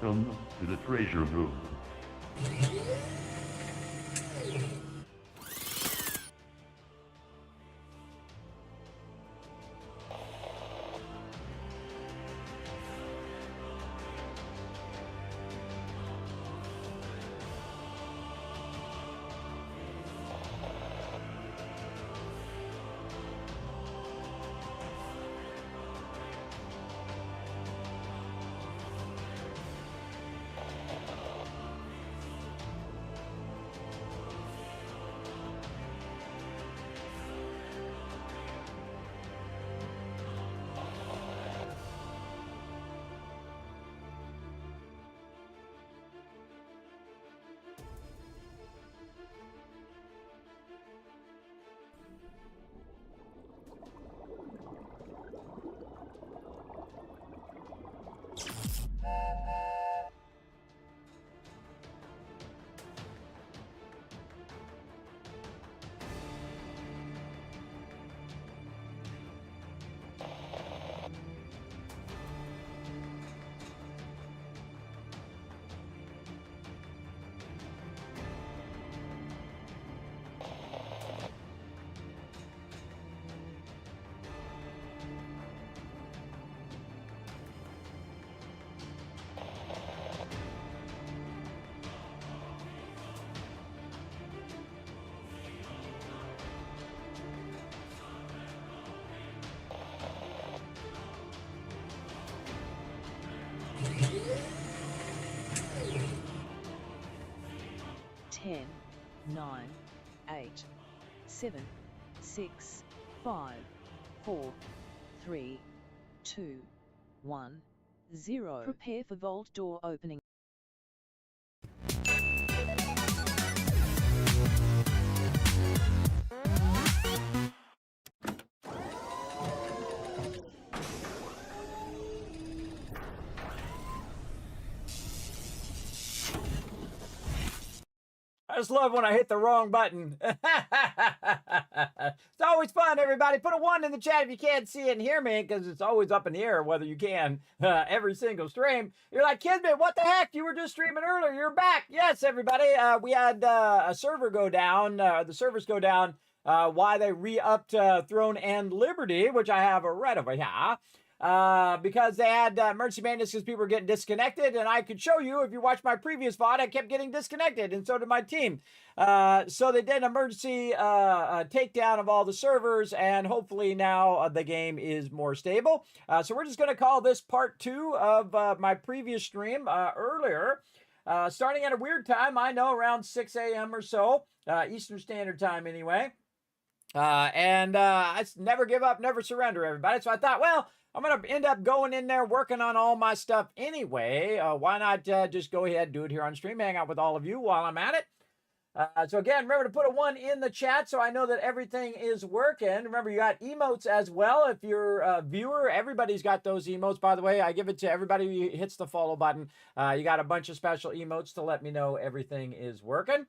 Welcome to the treasure room. Ten, 9, 8, 7, 6, 5, 4, 3, 2, 1, 0. Prepare for vault door opening. I just love when I hit the wrong button. It's always fun, everybody. Put a 1 in the chat if you can't see it and hear me, because it's always up in the air whether you can every single stream. You're like, Kismet, what the heck? You were just streaming earlier. You're back. Yes, everybody. We had a server go down. The servers go down. Why they re-upped Throne and Liberty, which I have right over here. Because they had emergency maintenance because people were getting disconnected, and I could show you if you watch my previous VOD, I kept getting disconnected, and so did my team. So they did an emergency takedown of all the servers, and hopefully now the game is more stable. So we're just going to call this part 2 of my previous stream earlier. Starting at a weird time, I know, around 6 a.m. or so, Eastern Standard Time anyway. I never give up, never surrender, everybody. So I thought, well, I'm going to end up going in there working on all my stuff anyway. Why not just go ahead and do it here on stream, hang out with all of you while I'm at it. So again, remember to put a 1 in the chat so I know that everything is working. Remember, you got emotes as well. If you're a viewer, everybody's got those emotes. By the way, I give it to everybody who hits the follow button. You got a bunch of special emotes to let me know everything is working.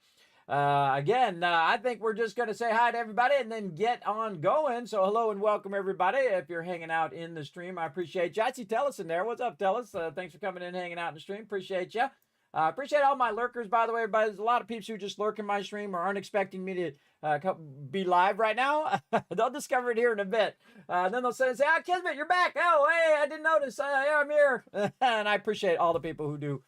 Again, I think we're just going to say hi to everybody and then get on going. So hello and welcome, everybody. If you're hanging out in the stream, I appreciate you. I see Tellis in there. What's up, Tellis? Thanks for coming in and hanging out in the stream. Appreciate you. Appreciate all my lurkers, by the way, everybody. There's a lot of people who just lurk in my stream or aren't expecting me to be live right now. They'll discover it here in a bit. Then they'll say, Kismet, you're back. Oh, hey, I didn't notice. Yeah, I'm here. And I appreciate all the people who do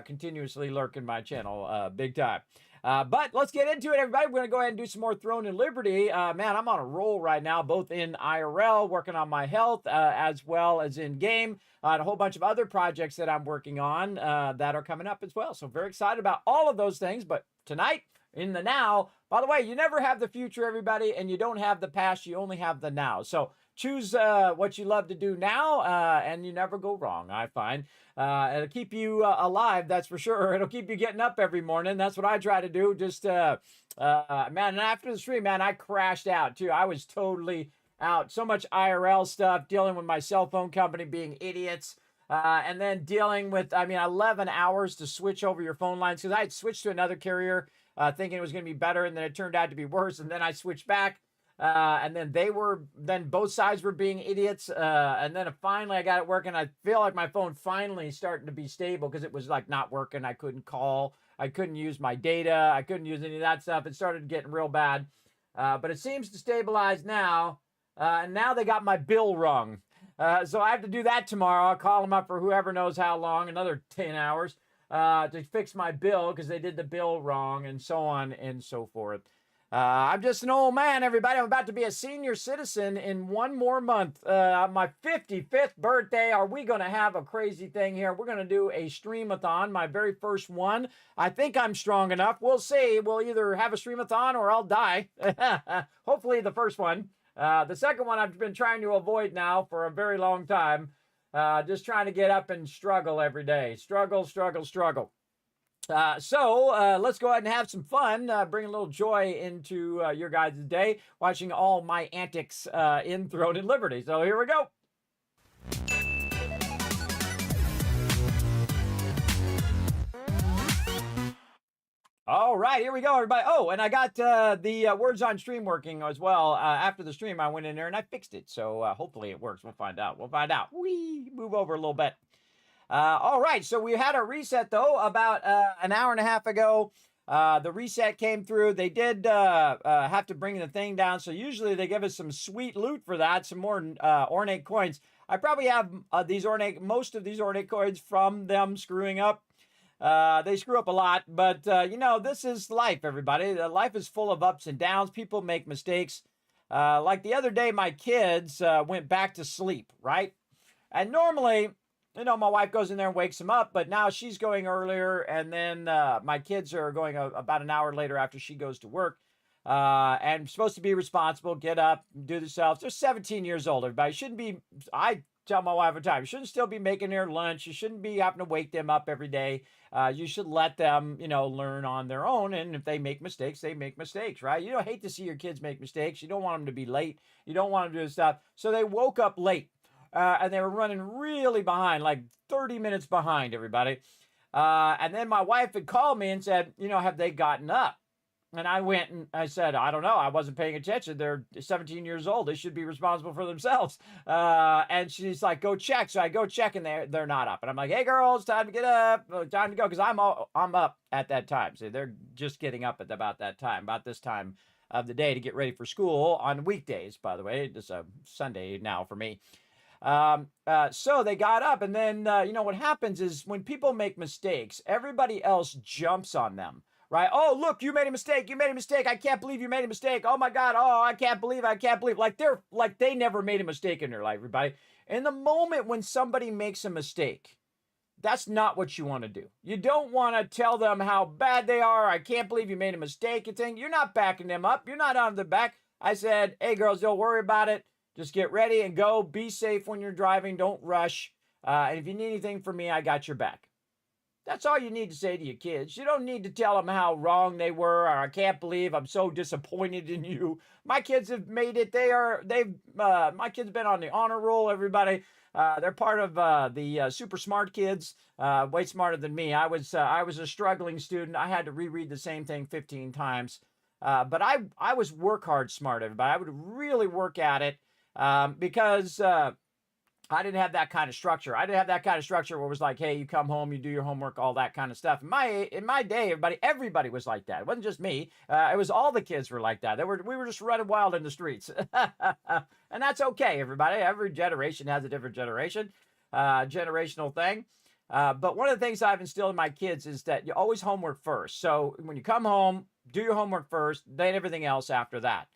continuously lurk in my channel big time. But let's get into it, everybody. We're going to go ahead and do some more Throne and Liberty. Man, I'm on a roll right now, both in IRL, working on my health, as well as in-game, and a whole bunch of other projects that I'm working on that are coming up as well. So very excited about all of those things. But tonight, in the now, by the way, you never have the future, everybody, and you don't have the past. You only have the now. So choose what you love to do now, and you never go wrong, I find. It'll keep you alive, that's for sure. It'll keep you getting up every morning. That's what I try to do. Just, man, and after the stream, man, I crashed out, too. I was totally out. So much IRL stuff, dealing with my cell phone company being idiots, and then dealing with, 11 hours to switch over your phone lines, because I had switched to another carrier thinking it was going to be better, and then it turned out to be worse, and then I switched back. And then both sides were being idiots. And then finally I got it working. I feel like my phone finally starting to be stable because it was like not working. I couldn't call. I couldn't use my data. I couldn't use any of that stuff. It started getting real bad. But it seems to stabilize now. And now they got my bill wrong. So I have to do that tomorrow. I'll call them up for whoever knows how long, another 10 hours, to fix my bill because they did the bill wrong and so on and so forth. I'm just an old man, everybody. I'm about to be a senior citizen in one more month. My 55th birthday. Are we going to have a crazy thing here? We're going to do a streamathon, my very first one. I think I'm strong enough. We'll see. We'll either have a streamathon or I'll die. Hopefully the first one. The second one I've been trying to avoid now for a very long time. Just trying to get up and struggle every day. Struggle, struggle, struggle. So let's go ahead and have some fun, bring a little joy into your guys' day, watching all my antics in Throne and Liberty. So here we go. All right, here we go, everybody. Oh, and I got the words on stream working as well. After the stream, I went in there and I fixed it. So hopefully it works. We'll find out. We'll find out. Whee! Move over a little bit. All right, so we had a reset, though, about an hour and a half ago. The reset came through. They did have to bring the thing down, so usually they give us some sweet loot for that, some more ornate coins. I probably have most of these ornate coins from them screwing up. They screw up a lot, but, this is life, everybody. Life is full of ups and downs. People make mistakes. Like the other day, my kids went back to sleep, right? And normally, my wife goes in there and wakes them up, but now she's going earlier, and then my kids are going about an hour later after she goes to work, and supposed to be responsible, get up, do themselves. They're 17 years old, everybody. Shouldn't be, I tell my wife all the time, you shouldn't still be making their lunch. You shouldn't be having to wake them up every day. You should let them, learn on their own, and if they make mistakes, they make mistakes, right? You don't hate to see your kids make mistakes. You don't want them to be late. You don't want them to do stuff. So they woke up late. And they were running really behind, like 30 minutes behind, everybody. And then my wife had called me and said, have they gotten up? And I went and I said, I don't know. I wasn't paying attention. They're 17 years old. They should be responsible for themselves. And she's like, go check. So I go check and they're not up. And I'm like, hey, girls, time to get up. Time to go. Because I'm up at that time. So they're just getting up at about that time, about this time of the day to get ready for school on weekdays, by the way. It's a Sunday now for me. So they got up, and then, what happens is when people make mistakes, everybody else jumps on them, right? Oh, look, you made a mistake. You made a mistake. I can't believe you made a mistake. Oh my God. Oh, I can't believe. Like they never made a mistake in their life, everybody. In the moment when somebody makes a mistake, that's not what you want to do. You don't want to tell them how bad they are. I can't believe you made a mistake. You're not backing them up. You're not on the back. I said, hey girls, don't worry about it. Just get ready and go. Be safe when you're driving. Don't rush. And if you need anything from me, I got your back. That's all you need to say to your kids. You don't need to tell them how wrong they were, or I can't believe I'm so disappointed in you. My kids have made it. My kids have been on the honor roll, everybody. They're part of the super smart kids, way smarter than me. I was a struggling student. I had to reread the same thing 15 times. But I was work hard smart, everybody. I would really work at it. Because I didn't have that kind of structure. I didn't have that kind of structure where it was like, hey, you come home, you do your homework, all that kind of stuff. In my day, everybody was like that. It wasn't just me. It was all the kids were like that. We were just running wild in the streets. And that's okay, everybody. Every generation has a different generational thing. But one of the things I've instilled in my kids is that you always homework first. So when you come home, do your homework first, then everything else after that.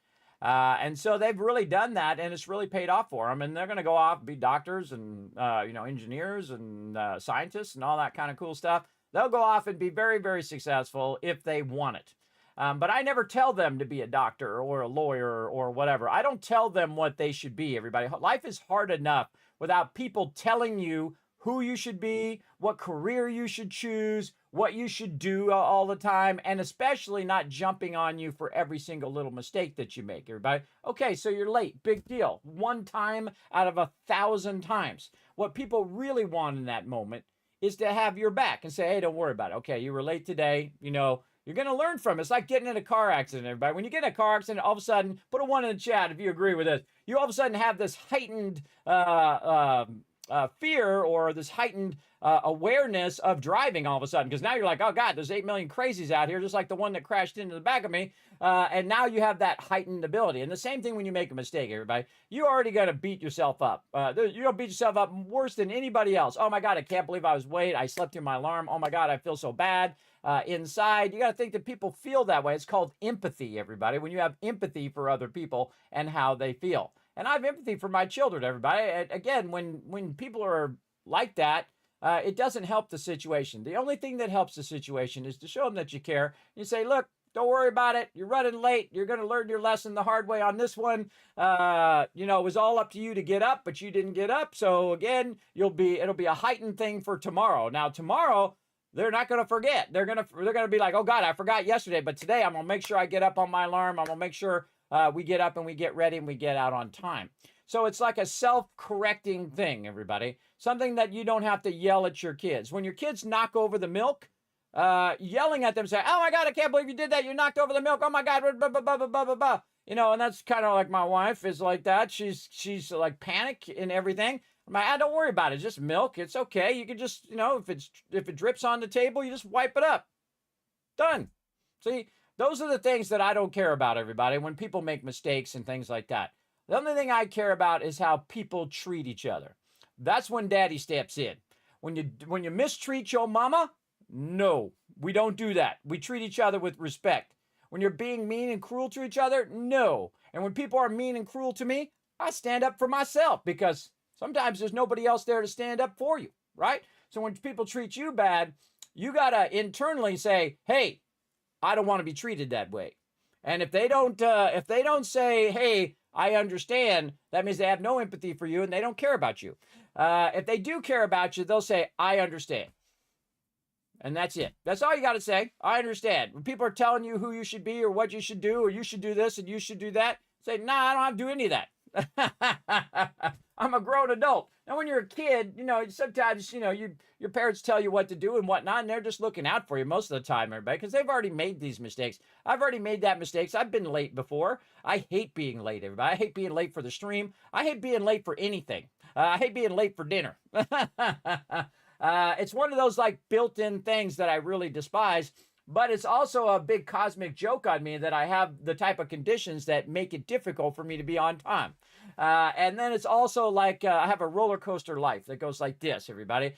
And so they've really done that, and it's really paid off for them. And they're going to go off and be doctors and, engineers and scientists and all that kind of cool stuff. They'll go off and be very, very successful if they want it. But I never tell them to be a doctor or a lawyer or whatever. I don't tell them what they should be, everybody. Life is hard enough without people telling you who you should be, what career you should choose, what you should do all the time, and especially not jumping on you for every single little mistake that you make, everybody. Okay, so you're late. Big deal. One time out of 1,000 times. What people really want in that moment is to have your back and say, hey, don't worry about it. Okay, you were late today. You're going to learn from it. It's like getting in a car accident, everybody. When you get in a car accident, all of a sudden, put a 1 in the chat if you agree with this. You all of a sudden have this heightened fear or this heightened awareness of driving all of a sudden, because now you're like, oh God, there's 8 million crazies out here, just like the one that crashed into the back of me. And now you have that heightened ability. And the same thing when you make a mistake, everybody. You already got to beat yourself up. You're going to beat yourself up worse than anybody else. Oh my God, I can't believe I was late. I slept through my alarm. Oh my God, I feel so bad. Inside, you got to think that people feel that way. It's called empathy, everybody. When you have empathy for other people and how they feel. And I have empathy for my children, everybody. Again, when people are like that, it doesn't help the situation. The only thing that helps the situation is to show them that you care. You say, look, don't worry about it. You're running late. You're going to learn your lesson the hard way on this one. It was all up to you to get up, but you didn't get up. So again, it'll be a heightened thing for tomorrow. Now, tomorrow, they're not going to forget. They're going to be like, oh God, I forgot yesterday, but today I'm going to make sure I get up on my alarm. I'm going to make sure we get up and we get ready and we get out on time. So it's like a self-correcting thing, everybody. Something that you don't have to yell at your kids. When your kids knock over the milk, yelling at them, say, oh my God, I can't believe you did that. You knocked over the milk. Oh my God, blah, blah, blah, blah, blah, blah. And that's kind of like my wife is like that. She's like panic and everything. I'm like, don't worry about it. It's just milk. It's okay. You can just, if it drips on the table, you just wipe it up. Done. See, those are the things that I don't care about, everybody, when people make mistakes and things like that. The only thing I care about is how people treat each other. That's when daddy steps in. When you mistreat your mama, no, we don't do that. We treat each other with respect. When you're being mean and cruel to each other, no. And when people are mean and cruel to me, I stand up for myself because sometimes there's nobody else there to stand up for you, right? So when people treat you bad, you got to internally say, hey, I don't want to be treated that way. And if they don't say, hey, I understand, that means they have no empathy for you and they don't care about you. If they do care about you, they'll say, I understand. And that's it. That's all you got to say. I understand. When people are telling you who you should be or what you should do or you should do this and you should do that, say, nah, I don't have to do any of that. I'm a grown adult. Now, when you're a kid, sometimes, your parents tell you what to do and whatnot, and they're just looking out for you most of the time, everybody, because they've already made these mistakes. I've already made that mistakes. I've been late before. I hate being late, everybody. I hate being late for the stream. I hate being late for anything. I hate being late for dinner. It's one of those like built-in things that I really despise. But it's also a big cosmic joke on me that I have the type of conditions that make it difficult for me to be on time. And then it's also like I have a roller coaster life that goes like this, everybody.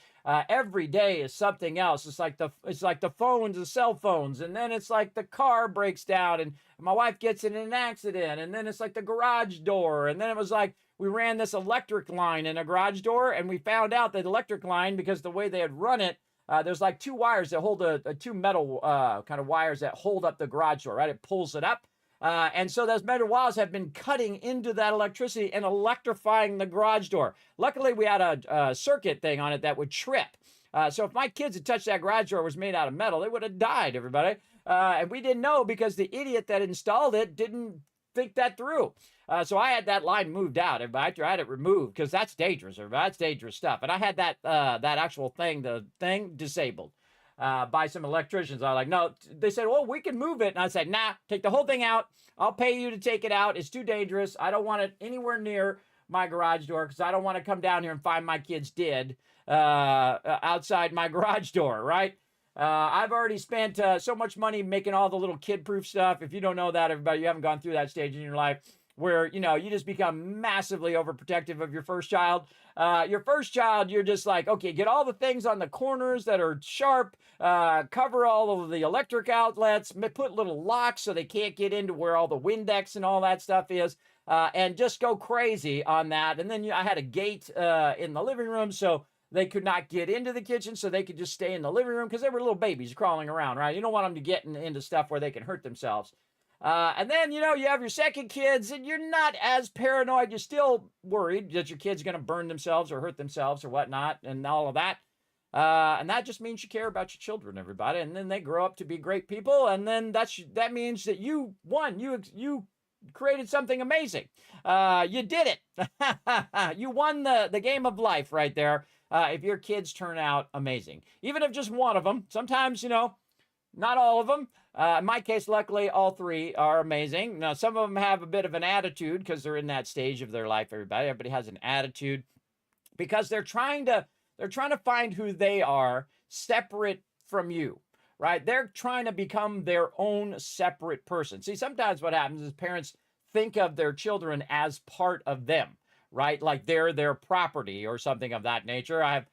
Every day is something else. It's like the phones, the cell phones, and then it's like the car breaks down and my wife gets in an accident, and then it's like the garage door, and then it was like we ran this electric line in a garage door, and we found out that electric line, because the way they had run it, there's like two wires that hold two metal kind of wires that hold up the garage door, right? It pulls it up. And so those metal wires have been cutting into that electricity and electrifying the garage door. Luckily, we had a circuit thing on it that would trip. So if my kids had touched that garage door, it was made out of metal, they would have died, everybody. And we didn't know because the idiot that installed it didn't think that through. So I had that line moved out, everybody. I had it removed because that's dangerous, everybody. That's dangerous stuff. And I had that actual thing, the thing, disabled by some electricians. I was like, no. They said, well, we can move it. And I said, nah, take the whole thing out. I'll pay you to take it out. It's too dangerous. I don't want it anywhere near my garage door because I don't want to come down here and find my kids dead outside my garage door, right? I've already spent so much money making all the little kid-proof stuff. If you don't know that, everybody, you haven't gone through that stage in your life where, you just become massively overprotective of your first child. Your first child, you're just like, okay, get all the things on the corners that are sharp, cover all of the electric outlets, put little locks so they can't get into where all the Windex and all that stuff is, and just go crazy on that. And then I had a gate in the living room, so they could not get into the kitchen, so they could just stay in the living room because they were little babies crawling around, right? You don't want them to get into stuff where they can hurt themselves. And then, you have your second kids, and you're not as paranoid. You're still worried that your kid's going to burn themselves or hurt themselves or whatnot and all of that. And that just means you care about your children, everybody. And then they grow up to be great people. And then that means that you won. You created something amazing. You did it. You won the game of life right there. If your kids turn out amazing, even if just one of them, sometimes, Not all of them. In my case, luckily, all three are amazing. Now, some of them have a bit of an attitude because they're in that stage of their life. Everybody has an attitude because they're trying to find who they are separate from you, right? They're trying to become their own separate person. See, sometimes what happens is parents think of their children as part of them, right? Like they're their property or something of that nature. I have,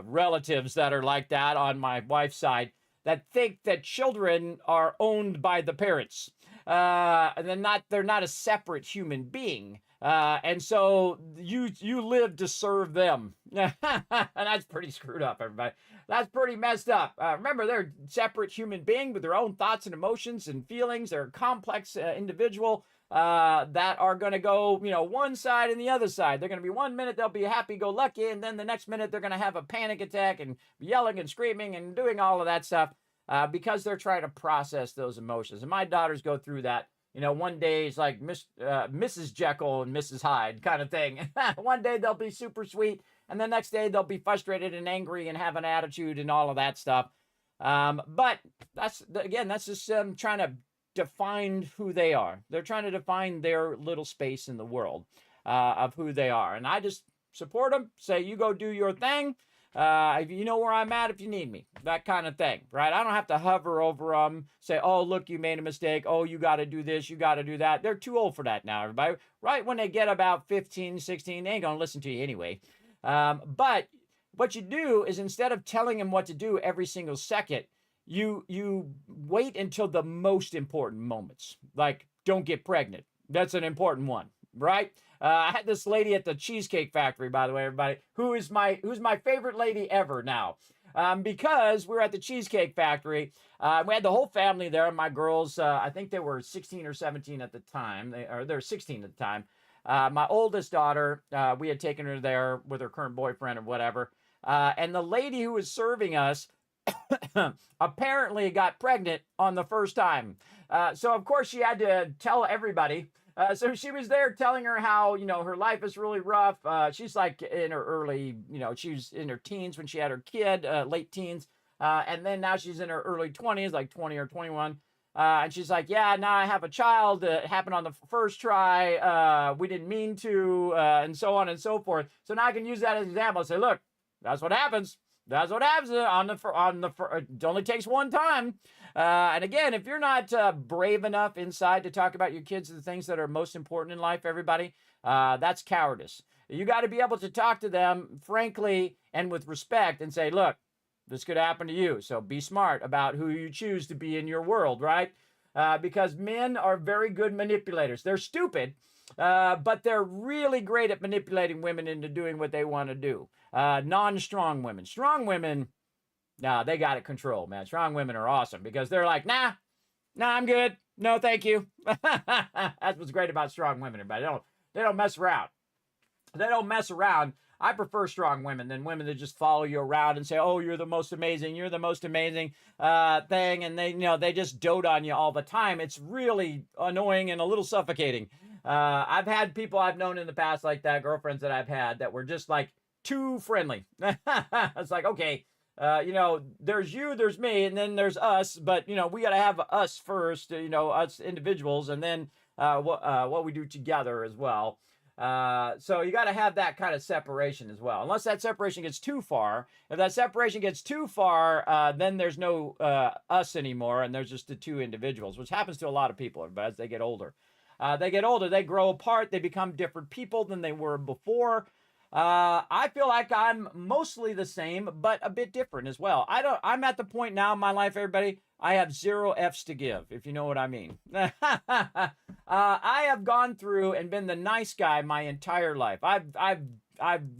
relatives that are like that on my wife's side that think that children are owned by the parents. And they're not a separate human being. And so you live to serve them. And that's pretty screwed up, everybody. That's pretty messed up. Remember, they're a separate human being with their own thoughts and emotions and feelings. They're a complex individual that are going to go, one side and the other side. They're going to be 1 minute they'll be happy-go-lucky, and then the next minute they're going to have a panic attack and yelling and screaming and doing all of that stuff because they're trying to process those emotions. And my daughters go through that. One day it's like Mrs. Jekyll and Mrs. Hyde kind of thing. One day they'll be super sweet, and the next day they'll be frustrated and angry and have an attitude and all of that stuff. But that's just trying to define who they are. They're trying to define their little space in the world of who they are. And I just support them, say, you go do your thing. You know where I'm at if you need me, that kind of thing, right? I don't have to hover over them, say, oh, look, you made a mistake. Oh, you got to do this. You got to do that. They're too old for that now, everybody. Right when they get about 15, 16, they ain't going to listen to you anyway. But what you do is instead of telling them what to do every single second, you wait until the most important moments, like don't get pregnant. That's an important one, right? I had this lady at the Cheesecake Factory, by the way, everybody, who's my favorite lady ever now, because we're at the Cheesecake Factory. We had the whole family there. My girls, I think they were 16 or 17 at the time. They're 16 at the time. My oldest daughter, we had taken her there with her current boyfriend or whatever. And the lady who was serving us apparently got pregnant on the first time. So, of course, she had to tell everybody. So she was there telling her how, her life is really rough. She's like in her early, she was in her teens when she had her kid, late teens. And then now she's in her early 20s, like 20 or 21. And she's like, yeah, now I have a child. It happened on the first try. We didn't mean to, and so on and so forth. So now I can use that as an example. I say, look, that's what happens. That's what happens it only takes one time. And again, if you're not brave enough inside to talk about your kids the things that are most important in life, everybody, that's cowardice. You got to be able to talk to them frankly and with respect and say, look, this could happen to you. So be smart about who you choose to be in your world, right? Because men are very good manipulators. They're stupid, but they're really great at manipulating women into doing what they want to do. Non-strong women. Strong women, nah, they got it controlled, man. Strong women are awesome because they're like, nah, I'm good. No, thank you. That's what's great about strong women, everybody. They don't mess around. They don't mess around. I prefer strong women than women that just follow you around and say, oh, you're the most amazing thing. And they just dote on you all the time. It's really annoying and a little suffocating. I've had people I've known in the past like that, girlfriends that I've had that were just like too friendly. It's like, okay, there's you, there's me, and then there's us, but we got to have us first, us individuals, and then what we do together as well. So you got to have that kind of separation as well. Unless that separation gets too far. If that separation gets too far, then there's no us anymore, and there's just the two individuals, which happens to a lot of people as they get older. They grow apart, they become different people than they were before. I feel like I'm mostly the same, but a bit different as well. I'm at the point now in my life, everybody, I have 0 F's to give, if you know what I mean. I have gone through and been the nice guy my entire life. I've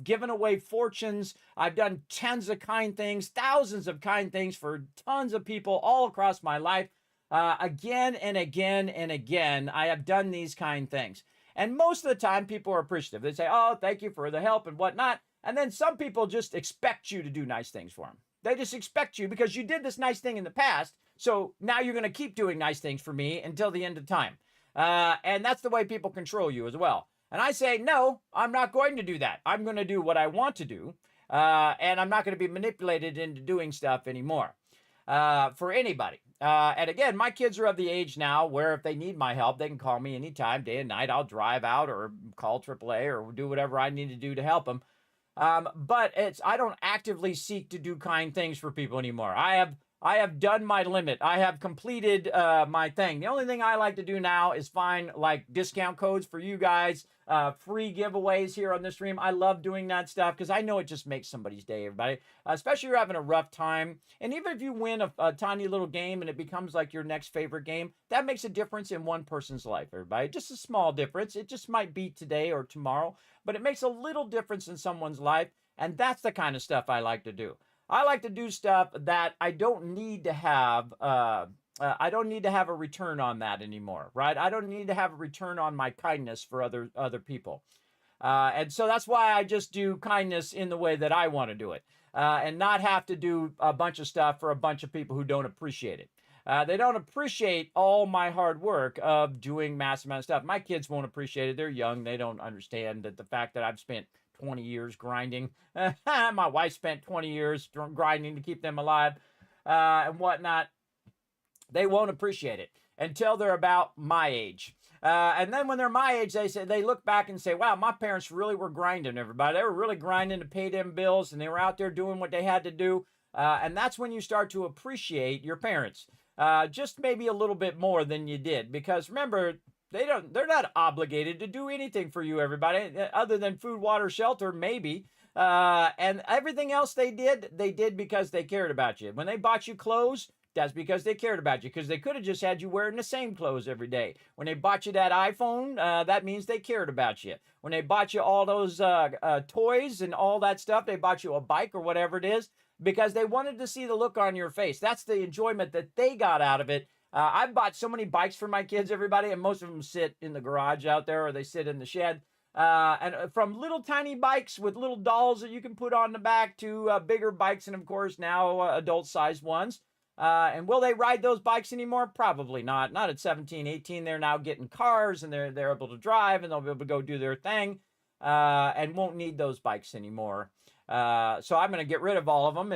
given away fortunes. I've done tons of kind things, thousands of kind things for tons of people all across my life. Again and again and again, I have done these kind things. And most of the time, people are appreciative. They say, oh, thank you for the help and whatnot. And then some people just expect you to do nice things for them. They just expect you because you did this nice thing in the past. So now you're going to keep doing nice things for me until the end of time. And that's the way people control you as well. And I say, no, I'm not going to do that. I'm going to do what I want to do. And I'm not going to be manipulated into doing stuff anymore. for anybody. And again, my kids are of the age now where if they need my help, they can call me anytime, day and night. I'll drive out or call AAA or do whatever I need to do to help them. But I don't actively seek to do kind things for people anymore. I have done my limit. I have completed my thing. The only thing I like to do now is find like discount codes for you guys, free giveaways here on the stream. I love doing that stuff because I know it just makes somebody's day, everybody. Especially if you're having a rough time. And even if you win a tiny little game and it becomes like your next favorite game, that makes a difference in one person's life, everybody. Just a small difference. It just might be today or tomorrow, but it makes a little difference in someone's life. And that's the kind of stuff I like to do. I like to do stuff that I don't need to have. I don't need to have a return on that anymore, right? I don't need to have a return on my kindness for other people, and so that's why I just do kindness in the way that I want to do it, and not have to do a bunch of stuff for a bunch of people who don't appreciate it. They don't appreciate all my hard work of doing massive amount of stuff. My kids won't appreciate it. They're young. They don't understand that the fact that I've spent 20 years grinding. My wife spent 20 years grinding to keep them alive and whatnot. They won't appreciate it until they're about my age. And then when they're my age, they look back and say, wow, my parents really were grinding, everybody. They were really grinding to pay them bills, and they were out there doing what they had to do. And that's when you start to appreciate your parents, just maybe a little bit more than you did. Because remember, they're not obligated to do anything for you, everybody, other than food, water, shelter, maybe. And everything else they did because they cared about you. When they bought you clothes, that's because they cared about you, because they could have just had you wearing the same clothes every day. When they bought you that iPhone, that means they cared about you. When they bought you all those toys and all that stuff, they bought you a bike or whatever it is, because they wanted to see the look on your face. That's the enjoyment that they got out of it. I've bought so many bikes for my kids, everybody, and most of them sit in the garage out there, or they sit in the shed. And from little tiny bikes with little dolls that you can put on the back to bigger bikes, and of course now adult-sized ones. And will they ride those bikes anymore? Probably not. Not at 17, 18. They're now getting cars, and they're able to drive, and they'll be able to go do their thing, and won't need those bikes anymore. So I'm going to get rid of all of them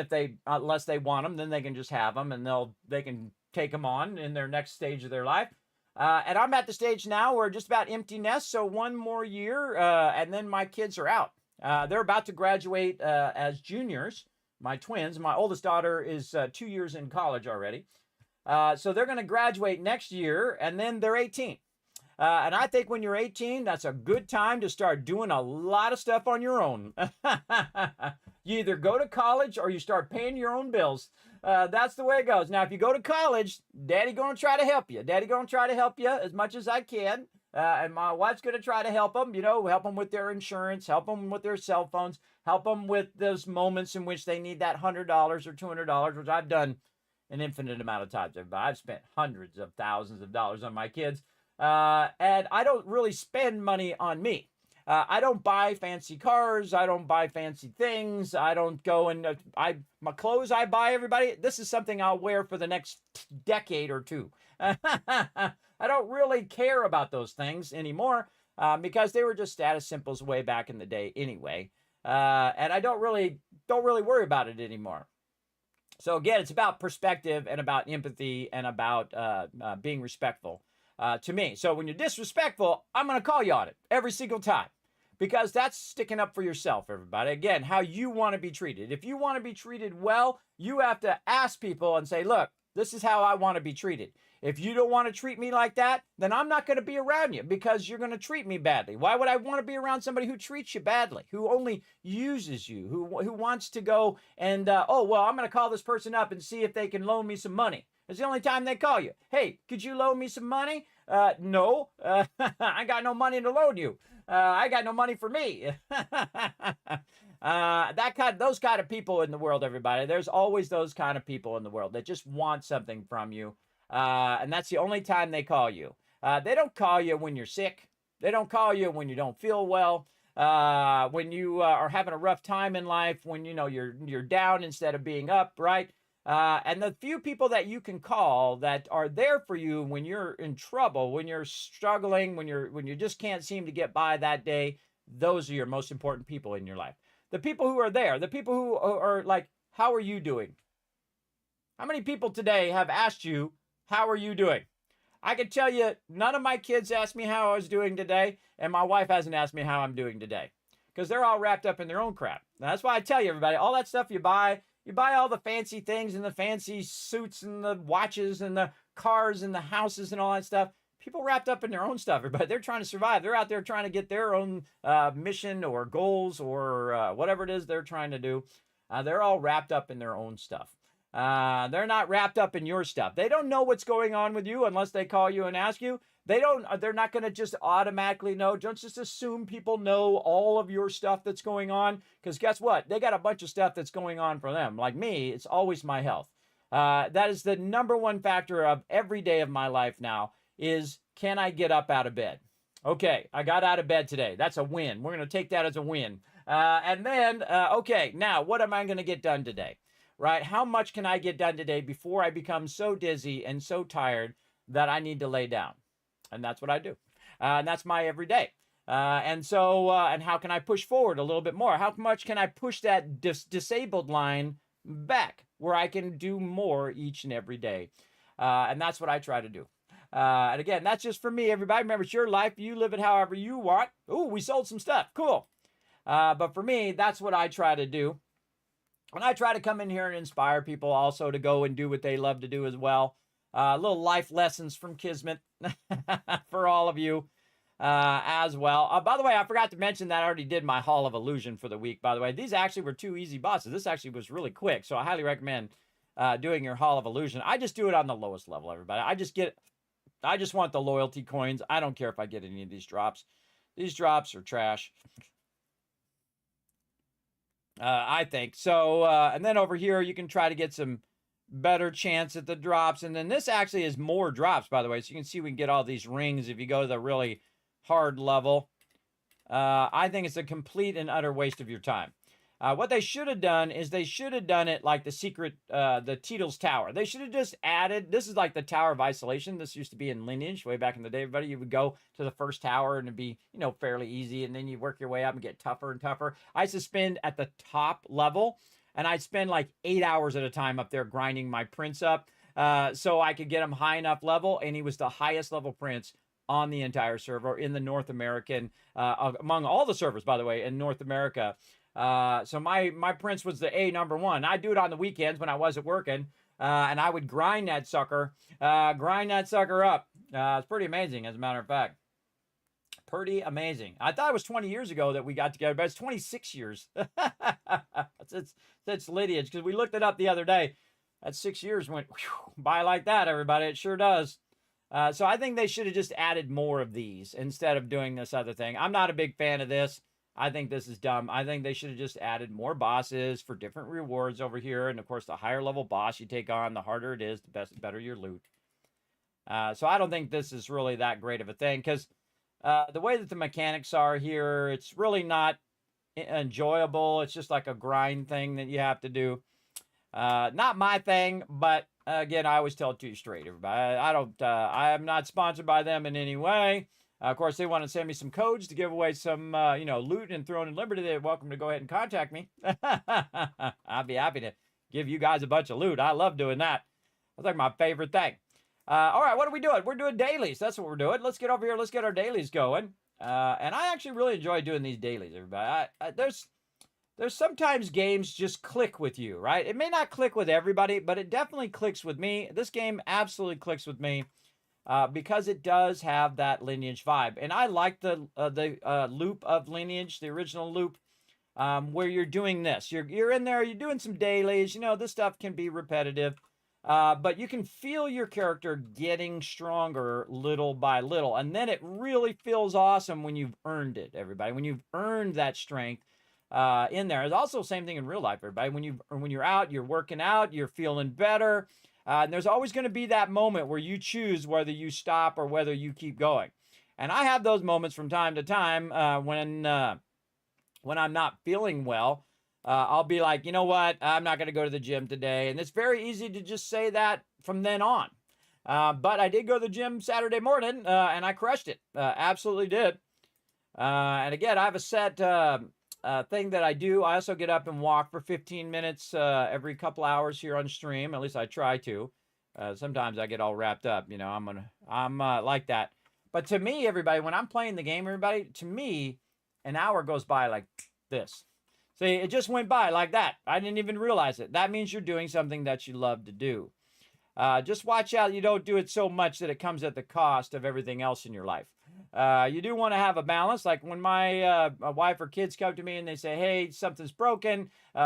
unless they want them. Then they can just have them, and they can take them on in their next stage of their life. And I'm at the stage now where just about empty nest. So one more year, and then my kids are out. They're about to graduate as juniors. My twins. My oldest daughter is 2 years in college already. So they're going to graduate next year, and then they're 18. And I think when you're 18, that's a good time to start doing a lot of stuff on your own. You either go to college or you start paying your own bills. That's the way it goes. Now, if you go to college, Daddy going to try to help you. Daddy going to try to help you as much as I can. And my wife's going to try to help them, help them with their insurance, help them with their cell phones, help them with those moments in which they need that $100 or $200, which I've done an infinite amount of times. I've spent hundreds of thousands of dollars on my kids. And I don't really spend money on me. I don't buy fancy cars. I don't buy fancy things. I don't go and my clothes I buy, everybody, this is something I'll wear for the next decade or two. I don't really care about those things anymore because they were just status symbols way back in the day anyway. And I don't really worry about it anymore. So again, it's about perspective and about empathy and about being respectful to me. So when you're disrespectful, I'm going to call you on it every single time, because that's sticking up for yourself, everybody. Again, how you want to be treated. If you want to be treated well, you have to ask people and say, look, this is how I want to be treated. If you don't want to treat me like that, then I'm not going to be around you because you're going to treat me badly. Why would I want to be around somebody who treats you badly, who only uses you, who wants to go and, oh, well, I'm going to call this person up and see if they can loan me some money. It's the only time they call you. Hey, could you loan me some money? No, I got no money to loan you. I got no money for me. Those kind of people in the world, everybody. There's always those kind of people in the world that just want something from you. And that's the only time they call you. They don't call you when you're sick. They don't call you when you don't feel well. When you are having a rough time in life, when you're down instead of being up, right? And the few people that you can call that are there for you when you're in trouble, when you're struggling, when you just can't seem to get by that day, those are your most important people in your life. The people who are there, the people who are like, how are you doing? How many people today have asked you, how are you doing? I can tell you, none of my kids asked me how I was doing today, and my wife hasn't asked me how I'm doing today, because they're all wrapped up in their own crap. Now, that's why I tell you, everybody, all that stuff you buy all the fancy things and the fancy suits and the watches and the cars and the houses and all that stuff. People wrapped up in their own stuff, everybody. They're trying to survive. They're out there trying to get their own mission or goals or whatever it is they're trying to do. They're all wrapped up in their own stuff. They're not wrapped up in your stuff. They don't know what's going on with you unless they call you and ask you. They're not going to just automatically know. Don't just assume people know all of your stuff that's going on, because guess what? They got a bunch of stuff that's going on for them. Like me, it's always my health. That is the number one factor of every day of my life now is, can I get up out of bed? Okay, I got out of bed today. That's a win. We're going to take that as a win. And then, okay, now what am I going to get done today? Right? How much can I get done today before I become so dizzy and so tired that I need to lay down? And that's what I do. And that's my everyday. And how can I push forward a little bit more? How much can I push that disabled line back where I can do more each and every day? And that's what I try to do. And again, that's just for me, everybody. Remember, it's your life. You live it however you want. Ooh, we sold some stuff. Cool. But for me, that's what I try to do. And I try to come in here and inspire people also to go and do what they love to do as well. Little life lessons from Kismet for all of you as well. By the way, I forgot to mention that I already did my Hall of Illusion for the week, by the way. These actually were 2 easy bosses. This actually was really quick, so I highly recommend doing your Hall of Illusion. I just do it on the lowest level, everybody. I just want the loyalty coins. I don't care if I get any of these drops. These drops are trash. I think. So, and then over here, you can try to get some better chance at the drops. And then this actually is more drops, by the way. So you can see we can get all these rings if you go to the really hard level. I think it's a complete and utter waste of your time. What they should have done is they should have done it like the secret, the Teetle's Tower. They should have just added, this is like the Tower of Isolation. This used to be in Lineage way back in the day, everybody. You would go to the first tower and it'd be, you know, fairly easy. And then you work your way up and get tougher and tougher. I used to spend at the top level and I'd spend like 8 hours at a time up there grinding my prince up so I could get him high enough level. And he was the highest level prince on the entire server in the North American, among all the servers, by the way, in North America. So my prince was the #1. I do it on the weekends when I wasn't working, and I would grind that sucker up. It's pretty amazing, as a matter of fact. Pretty amazing. I thought it was 20 years ago that we got together, but it's 26 years. It's lineage, because we looked it up the other day. That 6 years went by like that, everybody. It sure does. So I think they should have just added more of these instead of doing this other thing. I'm not a big fan of this. I think this is dumb. I think they should have just added more bosses for different rewards over here. And of course, the higher level boss you take on, the harder it is, the better your loot. So I don't think this is really that great of a thing, because the way that the mechanics are here, it's really not enjoyable. It's just like a grind thing that you have to do. Not my thing, but again, I always tell it to you straight, everybody. I am not sponsored by them in any way. Of course, they want to send me some codes to give away some, loot and Throne and Liberty. They're welcome to go ahead and contact me. I'd be happy to give you guys a bunch of loot. I love doing that. That's like my favorite thing. All right, what are we doing? We're doing dailies. That's what we're doing. Let's get over here. Let's get our dailies going. And I actually really enjoy doing these dailies, everybody. There's sometimes games just click with you, right? It may not click with everybody, but it definitely clicks with me. This game absolutely clicks with me. Because it does have that Lineage vibe. And I like the loop of Lineage, the original loop, where you're doing this. You're in there, you're doing some dailies. You know, this stuff can be repetitive. But you can feel your character getting stronger little by little. And then it really feels awesome when you've earned it, everybody. When you've earned that strength in there. It's also the same thing in real life, everybody. When you're out, you're working out, you're feeling better. And there's always going to be that moment where you choose whether you stop or whether you keep going. And I have those moments from time to time when I'm not feeling well. I'll be like, you know what? I'm not going to go to the gym today. And it's very easy to just say that from then on. But I did go to the gym Saturday morning, and I crushed it. Absolutely did. And again, I have a set thing that I do. I also get up and walk for 15 minutes every couple hours here on stream. At least I try to. Sometimes I get all wrapped up. You know, I'm like that. But to me, everybody, when I'm playing the game, everybody, to me, an hour goes by like this. See, it just went by like that. I didn't even realize it. That means you're doing something that you love to do. Just watch out you don't do it so much that it comes at the cost of everything else in your life. You do want to have a balance. Like when my wife or kids come to me and they say, hey, something's broken, you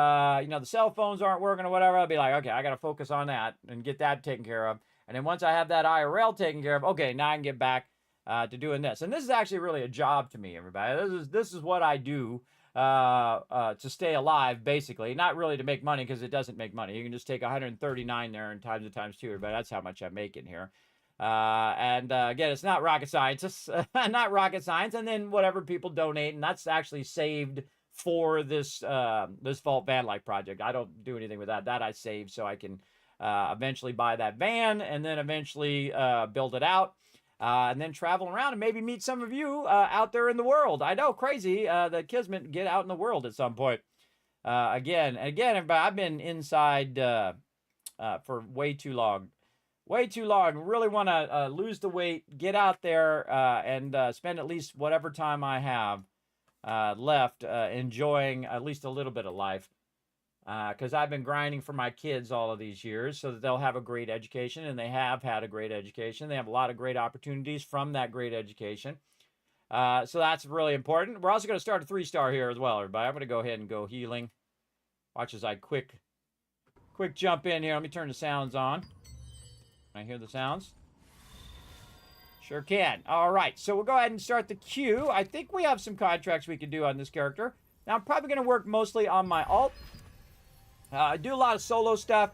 know, the cell phones aren't working or whatever, I'll be like, okay, I got to focus on that and get that taken care of. And then once I have that IRL taken care of, okay, now I can get back to doing this. And this is actually really a job to me, everybody. This is what I do to stay alive, basically. Not really to make money, because it doesn't make money. You can just take 139 there and times it times 2, everybody. That's how much I'm making here. Again, it's not rocket science. It's not rocket science. And then whatever people donate, and that's actually saved for this this Vault Van Life project. I don't do anything with that. That I save so I can eventually buy that van, and then eventually build it out. And then travel around and maybe meet some of you out there in the world. I know, crazy that Kismet get out in the world at some point. Again, everybody, I've been inside for way too long. Way too long. Really want to lose the weight, get out there, and spend at least whatever time I have left enjoying at least a little bit of life. Because I've been grinding for my kids all of these years so that they'll have a great education, and they have had a great education. They have a lot of great opportunities from that great education. So that's really important. We're also going to start a 3-star here as well, everybody. I'm going to go ahead and go healing. Watch as I quick jump in here. Let me turn the sounds on. Can I hear the sounds? Sure can. All right, so we'll go ahead and start the queue. I think we have some contracts we can do on this character. Now, I'm probably going to work mostly on my alt. I do a lot of solo stuff.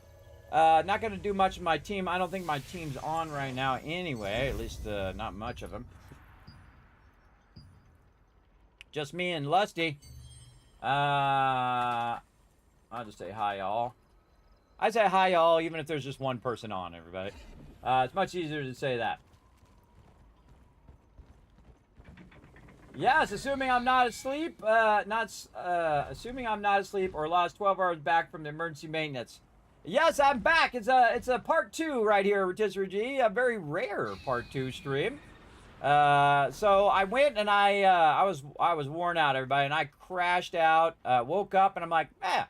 Not going to do much of my team. I don't think my team's on right now anyway. At least not much of them. Just me and Lusty. I'll just say hi, y'all. I say hi, y'all, even if there's just one person on, everybody. It's much easier to say that. Yes, assuming I'm not asleep, assuming I'm not asleep or lost 12 hours back from the emergency maintenance. Yes, I'm back. It's a part 2 right here, Rotisserie G, a very rare part 2 stream. So I went and I was worn out, everybody, and I crashed out, woke up, and I'm like, I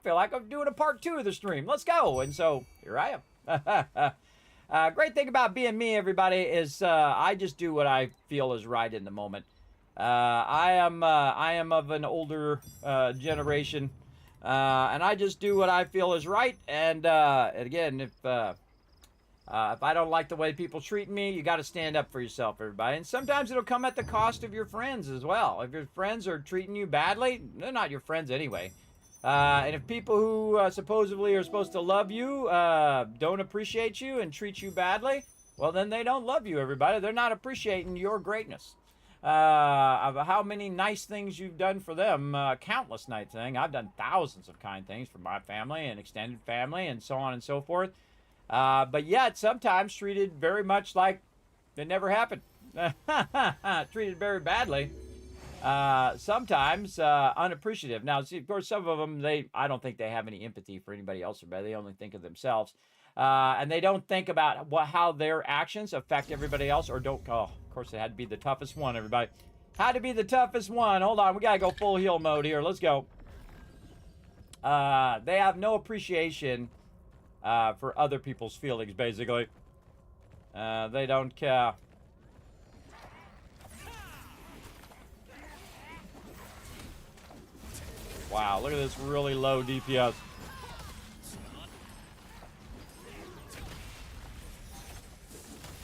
feel like I'm doing a part 2 of the stream. Let's go. And so here I am. Great thing about being me, everybody, is I just do what I feel is right in the moment. I am of an older generation, and I just do what I feel is right. And again, if I don't like the way people treat me, you got to stand up for yourself, everybody. And sometimes it'll come at the cost of your friends as well. If your friends are treating you badly, they're not your friends anyway. And if people who supposedly are supposed to love you don't appreciate you and treat you badly, well, then they don't love you, everybody. They're not appreciating your greatness. Of how many nice things you've done for them, countless nice things. I've done thousands of kind things for my family and extended family and so on and so forth. But yet, sometimes treated very much like it never happened. Treated very badly. Sometimes unappreciative. Now, see, of course, some of them, I don't think they have any empathy for anybody else, or they only think of themselves. And they don't think about how their actions affect everybody else, or don't. Oh, of course, it had to be the toughest one, everybody. Had to be the toughest one. Hold on, we gotta go full heal mode here. Let's go. They have no appreciation for other people's feelings, basically. They don't care. Wow, look at this really low DPS.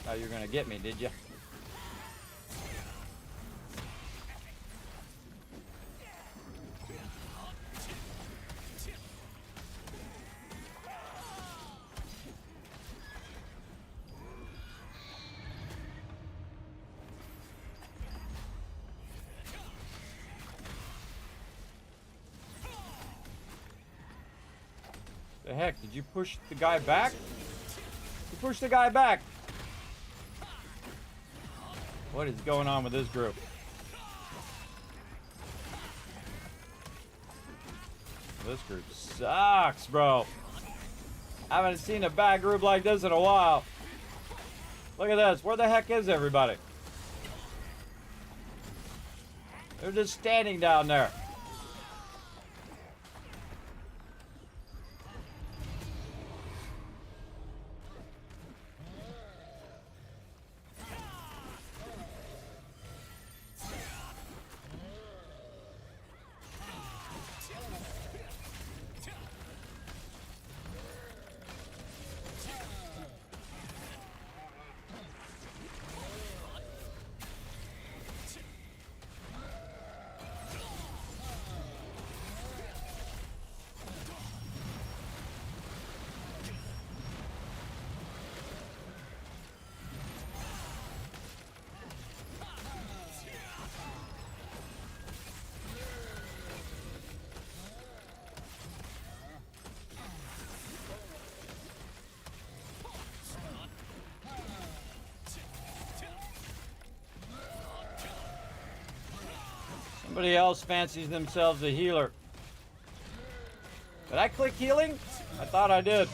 Thought you were gonna get me, did you? The heck, did you push the guy back? You pushed the guy back. What is going on with this group? This group sucks, bro. I haven't seen a bad group like this in a while. Look at this. Where the heck is everybody? They're just standing down there. Somebody else fancies themselves a healer. Did I click healing? I thought I did.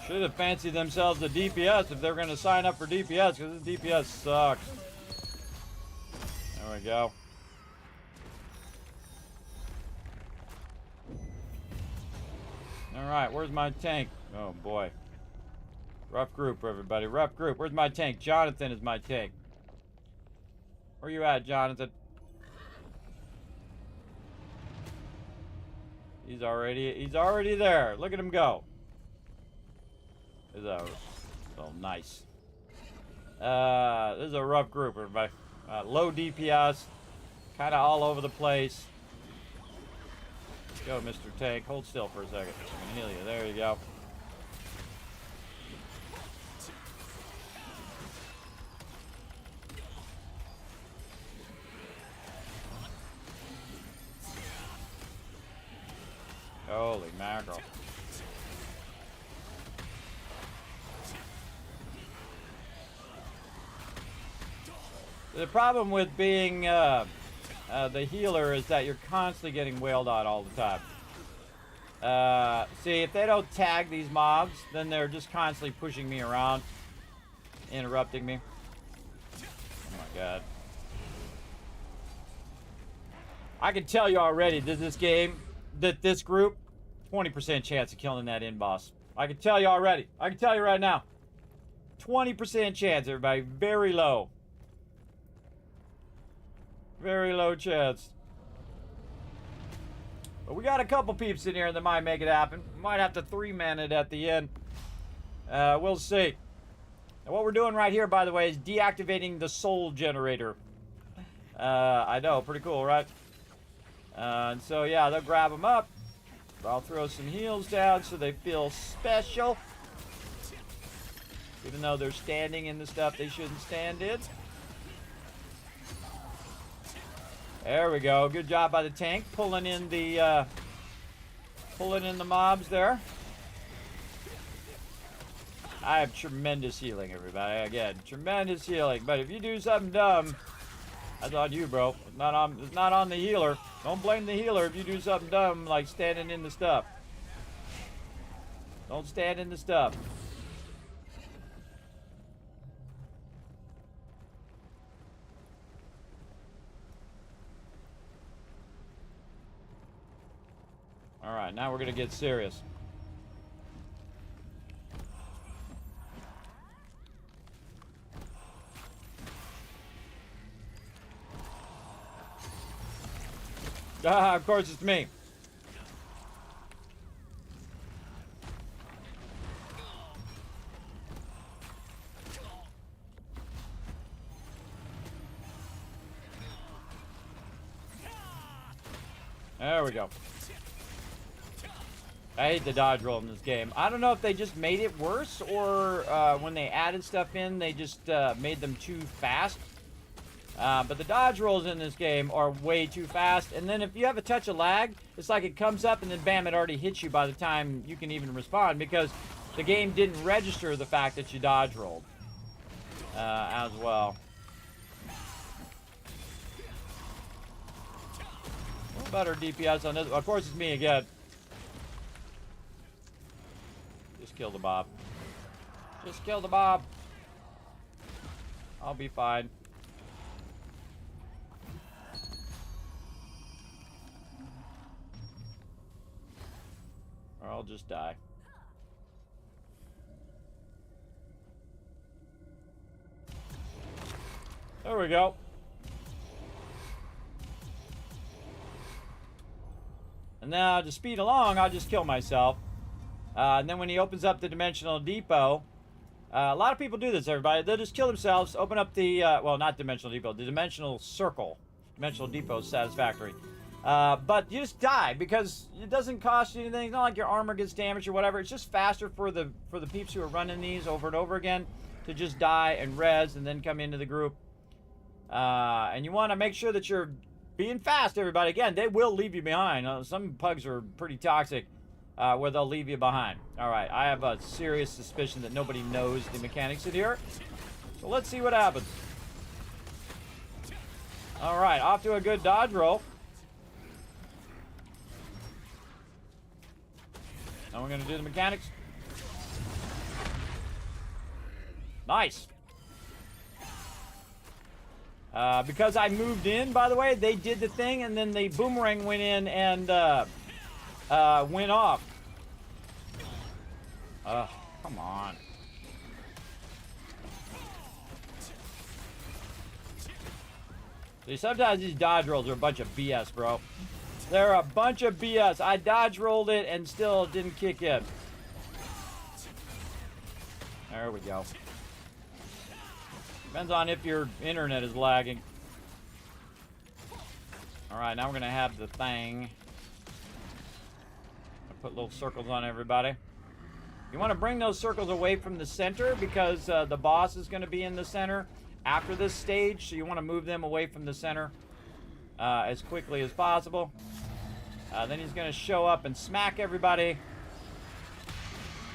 Should have fancied themselves a DPS if they're going to sign up for DPS, because this DPS sucks. There we go. Alright, where's my tank? Oh boy. Rough group, everybody. Rough group. Where's my tank? Jonathan is my tank. Where you at, Jonathan? He's already there. Look at him go. This is nice. This is a rough group, everybody. Low DPS. Kind of all over the place. Go, Mr. Tank. Hold still for a second. I can heal you. There you go. Holy mackerel. The problem with being the healer is that you're constantly getting wailed on all the time. See, if they don't tag these mobs, then they're just constantly pushing me around, interrupting me. Oh my god. I can tell you already that this game, that this group, 20% chance of killing that end boss. I can tell you already. I can tell you right now. 20% chance, everybody. Very low. Very low chance. But we got a couple peeps in here that might make it happen. Might have to 3-man it at the end. We'll see. And what we're doing right here, by the way, is deactivating the soul generator. I know, pretty cool, right? And so, yeah, they'll grab them up. I'll throw some heals down so they feel special. Even though they're standing in the stuff they shouldn't stand in. There we go. Good job by the tank pulling in the mobs there. I have tremendous healing, everybody. Again, tremendous healing. But if you do something dumb, that's on you, bro. It's not on the healer. Don't blame the healer if you do something dumb like standing in the stuff. Don't stand in the stuff. All right, now we're gonna get serious. Ah, of course it's me. There we go. I hate the dodge roll in this game. I don't know if they just made it worse or when they added stuff in, they just made them too fast. But the dodge rolls in this game are way too fast. And then if you have a touch of lag, it's like it comes up and then bam, it already hits you by the time you can even respond because the game didn't register the fact that you dodge rolled as well. What better DPS on this? Of course, it's me again. Just kill the Bob. Just kill the Bob. I'll be fine. Or I'll just die. There we go. And now to speed along, I'll just kill myself. And then when he opens up the Dimensional Depot, a lot of people do this, everybody. They'll just kill themselves, open up the, well, not Dimensional Depot, the Dimensional Circle. Dimensional Depot is satisfactory. But you just die because it doesn't cost you anything. It's not like your armor gets damaged or whatever. It's just faster for the peeps who are running these over and over again to just die and res and then come into the group. And you want to make sure that you're being fast, everybody. Again, they will leave you behind. Some pugs are pretty toxic where they'll leave you behind. All right, I have a serious suspicion that nobody knows the mechanics in here. So let's see what happens. All right, off to a good dodge roll. Now we're going to do the mechanics. Nice. Because I moved in, by the way, they did the thing, and then the boomerang went in and went off. Come on. See, sometimes these dodge rolls are a bunch of BS, bro. They're a bunch of BS. I dodge rolled it and still didn't kick in. There we go. Depends on if your internet is lagging. Alright, now we're going to have the thing. I'll put little circles on everybody. You want to bring those circles away from the center because the boss is going to be in the center after this stage. So you want to move them away from the center as quickly as possible. Then he's going to show up and smack everybody.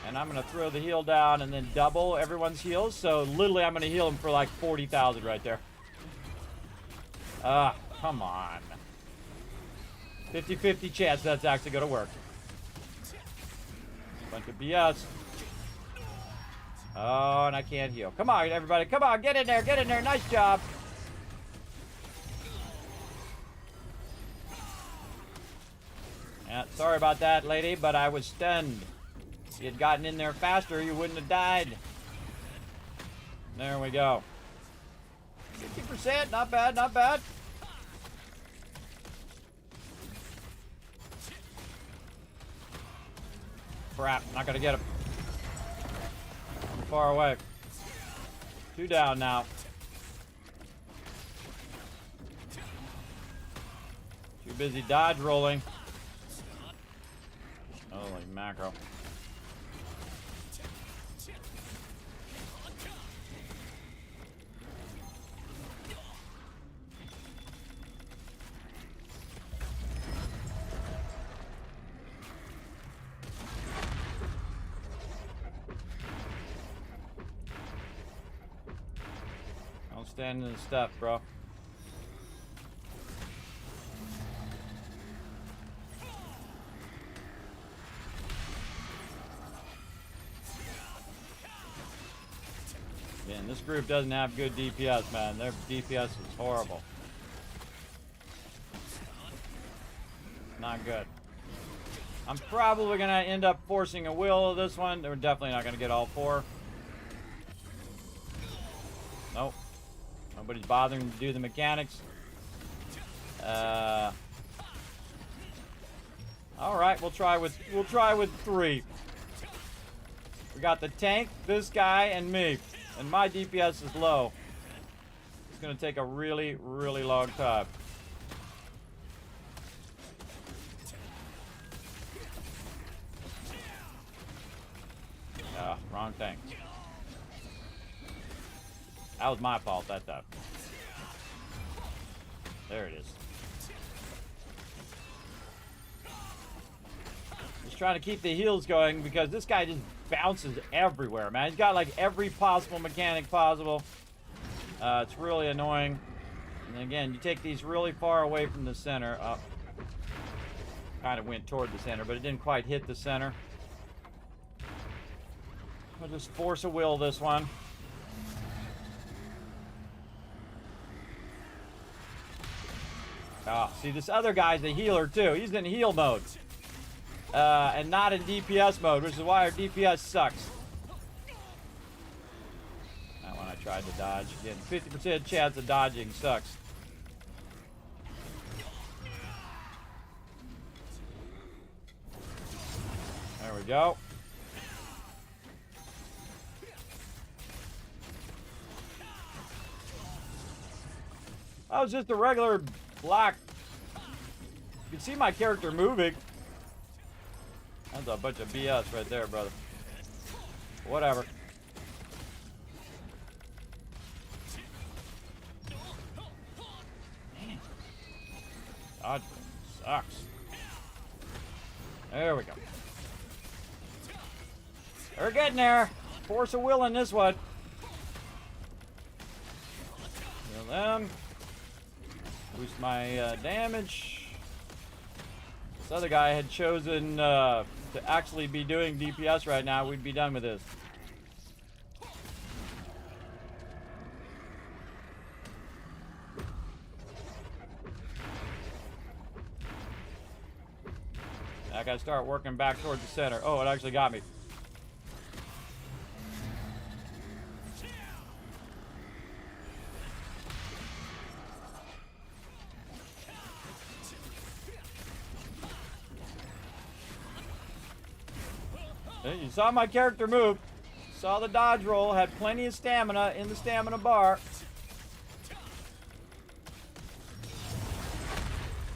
And I'm going to throw the heal down and then double everyone's heals. So literally I'm going to heal him for like 40,000 right there. Come on. 50-50 chance that's actually going to work. Bunch of BS. Oh, and I can't heal. Come on, everybody. Come on, get in there. Get in there. Nice job. Yeah, sorry about that, lady, but I was stunned. If you had gotten in there faster, you wouldn't have died. There we go. 50%, not bad, not bad. Crap, not gonna get him. I'm far away. 2 down now. Too busy dodge rolling. Holy macro. Don't stand in the stuff, bro. Man, this group doesn't have good DPS, man. Their DPS is horrible. Not good. I'm probably going to end up forcing a will of this one. We're definitely not going to get all 4. Nope. Nobody's bothering to do the mechanics. All right, we'll try with 3. We got the tank, this guy, and me. And my DPS is low. It's going to take a really, really long time. Wrong thing. That was my fault that time. There it is. Just trying to keep the heals going because this guy just bounces everywhere, man. He's got like every possible mechanic possible. It's really annoying. And again, you take these really far away from the center. Kind of went toward the center, but it didn't quite hit the center. We'll just force a will this one. See, this other guy's a healer too. He's in heal mode. And not in DPS mode, which is why our DPS sucks. That one I tried to dodge. Again, 50% chance of dodging sucks. There we go. That was just a regular block. You can see my character moving. That's a bunch of BS right there, brother. Whatever. Dodge sucks. There we go. We're getting there. Force of will in this one. Kill them. Boost my damage. This other guy had chosen to actually be doing DPS right now. We'd be done with this. I gotta start working back towards the center. Oh, it actually got me. You saw my character move. Saw the dodge roll. Had plenty of stamina in the stamina bar.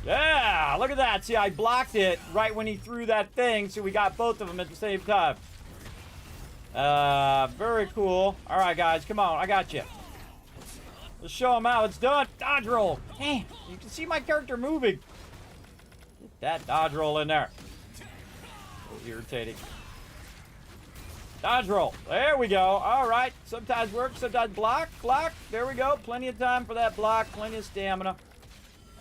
Yeah, look at that. See, I blocked it right when he threw that thing, so we got both of them at the same time. Very cool. All right, guys, come on. I got you. Let's show them how it's done. Dodge roll. Damn, you can see my character moving. Get that dodge roll in there. So irritating. Dodge roll. There we go. All right. Sometimes work, sometimes block. Block. There we go. Plenty of time for that block. Plenty of stamina.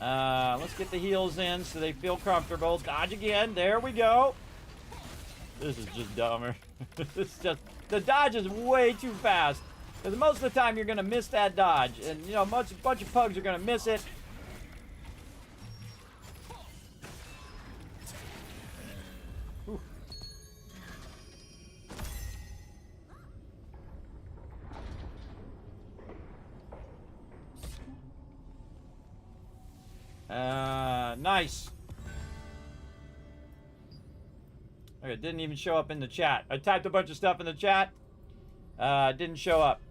Let's get the heals in so they feel comfortable. Dodge again. There we go. This is just dumber. It's just, the dodge is way too fast. Because most of the time you're going to miss that dodge. And, you know, a bunch of pugs are going to miss it. Nice. Okay, it didn't even show up in the chat. I typed a bunch of stuff in the chat. Didn't show up.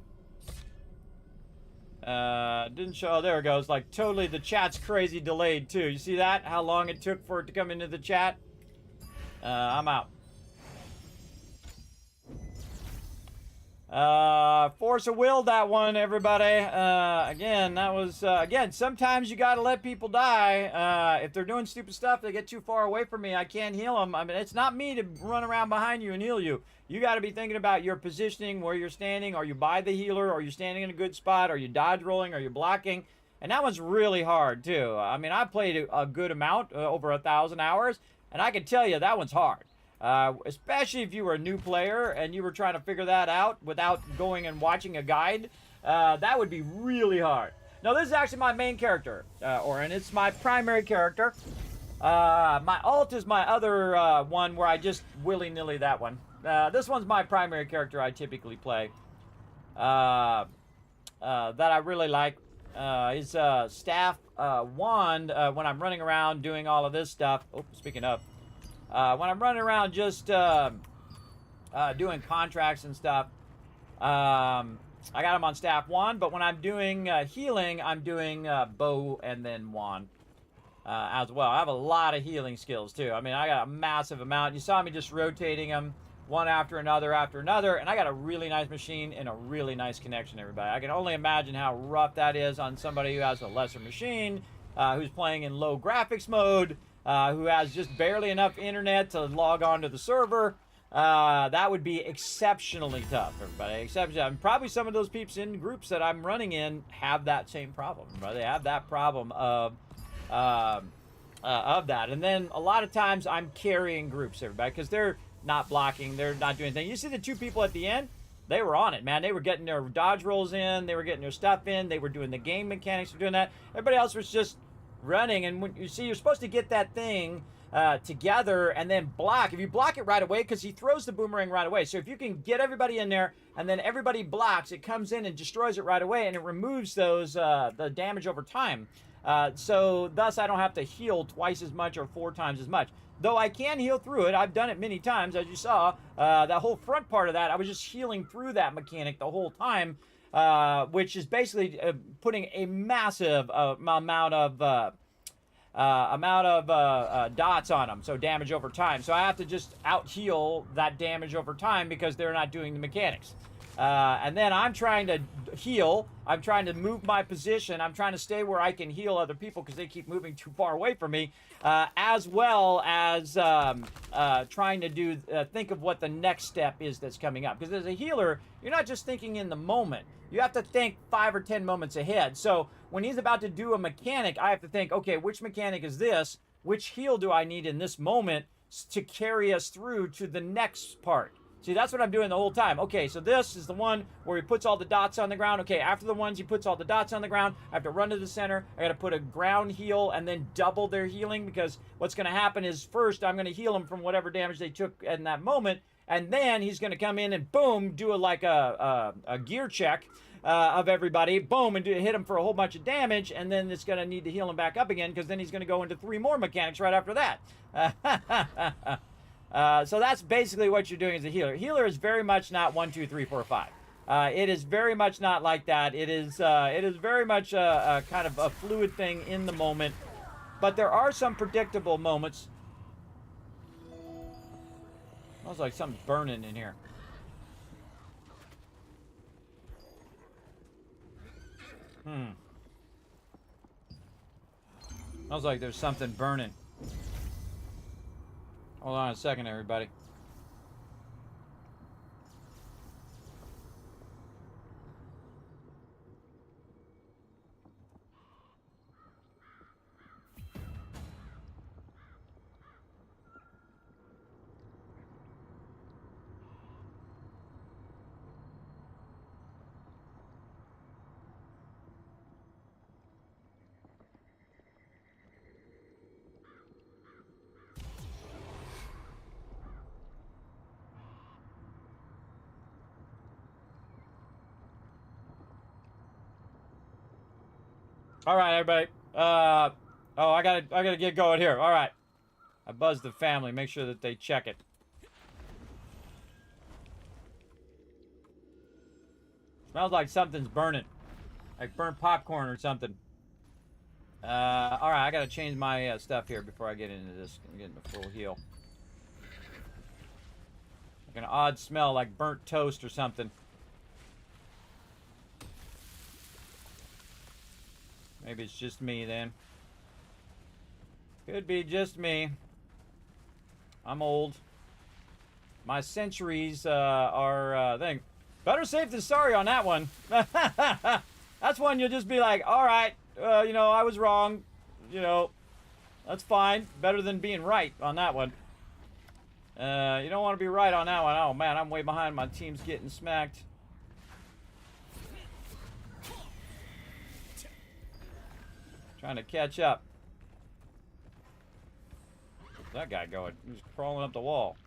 Didn't show. Oh, there it goes. Like, totally, the chat's crazy delayed, too. You see that? How long it took for it to come into the chat? I'm out. Force of will, that one, everybody. Again, that was, again, sometimes you gotta let people die. If they're doing stupid stuff, they get too far away from me, I can't heal them. I mean, it's not me to run around behind you and heal you. You gotta be thinking about your positioning, where you're standing. Are you by the healer? Are you standing in a good spot? Are you dodge rolling? Are you blocking? And that one's really hard, too. I mean, I played a good amount, over 1,000 hours, and I can tell you that one's hard. Especially if you were a new player and you were trying to figure that out without going and watching a guide, that would be really hard. Now, this is actually my main character, and it's my primary character. My alt is my other one where I just willy-nilly that one. This one's my primary character I typically play. That I really like. Is staff wand when I'm running around doing all of this stuff. Oh, speaking of. When I'm running around just doing contracts and stuff, I got them on staff wand, but when I'm doing healing, I'm doing bow and then wand as well. I have a lot of healing skills too. I mean, I got a massive amount. You saw me just rotating them one after another, and I got a really nice machine and a really nice connection, everybody. I can only imagine how rough that is on somebody who has a lesser machine who's playing in low graphics mode, who has just barely enough internet to log on to the server, that would be exceptionally tough, everybody. Probably some of those peeps in groups that I'm running in have that same problem. Right? They have that problem of that. And then a lot of times I'm carrying groups, everybody, because they're not blocking, they're not doing anything. You see the two people at the end? They were on it, man. They were getting their dodge rolls in. They were getting their stuff in. They were doing the game mechanics for doing that. Everybody else was just running. And when you see, you're supposed to get that thing together and then block. If you block it right away, because he throws the boomerang right away. So if you can get everybody in there and then everybody blocks, it comes in and destroys it right away, and it removes those the damage over time. So thus I don't have to heal twice as much or 4 times as much. Though I can heal through it. I've done it many times, as you saw. That whole front part of that, I was just healing through that mechanic the whole time, which is basically putting a massive amount of dots on them, so damage over time. So I have to just out heal that damage over time because they're not doing the mechanics. And then I'm trying to heal. I'm trying to move my position. I'm trying to stay where I can heal other people because they keep moving too far away from me, as well as trying to think of what the next step is that's coming up. Because as a healer, you're not just thinking in the moment. You have to think 5 or 10 moments ahead. So when he's about to do a mechanic, I have to think, okay, which mechanic is this? Which heal do I need in this moment to carry us through to the next part? See, that's what I'm doing the whole time. Okay, so this is the one where he puts all the dots on the ground. Okay, after the ones he puts all the dots on the ground, I have to run to the center. I got to put a ground heal and then double their healing, because what's going to happen is first I'm going to heal them from whatever damage they took in that moment, and then he's going to come in and boom, do a gear check of everybody, boom, and hit him for a whole bunch of damage, and then it's going to need to heal him back up again, because then he's going to go into 3 more mechanics right after that. So that's basically what you're doing as a healer. Healer is very much not 1, 2, 3, 4, 5. It is very much not like that. It is very much a kind of a fluid thing in the moment. But there are some predictable moments. Smells like something's burning in here. Smells like there's something burning. Hold on a second, everybody. All right, everybody. I gotta get going here. All right. I buzzed the family. Make sure that they check it. Smells like something's burning. Like burnt popcorn or something. All right. I gotta change my stuff here before I get into this. I'm getting a full heal. Like an odd smell, like burnt toast or something. Maybe it's just me then. Could be just me. I'm old. My centuries are thing. Better safe than sorry on that one. That's one you'll just be like, all right, you know, I was wrong. You know, that's fine. Better than being right on that one. You don't want to be right on that one. Oh man, I'm way behind. My team's getting smacked. Trying to catch up. Where's that guy going? He's crawling up the wall.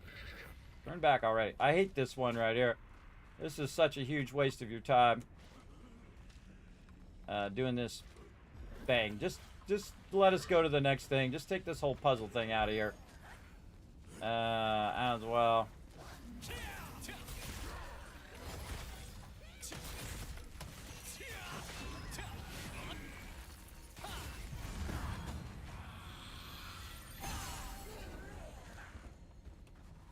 Turn back already. I hate this one right here. This is such a huge waste of your time. Doing this thing. Just let us go to the next thing. Just take this whole puzzle thing out of here. As well.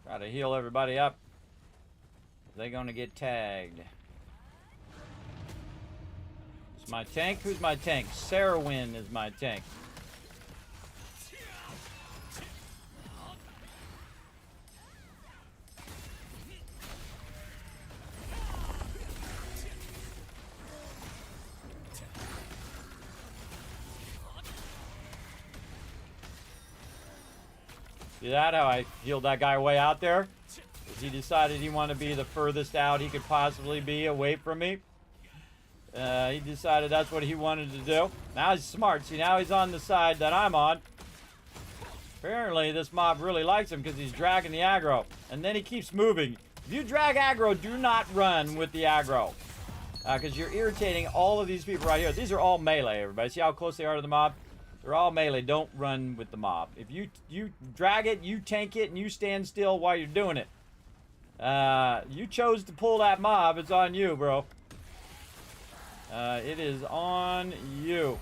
Try to heal everybody up. They're gonna get tagged. my tank? Who's my tank? Sarahwin is my tank. See that? How I healed that guy way out there? Because he decided he wanted to be the furthest out he could possibly be away from me. He decided that's what he wanted to do. Now he's smart. See, now he's on the side that I'm on. Apparently, this mob really likes him because he's dragging the aggro. And then he keeps moving. If you drag aggro, do not run with the aggro. Because you're irritating all of these people right here. These are all melee, everybody. See how close they are to the mob? They're all melee. Don't run with the mob. If you drag it, you tank it, and you stand still while you're doing it. You chose to pull that mob. It's on you, bro. It is on you.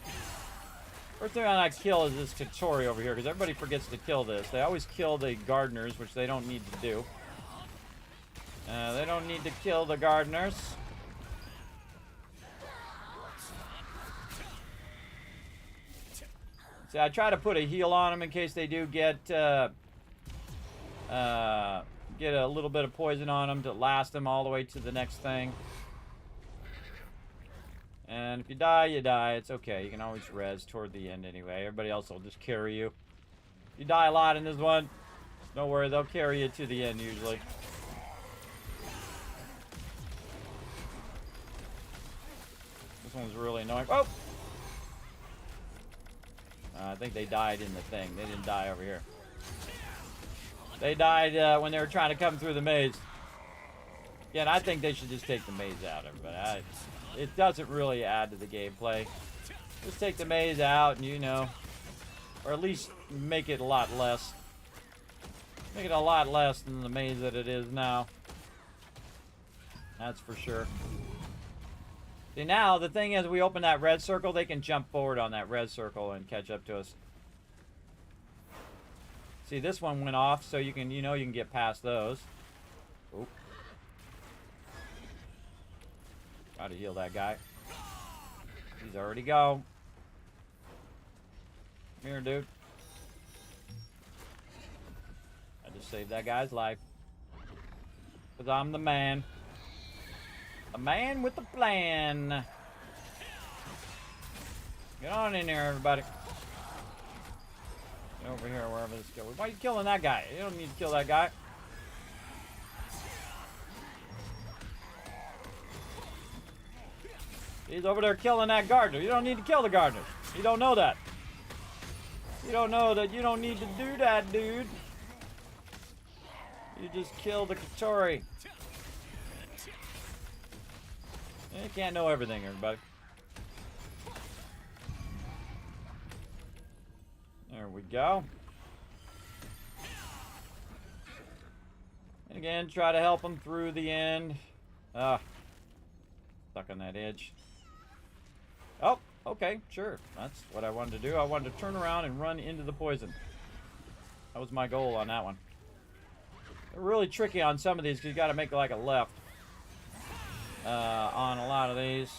First thing I kill is this Katori over here, because everybody forgets to kill this. They always kill the gardeners, which they don't need to do. They don't need to kill the gardeners. See, I try to put a heal on them in case they do get a little bit of poison on them to last them all the way to the next thing. And if you die, you die. It's okay. You can always res toward the end anyway. Everybody else will just carry you. If you die a lot in this one, don't worry. They'll carry you to the end usually. This one's really annoying. Oh! I think they died in the thing. They didn't die over here. They died when they were trying to come through the maze. Again, I think they should just take the maze out, everybody. It doesn't really add to the gameplay. Just take the maze out and, you know, or at least make it a lot less. Make it a lot less than the maze that it is now. That's for sure. See, now, the thing is, we open that red circle, they can jump forward on that red circle and catch up to us. See, this one went off, so you can, you know, you can get past those. Oop. Try to heal that guy. He's already go. Come here, dude. I just saved that guy's life. Because I'm the man. A man with a plan. Get on in there, everybody. Get over here, wherever this goes. Why are you killing that guy? You don't need to kill that guy. He's over there killing that gardener. You don't need to kill the gardener. You don't know that. You don't know that you don't need to do that, dude. You just kill the Katori. You can't know everything, everybody. There we go. And again, try to help them through the end. Stuck on that edge. Oh, okay, sure. That's what I wanted to do. I wanted to turn around and run into the poison. That was my goal on that one. They're really tricky on some of these because you got to make like a left. On a lot of these.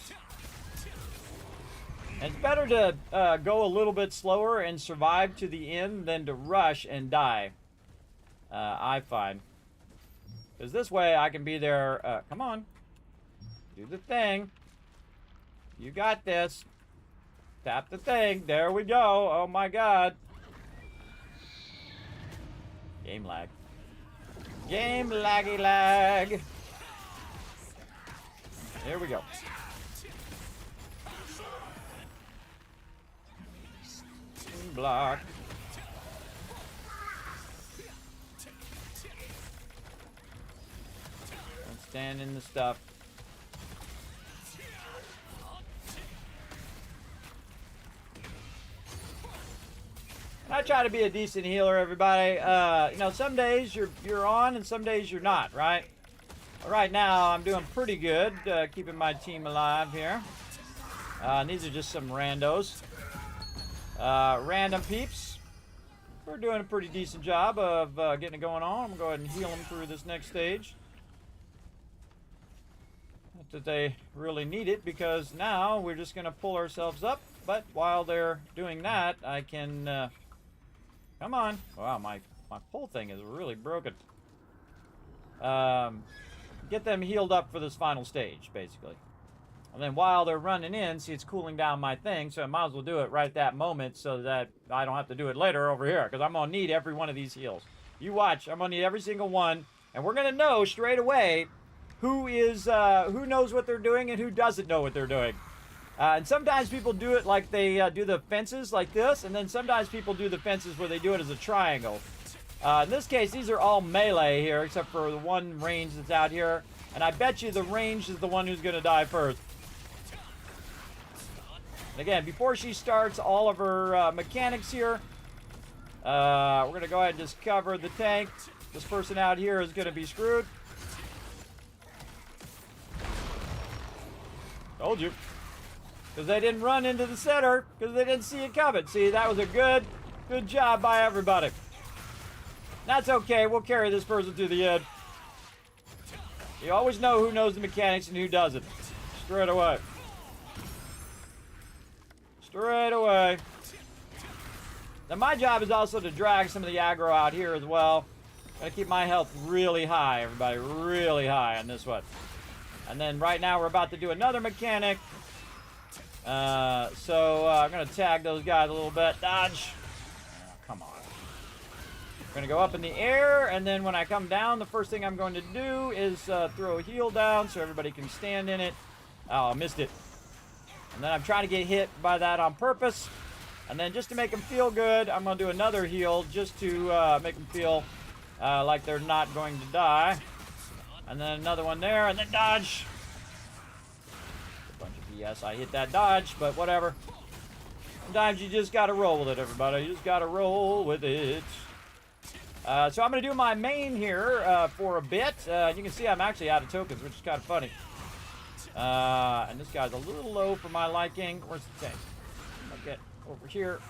And it's better to go a little bit slower and survive to the end than to rush and die. I find. Because this way I can be there. Come on. Do the thing. You got this. Tap the thing. There we go. Oh my god. Game lag. Game laggy lag. There we go. Block. Don't stand in the stuff. I try to be a decent healer, everybody. You know, some days you're on and some days you're not, right? Right now, I'm doing pretty good, keeping my team alive here. And these are just some randos. Random peeps. We're doing a pretty decent job of getting it going on. I'm going to go ahead and heal them through this next stage. that they really need it, because now we're just going to pull ourselves up. But while they're doing that, I can... come on. Wow, my pull thing is really broken. Get them healed up for this final stage, basically. And then while they're running in, see, it's cooling down my thing, so I might as well do it right at that moment so that I don't have to do it later over here, because I'm going to need every one of these heals. You watch. I'm going to need every single one, and we're going to know straight away who knows what they're doing and who doesn't know what they're doing. And sometimes people do it like they do the fences like this, and then sometimes people do the fences where they do it as a triangle. In this case, these are all melee here, except for the one range that's out here. And I bet you the range is the one who's going to die first. And again, before she starts all of her mechanics here, we're going to go ahead and just cover the tank. This person out here is going to be screwed. Told you. Because they didn't run into the center, because they didn't see it coming. See, that was a good job by everybody. That's okay. We'll carry this person to the end. You always know who knows the mechanics and who doesn't. Straight away. Straight away. Now, my job is also to drag some of the aggro out here as well. Gotta keep my health really high, everybody. Really high on this one. And then right now we're about to do another mechanic. So I'm going to tag those guys a little bit. Dodge. Oh, come on. We're going to go up in the air, and then when I come down, the first thing I'm going to do is throw a heal down so everybody can stand in it. Oh, I missed it. And then I'm trying to get hit by that on purpose. And then just to make them feel good, I'm going to do another heal just to make them feel like they're not going to die. And then another one there, and then dodge. A bunch of BS. I hit that dodge, but whatever. Sometimes you just got to roll with it, everybody. You just got to roll with it. So I'm going to do my main here for a bit. You can see I'm actually out of tokens, which is kind of funny. And this guy's a little low for my liking. Where's the tank? I'll get over here.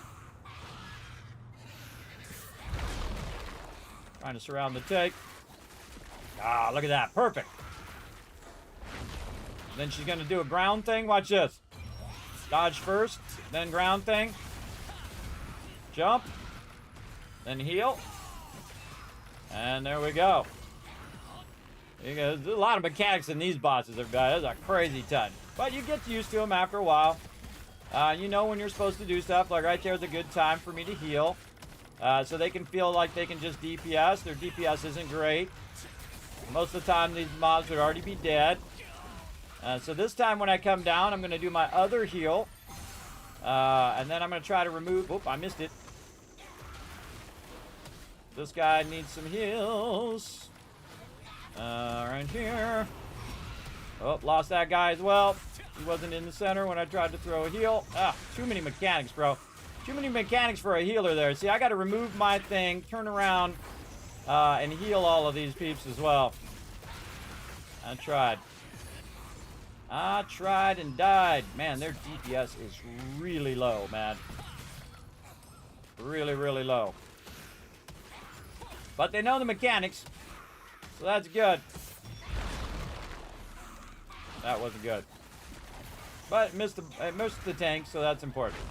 Trying to surround the tank. Ah, look at that. Perfect. Then she's going to do a ground thing. Watch this. Dodge first, then ground thing. Jump. Then heal. And there we go. There's a lot of mechanics in these bosses, everybody. There's a crazy ton. But you get used to them after a while. You know when you're supposed to do stuff. Like right there's a good time for me to heal. So they can feel like they can just DPS. Their DPS isn't great. Most of the time, these mobs would already be dead. So this time when I come down, I'm going to do my other heal. And then I'm going to try to remove... Oop, I missed it. This guy needs some heals. Right here. Oh, lost that guy as well. He wasn't in the center when I tried to throw a heal. Ah, too many mechanics, bro. Too many mechanics for a healer there. See, I got to remove my thing, turn around... and heal all of these peeps as well. I tried and died. Man, their DPS is really low, man. Really, really low. But they know the mechanics, so that's good. That wasn't good. But it missed the tank, so that's important.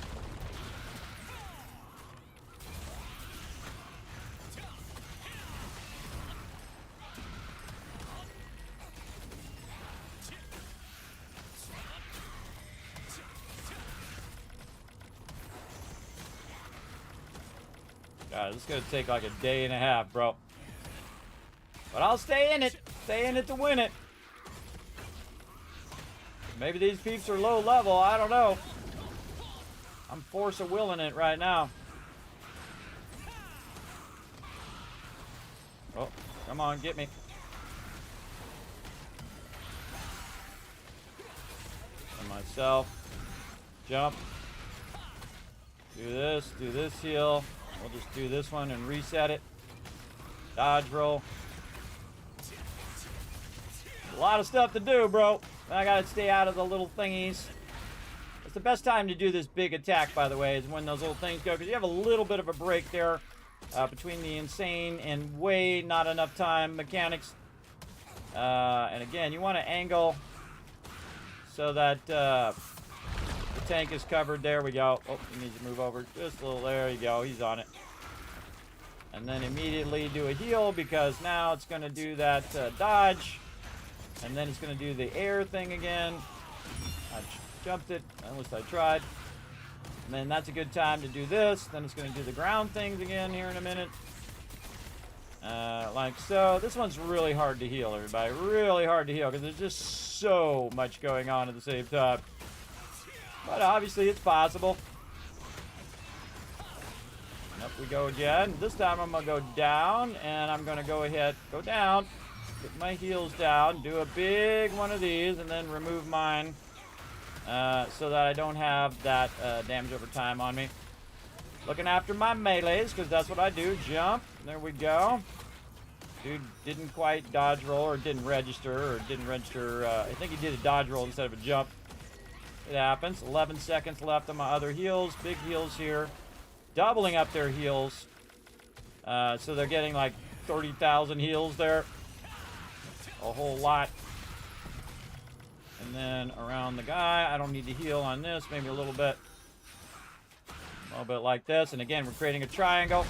God, this is going to take like a day and a half, bro. But I'll stay in it. Stay in it to win it. Maybe these peeps are low level. I don't know. I'm force of willing it right now. Oh, come on, get me. And myself. Jump. Do this heal. We'll just do this one and reset it. Dodge roll. A lot of stuff to do, bro. I gotta stay out of the little thingies. It's the best time to do this big attack, by the way, is when those little things go, because you have a little bit of a break there between the insane and way not enough time mechanics. And again, you want to angle so that the tank is covered. There we go. Oh, he needs to move over just a little. There you go. He's on it. And then immediately do a heal because now it's going to do that dodge. And then it's going to do the air thing again. I jumped it. At least I tried. And then that's a good time to do this. Then it's going to do the ground things again here in a minute. Like so. This one's really hard to heal, everybody. Really hard to heal because there's just so much going on at the same time. But obviously it's possible. Up we go again. This time I'm going to go down, and I'm going to go ahead, go down, get my heels down, do a big one of these, and then remove mine so that I don't have that damage over time on me. Looking after my melees, because that's what I do. Jump. There we go. Dude didn't quite dodge roll, or didn't register, I think he did a dodge roll instead of a jump. It happens. 11 seconds left on my other heals. Big heals here. Doubling up their heals. So they're getting like 30,000 heals there. A whole lot. And then around the guy. I don't need to heal on this. Maybe a little bit. A little bit like this. And again, we're creating a triangle.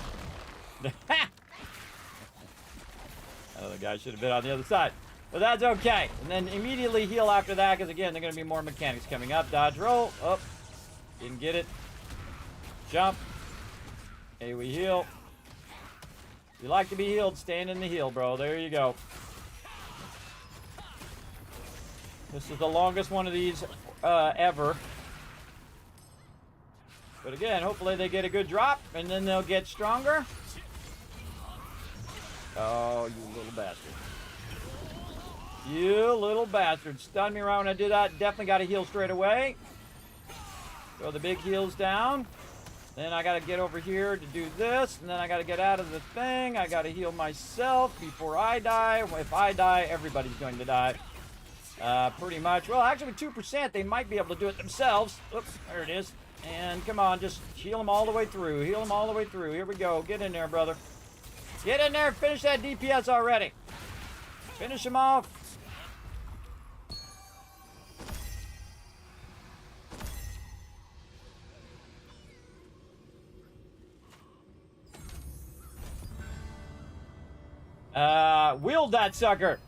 Oh, the guy should have been on the other side. But that's okay. And then immediately heal after that. Because again, there are going to be more mechanics coming up. Dodge roll. Oh. Didn't get it. Jump. Hey, we heal. If you like to be healed, stand in the heal, bro. There you go. This is the longest one of these ever. But again, hopefully they get a good drop, and then they'll get stronger. Oh, you little bastard. You little bastard. Stunned me right when I did that. Definitely got to heal straight away. Throw the big heals down. Then I got to get over here to do this, and then I got to get out of the thing. I got to heal myself before I die. If I die, everybody's going to die. Pretty much. Well, actually, 2%, they might be able to do it themselves. Oops, there it is. And come on, just heal them all the way through. Heal them all the way through. Here we go. Get in there, brother. Get in there. Finish that DPS already. Finish them off. Wield that sucker.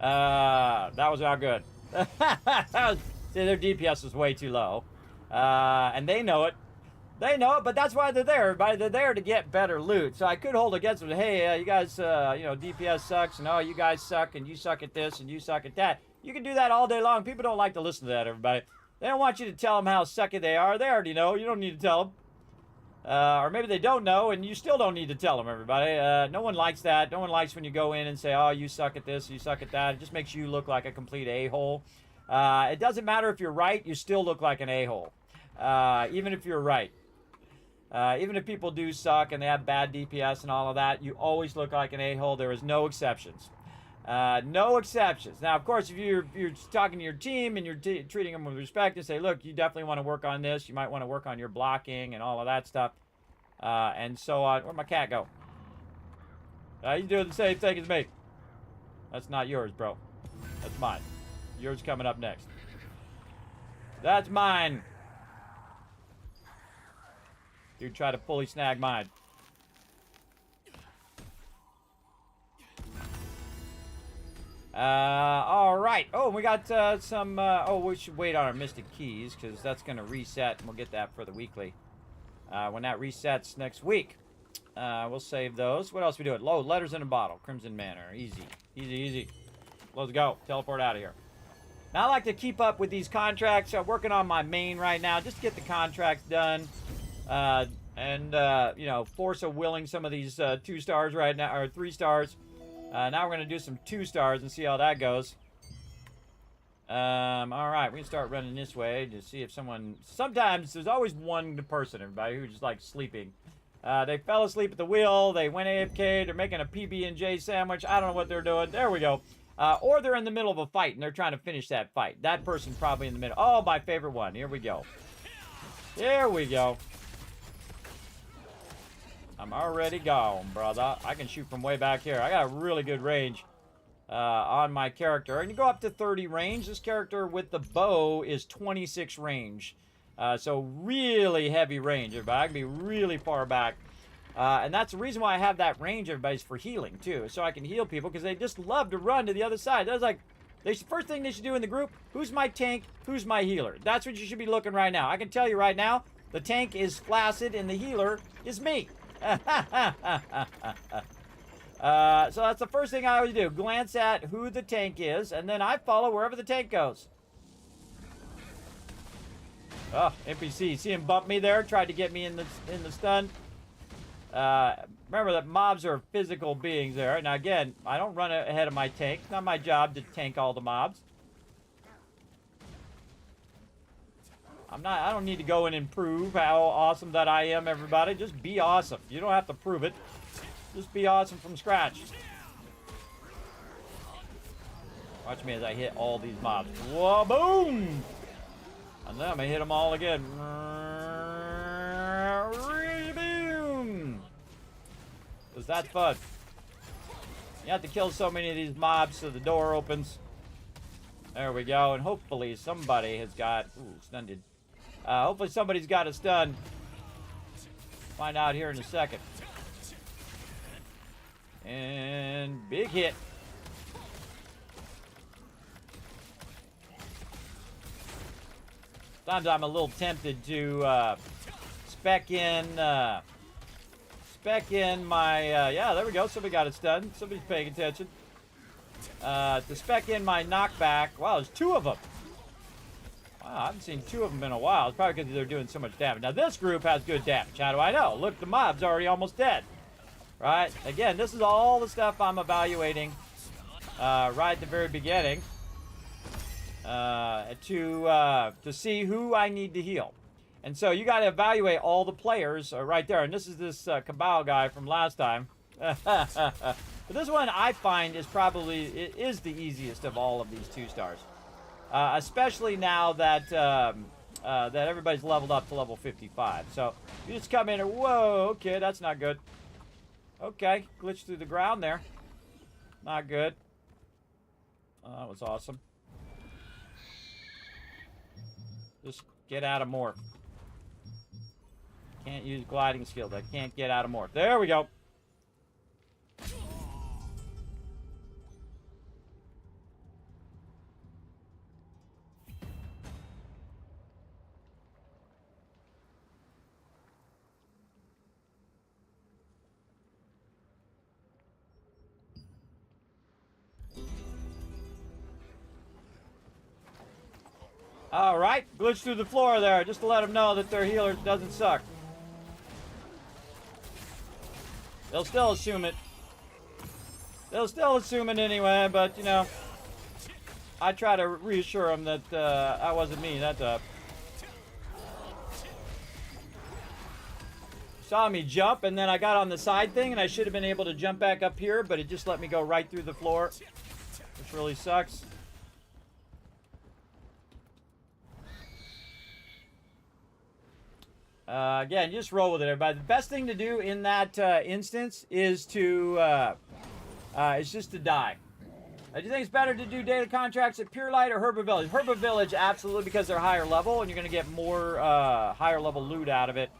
That was not good. See, their DPS is way too low. And they know it. They know it, but that's why they're there, everybody. They're there to get better loot. So I could hold against them. Hey, you guys, DPS sucks, and oh, you guys suck, and you suck at this, and you suck at that. You can do that all day long. People don't like to listen to that, everybody. They don't want you to tell them how sucky they are. They already know. You don't need to tell them. Or maybe they don't know, and you still don't need to tell them, everybody. No one likes that. No one likes when you go in and say, oh, you suck at this, you suck at that. It just makes you look like a complete a-hole. It doesn't matter if you're right. You still look like an a-hole. Even if you're right. Even if people do suck and they have bad DPS and all of that, you always look like an a-hole. There is no exceptions. No exceptions. Now, of course, if you're talking to your team and you're treating them with respect and say, look, you definitely want to work on this. You might want to work on your blocking and all of that stuff. And so on. Where'd my cat go? He's doing the same thing as me. That's not yours, bro. That's mine. Yours coming up next. That's mine. Dude, try to fully snag mine. All right. Oh, we got some. We should wait on our Mystic Keys because that's going to reset, and we'll get that for the weekly. When that resets next week, we'll save those. What else we doing? Load letters in a bottle. Crimson Manor. Easy, easy, easy. Let's go. Teleport out of here. Now I like to keep up with these contracts. I'm working on my main right now, just to get the contracts done. Force of willing some of these 2 stars right now, or 3 stars. Now we're going to do some 2 stars and see how that goes. All right, we can start running this way to see if someone... Sometimes there's always one person, everybody, who's just like sleeping. They fell asleep at the wheel. They went AFK. They're making a PB&J sandwich. I don't know what they're doing. There we go. Or they're in the middle of a fight and they're trying to finish that fight. That person probably in the middle. Oh, my favorite one. Here we go. Here we go. I'm already gone, brother. I can shoot from way back here. I got a really good range. on my character. And you go up to 30 range. This character with the bow is 26 range. So really heavy range, everybody. I can be really far back. And that's the reason why I have that range, everybody's for healing, too. So I can heal people, because they just love to run to the other side. That's like, first thing they should do in the group, who's my tank, who's my healer? That's what you should be looking right now. I can tell you right now, the tank is Flaccid, and the healer is me. So that's the first thing I always do. Glance at who the tank is, and then I follow wherever the tank goes. Oh, NPC. See him bump me there? Tried to get me in the stun. Remember that mobs are physical beings there. Now again, I don't run ahead of my tank. It's not my job to tank all the mobs. I don't need to go in and prove how awesome that I am, everybody. Just be awesome. You don't have to prove it. Just be awesome from scratch. Watch me as I hit all these mobs. Whoa, boom! And then I'm gonna hit them all again. Boom! Because that's fun. You have to kill so many of these mobs so the door opens. There we go. And hopefully somebody has got... Ooh, stunned. Hopefully somebody's got a stun. Find out here in a second. And big hit. Sometimes I'm a little tempted to spec in my yeah, there we go. Somebody got it stunned. Somebody's paying attention. To spec in my knockback. Wow, there's two of them. Wow, I haven't seen two of them in a while. It's probably because they're doing so much damage. Now this group has good damage. How do I know? Look, the mob's already almost dead. Right? Again, this is all the stuff I'm evaluating right at the very beginning to see who I need to heal. And so you got to evaluate all the players right there. And this is this Cabal guy from last time. But this one I find is it is the easiest of all of these 2-stars. Especially now that that everybody's leveled up to level 55. So you just come in and, whoa, okay, that's not good. Okay, glitched through the ground there. Not good. That was awesome. Just get out of morph. Can't use gliding skills. I can't get out of morph. There we go. All right, glitch through the floor there, just to let them know that their healer doesn't suck. They'll still assume it. They'll still assume it anyway, but, you know, I try to reassure them that that wasn't me. That's saw me jump, and then I got on the side thing, and I should have been able to jump back up here, but it just let me go right through the floor, which really sucks. Again, just roll with it, everybody. The best thing to do in that instance is to just to die. Do you think it's better to do data contracts at Pure Light or Herba Village? Herba Village, absolutely, because they're higher level, and you're going to get more higher level loot out of it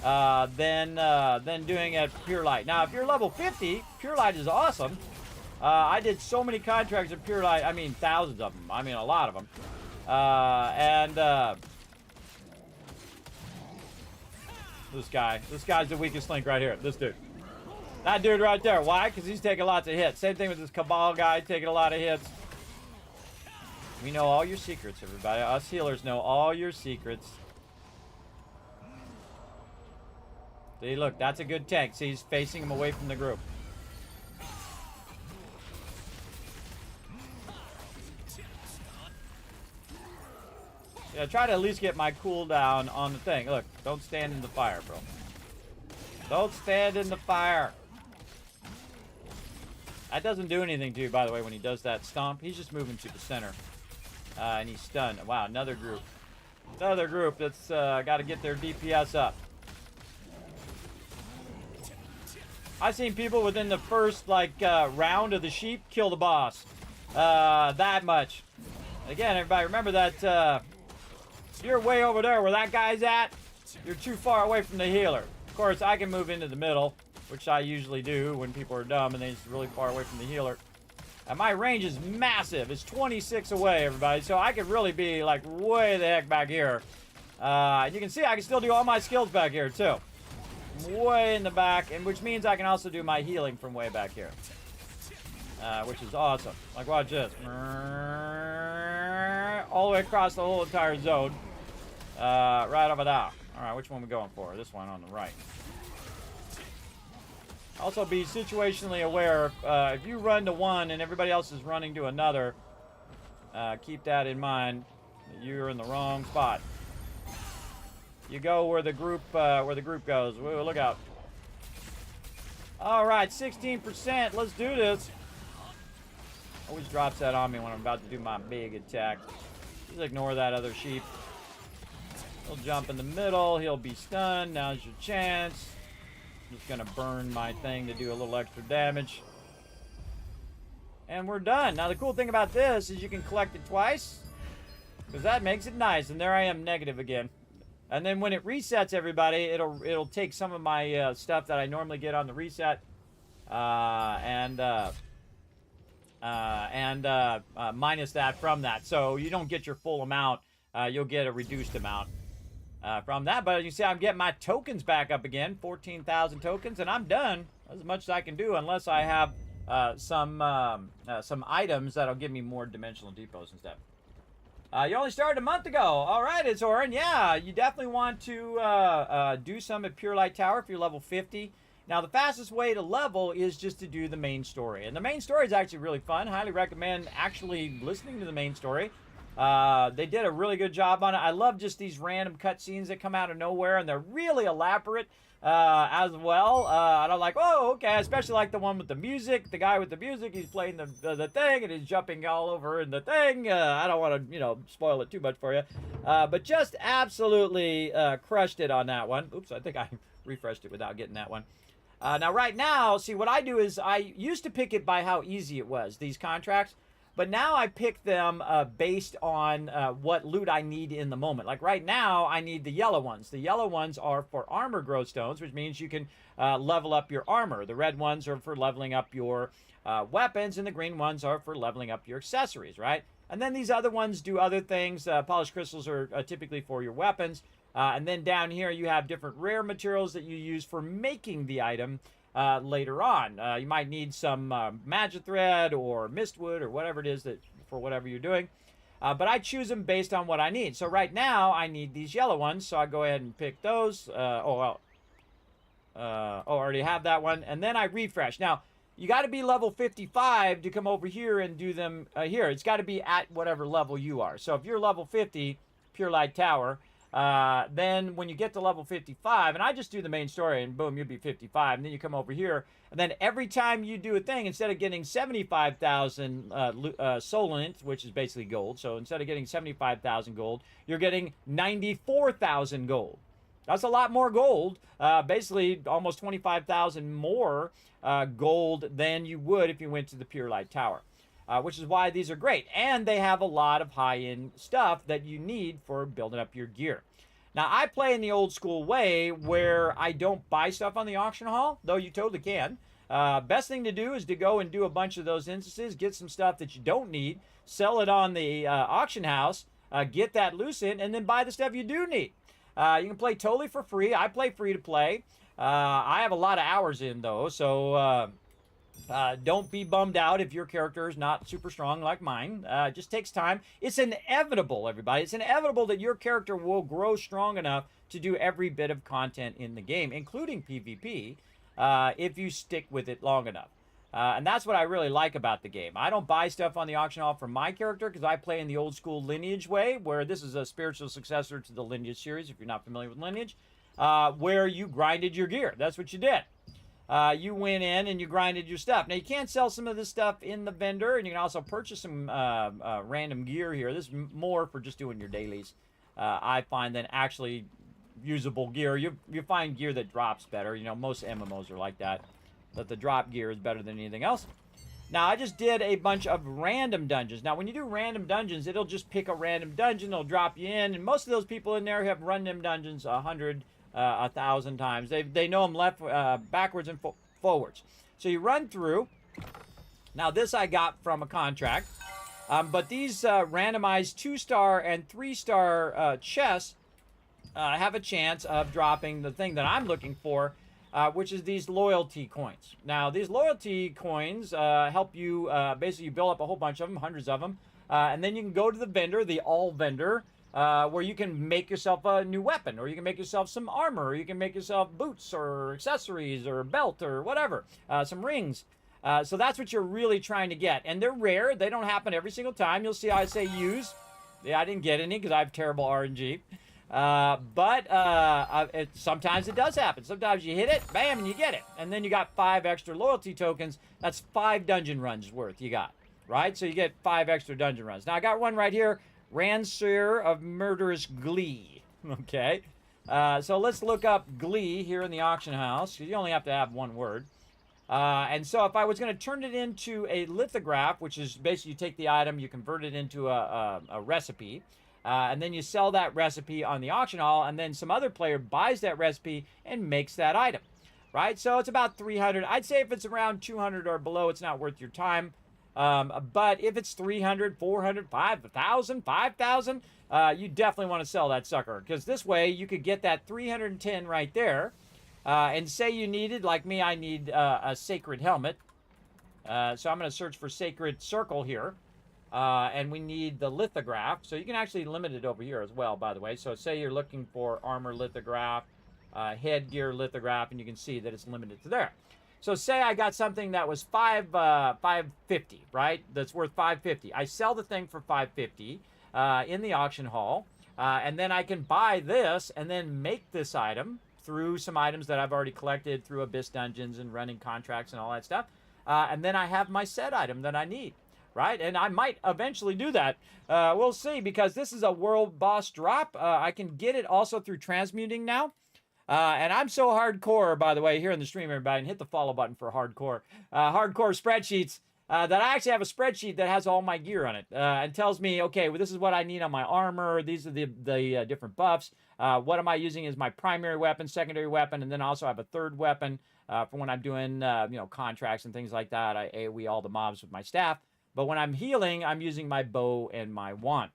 than doing it at Pure Light. Now, if you're level 50, Pure Light is awesome. I did so many contracts at Pure Light. I mean, thousands of them. I mean, a lot of them. This guy's the weakest link right here. This dude. That dude right there. Why? Because he's taking lots of hits. Same thing with this Cabal guy taking a lot of hits. We know all your secrets, everybody. Us healers know all your secrets. See, look, that's a good tank. See, he's facing him away from the group. Yeah, try to at least get my cooldown on the thing. Look, don't stand in the fire, bro. Don't stand in the fire. That doesn't do anything to you, by the way, when he does that stomp. He's just moving to the center. And he's stunned. Wow, another group. Another group that's got to get their DPS up. I've seen people within the first, like, round of the sheep kill the boss. That much. Again, everybody, remember that, you're way over there where that guy's at. You're too far away from the healer. Of course, I can move into the middle, which I usually do when people are dumb and they're really far away from the healer. And my range is massive. It's 26 away, everybody. So I could really be, like, way the heck back here. You can see I can still do all my skills back here, too. Way in the back, and which means I can also do my healing from way back here. Which is awesome. Like, watch this. All the way across the whole entire zone. Right over there. Alright, which one are we going for? This one on the right. Also be situationally aware. If you run to one and everybody else is running to another, keep that in mind. You're in the wrong spot. You go where the group goes. Whoa, look out. Alright, 16%. Let's do this. Always drops that on me when I'm about to do my big attack. Just ignore that other sheep. He'll jump in the middle. He'll be stunned. Now's your chance. I'm just gonna burn my thing to do a little extra damage. And we're done. Now the cool thing about this is you can collect it twice, because that makes it nice. And there I am, negative again. And then when it resets, everybody, it'll take some of my stuff that I normally get on the reset, minus that from that. So you don't get your full amount. You'll get a reduced amount from that. But you see, I'm getting my tokens back up again, 14,000 tokens, and I'm done. That's as much as I can do, unless I have some items that'll give me more dimensional depots and stuff. You only started a month ago. All right, it's Oren. Yeah, you definitely want to do some at Pure Light Tower if you're level 50. Now, the fastest way to level is just to do the main story. And the main story is actually really fun. Highly recommend actually listening to the main story. They did a really good job on it. I love just these random cutscenes that come out of nowhere, and they're really elaborate as well. And I'm like, oh, okay. Especially like the one with the music. The guy with the music, he's playing the thing, and he's jumping all over in the thing. I don't want to, spoil it too much for you. But just absolutely crushed it on that one. Oops, I think I refreshed it without getting that one. Now, right now, see, what I do is I used to pick it by how easy it was, these contracts. But now I pick them based on what loot I need in the moment. Like right now, I need the yellow ones. The yellow ones are for armor growth stones, which means you can level up your armor. The red ones are for leveling up your weapons, and the green ones are for leveling up your accessories, right? And then these other ones do other things. Polished crystals are typically for your weapons. And then down here, you have different rare materials that you use for making the item. Later on. You might need some magic thread or mistwood or whatever it is that for whatever you're doing. But I choose them based on what I need. So right now I need these yellow ones, so I go ahead and pick those. I already have that one. And then I refresh. Now, you got to be level 55 to come over here and do them here. It's got to be at whatever level you are. So if you're level 50, Pure Light Tower, then when you get to level 55, and I just do the main story, and boom, you'll be 55, and then you come over here, and then every time you do a thing, instead of getting 75,000 solent, which is basically gold, so instead of getting 75,000 gold, you're getting 94,000 gold. That's a lot more gold, basically almost 25,000 more gold than you would if you went to the Pure Light Tower. Which is why these are great. And they have a lot of high-end stuff that you need for building up your gear. Now, I play in the old school way where I don't buy stuff on the auction hall, though you totally can. Best thing to do is to go and do a bunch of those instances, get some stuff that you don't need, sell it on the auction house, get that loose in, and then buy the stuff you do need. You can play totally for free. I play free to play. I have a lot of hours in, though, so... don't be bummed out if your character is not super strong like mine. It just takes time. It's inevitable, everybody. It's inevitable that your character will grow strong enough to do every bit of content in the game, including PvP, if you stick with it long enough. And that's what I really like about the game. I don't buy stuff on the auction hall for my character because I play in the old school Lineage way, where this is a spiritual successor to the Lineage series, if you're not familiar with Lineage, where you grinded your gear. That's what you did. You went in and you grinded your stuff. Now, you can sell some of this stuff in the vendor, and you can also purchase some random gear here. This is more for just doing your dailies, I find, than actually usable gear. You find gear that drops better. Most MMOs are like that. that the drop gear is better than anything else. Now, I just did a bunch of random dungeons. Now, when you do random dungeons, it'll just pick a random dungeon. It'll drop you in. And most of those people in there have run them dungeons 100, 1,000 times. They know them left, backwards, and forwards. So you run through. Now, this I got from a contract. But these randomized 2-star and 3-star chests have a chance of dropping the thing that I'm looking for, which is these loyalty coins. Now, these loyalty coins help you, basically, you build up a whole bunch of them, hundreds of them, and then you can go to the vendor, the all vendor, where you can make yourself a new weapon, or you can make yourself some armor, or you can make yourself boots, or accessories, or a belt, or whatever, some rings. So that's what you're really trying to get. And they're rare. They don't happen every single time. You'll see how I say use. Yeah, I didn't get any because I have terrible RNG. Sometimes it does happen. Sometimes you hit it, bam, and you get it. And then you got 5 extra loyalty tokens. That's 5 dungeon runs worth you got, right? So you get 5 extra dungeon runs. Now, I got one right here, Rancer of Murderous Glee, okay? So let's look up Glee here in the auction house. You only have to have one word. And so if I was going to turn it into a lithograph, which is basically you take the item, you convert it into a recipe, and then you sell that recipe on the auction hall, and then some other player buys that recipe and makes that item, right? So it's about 300. I'd say if it's around 200 or below, it's not worth your time. But if it's 300, 400, 5,000, 5,000, you definitely want to sell that sucker, because this way you could get that 310 right there. And say you needed, like me, I need a sacred helmet. So I'm going to search for sacred circle here. And we need the lithograph. So you can actually limit it over here as well, by the way. So say you're looking for armor lithograph, headgear lithograph, and you can see that it's limited to there. So say I got something that was $550, right? That's worth $550. I sell the thing for $550 in the auction hall. And then I can buy this and then make this item through some items that I've already collected through Abyss Dungeons and running contracts and all that stuff. And then I have my set item that I need, right? And I might eventually do that. We'll see, because this is a world boss drop. I can get it also through transmuting now. And I'm so hardcore, by the way, here in the stream, everybody, and hit the follow button for hardcore. Hardcore spreadsheets. That I actually have a spreadsheet that has all my gear on it and tells me, okay, well, this is what I need on my armor. These are the different buffs. What am I using as my primary weapon, secondary weapon, and then also I have a third weapon for when I'm doing, contracts and things like that. I AoE all the mobs with my staff. But when I'm healing, I'm using my bow and my wand.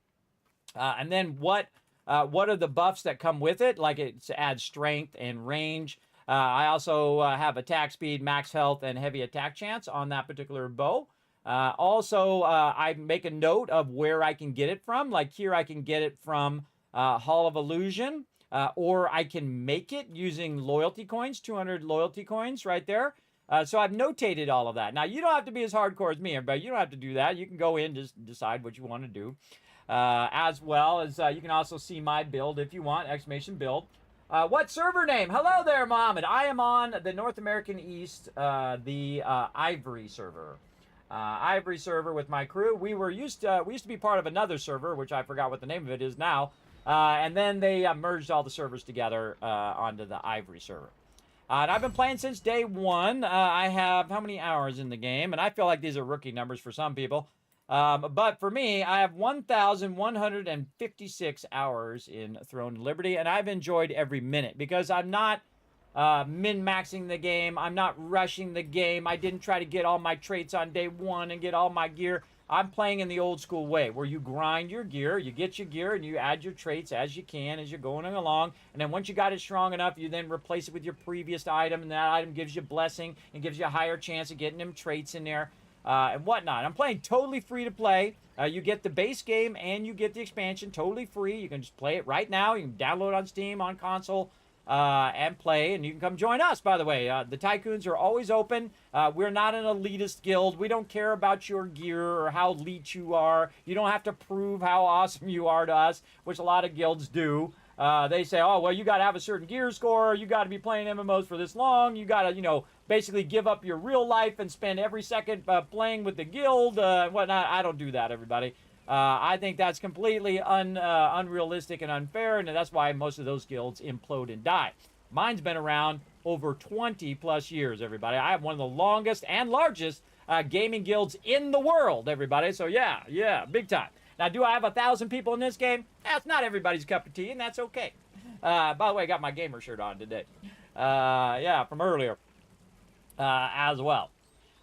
And then what are the buffs that come with it? Like it adds strength and range. I also have attack speed, max health, and heavy attack chance on that particular bow. Also, I make a note of where I can get it from. Like here, I can get it from Hall of Illusion, or I can make it using loyalty coins, 200 loyalty coins right there. So I've notated all of that. Now, you don't have to be as hardcore as me, everybody. You don't have to do that. You can go in, just decide what you want to do. As well as you can also see my build if you want, !build. What server name? Hello there, Mohammed. I am on the North American East, the Ivory server. Ivory server with my crew. We used to be part of another server, which I forgot what the name of it is now. And then they merged all the servers together onto the Ivory server. And I've been playing since day one. I have how many hours in the game? And I feel like these are rookie numbers for some people. But for me, I have 1,156 hours in Throne of Liberty, and I've enjoyed every minute because I'm not min-maxing the game. I'm not rushing the game. I didn't try to get all my traits on day one and get all my gear. I'm playing in the old school way where you grind your gear, you get your gear, and you add your traits as you can as you're going along. And then once you got it strong enough, you then replace it with your previous item, and that item gives you blessing and gives you a higher chance of getting them traits in there. And whatnot. I'm playing totally free to play. You get the base game and you get the expansion totally free. You can just play it right now. You can download on Steam, on console, and play. And you can come join us, by the way. The Tycoons are always open. We're not an elitist guild. We don't care about your gear or how elite you are. You don't have to prove how awesome you are to us, which a lot of guilds do. They say, oh, well, you got to have a certain gear score. You got to be playing MMOs for this long. You got to, basically give up your real life and spend every second playing with the guild and whatnot. I don't do that, everybody. I think that's completely unrealistic and unfair, and that's why most of those guilds implode and die. Mine's been around over 20 plus years, everybody. I have one of the longest and largest gaming guilds in the world, everybody. So yeah, big time. Now, do I have 1,000 people in this game? That's not everybody's cup of tea, and that's okay. By the way, I got my gamer shirt on today. Yeah, from earlier as well.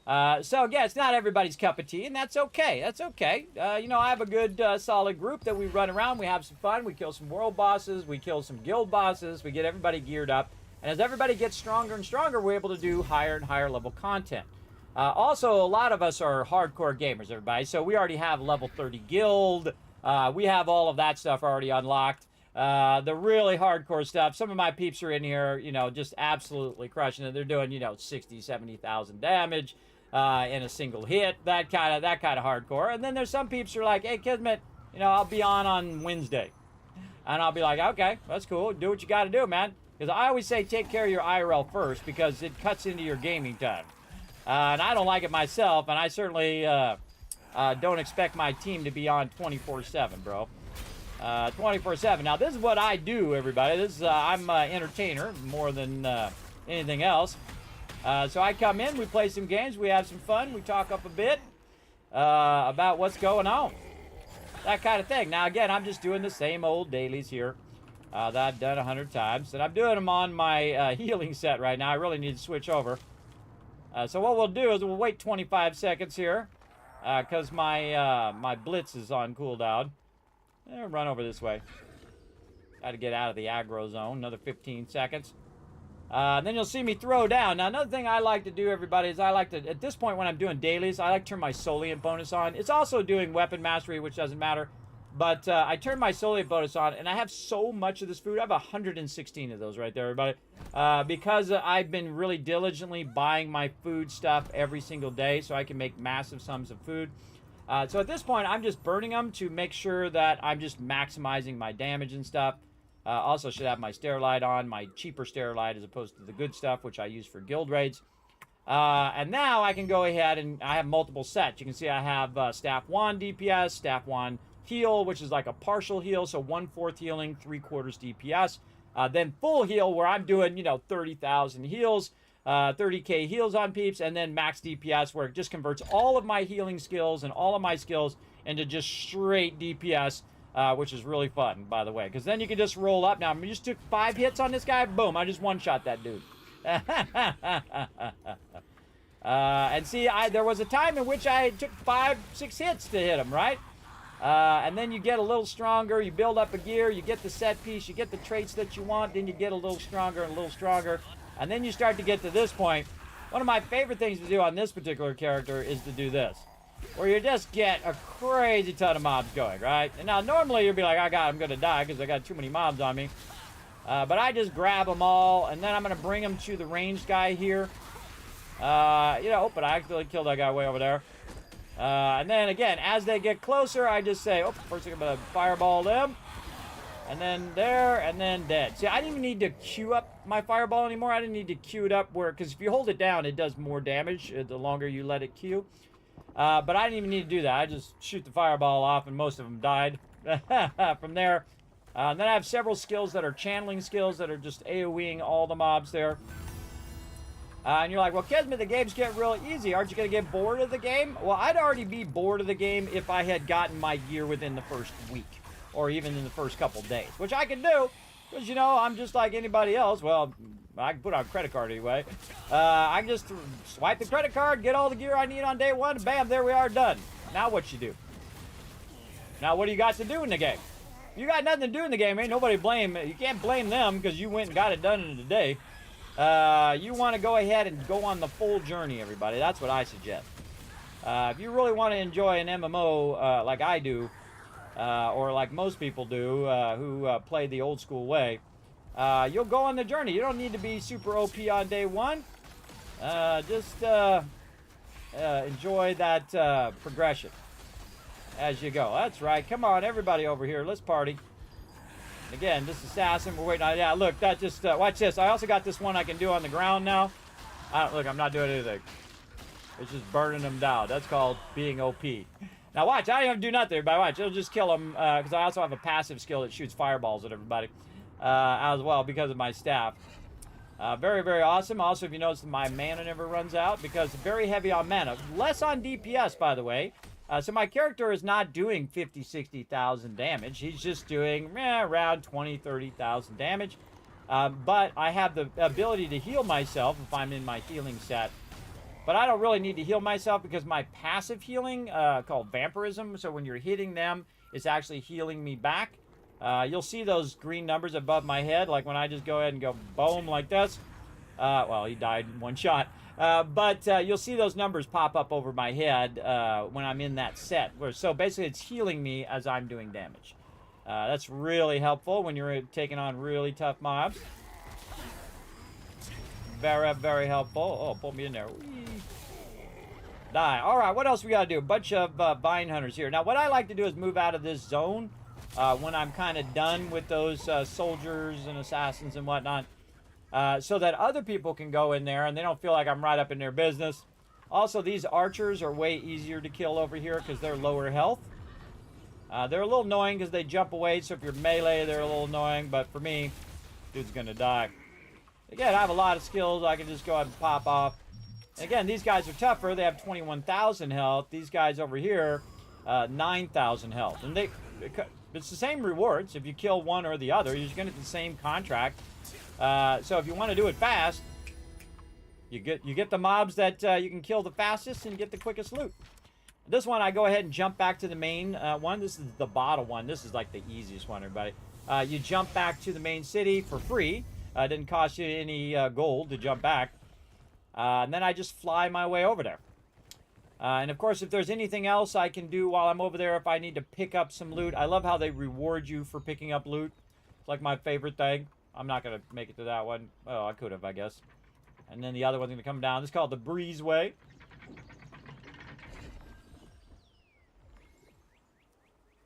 So, yeah, it's not everybody's cup of tea, and that's okay. That's okay. You know, I have a good, solid group that we run around. We have some fun. We kill some world bosses. We kill some guild bosses. We get everybody geared up. And as everybody gets stronger and stronger, we're able to do higher and higher level content. Also, a lot of us are hardcore gamers, everybody. So we already have level 30 guild. We have all of that stuff already unlocked. The really hardcore stuff, some of my peeps are in here, you know, just absolutely crushing it. They're doing, you know, 60, 70,000 damage in a single hit, that kind of hardcore. And then there's some peeps who are like, hey, Kismet, you know, I'll be on Wednesday. And I'll be like, okay, that's cool. Do what you got to do, man. Because I always say take care of your IRL first because it cuts into your gaming time. And I don't like it myself, and I certainly don't expect my team to be on 24/7, bro. 24/7. Now, this is what I do, everybody. This is I'm an entertainer more than anything else. So I come in, we play some games, we have some fun, we talk up a bit about what's going on. That kind of thing. Now, again, I'm just doing the same old dailies here that I've done 100 times. And I'm doing them on my healing set right now. I really need to switch over. So what we'll do is we'll wait 25 seconds here because my blitz is on cooldown. Run over this way. Got to get out of the aggro zone. Another 15 seconds. Then you'll see me throw down. Now, another thing I like to do, everybody, is I like to, at this point when I'm doing dailies, I like to turn my Solient bonus on. It's also doing weapon mastery, which doesn't matter. But I turn my Solient bonus on, and I have so much of this food. I have 116 of those right there, everybody. Because I've been really diligently buying my food stuff every single day so I can make massive sums of food. So at this point, I'm just burning them to make sure that I'm just maximizing my damage and stuff. Also should have my Sterilite on, my cheaper Sterilite as opposed to the good stuff, which I use for guild raids. And now I can go ahead and I have multiple sets. You can see I have Staff 1 DPS, Staff 1 heal, which is like a partial heal, so 1/4 healing, 3/4 DPS. Then full heal, where I'm doing, you know, 30,000 heals, 30k heals on peeps, and then max DPS, where it just converts all of my healing skills and all of my skills into just straight DPS, which is really fun, by the way, because then you can just roll up. Now, I just took 5 hits on this guy, boom, I just one-shot that dude. And see, there was a time in which I took 5, 6 hits to hit him, right? And then you get a little stronger, you build up a gear, you get the set piece, you get the traits that you want, then you get a little stronger and a little stronger, and then you start to get to this point. One of my favorite things to do on this particular character is to do this, where you just get a crazy ton of mobs going, right? And now, normally you'll be like, I'm going to die because I got too many mobs on me. But I just grab them all, and then I'm going to bring them to the ranged guy here. You know, but I actually killed that guy way over there. And then again, as they get closer, I just say, first I'm going to fireball them. And then there, and then dead. See, I didn't even need to queue up my fireball anymore. I didn't need to queue it up because if you hold it down, it does more damage the longer you let it queue. But I didn't even need to do that. I just shoot the fireball off, and most of them died from there. And then I have several skills that are channeling skills that are just AoEing all the mobs there. And you're like, well, Kismet, the games get real easy. Aren't you going to get bored of the game? Well, I'd already be bored of the game if I had gotten my gear within the first week, or even in the first couple days, which I can do, because, you know, I'm just like anybody else. Well, I can put on a credit card anyway. I can just swipe the credit card, get all the gear I need on day one, and bam, there we are, done. Now what you do? Now what do you got to do in the game? You got nothing to do in the game, ain't nobody blame. You can't blame them because you went and got it done in a day. You want to go ahead and go on the full journey, everybody. That's what I suggest. If you really want to enjoy an MMO like I do, or like most people do who play the old school way, you'll go on the journey. You don't need to be super OP on day one. Just enjoy that progression as you go. That's right. Come on, everybody over here. Let's party. Again, this assassin, we're waiting on. Yeah, look, that just, watch this. I also got this one I can do on the ground now. Look, I'm not doing anything. It's just burning them down. That's called being OP. Now, watch, I don't even do nothing, everybody. Watch, it'll just kill them, because I also have a passive skill that shoots fireballs at everybody as well because of my staff. Very, very awesome. Also, if you notice, my mana never runs out because very heavy on mana. Less on DPS, by the way. So my character is not doing 50, 60,000 damage. He's just doing around 20, 30,000 damage. But I have the ability to heal myself if I'm in my healing set. But I don't really need to heal myself because my passive healing, called Vampirism, so when you're hitting them, it's actually healing me back. You'll see those green numbers above my head, like when I just go ahead and go boom like this. Well, he died in one shot. But you'll see those numbers pop up over my head when I'm in that set. So basically, it's healing me as I'm doing damage. That's really helpful when you're taking on really tough mobs. Very, very helpful. Oh, pull me in there. Whee. Die. All right, what else we got to do? A bunch of vine hunters here. Now, what I like to do is move out of this zone when I'm kind of done with those soldiers and assassins and whatnot, so that other people can go in there and they don't feel like I'm right up in their business. Also, these archers are way easier to kill over here because they're lower health. They're a little annoying because they jump away, so if you're melee, they're a little annoying, but for me, dude's going to die. Again, I have a lot of skills. I can just go ahead and pop off. Again, these guys are tougher. They have 21,000 health. These guys over here, 9,000 health. And it's the same rewards. If you kill one or the other, you're going to get the same contract. So if you want to do it fast, you get the mobs that you can kill the fastest and get the quickest loot. This one, I go ahead and jump back to the main one. This is the bottom one. This is like the easiest one, everybody. You jump back to the main city for free. It didn't cost you any gold to jump back. And then I just fly my way over there. And of course, if there's anything else I can do while I'm over there, if I need to pick up some loot. I love how they reward you for picking up loot. It's like my favorite thing. I'm not going to make it to that one. Oh, I could have, I guess. And then the other one's going to come down. This is called the Breezeway.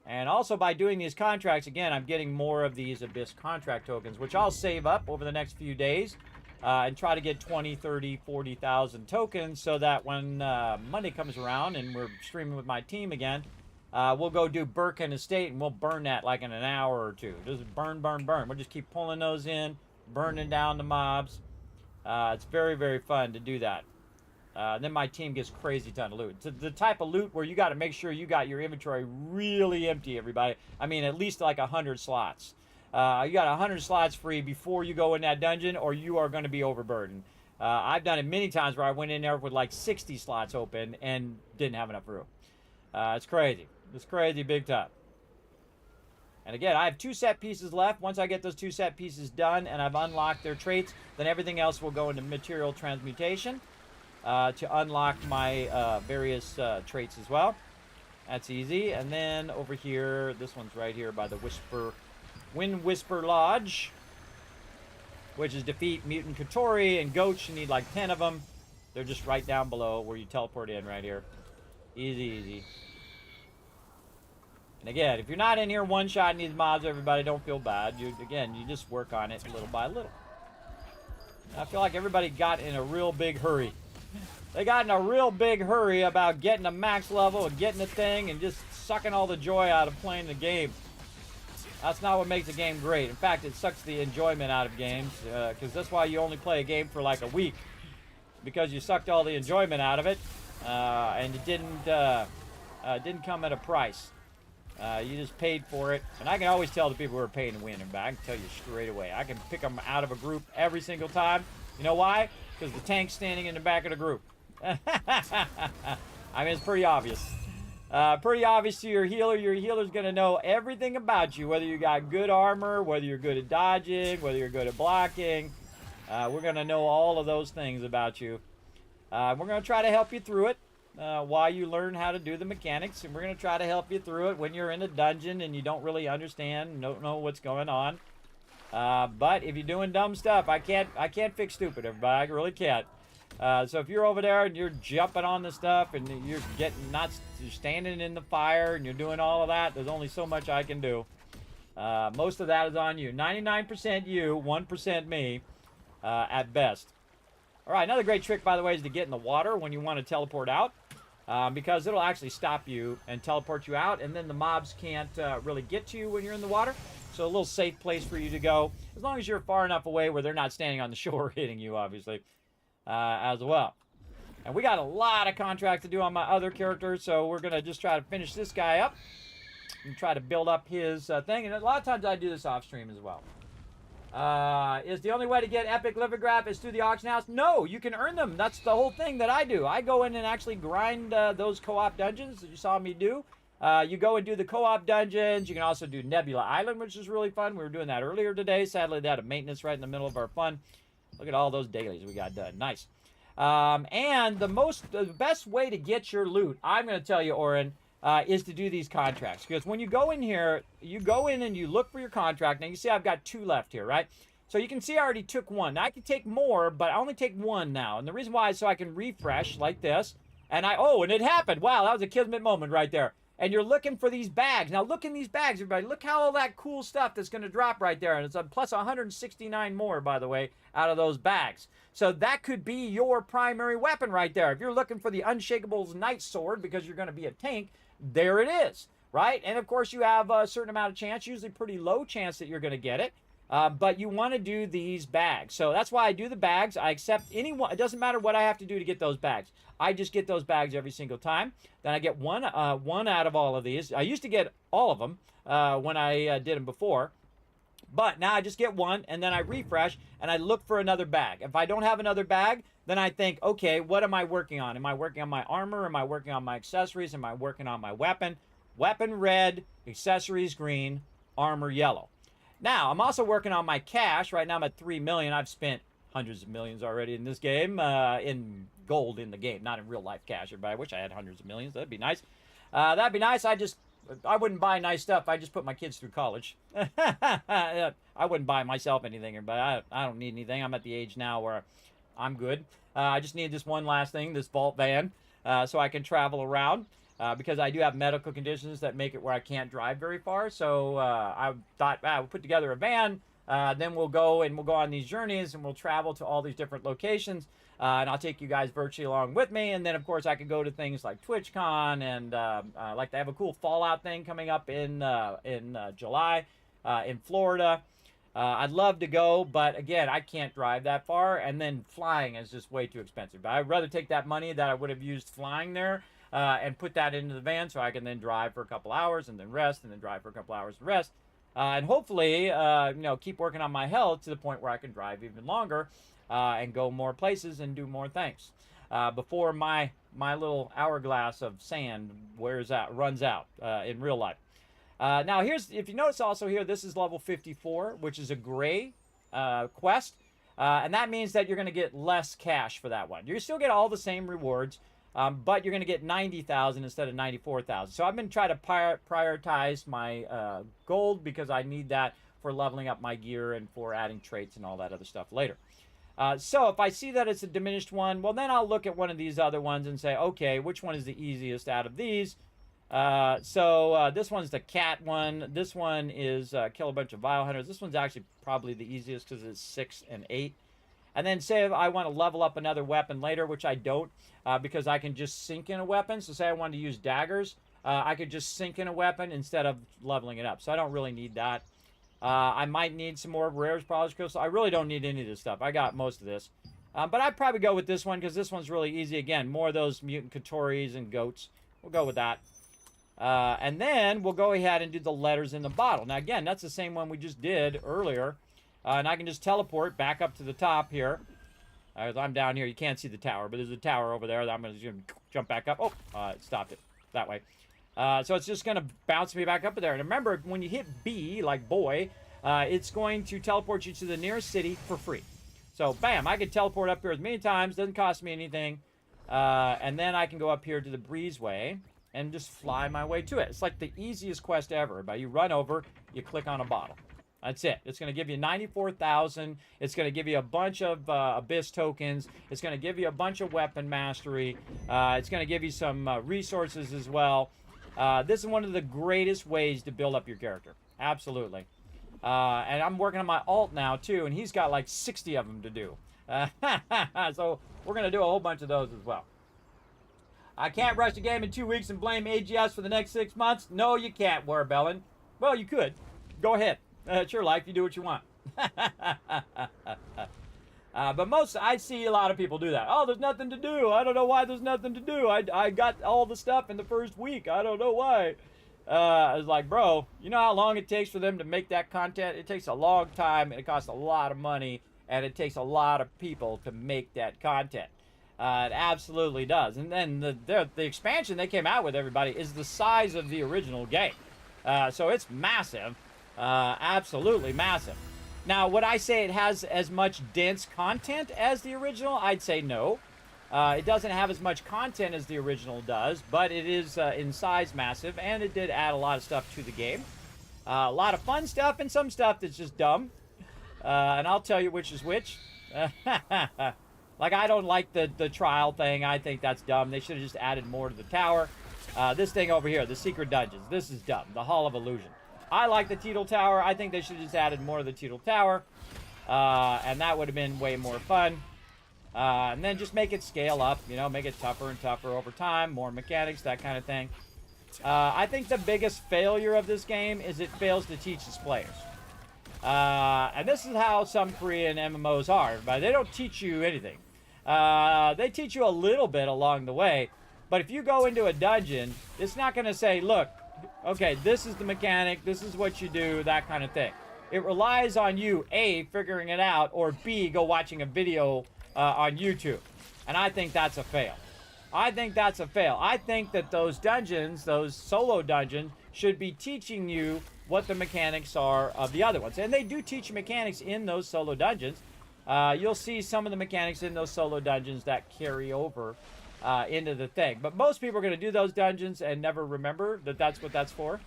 And also by doing these contracts, again, I'm getting more of these Abyss contract tokens, which I'll save up over the next few days and try to get 20, 30, 40,000 tokens so that when Monday comes around and we're streaming with my team again, we'll go do Birkin Estate and we'll burn that like in an hour or two. Just burn, burn, burn. We'll just keep pulling those in, burning down the mobs. It's very, very fun to do that. Then my team gets crazy ton of loot. It's the type of loot where you got to make sure you got your inventory really empty, everybody. I mean, at least like 100 slots. You got 100 slots free before you go in that dungeon or you are going to be overburdened. I've done it many times where I went in there with like 60 slots open and didn't have enough room. It's crazy. It's crazy big time. And again, I have 2 set pieces left. Once I get those 2 set pieces done and I've unlocked their traits, then everything else will go into material transmutation. To unlock my various traits as well. That's easy. And then over here, this one's right here by the Wind Whisper Lodge, which is defeat Mutant Katori and Goats. You need like 10 of them. They're just right down below where you teleport in right here. Easy, easy. And again, if you're not in here one-shotting these mobs, everybody, don't feel bad. You just work on it little by little. I feel like everybody got in a real big hurry. They got in a real big hurry about getting a max level and getting the thing and just sucking all the joy out of playing the game. That's not what makes a game great. In fact, it sucks the enjoyment out of games because that's why you only play a game for like a week, because you sucked all the enjoyment out of it and it didn't come at a price. You just paid for it. And I can always tell the people who are paying to win. And I can tell you straight away. I can pick them out of a group every single time. You know why? Because the tank's standing in the back of the group. I mean, it's pretty obvious. Pretty obvious to your healer. Your healer's going to know everything about you, whether you got good armor, whether you're good at dodging, whether you're good at blocking. We're going to know all of those things about you. We're going to try to help you through it while you learn how to do the mechanics, and we're going to try to help you through it when you're in a dungeon and you don't really understand, don't know what's going on. But if you're doing dumb stuff, I can't fix stupid, everybody. I really can't. So if you're over there and you're jumping on the stuff and you're standing in the fire and you're doing all of that, there's only so much I can do. Most of that is on you. 99% you, 1% me, at best. All right, another great trick, by the way, is to get in the water when you want to teleport out, because it'll actually stop you and teleport you out, and then the mobs can't really get to you when you're in the water. So a little safe place for you to go, as long as you're far enough away where they're not standing on the shore hitting you, obviously, as well. And we got a lot of contracts to do on my other characters, so we're going to just try to finish this guy up and try to build up his thing. And a lot of times I do this off stream as well. Is the only way to get epic lithograph is through the auction house? No, you can earn them. That's the whole thing that I do. I go in and actually grind those co-op dungeons that you saw me do. You go and do the co-op dungeons. You can also do Nebula Island, which is really fun. We were doing that earlier today. Sadly, they had a maintenance right in the middle of our fun. Look at all those dailies we got done. Nice. And the best way to get your loot, I'm going to tell you, Oren, is to do these contracts. Because when you go in here, you go in and you look for your contract. Now, you see I've got 2 left here, right? So you can see I already took 1. Now, I can take more, but I only take 1 now. And the reason why is so I can refresh like this. And and it happened. Wow, that was a Kismet moment right there. And you're looking for these bags. Now, look in these bags, everybody. Look how all that cool stuff that's going to drop right there. And it's a plus 169 more, by the way, out of those bags. So that could be your primary weapon right there. If you're looking for the Unshakable's Night Sword because you're going to be a tank, there it is, right? And, of course, you have a certain amount of chance, usually pretty low chance that you're going to get it. But you want to do these bags. So that's why I do the bags. I accept anyone. It doesn't matter what I have to do to get those bags. I just get those bags every single time. Then I get one out of all of these. I used to get all of them when I did them before. But now I just get one, and then I refresh, and I look for another bag. If I don't have another bag, then I think, okay, what am I working on? Am I working on my armor? Am I working on my accessories? Am I working on my weapon? Weapon red, accessories green, armor yellow. Now, I'm also working on my cash. Right now, I'm at 3 million. I've spent hundreds of millions already in this game, in gold in the game, not in real life cash. Everybody, I wish I had hundreds of millions. That'd be nice. That'd be nice. I wouldn't buy nice stuff. I just put my kids through college. I wouldn't buy myself anything, but I don't need anything. I'm at the age now where I'm good. I just need this one last thing, this vault van, so I can travel around. Because I do have medical conditions that make it where I can't drive very far. So I thought, we'll put together a van, then we'll go on these journeys and we'll travel to all these different locations. And I'll take you guys virtually along with me. And then, of course, I could go to things like TwitchCon and like they have a cool Fallout thing coming up in July in Florida. I'd love to go, but again, I can't drive that far. And then flying is just way too expensive. But I'd rather take that money that I would have used flying there and put that into the van so I can then drive for a couple hours and then rest and then drive for a couple hours and rest. And hopefully, keep working on my health to the point where I can drive even longer and go more places and do more things before my little hourglass of sand runs out in real life. Now, if you notice also here, this is level 54, which is a gray quest. And that means that you're going to get less cash for that one. You still get all the same rewards. But you're going to get 90,000 instead of 94,000. So I've been trying to prioritize my gold because I need that for leveling up my gear and for adding traits and all that other stuff later. So if I see that it's a diminished one, well, then I'll look at one of these other ones and say, okay, which one is the easiest out of these? So this one's the cat one. This one is kill a bunch of vile hunters. This one's actually probably the easiest because it's 6 and 8. And then say if I want to level up another weapon later, which I don't, because I can just sink in a weapon. So say I wanted to use daggers, I could just sink in a weapon instead of leveling it up. So I don't really need that. I might need some more rares, polished crystal. I really don't need any of this stuff. I got most of this. But I'd probably go with this one because this one's really easy. Again, more of those mutant Katoris and goats. We'll go with that. And then we'll go ahead and do the letters in the bottle. Now, again, that's the same one we just did earlier. And I can just teleport back up to the top here. I'm down here. You can't see the tower, but there's a tower over there. I'm going to jump back up. Oh, it stopped it that way. So it's just going to bounce me back up there. And remember, when you hit B, like boy, it's going to teleport you to the nearest city for free. So, bam, I can teleport up here as many times. Doesn't cost me anything. And then I can go up here to the breezeway and just fly my way to it. It's like the easiest quest ever. But you run over, you click on a bottle. That's it. It's going to give you 94,000. It's going to give you a bunch of Abyss tokens. It's going to give you a bunch of weapon mastery. It's going to give you some resources as well. This is one of the greatest ways to build up your character. Absolutely. And I'm working on my alt now, too, and he's got like 60 of them to do. So we're going to do a whole bunch of those as well. I can't rush the game in 2 weeks and blame AGS for the next 6 months. No, you can't, Warbellin. Well, you could. Go ahead. It's your life. You do what you want. But I see a lot of people do that. Oh, there's nothing to do. I don't know why there's nothing to do. I got all the stuff in the first week. I don't know why. I was like, bro, you know how long it takes for them to make that content? It takes a long time, and it costs a lot of money, and it takes a lot of people to make that content. It absolutely does. And then the expansion they came out with, everybody, is the size of the original game. So it's massive. Absolutely massive. Now, would I say it has as much dense content as the original? I'd say no. It doesn't have as much content as the original does, but it is in size massive, and it did add a lot of stuff to the game. A lot of fun stuff and some stuff that's just dumb. And I'll tell you which is which. Like, I don't like the trial thing. I think that's dumb. They should have just added more to the tower. This thing over here, the secret dungeons, this is dumb. The Hall of Illusion. I like the Teetle Tower. I think they should have just added more of the Teetle Tower. And that would have been way more fun. And then just make it scale up, you know, make it tougher and tougher over time, more mechanics, that kind of thing. I think the biggest failure of this game is it fails to teach its players. And this is how some Korean MMOs are. But they don't teach you anything. They teach you a little bit along the way. But if you go into a dungeon, it's not going to say, look, okay, this is the mechanic, this is what you do, that kind of thing. It relies on you, A, figuring it out, or B, go watching a video on YouTube. And I think that's a fail. I think that's a fail. I think that those dungeons, those solo dungeons, should be teaching you what the mechanics are of the other ones. And they do teach mechanics in those solo dungeons. You'll see some of the mechanics in those solo dungeons that carry over into the thing. But most people are going to do those dungeons and never remember that that's what that's for.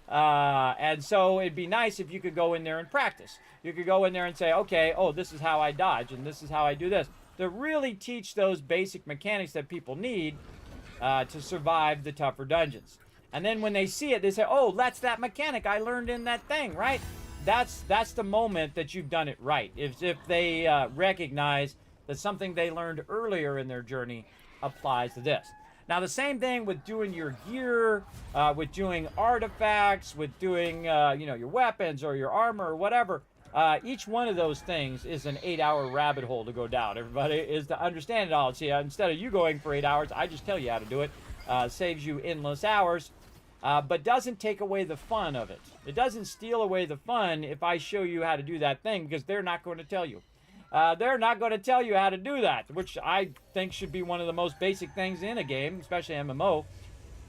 And so it'd be nice if you could go in there and practice. You could go in there and say, okay, oh, this is how I dodge, and this is how I do this. To really teach those basic mechanics that people need to survive the tougher dungeons. And then when they see it, they say, oh, that's that mechanic I learned in that thing, right? That's the moment that you've done it right. If they recognize that something they learned earlier in their journey applies to this. Now, the same thing with doing your gear, with doing artifacts, with doing, your weapons or your armor or whatever. Each one of those things is an 8-hour rabbit hole to go down. Everybody is to understand it all. See, instead of you going for 8 hours, I just tell you how to do it. Saves you endless hours, but doesn't take away the fun of it. It doesn't steal away the fun if I show you how to do that thing, because they're not going to tell you. They're not going to tell you how to do that, which I think should be one of the most basic things in a game, especially MMO,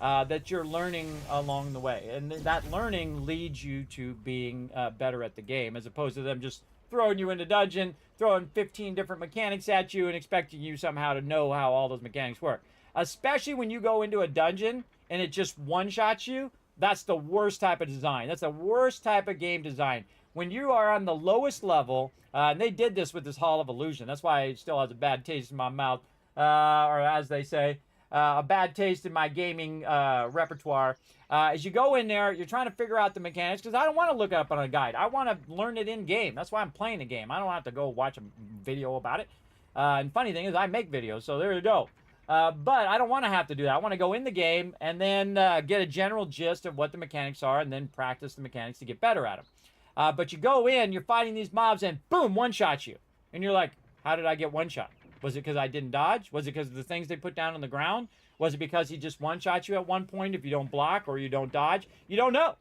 that you're learning along the way. And that learning leads you to being better at the game, as opposed to them just throwing you in a dungeon, throwing 15 different mechanics at you and expecting you somehow to know how all those mechanics work. Especially when you go into a dungeon and it just one-shots you, that's the worst type of design. That's the worst type of game design. When you are on the lowest level, and they did this with this Hall of Illusion. That's why it still has a bad taste in my mouth, or as they say, a bad taste in my gaming repertoire. As you go in there, you're trying to figure out the mechanics, because I don't want to look it up on a guide. I want to learn it in-game. That's why I'm playing the game. I don't have to go watch a video about it. And funny thing is, I make videos, so there you go. But I don't want to have to do that. I want to go in the game and then get a general gist of what the mechanics are and then practice the mechanics to get better at them. But you go in, you're fighting these mobs, and boom, one-shot you. And you're like, how did I get one-shot? Was it because I didn't dodge? Was it because of the things they put down on the ground? Was it because he just one-shot you at one point if you don't block or you don't dodge? You don't know.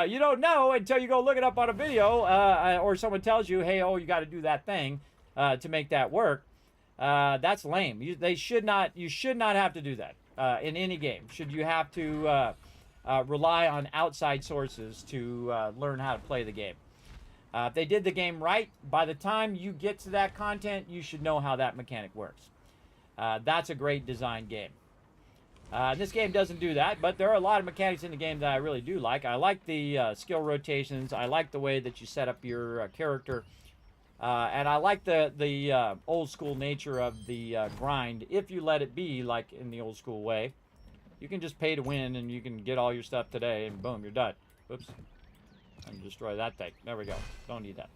You don't know until you go look it up on a video or someone tells you, hey, oh, you got to do that thing to make that work. That's lame. You should not have to do that in any game. Should you have to rely on outside sources to learn how to play the game? If they did the game right, by the time you get to that content, you should know how that mechanic works. That's a great design game. This game doesn't do that, but there are a lot of mechanics in the game that I really do like. I like the skill rotations. I like the way that you set up your character. And I like the old school nature of the grind. If you let it be like in the old school way, you can just pay to win and you can get all your stuff today and boom, you're done. Oops. And destroy that thing. There we go. Don't need that.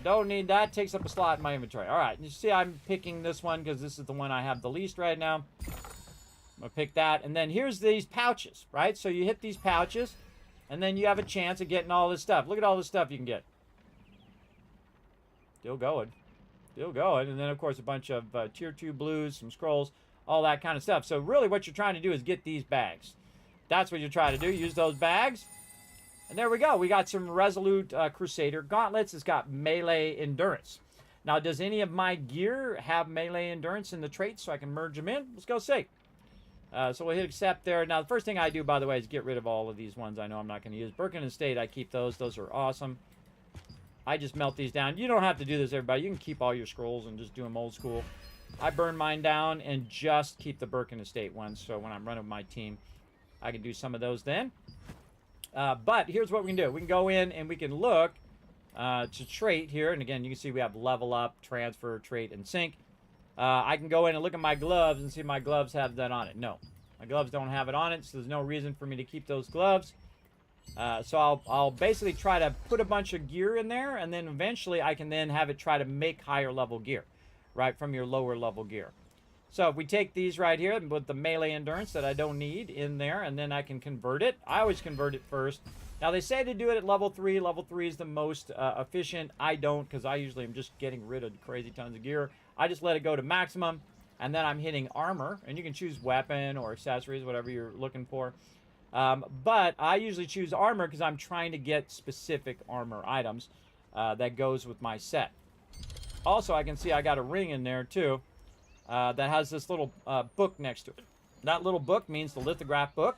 Don't need that. Takes up a slot in my inventory. All right. You see I'm picking this one because this is the one I have the least right now. I'm going to pick that. And then here's these pouches, right? So you hit these pouches And then you have a chance of getting all this stuff. Look at all this stuff you can get. Still going. Still going. And then, of course, a bunch of Tier 2 blues, some scrolls, all that kind of stuff. So really what you're trying to do is get these bags. That's what you're trying to do. Use those bags. And there we go. We got some Resolute Crusader gauntlets. It's got melee endurance. Now, does any of my gear have melee endurance in the traits so I can merge them in? Let's go see. So we'll hit accept there. Now, the first thing I do, by the way, is get rid of all of these ones I know I'm not going to use. Birkin Estate, I keep those. Those are awesome. I just melt these down. You don't have to do this, everybody. You can keep all your scrolls and just do them old school. I burn mine down and just keep the Birkin Estate ones. So when I'm running my team, I can do some of those then. But here's what we can do. We can go in and we can look to trait here. And again, you can see we have level up, transfer, trait, and sync. I can go in and look at my gloves and see my gloves have that on it. No, my gloves don't have it on it, so there's no reason for me to keep those gloves. So I'll basically try to put a bunch of gear in there, and then eventually I can then have it try to make higher level gear, right, from your lower level gear. So if we take these right here with the melee endurance that I don't need in there, and then I can convert it. I always convert it first. Now, they say to do it at level 3. Level 3 is the most efficient. I don't, because I usually am just getting rid of crazy tons of gear. I just let it go to maximum, and then I'm hitting armor. And you can choose weapon or accessories, whatever you're looking for. But I usually choose armor because I'm trying to get specific armor items that goes with my set. Also, I can see I got a ring in there, too, that has this little book next to it. That little book means the lithograph book.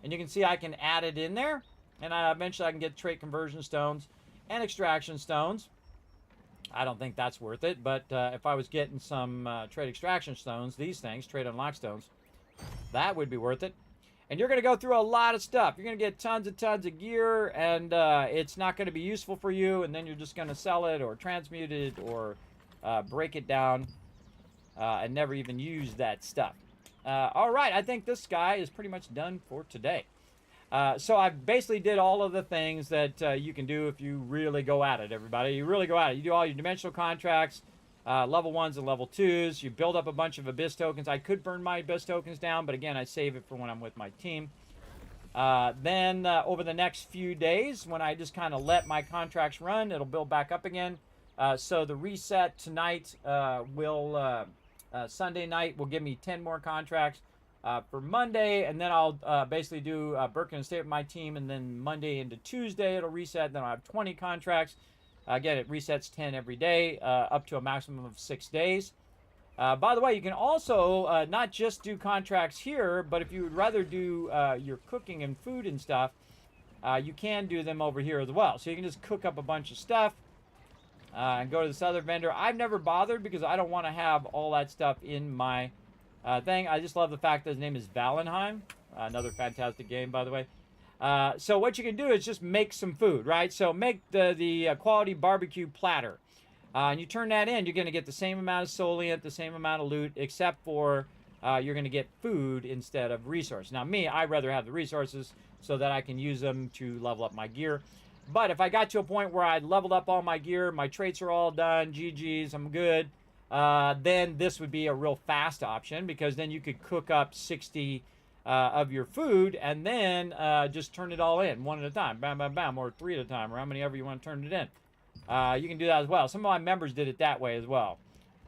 And you can see I can add it in there. And eventually I can get trait conversion stones and extraction stones. I don't think that's worth it, but if I was getting some trait extraction stones, these things, trait unlock stones, that would be worth it. And you're going to go through a lot of stuff. You're going to get tons of gear, and it's not going to be useful for you, and then you're just going to sell it or transmute it or break it down and never even use that stuff. All right, I think this guy is pretty much done for today. So I basically did all of the things that you can do if you really go at it, everybody. You really go at it. You do all your dimensional contracts, level 1s and level 2s. You build up a bunch of Abyss tokens. I could burn my Abyss tokens down, but again, I save it for when I'm with my team. Then over the next few days, when I just kind of let my contracts run, it'll build back up again. So the reset tonight Sunday night will give me 10 more contracts. For Monday, and then I'll basically do Birkin Estate with my team, and then Monday into Tuesday it'll reset. Then I'll have 20 contracts. Again, it resets 10 every day, up to a maximum of 6 days. By the way, you can also not just do contracts here, but if you would rather do your cooking and food and stuff, you can do them over here as well. So you can just cook up a bunch of stuff and go to this other vendor. I've never bothered because I don't want to have all that stuff in my thing. I just love the fact that his name is Valenheim. Another fantastic game, by the way. So what you can do is just make some food, right? So make the quality barbecue platter. And you turn that in, you're going to get the same amount of solient, the same amount of loot, except for you're going to get food instead of resource. Now, me, I'd rather have the resources so that I can use them to level up my gear. But if I got to a point where I'd leveled up all my gear, my traits are all done, GG's, I'm good, then this would be a real fast option, because then you could cook up 60 of your food and then just turn it all in one at a time, bam, bam, bam, or 3 at a time, or how many ever you want to turn it in. You can do that as well. Some of my members did it that way as well.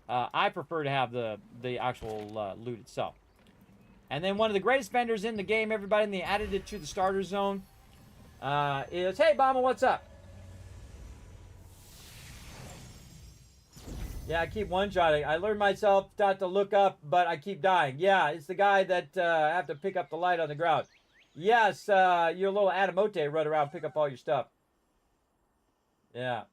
I prefer to have the actual loot itself. And then one of the greatest vendors in the game, everybody, and they added it to the starter zone, is, hey, Bama, what's up? Yeah, I keep one-shotting. I learned myself not to look up, but I keep dying. Yeah, it's the guy that I have to pick up the light on the ground. Yes, your little Adamote run around, pick up all your stuff. Yeah.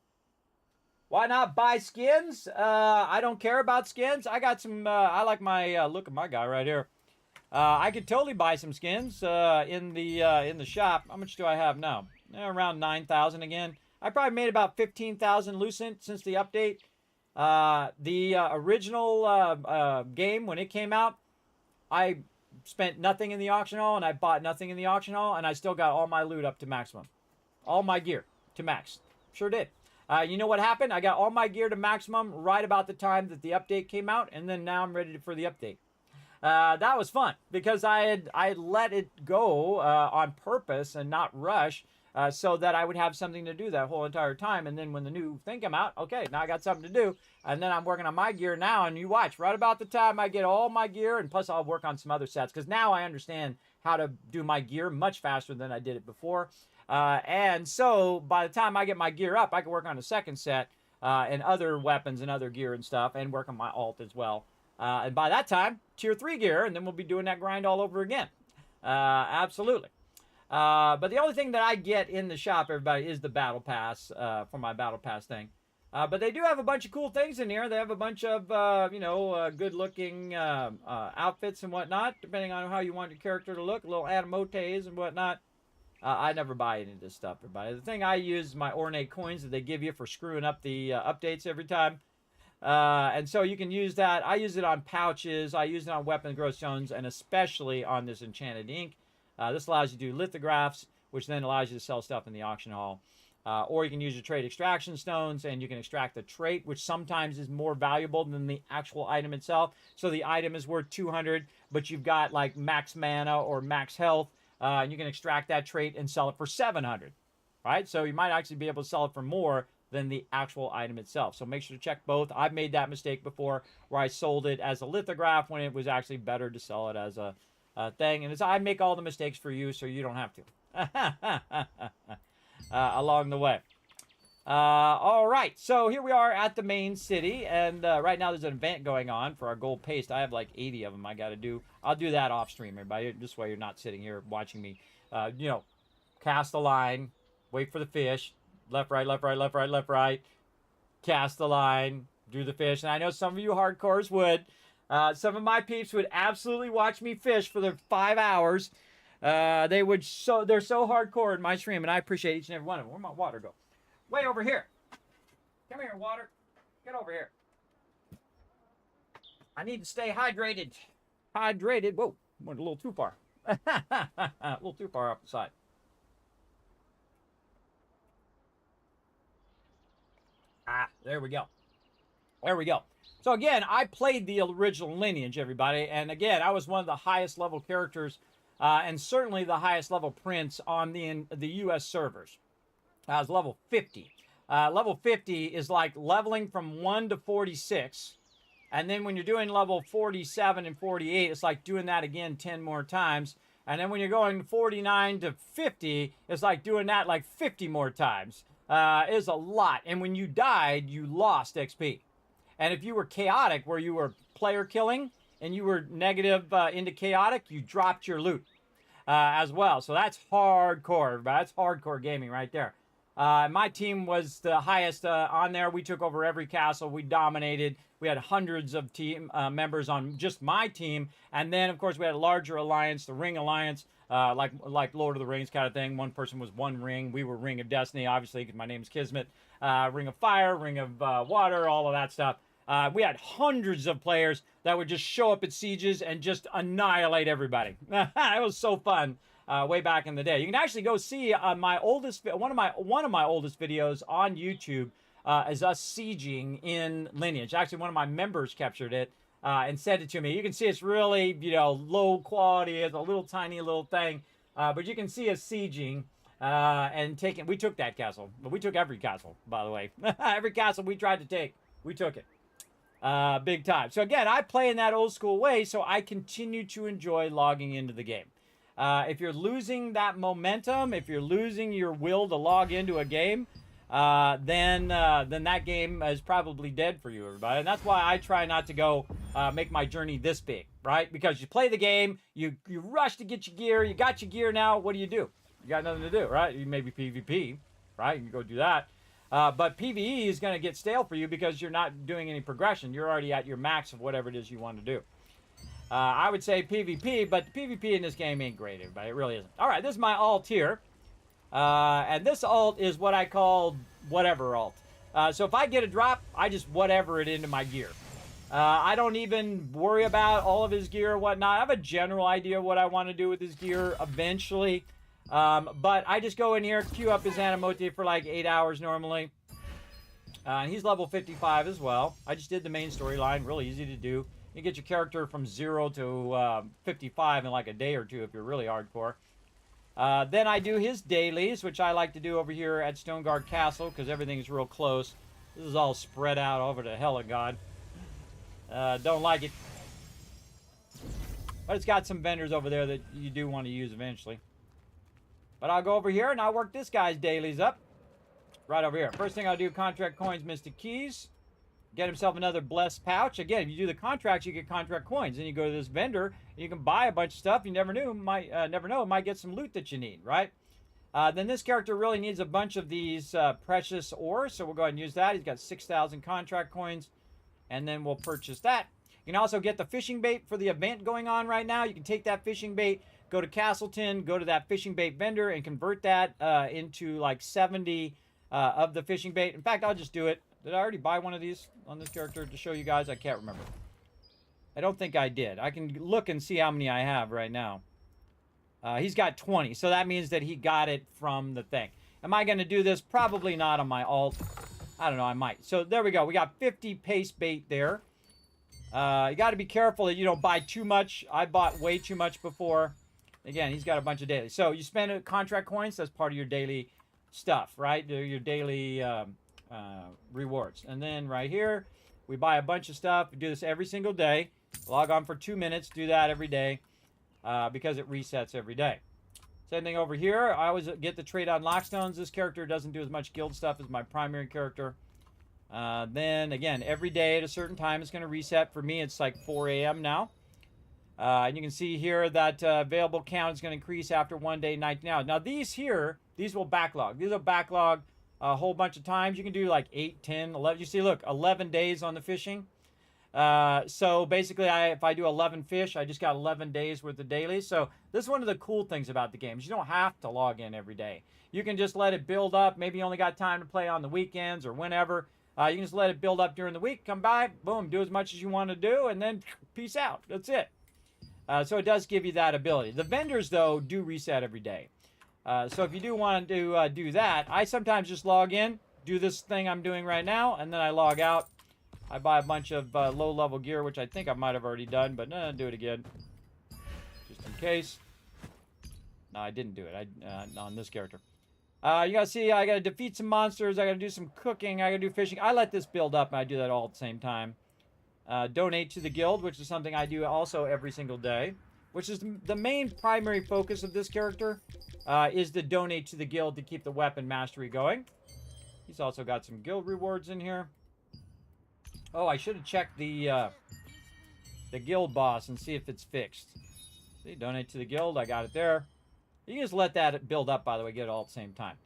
Why not buy skins? I don't care about skins. I got some, I like my, look at my guy right here. I could totally buy some skins in the shop. How much do I have now? Around 9,000 again. I probably made about 15,000 Lucent since the update. The original game, when it came out, I spent nothing in the auction hall, and I bought nothing in the auction hall, and I still got all my loot up to maximum. All my gear to max. Sure did. You know what happened? I got all my gear to maximum right about the time that the update came out, and then now I'm ready for the update. That was fun because I had let it go on purpose and not rush, so that I would have something to do that whole entire time. And then when the new thing came out, okay, now I got something to do. And then I'm working on my gear now, and you watch, right about the time I get all my gear, and plus I'll work on some other sets, because now I understand how to do my gear much faster than I did it before. And so by the time I get my gear up, I can work on a second set and other weapons and other gear and stuff, and work on my alt as well. And by that time, tier 3 gear, and then we'll be doing that grind all over again. Absolutely. But the only thing that I get in the shop, everybody, is the battle pass for my battle pass thing. But they do have a bunch of cool things in here. They have a bunch of, good-looking outfits and whatnot, depending on how you want your character to look, little animotes and whatnot. I never buy any of this stuff, everybody. The thing I use is my ornate coins that they give you for screwing up the updates every time. And so you can use that. I use it on pouches. I use it on weapon growth stones, and especially on this enchanted ink. This allows you to do lithographs, which then allows you to sell stuff in the auction hall. Or you can use your trait extraction stones, and you can extract the trait, which sometimes is more valuable than the actual item itself. So the item is worth 200, but you've got like max mana or max health, and you can extract that trait and sell it for 700, right? So you might actually be able to sell it for more than the actual item itself. So make sure to check both. I've made that mistake before, where I sold it as a lithograph when it was actually better to sell it as a thing. And I make all the mistakes for you, so you don't have to. Along the way. All right, so here we are at the main city, and right now there's an event going on for our gold paste. I have like 80 of them I got to do. I'll do that off stream, everybody. This way you're not sitting here watching me. Cast the line, wait for the fish, left, right, left, right, left, right, left, right. Cast the line, do the fish. And I know some of you hardcores would. Some of my peeps would absolutely watch me fish for the 5 hours. They're so hardcore in my stream, and I appreciate each and every one of them. Where'd my water go? Way over here. Come here, water. Get over here. I need to stay hydrated. Whoa, went a little too far. A little too far off the side. There we go. There we go. So again, I played the original Lineage, everybody, and again, I was one of the highest level characters, and certainly the highest level prince on the U.S. servers. I was level 50. Level 50 is like leveling from 1 to 46, and then when you're doing level 47 and 48, it's like doing that again 10 more times, and then when you're going 49 to 50, it's like doing that like 50 more times. It's a lot, and when you died, you lost XP. And if you were chaotic, where you were player killing, and you were negative into chaotic, you dropped your loot as well. So that's hardcore. That's hardcore gaming right there. My team was the highest on there. We took over every castle. We dominated. We had hundreds of team members on just my team. And then, of course, we had a larger alliance, the Ring Alliance, like Lord of the Rings kind of thing. One person was one ring. We were Ring of Destiny, obviously, because my name is Kismet. Ring of Fire, Ring of Water, all of that stuff. We had hundreds of players that would just show up at sieges and just annihilate everybody. It was so fun way back in the day. You can actually go see my oldest one of my oldest videos on YouTube is us sieging in Lineage. Actually, one of my members captured it and sent it to me. You can see it's really low quality. It's a little tiny little thing, but you can see us sieging and taking. We took that castle, but we took every castle, by the way. Every castle we tried to take, we took it. Big time. So again, I play in that old school way, so I continue to enjoy logging into the game. If you're losing that momentum, if you're losing your will to log into a game, then that game is probably dead for you, everybody. And that's why I try not to go make my journey this big, right? Because you play the game, you rush to get your gear, you got your gear now, what do? You got nothing to do, right? You maybe PvP, right? You can go do that. But PvE is going to get stale for you because you're not doing any progression. You're already at your max of whatever it is you want to do. I would say PvP, but PvP in this game ain't great, everybody. It really isn't. All right, this is my alt here. And this alt is what I call whatever alt. So if I get a drop, I just whatever it into my gear. I don't even worry about all of his gear or whatnot. I have a general idea of what I want to do with his gear eventually. But I just go in here, queue up his animote for like 8 hours normally. And he's level 55 as well. I just did the main storyline, really easy to do. You get your character from 0 to 55 in like a day or two if you're really hardcore. Then I do his dailies, which I like to do over here at Stoneguard Castle because everything's real close. This is all spread out over to Hell of God. Don't like it. But it's got some vendors over there that you do want to use eventually. But I'll go over here and I'll work this guy's dailies up. Right over here. First thing I'll do, contract coins, Mystic Keys. Get himself another blessed pouch. Again, if you do the contracts, you get contract coins. Then you go to this vendor, and you can buy a bunch of stuff. You never might get some loot that you need, right? Then this character really needs a bunch of these precious ores, so we'll go ahead and use that. He's got 6,000 contract coins, and then we'll purchase that. You can also get the fishing bait for the event going on right now. You can take that fishing bait, go to Castleton, go to that fishing bait vendor, and convert that into like 70 of the fishing bait. In fact, I'll just do it. Did I already buy one of these on this character to show you guys? I can't remember. I don't think I did. I can look and see how many I have right now. He's got 20, so that means that he got it from the thing. Am I going to do this? Probably not on my alt. I don't know, I might. So there we go. We got 50 paste bait there. You got to be careful that you don't buy too much. I bought way too much before. Again, he's got a bunch of dailies. So you spend contract coins. That's part of your daily stuff, right? Your daily rewards. And then right here, we buy a bunch of stuff. We do this every single day. Log on for 2 minutes. Do that every day because it resets every day. Same thing over here. I always get the trade on lockstones. This character doesn't do as much guild stuff as my primary character. Then again, every day at a certain time it's going to reset. For me, it's like 4 a.m. now. And you can see here that available count is going to increase after 1 day, night now. Now these here, these will backlog. These will backlog a whole bunch of times. You can do like 8, 10, 11. You see, look, 11 days on the fishing. So basically, if I do 11 fish, I just got 11 days worth of dailies. So this is one of the cool things about the game. You don't have to log in every day. You can just let it build up. Maybe you only got time to play on the weekends or whenever. You can just let it build up during the week. Come by, boom, do as much as you want to do, and then peace out. That's it. So it does give you that ability. The vendors, though, do reset every day. So if you do want to do that, I sometimes just log in, do this thing I'm doing right now, and then I log out. I buy a bunch of low-level gear, which I think I might have already done, but no, do it again. Just in case. No, I didn't do it on this character. You gotta see, I gotta defeat some monsters, I gotta do some cooking, I gotta do fishing. I let this build up, and I do that all at the same time. Donate to the guild, which is something I do also every single day, which is the main primary focus of this character, is to donate to the guild to keep the weapon mastery going. He's also got some guild rewards in here. Oh, I should have checked the guild boss and see if it's fixed. See, donate to the guild, I got it there. You can just let that build up, by the way, get it all at the same time.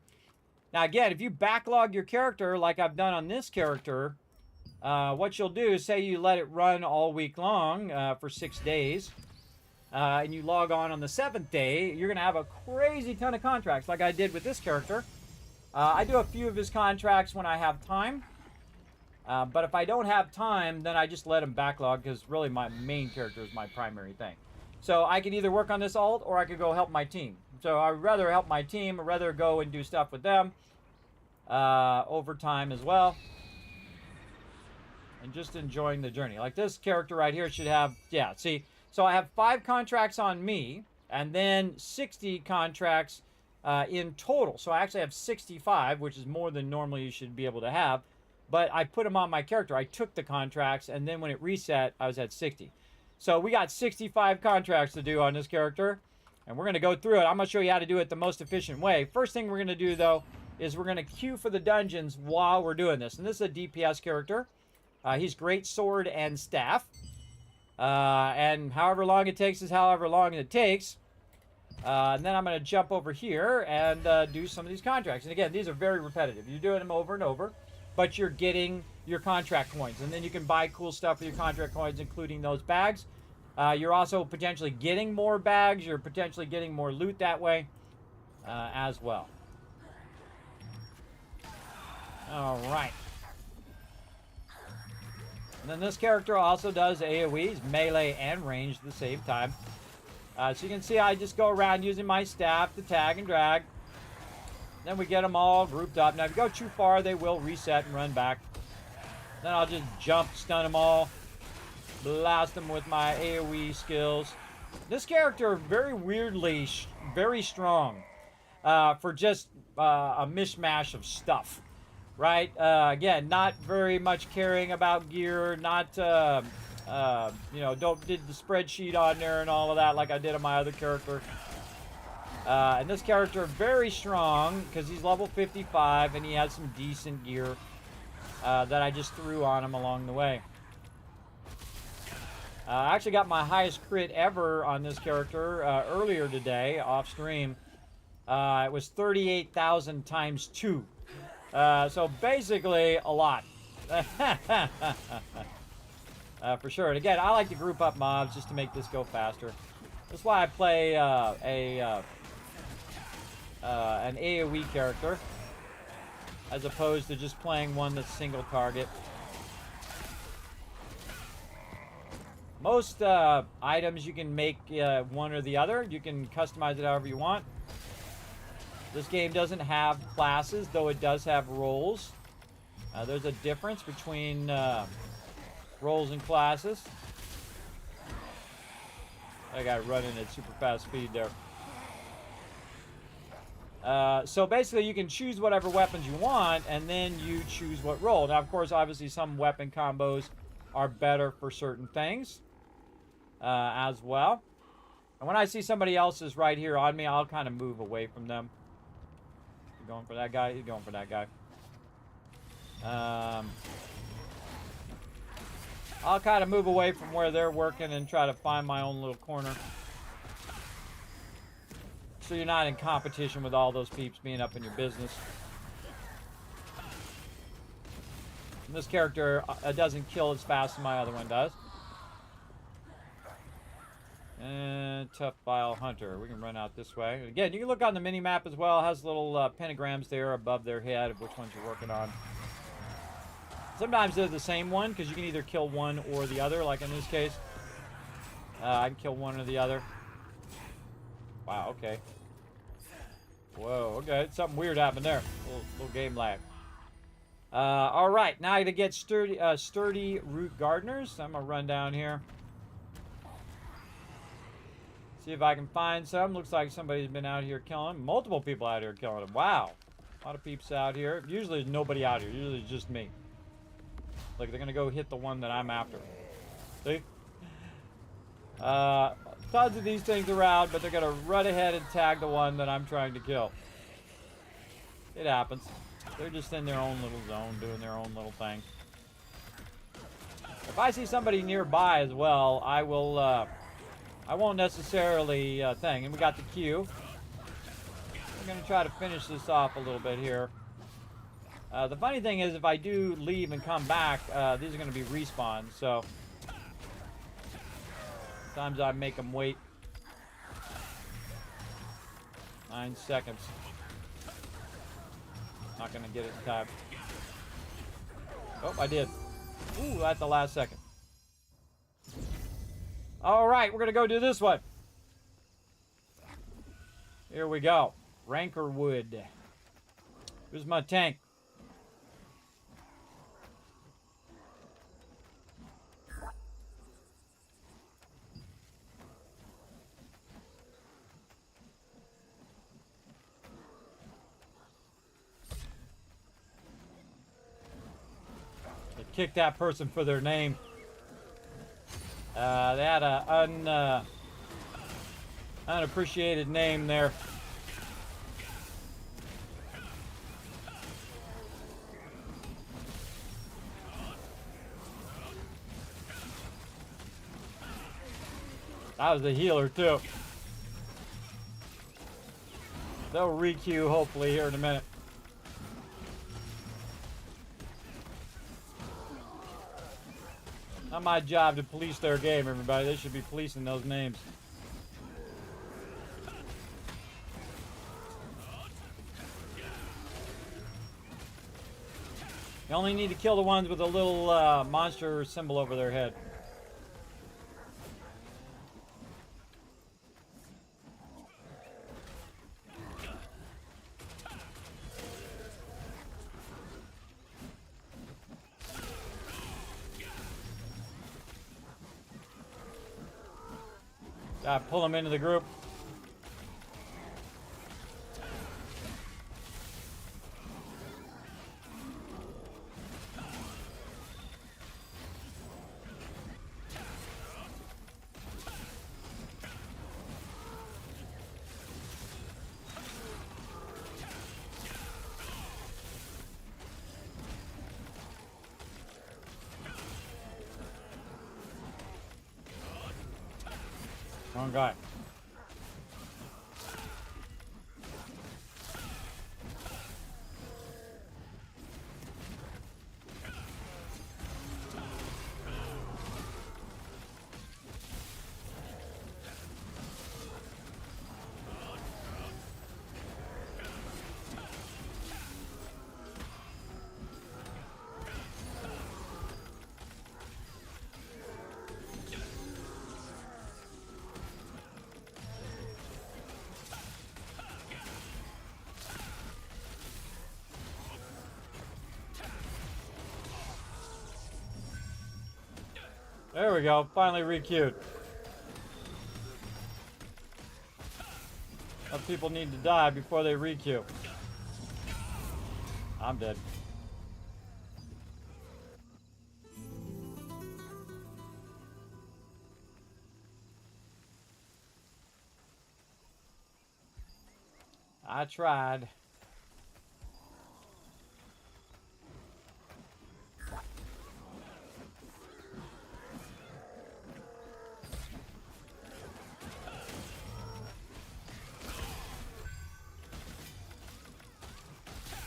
Now, again, if you backlog your character, like I've done on this character, what you'll do is say you let it run all week long for 6 days, and you log on the 7th day, you're going to have a crazy ton of contracts, like I did with this character. I do a few of his contracts when I have time, but if I don't have time, then I just let him backlog, because really my main character is my primary thing. So I could either work on this alt, or I could go help my team. So I would rather help my team, or rather go and do stuff with them over time as well. And just enjoying the journey. Like this character right here should have, yeah, see. So I have 5 contracts on me, and then 60 contracts in total. So I actually have 65, which is more than normally you should be able to have. But I put them on my character. I took the contracts, and then when it reset, I was at 60. So we got 65 contracts to do on this character, and we're going to go through it. I'm going to show you how to do it the most efficient way. First thing we're going to do, though, is we're going to queue for the dungeons while we're doing this. And this is a DPS character. He's great sword and staff. And however long it takes is however long it takes. And then I'm going to jump over here and do some of these contracts. And again, these are very repetitive. You're doing them over and over, but you're getting your contract coins. And then you can buy cool stuff with your contract coins, including those bags. You're also potentially getting more bags. You're potentially getting more loot that way as well. All right. And then this character also does AoEs, melee and range at the same time. So you can see I just go around using my staff to tag and drag. Then we get them all grouped up. Now if you go too far, they will reset and run back. Then I'll just jump, stun them all. blast them with my AoE skills. This character, very weirdly, very strong for just a mishmash of stuff, right? Again, not very much caring about gear, not, you know, did the spreadsheet on there and all of that like I did on my other character. And this character, very strong, because he's level 55 and he has some decent gear that I just threw on him along the way. I actually got my highest crit ever on this character earlier today, off stream. It was 38,000 times 2. So basically, a lot. For sure. And again, I like to group up mobs just to make this go faster. That's why I play an AoE character, as opposed to just playing one that's single target. Most items you can make one or the other. You can customize it however you want. This game doesn't have classes, though it does have roles. There's a difference between roles and classes. That guy running at super fast speed there. So basically you can choose whatever weapons you want, and then you choose what role. Now, of course, obviously some weapon combos are better for certain things as well. And when I see somebody else's right here on me, I'll kind of move away from them. You going for that guy? He's going for that guy. I'll kind of move away from where they're working and try to find my own little corner. So you're not in competition with all those peeps being up in your business. And this character doesn't kill as fast as my other one does. And Tough Bile Hunter. We can run out this way. Again, you can look on the mini-map as well. It has little pentagrams there above their head of which ones you're working on. Sometimes they're the same one, because you can either kill one or the other, like in this case. I can kill one or the other. Wow, okay. Whoa, okay. Something weird happened there. Little game lag. Alright, now I gotta get sturdy root gardeners. I'm gonna run down here. See if I can find some. Looks like somebody's been out here killing them. Multiple people out here killing them. Wow. A lot of peeps out here. Usually there's nobody out here. Usually it's just me. Like, they're gonna go hit the one that I'm after. See? Tons of these things around, but they're gonna run ahead and tag the one that I'm trying to kill. It happens. They're just in their own little zone, doing their own little thing. If I see somebody nearby as well, I will, I won't necessarily, thing. And we got the queue. We're gonna try to finish this off a little bit here. The funny thing is, if I do leave and come back, these are gonna be respawns, so sometimes I make them wait 9 seconds. Not gonna get it in time. Oh, I did. Ooh, at the last second. All right, we're gonna go do this one. Here we go. Ranker wood. Here's my tank. Kick that person for their name. They had a unappreciated name there. I was a healer too. They'll re-queue hopefully here in a minute. Not my job to police their game, everybody. They should be policing those names. You only need to kill the ones with a little monster symbol over their head. Pull him into the group. Wrong guy. There we go. Finally re-queued. Some people need to die before they re-queue. I'm dead. I tried.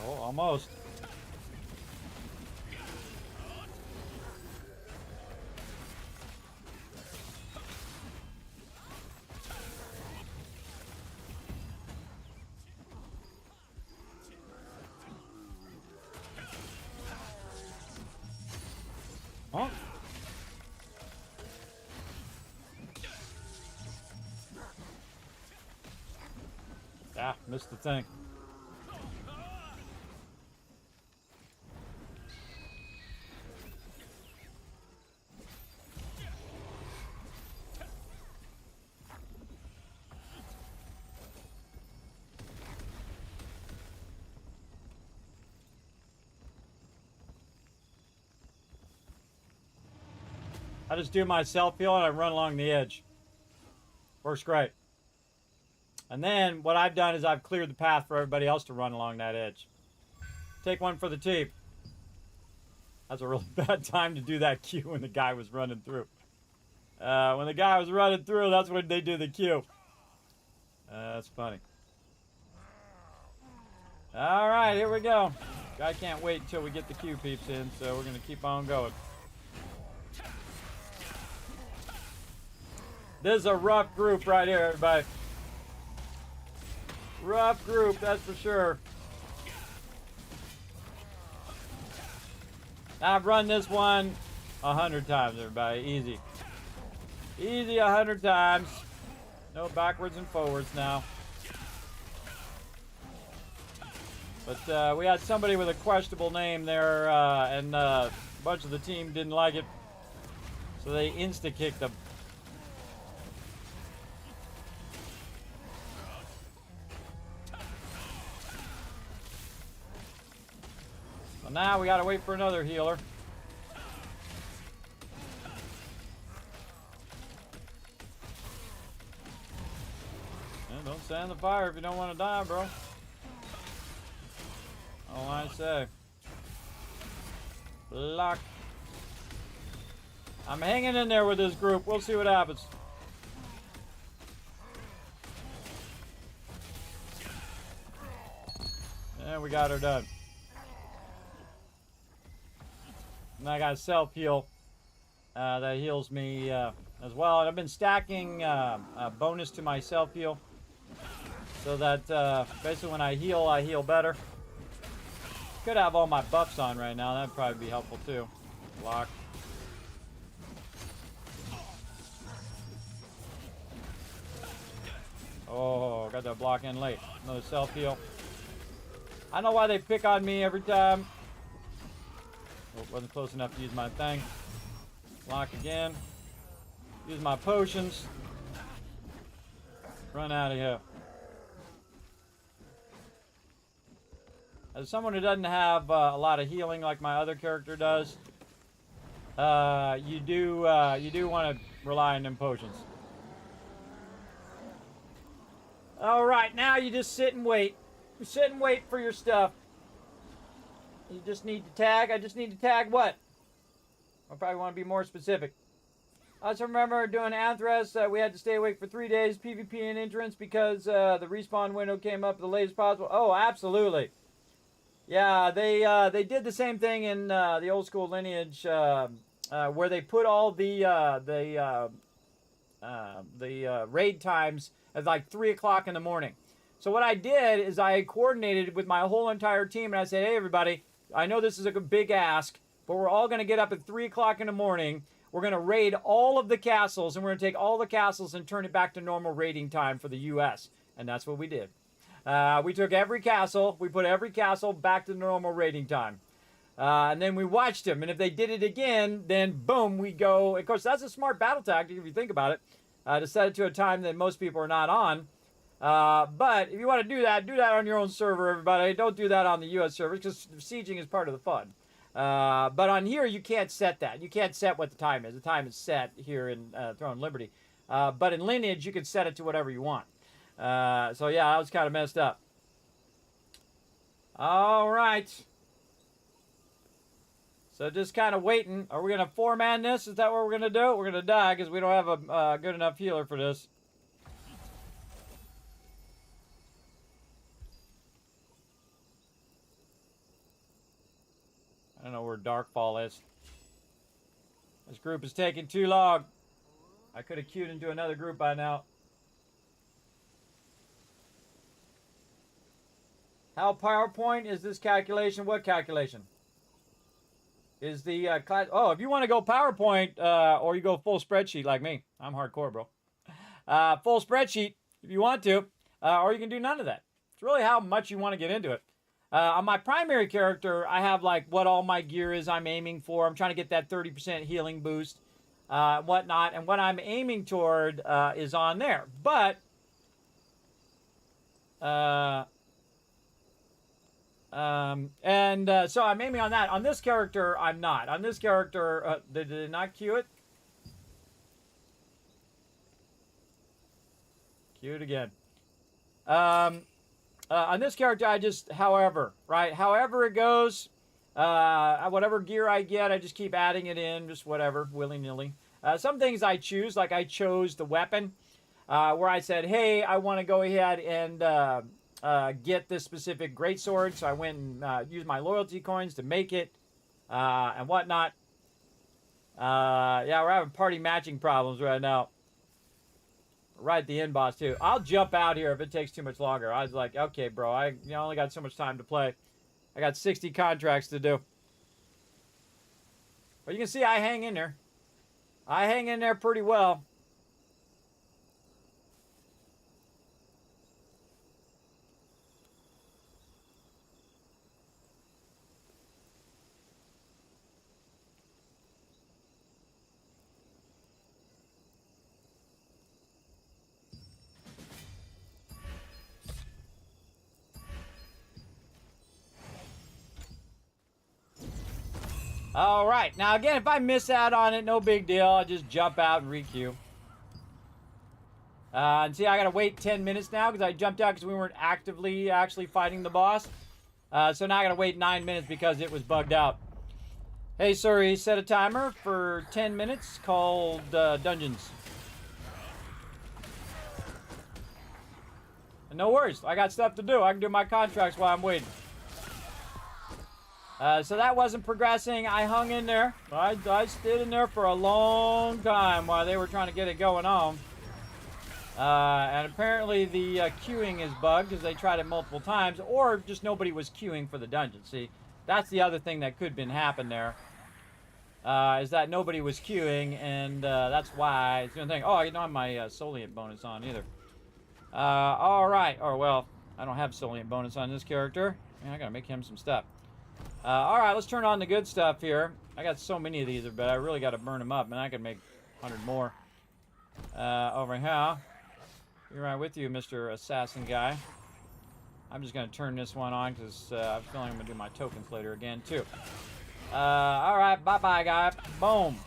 Oh, almost. Huh? Ah, missed the thing. I just do my self-heal and I run along the edge. Works great. And then what I've done is I've cleared the path for everybody else to run along that edge. Take one for the team. That's a really bad time to do that queue when the guy was running through. When the guy was running through, that's when they do the queue. That's funny. All right, here we go. I can't wait until we get the queue peeps in, so we're going to keep on going. This is a rough group right here, everybody. Rough group, that's for sure. I've run this one 100 times, everybody. Easy. Easy 100 times. No backwards and forwards now. But we had somebody with a questionable name there, and a bunch of the team didn't like it. So they insta-kicked them. So now we gotta wait for another healer. Yeah, don't stand in the fire if you don't want to die, bro. All I say. Block. I'm hanging in there with this group. We'll see what happens. And we got her done. And I got a self-heal that heals me as well. And I've been stacking a bonus to my self-heal so that basically when I heal better. Could have all my buffs on right now. That'd probably be helpful too. Block. Oh, got that block in late. Another self-heal. I know why they pick on me every time. Oh, wasn't close enough to use my thing. Block again. Use my potions. Run out of here. As someone who doesn't have a lot of healing like my other character does, you do want to rely on them potions. All right, now you just sit and wait. You sit and wait for your stuff. You just need to tag. I just need to tag what? I probably want to be more specific. I also remember doing Anthrax. We had to stay awake for 3 days, PvP and entrance, because the respawn window came up at the latest possible. Oh, absolutely. Yeah, they did the same thing in the old school Lineage, where they put all the raid times at like 3 o'clock in the morning. So what I did is I coordinated with my whole entire team, and I said, hey, everybody, I know this is a big ask, but we're all going to get up at 3 o'clock in the morning. We're going to raid all of the castles, and we're going to take all the castles and turn it back to normal raiding time for the U.S. And that's what we did. We took every castle. We put every castle back to normal raiding time. And then we watched them. And if they did it again, then boom, we go. Of course, that's a smart battle tactic if you think about it, to set it to a time that most people are not on. But if you want to do that on your own server, everybody. Don't do that on the U.S. server, because sieging is part of the fun. But on here, you can't set that. You can't set what the time is. The time is set here in Throne Liberty. But in Lineage, you can set it to whatever you want. So yeah, that was kind of messed up. All right. So just kind of waiting. Are we going to 4-man this? Is that what we're going to do? We're going to die because we don't have a good enough healer for this. I don't know where Darkfall is. This group is taking too long. I could have queued into another group by now. How PowerPoint is this calculation? What calculation? Is the class... Oh, if you want to go PowerPoint, or you go full spreadsheet like me. I'm hardcore, bro. Full spreadsheet, if you want to. Or you can do none of that. It's really how much you want to get into it. On my primary character, I have like what all my gear is I'm aiming for. I'm trying to get that 30% healing boost, whatnot. And what I'm aiming toward is on there. But... so I'm aiming on that. On this character, I'm not. On this character, did it not cue it? Cue it again. On this character, I just, however, right? However it goes, whatever gear I get, I just keep adding it in, just whatever, willy-nilly. Some things I choose, like I chose the weapon, where I said, hey, I want to go ahead and... get this specific greatsword, so I went and used my loyalty coins to make it, and whatnot. Yeah, we're having party matching problems right now. Right at the end boss, too. I'll jump out here if it takes too much longer. I was like, okay, bro, I only got so much time to play. I got 60 contracts to do. But you can see I hang in there. I hang in there pretty well. All right. Now, again, if I miss out on it, no big deal. I'll just jump out and re-queue. And see, I got to wait 10 minutes now because I jumped out because we weren't actually fighting the boss. So now I got to wait 9 minutes because it was bugged out. Hey, sorry, set a timer for 10 minutes called Dungeons. And no worries. I got stuff to do. I can do my contracts while I'm waiting. So that wasn't progressing. I hung in there. I stayed in there for a long time while they were trying to get it going on. And apparently the queuing is bugged because they tried it multiple times, or just nobody was queuing for the dungeon. See, that's the other thing that could have been happened there. Is that nobody was queuing, and that's why it's going to think, oh, I don't have my Solient bonus on either. All right. Or, well, I don't have Solient bonus on this character. I got to make him some stuff. All right, let's turn on the good stuff here. I got so many of these, but I really got to burn them up, and I can make 100 more. Over here. Be right with you, Mr. Assassin guy. I'm just going to turn this one on because I'm feeling I'm going to do my tokens later again, too. All right, bye-bye, guy. Boom.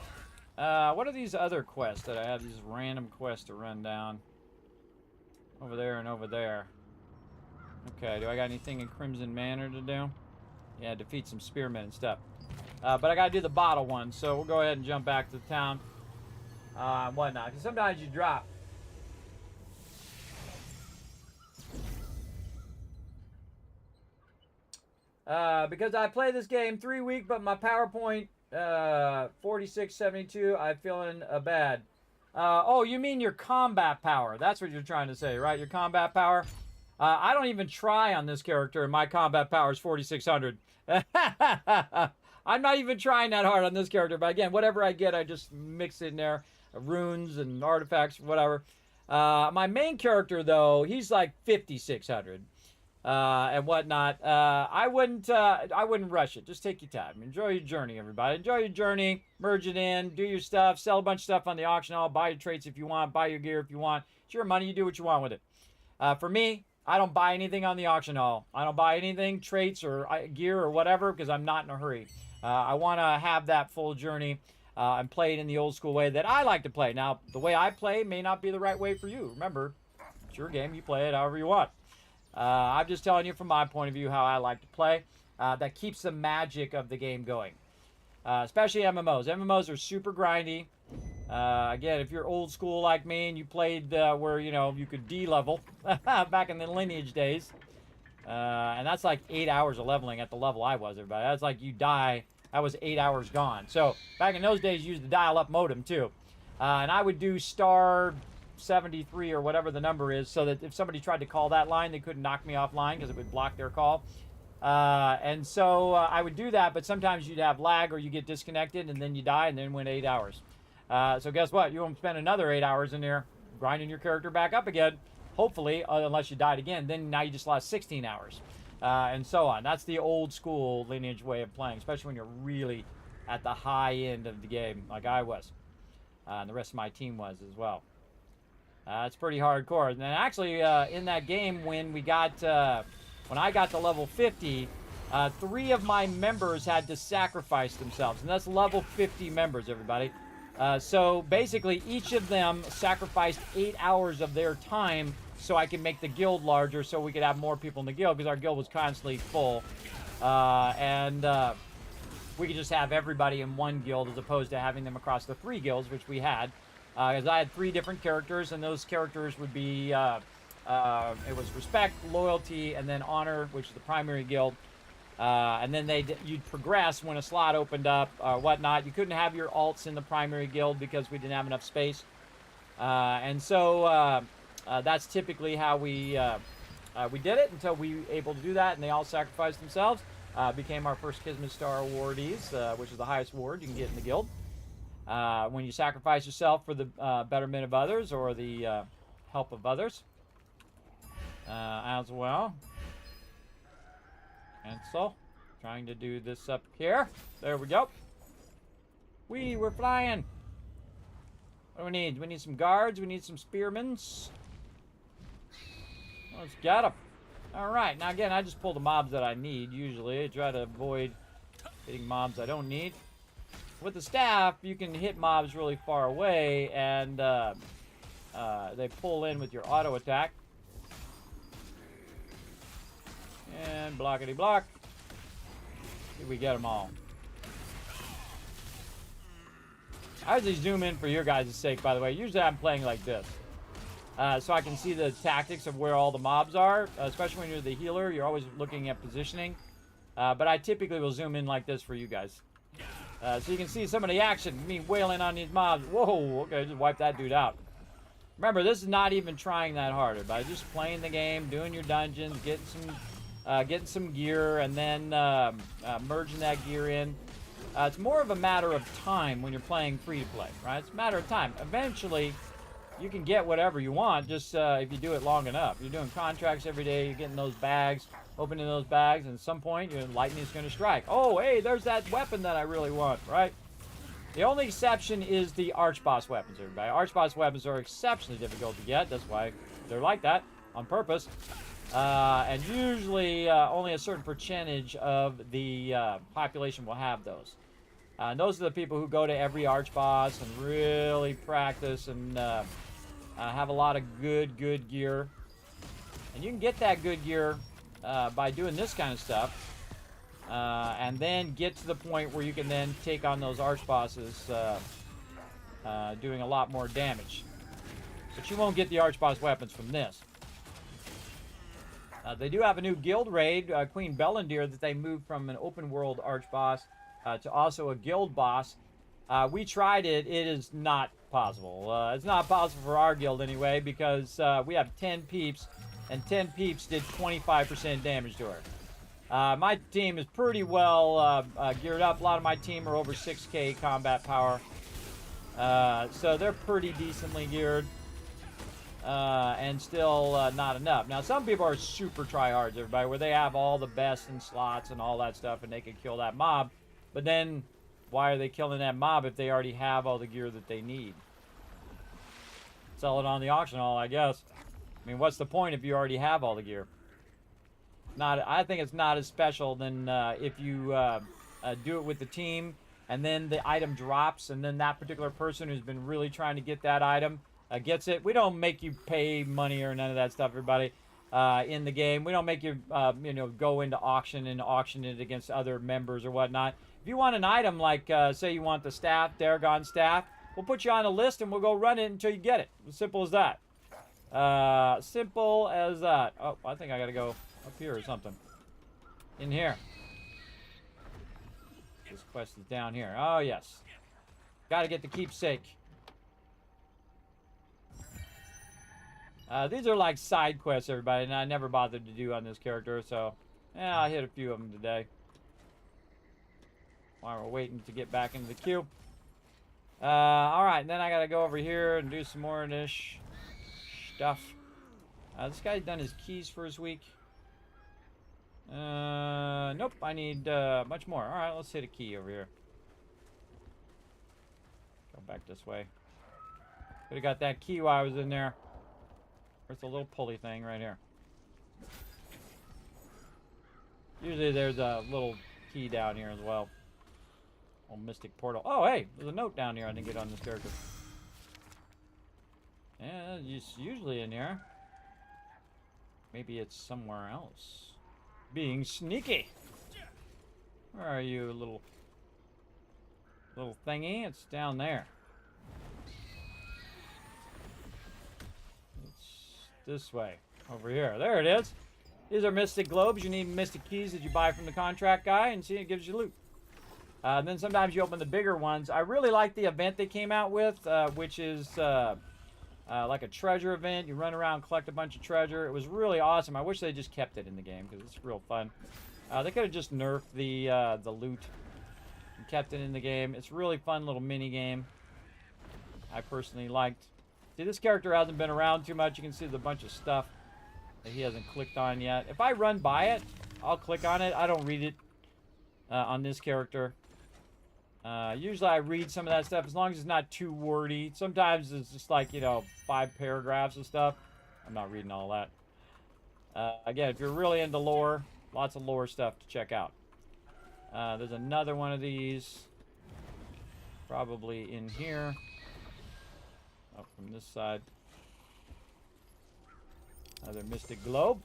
What are these other quests that I have? These random quests to run down. Over there and over there. Okay, do I got anything in Crimson Manor to do? Yeah, defeat some spearmen and stuff. But I got to do the bottle one, so we'll go ahead and jump back to the town. And whatnot, because sometimes you drop. Because I play this game 3 weeks, but my PowerPoint 4672, I'm feeling bad. Oh, you mean your combat power? That's what you're trying to say, right? Your combat power. I don't even try on this character, and my combat power is 4600. I'm not even trying that hard on this character, but again, whatever I get, I just mix in there, runes and artifacts, whatever. My main character, though, he's like 5600. And whatnot. I wouldn't rush it. Just take your time. Enjoy your journey, everybody. Enjoy your journey. Merge it in. Do your stuff. Sell a bunch of stuff on the auction hall. Buy your traits if you want. Buy your gear if you want. It's your money. You do what you want with it. For me, I don't buy anything on the auction hall. I don't buy anything, traits or gear or whatever, because I'm not in a hurry. I want to have that full journey and play it in the old school way that I like to play. Now, the way I play may not be the right way for you. Remember, it's your game. You play it however you want. I'm just telling you from my point of view how I like to play. That keeps the magic of the game going. Especially MMOs. MMOs are super grindy. Again, if you're old school like me and you played where, you know, you could D-level back in the Lineage days. And that's like 8 hours of leveling at the level I was, everybody. That's like you die. That was 8 hours gone. So back in those days, you used the dial-up modem too. And I would do star 73 or whatever the number is, so that if somebody tried to call that line, they couldn't knock me offline because it would block their call. And so I would do that, but sometimes you'd have lag or you get disconnected and then you die and then went 8 hours. So guess what? You won't spend another 8 hours in there grinding your character back up again, hopefully, unless you died again. Then now you just lost 16 hours and so on. That's the old school Lineage way of playing, especially when you're really at the high end of the game like I was. And the rest of my team was as well. It's pretty hardcore. And then actually, in that game, when I got to level 50, 3 of my members had to sacrifice themselves. And that's level 50 members, everybody. So basically, each of them sacrificed 8 hours of their time so I could make the guild larger so we could have more people in the guild, because our guild was constantly full. And we could just have everybody in one guild as opposed to having them across the 3 guilds, which we had. Because I had 3 different characters, and those characters would be, it was respect, loyalty, and then honor, which is the primary guild. And then you'd progress when a slot opened up or whatnot. You couldn't have your alts in the primary guild because we didn't have enough space. And so that's typically how we did it until we were able to do that, and they all sacrificed themselves. Became our first Kismet Star awardees, which is the highest award you can get in the guild. When you sacrifice yourself for the betterment of others or the help of others as well. And so, trying to do this up here. There we go. We're flying. What do we need? We need some guards. We need some spearmen. Let's get them. All right. Now, again, I just pull the mobs that I need, usually. I try to avoid hitting mobs I don't need. With the staff, you can hit mobs really far away, and they pull in with your auto attack. And blockety block. Here we get them all. I usually zoom in for your guys' sake, by the way. Usually I'm playing like this. So I can see the tactics of where all the mobs are. Especially when you're the healer, you're always looking at positioning. But I typically will zoom in like this for you guys. So you can see some of the action, me wailing on these mobs. Whoa, okay, just wipe that dude out. Remember, this is not even trying that hard, but just playing the game, doing your dungeons, getting some gear, and then merging that gear in. It's more of a matter of time when you're playing free-to-play, right? It's a matter of time. Eventually, you can get whatever you want, just if you do it long enough. You're doing contracts every day, you're getting those bags, opening those bags, and at some point, your lightning's going to strike. Oh, hey, there's that weapon that I really want, right? The only exception is the arch boss weapons, everybody. Arch boss weapons are exceptionally difficult to get. That's why they're like that on purpose. And usually only a certain percentage of the population will have those. And those are the people who go to every arch boss and really practice and have a lot of good gear. And you can get that good gear by doing this kind of stuff. And then get to the point where you can then take on those arch bosses doing a lot more damage. But you won't get the arch boss weapons from this. They do have a new guild raid, Queen Bellendir, that they moved from an open world arch boss to also a guild boss. We tried it. It is not possible. It's not possible for our guild anyway, because we have 10 peeps, and 10 peeps did 25% damage to her. My team is pretty well geared up. A lot of my team are over 6k combat power. So they're pretty decently geared. And still not enough. Now, some people are super tryhards, everybody, where they have all the best in slots and all that stuff, and they can kill that mob. But then, why are they killing that mob if they already have all the gear that they need? Sell it on the auction hall, I guess. I mean, what's the point if you already have all the gear? I think it's not as special than if you do it with the team, and then the item drops, and then that particular person who's been really trying to get that item gets it. We don't make you pay money or none of that stuff, everybody, in the game. We don't make you, go into auction and auction it against other members or whatnot. If you want an item like, say you want the staff, Dargon staff, we'll put you on a list and we'll go run it until you get it. As simple as that. Simple as that. Oh, I think I gotta go up here or something. In here. This quest is down here. Oh, yes. Gotta get the keepsake. These are like side quests, everybody, and I never bothered to do on this character, so yeah, I hit a few of them today. While we're waiting to get back into the queue. Alright, and then I gotta go over here and do some more of this stuff. This guy's done his keys for his week. Nope, I need much more. Alright, let's hit a key over here. Go back this way. Could have got that key while I was in there. There's a little pulley thing right here. Usually there's a little key down here as well. Old mystic portal. Oh, hey, there's a note down here I didn't get on this character. Yeah, it's usually in here. Maybe it's somewhere else. Being sneaky. Where are you, little thingy? It's down there. This way, over here. There it is. These are mystic globes. You need mystic keys that you buy from the contract guy, and see, it gives you loot. And then sometimes you open the bigger ones. I really like the event they came out with, which is like a treasure event. You run around, collect a bunch of treasure. It was really awesome. I wish they just kept it in the game because it's real fun. They could have just nerfed the loot and kept it in the game. It's a really fun little mini game. I personally liked. See, this character hasn't been around too much. You can see there's a bunch of stuff that he hasn't clicked on yet. If I run by it, I'll click on it. I don't read it on this character. Usually I read some of that stuff as long as it's not too wordy. Sometimes it's just like, 5 paragraphs of stuff. I'm not reading all that. Again, if you're really into lore, lots of lore stuff to check out. There's another one of these. Probably in here. Up from this side. Another mystic globe.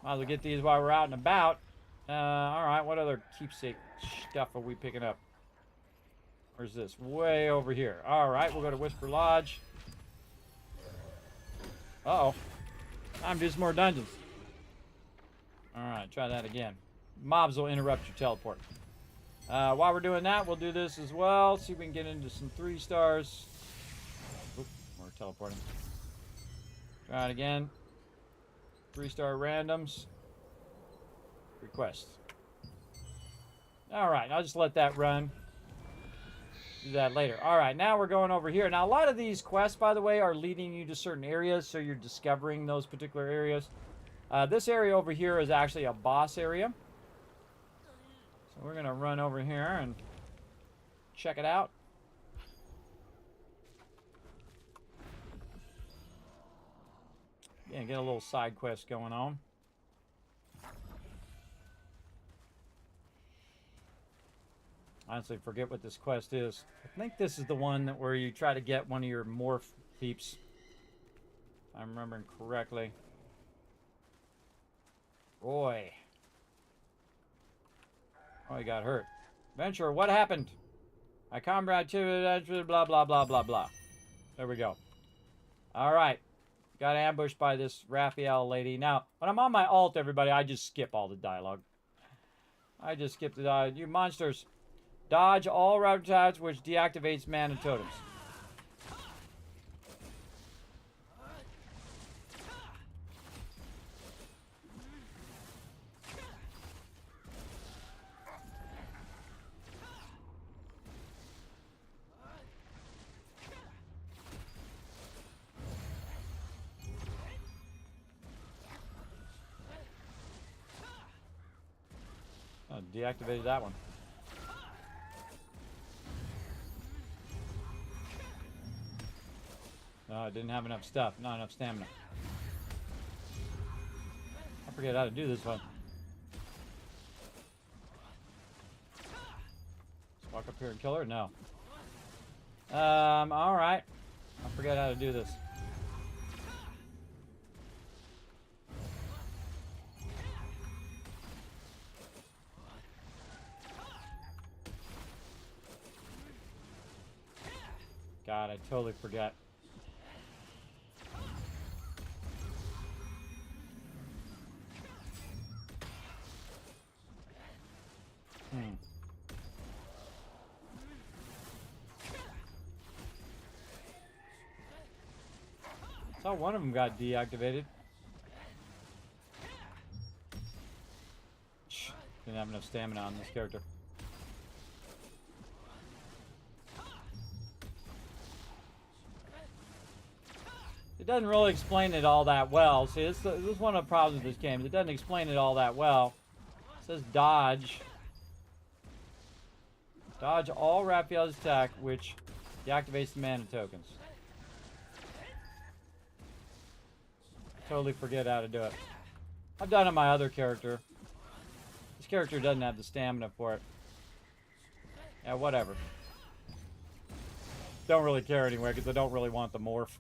Might as well get these while we're out and about. Alright, what other keepsake stuff are we picking up? Where's this? Way over here. Alright, we'll go to Whisper Lodge. Uh-oh. Time to do some more dungeons. Alright, try that again. Mobs will interrupt your teleport. While we're doing that, we'll do this as well. See if we can get into some 3 stars. Oop, we're teleporting. Try it again. 3-star randoms. Request. Alright, I'll just let that run. Do that later. Alright, now we're going over here. Now, a lot of these quests, by the way, are leading you to certain areas, so you're discovering those particular areas. This area over here is actually a boss area. So we're going to run over here and check it out. Yeah, get a little side quest going on. Honestly, forget what this quest is. I think this is the one that where you try to get one of your morph peeps. If I'm remembering correctly. Roy. Oh, he got hurt. Venture, what happened? My comrade, blah, blah, blah, blah, blah. There we go. All right. Got ambushed by this Raphael lady. Now, when I'm on my alt, everybody, I just skip all the dialogue. I just skip the dialogue. You monsters. Dodge all rapid attacks, which deactivates mana totems. Oh, deactivated that one. No, I didn't have enough stuff. Not enough stamina. I forget how to do this one. Just walk up here and kill her? No. Alright. I forget how to do this. God, I totally forget. I saw one of them got deactivated. Didn't have enough stamina on this character. It doesn't really explain it all that well. See, this is one of the problems with this game. It doesn't explain it all that well. It says dodge. Dodge all Raphael's attack, which deactivates the mana tokens. Totally forget how to do it. I've done it on my other character. This character doesn't have the stamina for it. Yeah, whatever. Don't really care anyway, because I don't really want the morph.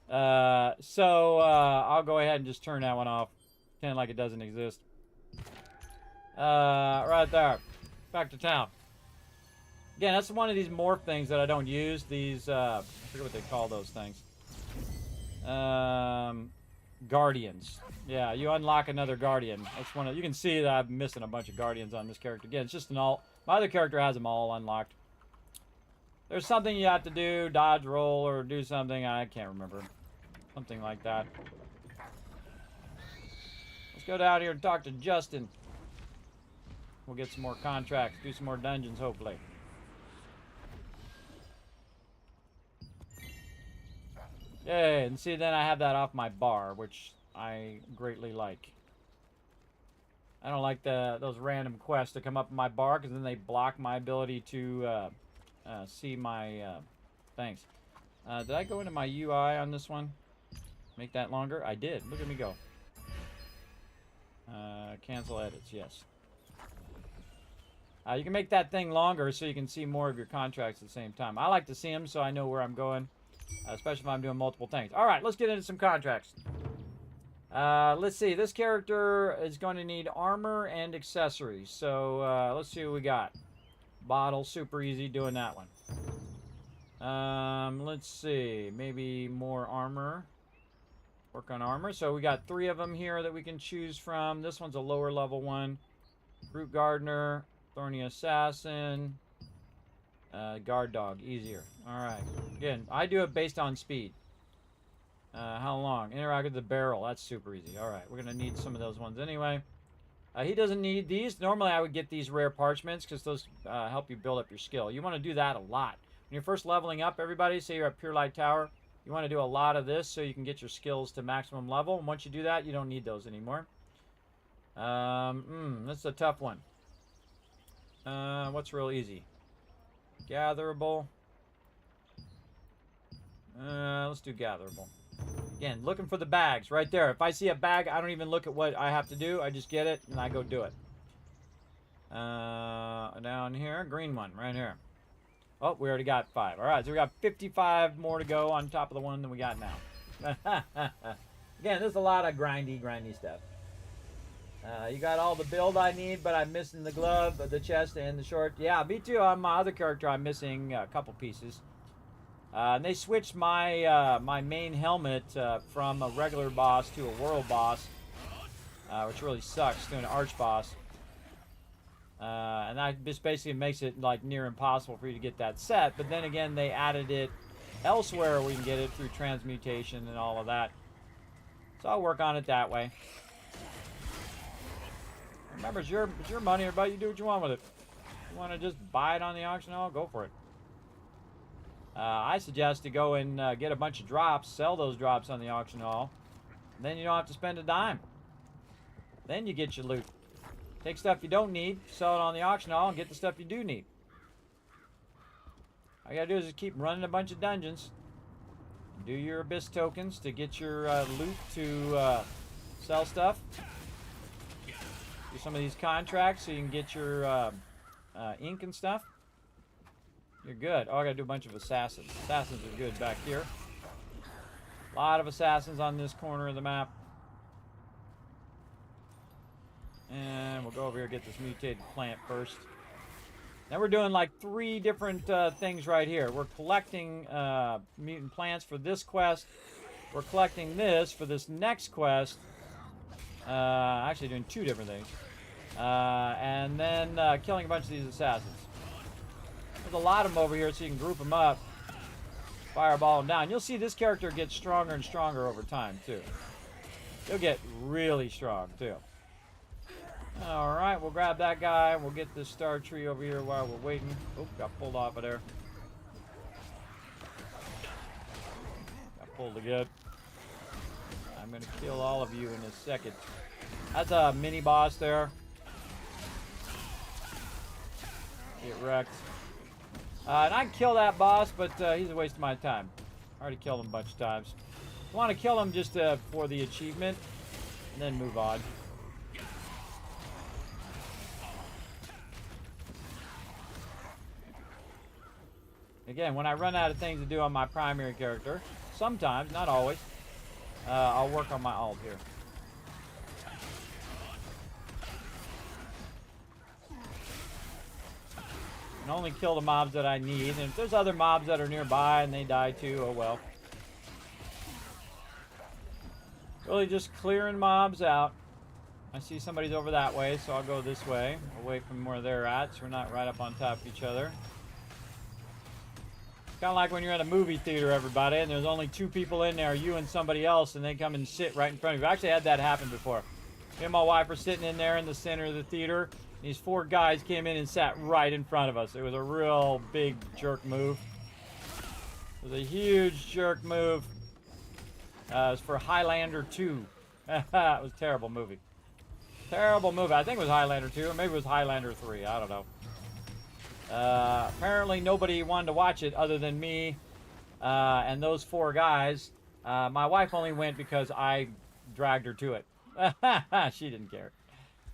I'll go ahead and just turn that one off. Pretend like it doesn't exist. Right there. Back to town. Again, that's one of these morph things that I don't use. These, I forget what they call those things. Guardians. Yeah, you unlock another guardian. That's one of, you can see that I'm missing a bunch of guardians on this character. Again, it's just an alt. My other character has them all unlocked. There's something you have to do, dodge, roll, or do something. I can't remember. Something like that. Let's go down here and talk to Justin. We'll get some more contracts, do some more dungeons, hopefully. Yay, and see, then I have that off my bar, which I greatly like. I don't like those random quests that come up in my bar, because then they block my ability to see my things. Did I go into my UI on this one? Make that longer? I did. Look at me go. Cancel edits, yes. You can make that thing longer so you can see more of your contracts at the same time. I like to see them so I know where I'm going, especially if I'm doing multiple things. All right, let's get into some contracts. Let's see. This character is going to need armor and accessories. So let's see what we got. Bottle, super easy doing that one. Let's see. Maybe more armor. Work on armor. So we got 3 of them here that we can choose from. This one's a lower level one. Root Gardener, Thorny Assassin, Guard Dog, easier. Alright. Again, I do it based on speed. How long? Interact with the barrel. That's super easy. Alright, we're going to need some of those ones anyway. He doesn't need these. Normally I would get these rare parchments because those help you build up your skill. You want to do that a lot. When you're first leveling up, everybody, say you're at Pure Light Tower, you want to do a lot of this so you can get your skills to maximum level. And once you do that, you don't need those anymore. This is a tough one. What's real easy? Gatherable. Let's do gatherable. Again, looking for the bags right there. If I see a bag, I don't even look at what I have to do. I just get it and I go do it. Down here, green one right here. Oh, we already got 5. All right, so we got 55 more to go on top of the one that we got now. Again, there's a lot of grindy stuff. You got all the build I need, but I'm missing the glove, the chest, and the short. Yeah, me too. On my other character, I'm missing a couple pieces. And they switched my my main helmet from a regular boss to a world boss, which really sucks, to an arch boss. And that just basically makes it like near impossible for you to get that set. But then again, they added it elsewhere where you can get it through transmutation and all of that. So I'll work on it that way. Remember, it's your money, everybody. You do what you want with it. You want to just buy it on the auction hall? Go for it. I suggest to go and get a bunch of drops, sell those drops on the auction hall. Then you don't have to spend a dime. Then you get your loot. Take stuff you don't need, sell it on the auction hall, and get the stuff you do need. All you gotta do is just keep running a bunch of dungeons. Do your abyss tokens to get your loot to sell stuff. Do some of these contracts so you can get your ink and stuff. You're good. Oh, I gotta do a bunch of assassins. Assassins are good back here. A lot of assassins on this corner of the map. And we'll go over here and get this mutated plant first. Then we're doing like 3 different things right here. We're collecting mutant plants for this quest. We're collecting this for this next quest. Actually doing 2 different things. And then killing a bunch of these assassins. There's a lot of them over here, so you can group them up. Fireball them down. You'll see this character gets stronger and stronger over time, too. He'll get really strong, too. Alright, we'll grab that guy. We'll get this star tree over here while we're waiting. Oh, got pulled off of there. Got pulled again. I'm going to kill all of you in a second. That's a mini boss there. Get wrecked. And I can kill that boss, but he's a waste of my time. I already killed him a bunch of times. I want to kill him just for the achievement, and then move on. Again, when I run out of things to do on my primary character, sometimes, not always, I'll work on my alt here. And only kill the mobs that I need. And if there's other mobs that are nearby and they die too, oh well. Really just clearing mobs out. I see somebody's over that way, so I'll go this way, away from where they're at, so we're not right up on top of each other. Kind of like when you're at a movie theater, everybody, and there's only 2 people in there, you and somebody else, and they come and sit right in front of you. I've actually had that happen before. Me and my wife were sitting in there in the center of the theater. And these 4 guys came in and sat right in front of us. It was a real big jerk move. It was a huge jerk move. It was for Highlander 2. It was a terrible movie. Terrible movie. I think it was Highlander 2, or maybe it was Highlander 3. I don't know. Apparently nobody wanted to watch it other than me and those 4 guys. My wife only went because I dragged her to it. She didn't care.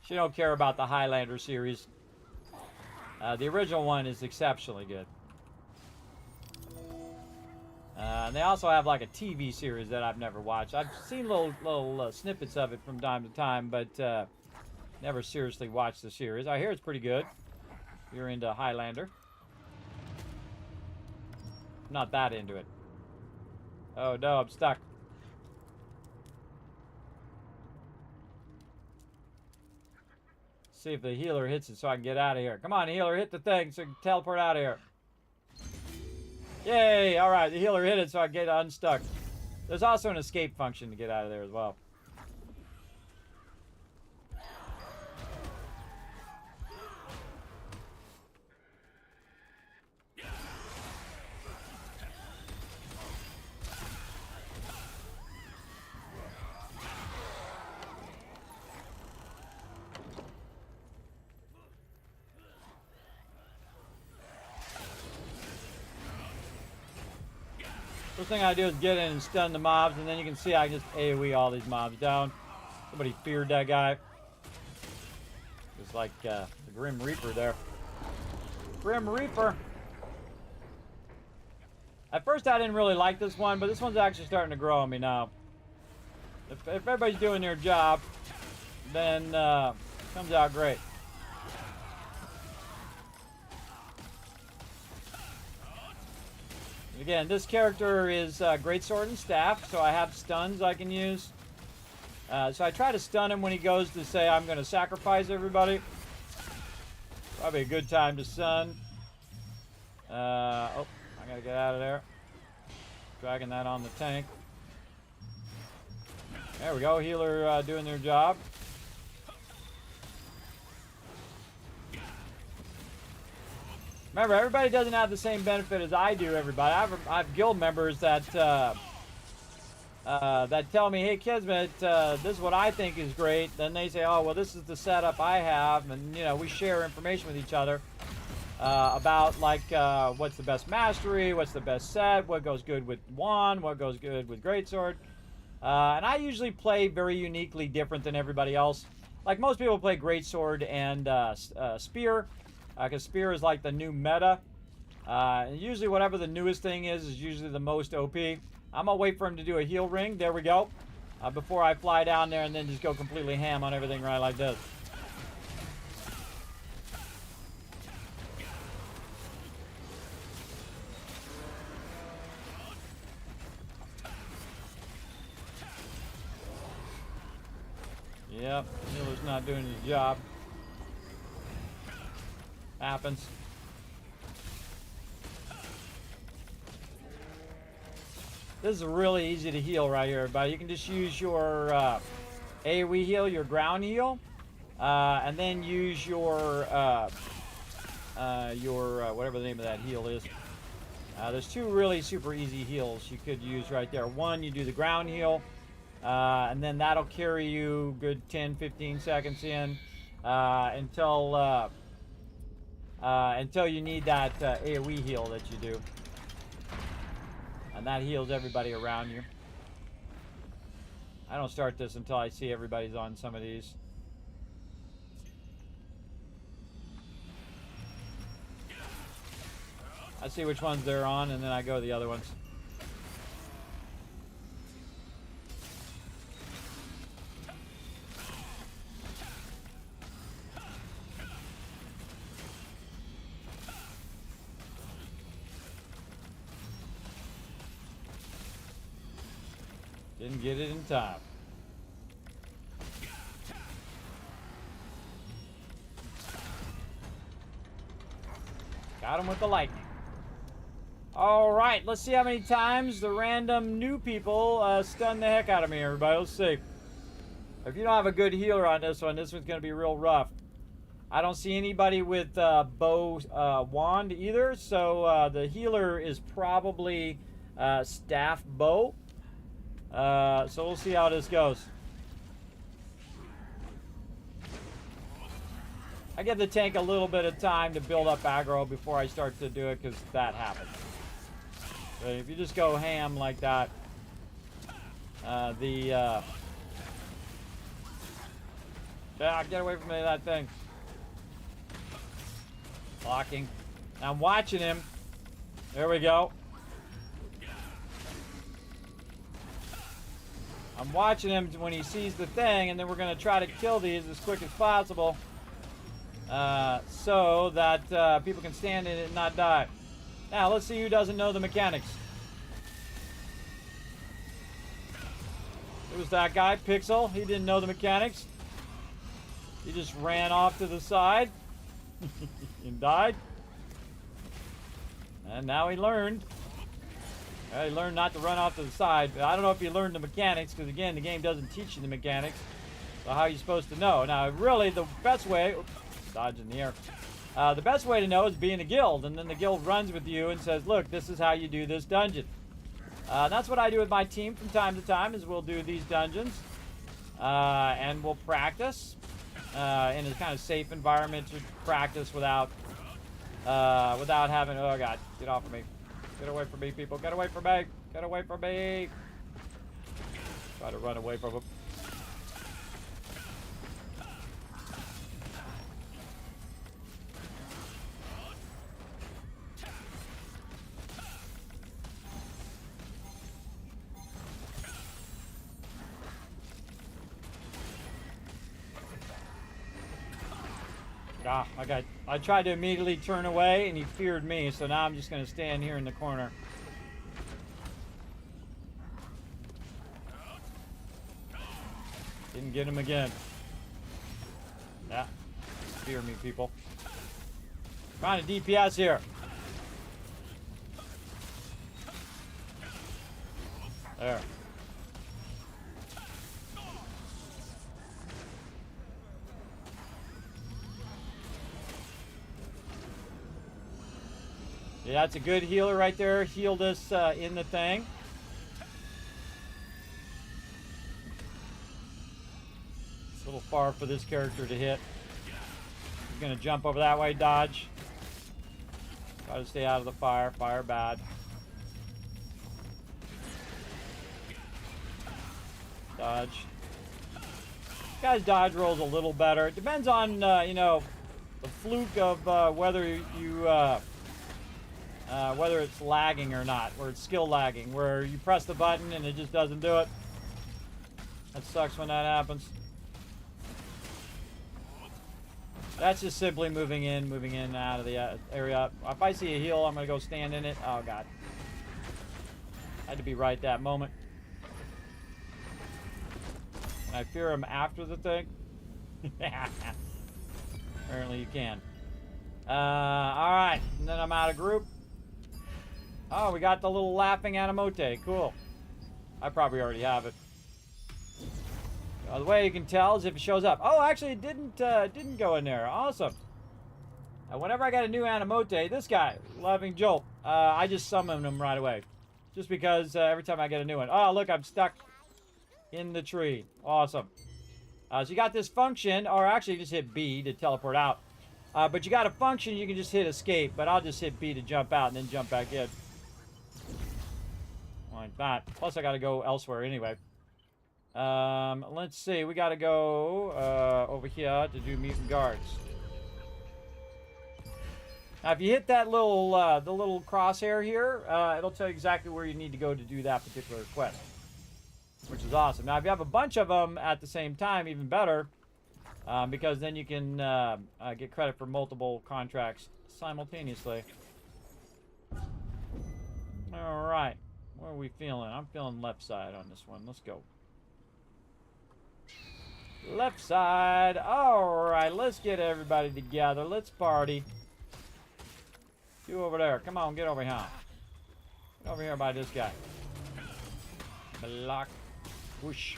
She don't care about the Highlander series. The original one is exceptionally good. And they also have like a TV series that I've never watched. I've seen little snippets of it from time to time, but never seriously watched the series. I hear it's pretty good. You're into Highlander. Not that into it. Oh no, I'm stuck. See if the healer hits it so I can get out of here. Come on, healer, hit the thing so I can teleport out of here. Yay! Alright, the healer hit it so I can get unstuck. There's also an escape function to get out of there as well. First thing I do is get in and stun the mobs, and then you can see I can just AoE all these mobs down. Somebody feared that guy. It's like the Grim Reaper there. Grim Reaper. At first I didn't really like this one, but this one's actually starting to grow on me now. If everybody's doing their job, then it comes out great. Again, this character is greatsword and staff, so I have stuns I can use. So I try to stun him when he goes to say I'm going to sacrifice everybody. Probably a good time to stun. Oh, I got to get out of there. Dragging that on the tank. There we go, healer doing their job. Remember, everybody doesn't have the same benefit as I do, everybody. I have guild members that that tell me, hey, Kismet, this is what I think is great. Then they say, oh, well, this is the setup I have. And, you know, we share information with each other about, like, what's the best mastery, what's the best set, what goes good with wand, what goes good with greatsword. And I usually play very uniquely different than everybody else. Like, most people play greatsword and spear. Because spear is like the new meta. And usually whatever the newest thing is usually the most OP. I'm going to wait for him to do a heal ring. There we go. Before I fly down there and then just go completely ham on everything right like this. Yep, healer's not doing his job. Happens. This is really easy to heal right here, everybody. You can just use your AoE heal, your ground heal, and then use your whatever the name of that heal is. There's two really super easy heals you could use right there. One, you do the ground heal, and then that'll carry you good 10-15 seconds in until you need that AoE heal that you do. And that heals everybody around you. I don't start this until I see everybody's on some of these. I see which ones they're on, and then I go to the other ones. Didn't get it in time. Got him with the lightning. All right, let's see how many times the random new people stun the heck out of me, everybody. Let's see. If you don't have a good healer on this one's going to be real rough. I don't see anybody with bow wand either, so the healer is probably staff bow. So we'll see how this goes. I give the tank a little bit of time to build up aggro before I start to do it, because that happens. So if you just go ham like that, yeah, get away from me, that thing. Blocking. Now I'm watching him. There we go. I'm watching him when he sees the thing, and then we're going to try to kill these as quick as possible so that people can stand in it and not die. Now, let's see who doesn't know the mechanics. It was that guy, Pixel. He didn't know the mechanics. He just ran off to the side and died. And now he learned. He learned not to run off to the side. But I don't know if he learned the mechanics, because again, the game doesn't teach you the mechanics. So how are you supposed to know? Now, really, the best way... Oops, dodge in the air. The best way to know is be in a guild, and then the guild runs with you and says, look, this is how you do this dungeon. That's what I do with my team from time to time, is we'll do these dungeons. And we'll practice in a kind of safe environment to practice without having... Oh, God, get off of me. Get away from me, people. Get away from me. Get away from me. Try to run away from him. Ah, I tried to immediately turn away and he feared me, so now I'm just gonna stand here in the corner. Didn't get him again. Yeah. Fear me, people. Trying to DPS here. There. Yeah, that's a good healer right there. Healed us in the thing. It's a little far for this character to hit. He's gonna jump over that way, dodge. Try to stay out of the fire. Fire bad. Dodge. This guy's dodge rolls a little better. It depends on, you know, the fluke of whether you whether it's lagging or not, where it's skill lagging, where you press the button and it just doesn't do it. That sucks when that happens. That's just simply moving in and out of the area. If I see a heal, I'm going to go stand in it. Oh, God. Had to be right that moment. Can I fear him after the thing? Apparently you can. Alright, and then I'm out of group. Oh, we got the little laughing Animote. Cool. I probably already have it. The way you can tell is if it shows up. Oh, actually, it didn't go in there. Awesome. Whenever I got a new Animote, this guy, Loving Jolt, I just summon him right away. Just because every time I get a new one. Oh, look, I'm stuck in the tree. Awesome. So you got this function, or actually just hit B to teleport out. But you got a function, you can just hit escape, but I'll just hit B to jump out and then jump back in. Like that. Plus I gotta go elsewhere anyway. Let's see, we gotta go over here to do mutant guards. Now if you hit that little the little crosshair here, it'll tell you exactly where you need to go to do that particular quest, which is awesome. Now if you have a bunch of them at the same time, even better, because then you can get credit for multiple contracts simultaneously. All right, where are we feeling? I'm feeling left side on this one. Let's go. Left side. All right, let's get everybody together. Let's party. You over there. Come on, get over here. Get over here by this guy. Block. Whoosh.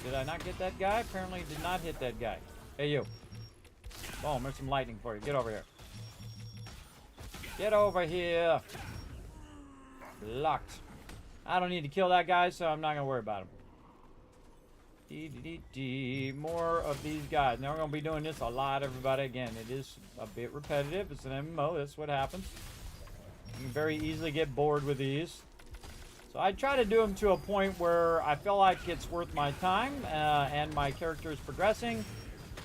Did I not get that guy? Apparently did not hit that guy. Hey, you. Boom, there's some lightning for you. Get over here. Get over here. Blocked. I don't need to kill that guy, so I'm not going to worry about him. More of these guys. Now we're going to be doing this a lot, everybody. Again, it is a bit repetitive. It's an MMO. That's what happens. You can very easily get bored with these. So I try to do them to a point where I feel like it's worth my time and my character is progressing.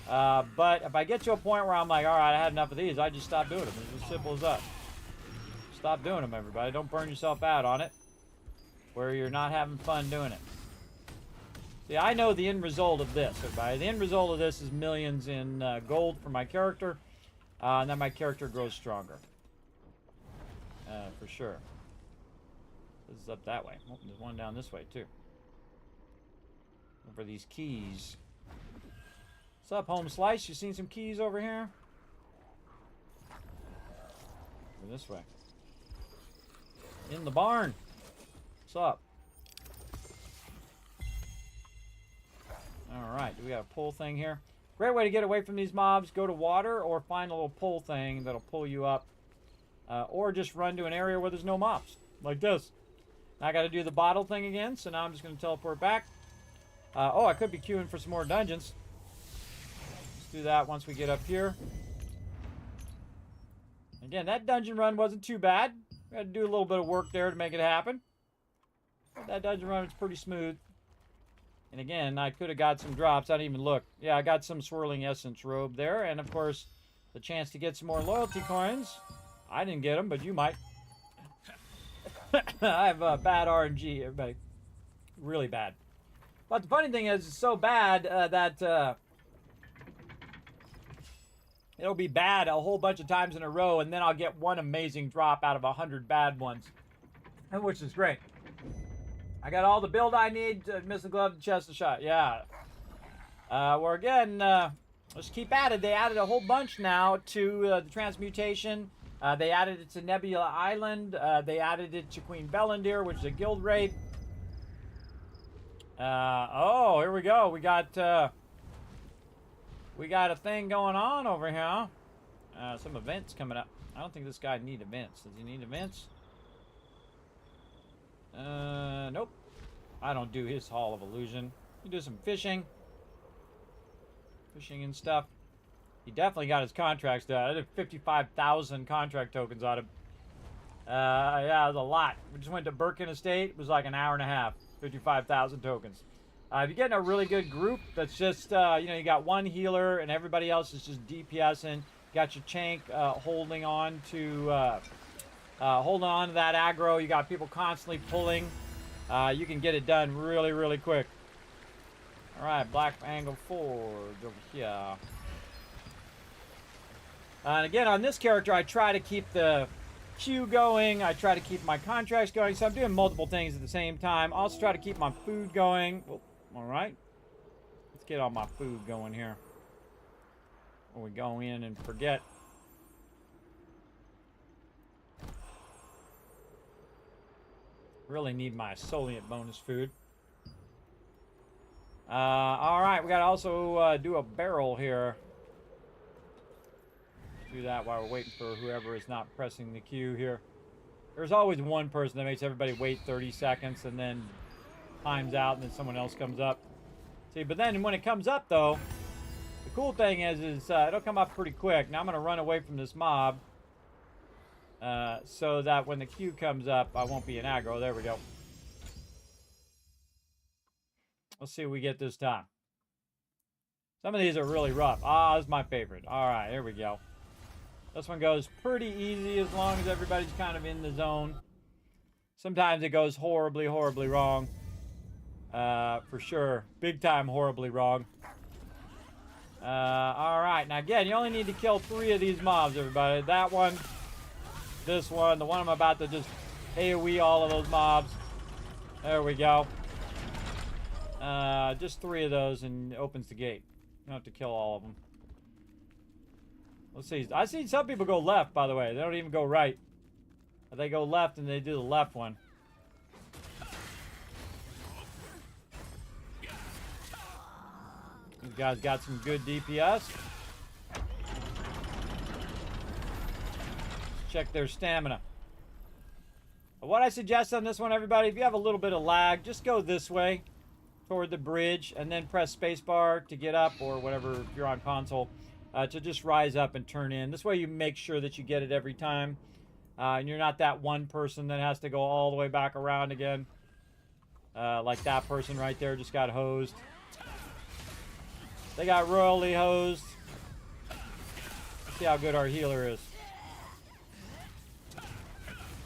But if I get to a point where I'm like, all right, I had enough of these, I just stop doing them. It's as simple as that. Stop doing them, everybody. Don't burn yourself out on it where you're not having fun doing it. See, I know the end result of this, everybody. The end result of this is millions in gold for my character, and then my character grows stronger. For sure. This is up that way. Oh, there's one down this way, too. Look for these keys. What's up, Home Slice? You seen some keys over here? Over this way. In the barn. What's up? Alright, we got a pull thing here. Great way to get away from these mobs. Go to water or find a little pull thing that'll pull you up. Or just run to an area where there's no mobs. Like this. Now I got to do the bottle thing again, so now I'm just going to teleport back. Oh, I could be queuing for some more dungeons. Let's do that once we get up here. Again, that dungeon run wasn't too bad. We had to do a little bit of work there to make it happen. But that dungeon run is pretty smooth. And again, I could have got some drops. I didn't even look. Yeah, I got some swirling essence robe there. And of course, the chance to get some more loyalty coins. I didn't get them, but you might. I have bad RNG, everybody. Really bad. But the funny thing is, it's so bad that it'll be bad a whole bunch of times in a row, and then I'll get one amazing drop out of 100 bad ones, which is great. I got all the build I need. Missing glove, the chest, the shot. Yeah. Well, again, let's keep at it. They added a whole bunch now to the transmutation. They added it to Nebula Island. They added it to Queen Bellendir, which is a guild raid. Oh, here we go. We got a thing going on over here. Some events coming up. I don't think this guy needs events. Does he need events? Nope. I don't do his Hall of Illusion. You do some fishing. Fishing and stuff. He definitely got his contracts done. I did 55,000 contract tokens on him. Yeah, it was a lot. We just went to Birkin Estate. It was like an hour and a half. 55,000 tokens. If you're getting a really good group that's just, you know, you got one healer and everybody else is just DPSing. Got your tank holding on to that aggro. You got people constantly pulling. You can get it done really, really quick. All right, Black Angle Forge over here. And again, on this character, I try to keep the queue going. I try to keep my contracts going. So I'm doing multiple things at the same time. Also try to keep my food going. Oh, all right. Let's get all my food going here. Before we go in and forget. Really need my Solient bonus food. All right. We got to also do a barrel here. Do that while we're waiting for whoever is not pressing the queue here. There's always one person that makes everybody wait 30 seconds and then times out and then someone else comes up. See, but then when it comes up though, the cool thing is it'll come up pretty quick. Now I'm going to run away from this mob so that when the queue comes up, I won't be in aggro. There we go. Let's see what we get this time. Some of these are really rough. Ah, this is my favorite. All right, here we go. This one goes pretty easy as long as everybody's kind of in the zone. Sometimes it goes horribly, horribly wrong. For sure. Big time horribly wrong. All right. Now, again, you only need to kill 3 of these mobs, everybody. That one, this one, the one I'm about to just AoE all of those mobs. There we go. Just 3 of those and it opens the gate. You don't have to kill all of them. Let's see. I've seen some people go left, by the way. They don't even go right. They go left and they do the left one. These guys got some good DPS. Check their stamina. What I suggest on this one, everybody, if you have a little bit of lag, just go this way toward the bridge and then press spacebar to get up or whatever if you're on console. To just rise up and turn in. This way you make sure that you get it every time. And you're not that one person that has to go all the way back around again. Like that person right there just got hosed. They got royally hosed. Let's see how good our healer is.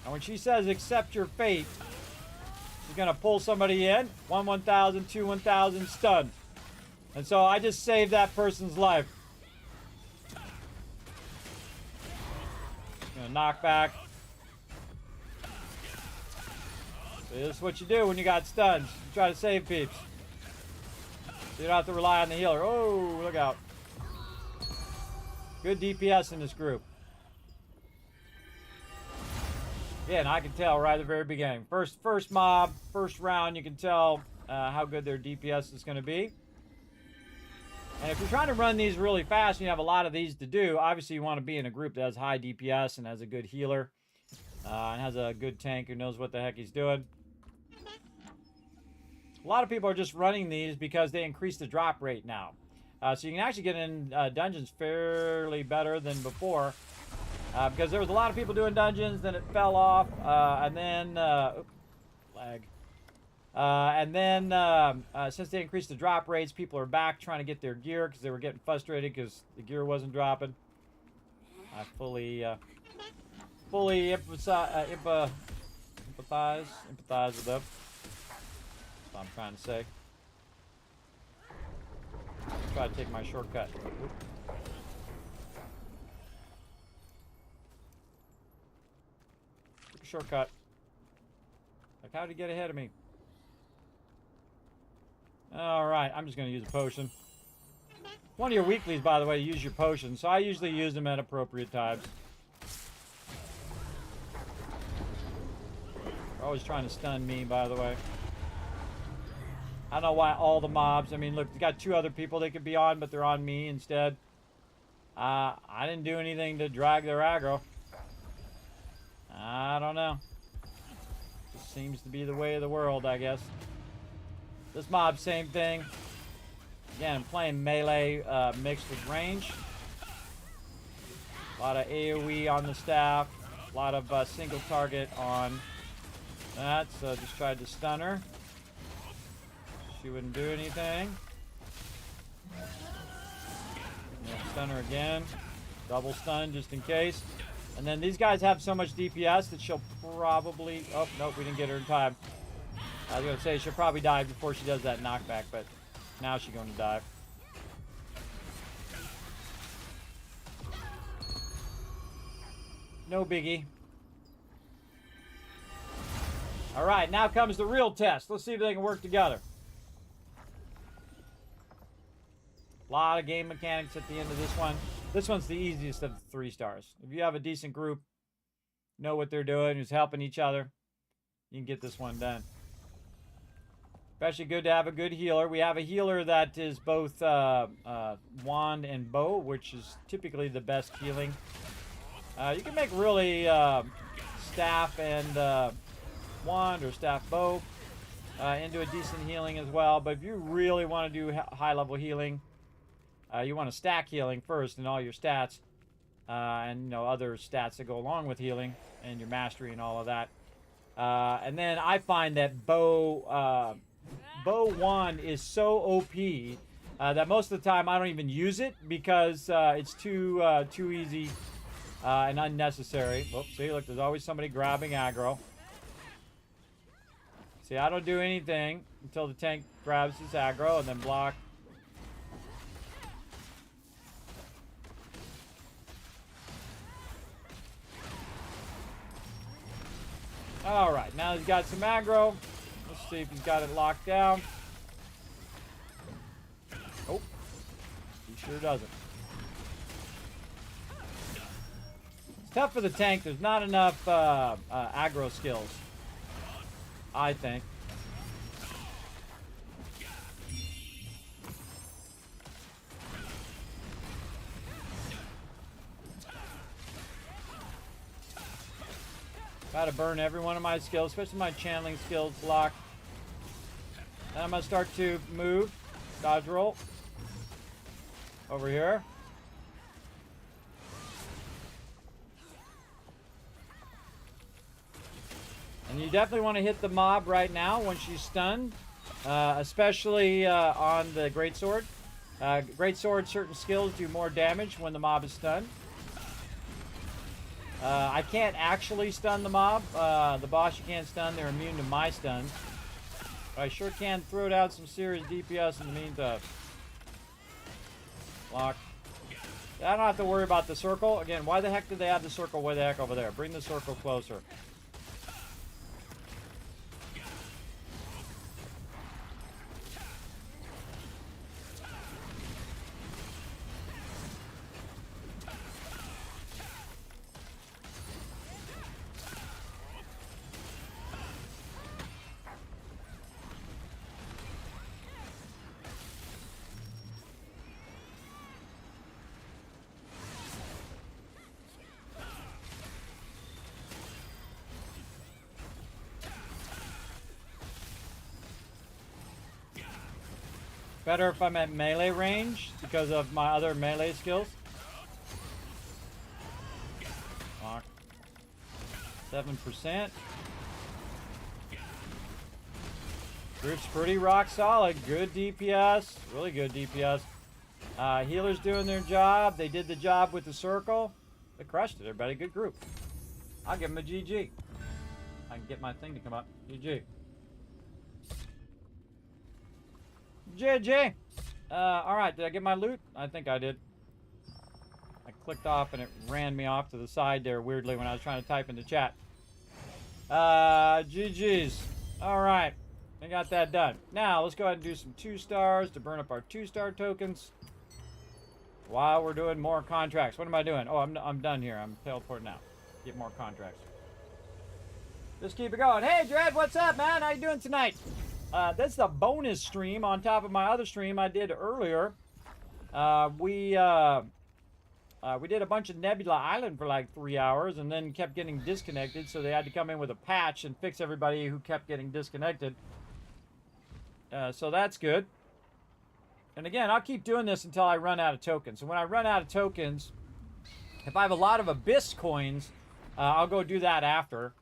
And when she says accept your fate, she's going to pull somebody in. 1,000, 2, 1,000, stun. And so I just saved that person's life. Knock back. So this is what you do when you got stuns. You try to save peeps. So you don't have to rely on the healer. Oh, look out. Good DPS in this group. Yeah, and I can tell right at the very beginning. First mob, first round, you can tell how good their DPS is going to be. And if you're trying to run these really fast and you have a lot of these to do, obviously you want to be in a group that has high DPS and has a good healer. And has a good tank who knows what the heck he's doing. A lot of people are just running these because they increase the drop rate now. So you can actually get in dungeons fairly better than before. because there was a lot of people doing dungeons, then it fell off, and then lag. And then since they increased the drop rates, people are back trying to get their gear because they were getting frustrated because the gear wasn't dropping. I fully empathize with them. That's what I'm trying to say. Try to take my shortcut. Oop. Took a shortcut. Like, how did he get ahead of me? Alright, I'm just going to use a potion. One of your weeklies, by the way, to use your potions, so I usually use them at appropriate times. They're always trying to stun me, by the way. I don't know why all the mobs, I mean, look, they got 2 other people they could be on, but they're on me instead. I didn't do anything to drag their aggro. I don't know. Just seems to be the way of the world, I guess. This mob, same thing. Again, I'm playing melee mixed with range. A lot of AoE on the staff. A lot of single target on that, so just tried to stun her. She wouldn't do anything. Stun her again. Double stun just in case. And then these guys have so much DPS that she'll probably... Oh, nope, we didn't get her in time. I was going to say she'll probably die before she does that knockback, but now she's going to die. No biggie. Alright, now comes the real test. Let's see if they can work together. A lot of game mechanics at the end of this one. This one's the easiest of the 3 stars. If you have a decent group, know what they're doing, who's helping each other, you can get this one done. Especially good to have a good healer. We have a healer that is both wand and bow, which is typically the best healing. You can make really staff and wand or staff bow into a decent healing as well. But if you really want to do high level healing, you want to stack healing first in all your stats, and other stats that go along with healing and your mastery and all of that. And then I find that bow wand is so OP that most of the time I don't even use it because it's too easy and unnecessary. Oops, see, look, there's always somebody grabbing aggro. See, I don't do anything until the tank grabs his aggro and then block. Alright, now he's got some aggro. Let's see if he's got it locked down. Oh, he sure doesn't. It's tough for the tank. There's not enough aggro skills, I think. Gotta burn every one of my skills, especially my channeling skills block. Then I'm gonna start to move, dodge roll. Over here. And you definitely want to hit the mob right now when she's stunned, especially on the greatsword. Greatsword, certain skills do more damage when the mob is stunned. I can't actually stun the mob. The boss you can't stun, they're immune to my stuns. But I sure can throw down some serious DPS in the meantime. Lock. I don't have to worry about the circle. Again, why the heck did they have the circle way the heck over there? Bring the circle closer. Better if I'm at melee range because of my other melee skills. 7%. Group's pretty rock solid. Good DPS. Really good DPS. Healers doing their job. They did the job with the circle. They crushed it, everybody. Good group. I'll give them a GG. I can get my thing to come up. GG. GG. Alright, did I get my loot? I think I did. I clicked off and it ran me off to the side there weirdly when I was trying to type in the chat. GG's. Alright. I got that done. Now, let's go ahead and do some 2-stars to burn up our 2-star tokens while we're doing more contracts. What am I doing? Oh, I'm done here. I'm teleporting out. Get more contracts. Just keep it going. Hey, Dread, what's up, man? How you doing tonight? That's the bonus stream on top of my other stream I did earlier. We did a bunch of Nebula Island for like 3 hours and then kept getting disconnected, so they had to come in with a patch and fix everybody who kept getting disconnected. So that's good. And again, I'll keep doing this until I run out of tokens. So when I run out of tokens, if I have a lot of Abyss coins, I'll go do that after.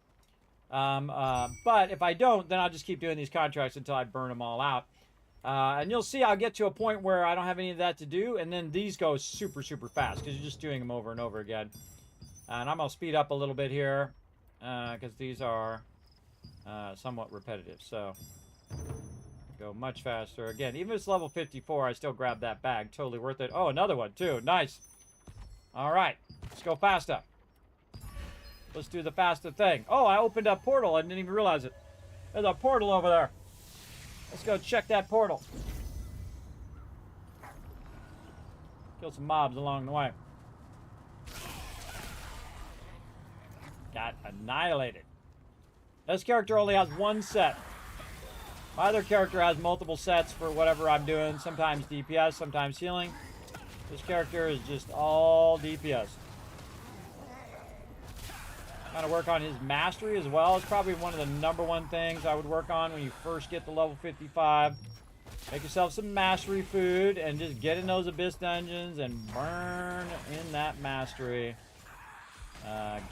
But if I don't, then I'll just keep doing these contracts until I burn them all out. And you'll see I'll get to a point where I don't have any of that to do, and then these go super, super fast because you're just doing them over and over again. And I'm going to speed up a little bit here because these are somewhat repetitive. So go much faster. Again, even if it's level 54, I still grab that bag. Totally worth it. Oh, another one too. Nice. All right. Let's go faster. Let's do the faster thing. Oh, I opened a portal. I didn't even realize it. There's a portal over there. Let's go check that portal. Kill some mobs along the way. Got annihilated. This character only has one set. My other character has multiple sets for whatever I'm doing. Sometimes DPS, sometimes healing. This character is just all DPS. Kind of work on his mastery as well. It's probably one of the #1 things I would work on when you first get to level 55. Make yourself some mastery food and just get in those Abyss dungeons and burn in that mastery.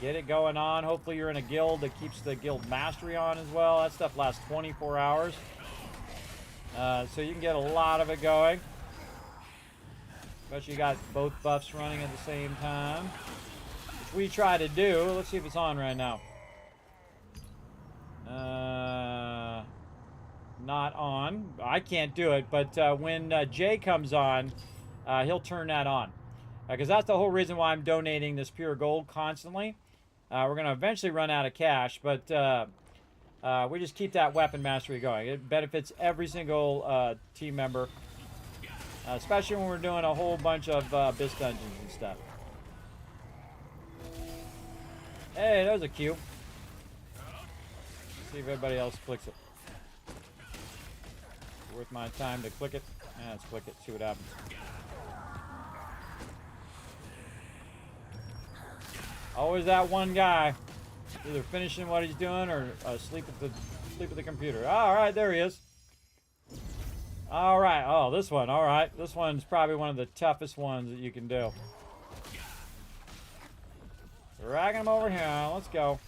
Get it going on. Hopefully you're in a guild that keeps the guild mastery on as well. That stuff lasts 24 hours. So you can get a lot of it going. Especially you got both buffs running at the same time. Which we try to do. Let's see if it's on right now. Not on. I can't do it, but when Jay comes on, he'll turn that on. Because that's the whole reason why I'm donating this pure gold constantly. We're going to eventually run out of cash, but we just keep that weapon mastery going. It benefits every single team member, especially when we're doing a whole bunch of Abyss dungeons and stuff. Hey, there's a Q. See if everybody else clicks it. Worth my time to click it? Yeah, let's click it, see what happens. Always that one guy, either finishing what he's doing or sleep at the computer. All right, there he is. All right. Oh, this one. All right, this one's probably one of the toughest ones that you can do. Dragging him over here. Let's go.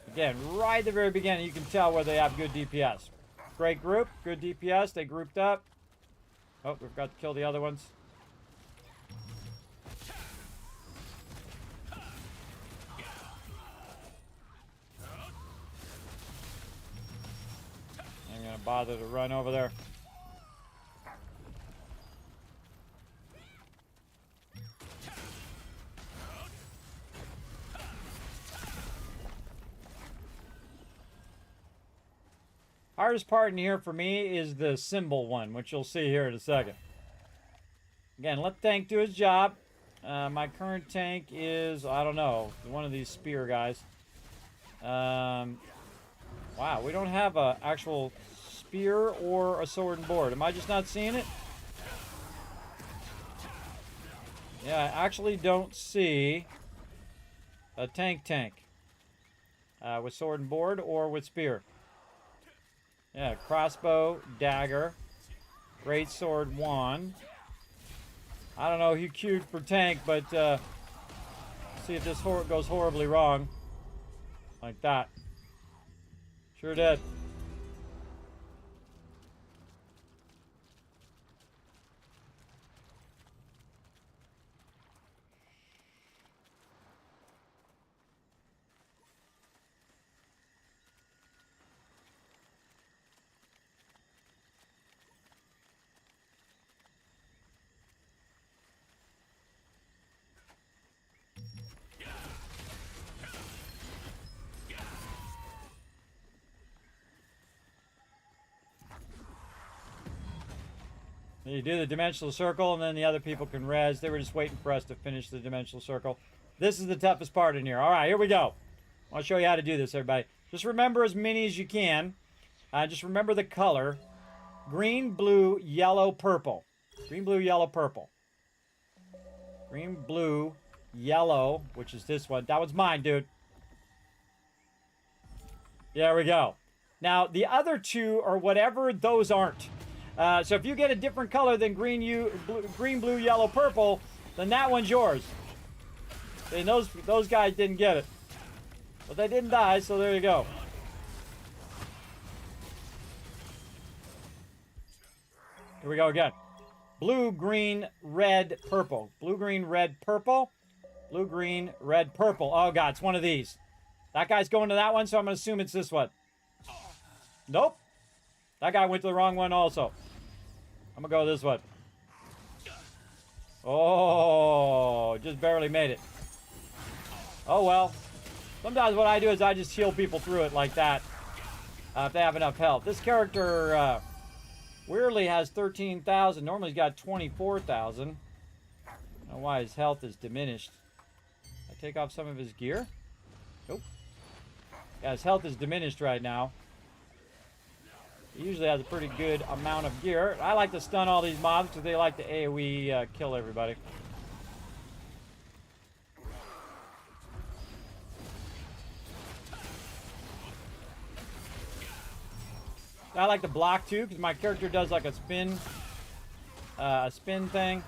Again, right at the very beginning, you can tell where they have good DPS. Great group, good DPS. They grouped up. Oh, we've got to kill the other ones. I'm gonna bother to run over there. Hardest part in here for me is the symbol one, which you'll see here in a second. Again, let the tank do his job. My current tank is, I don't know, one of these spear guys. Wow, we don't have an actual spear or a sword and board. Am I just not seeing it? Yeah, I actually don't see a tank with sword and board or with spear. Yeah, crossbow, dagger, great sword, wand. I don't know, he queued for tank, but see if this goes horribly wrong. Like that. Sure did. You do the dimensional circle, and then the other people can res. They were just waiting for us to finish the dimensional circle. This is the toughest part in here. All right, here we go. I want to show you how to do this, everybody. Just remember as many as you can. Just remember the color. Green, blue, yellow, purple. Green, blue, yellow, purple. Green, blue, yellow, which is this one. That one's mine, dude. There we go. Now, the other two are whatever those aren't. So if you get a different color than green, blue, yellow, purple, then that one's yours. And those guys didn't get it. But they didn't die, so there you go. Here we go again. Blue, green, red, purple. Blue, green, red, purple. Blue, green, red, purple. Oh, God, it's one of these. That guy's going to that one, so I'm going to assume it's this one. Nope. That guy went to the wrong one also. I'm going to go this one. Oh, just barely made it. Oh, well. Sometimes what I do is I just heal people through it like that. If they have enough health. This character weirdly has 13,000. Normally he's got 24,000. I don't know why his health is diminished. I take off some of his gear? Nope. Yeah, his health is diminished right now. He usually has a pretty good amount of gear. I like to stun all these mobs because they like to AoE kill everybody. I like to block too because my character does like a spin thing.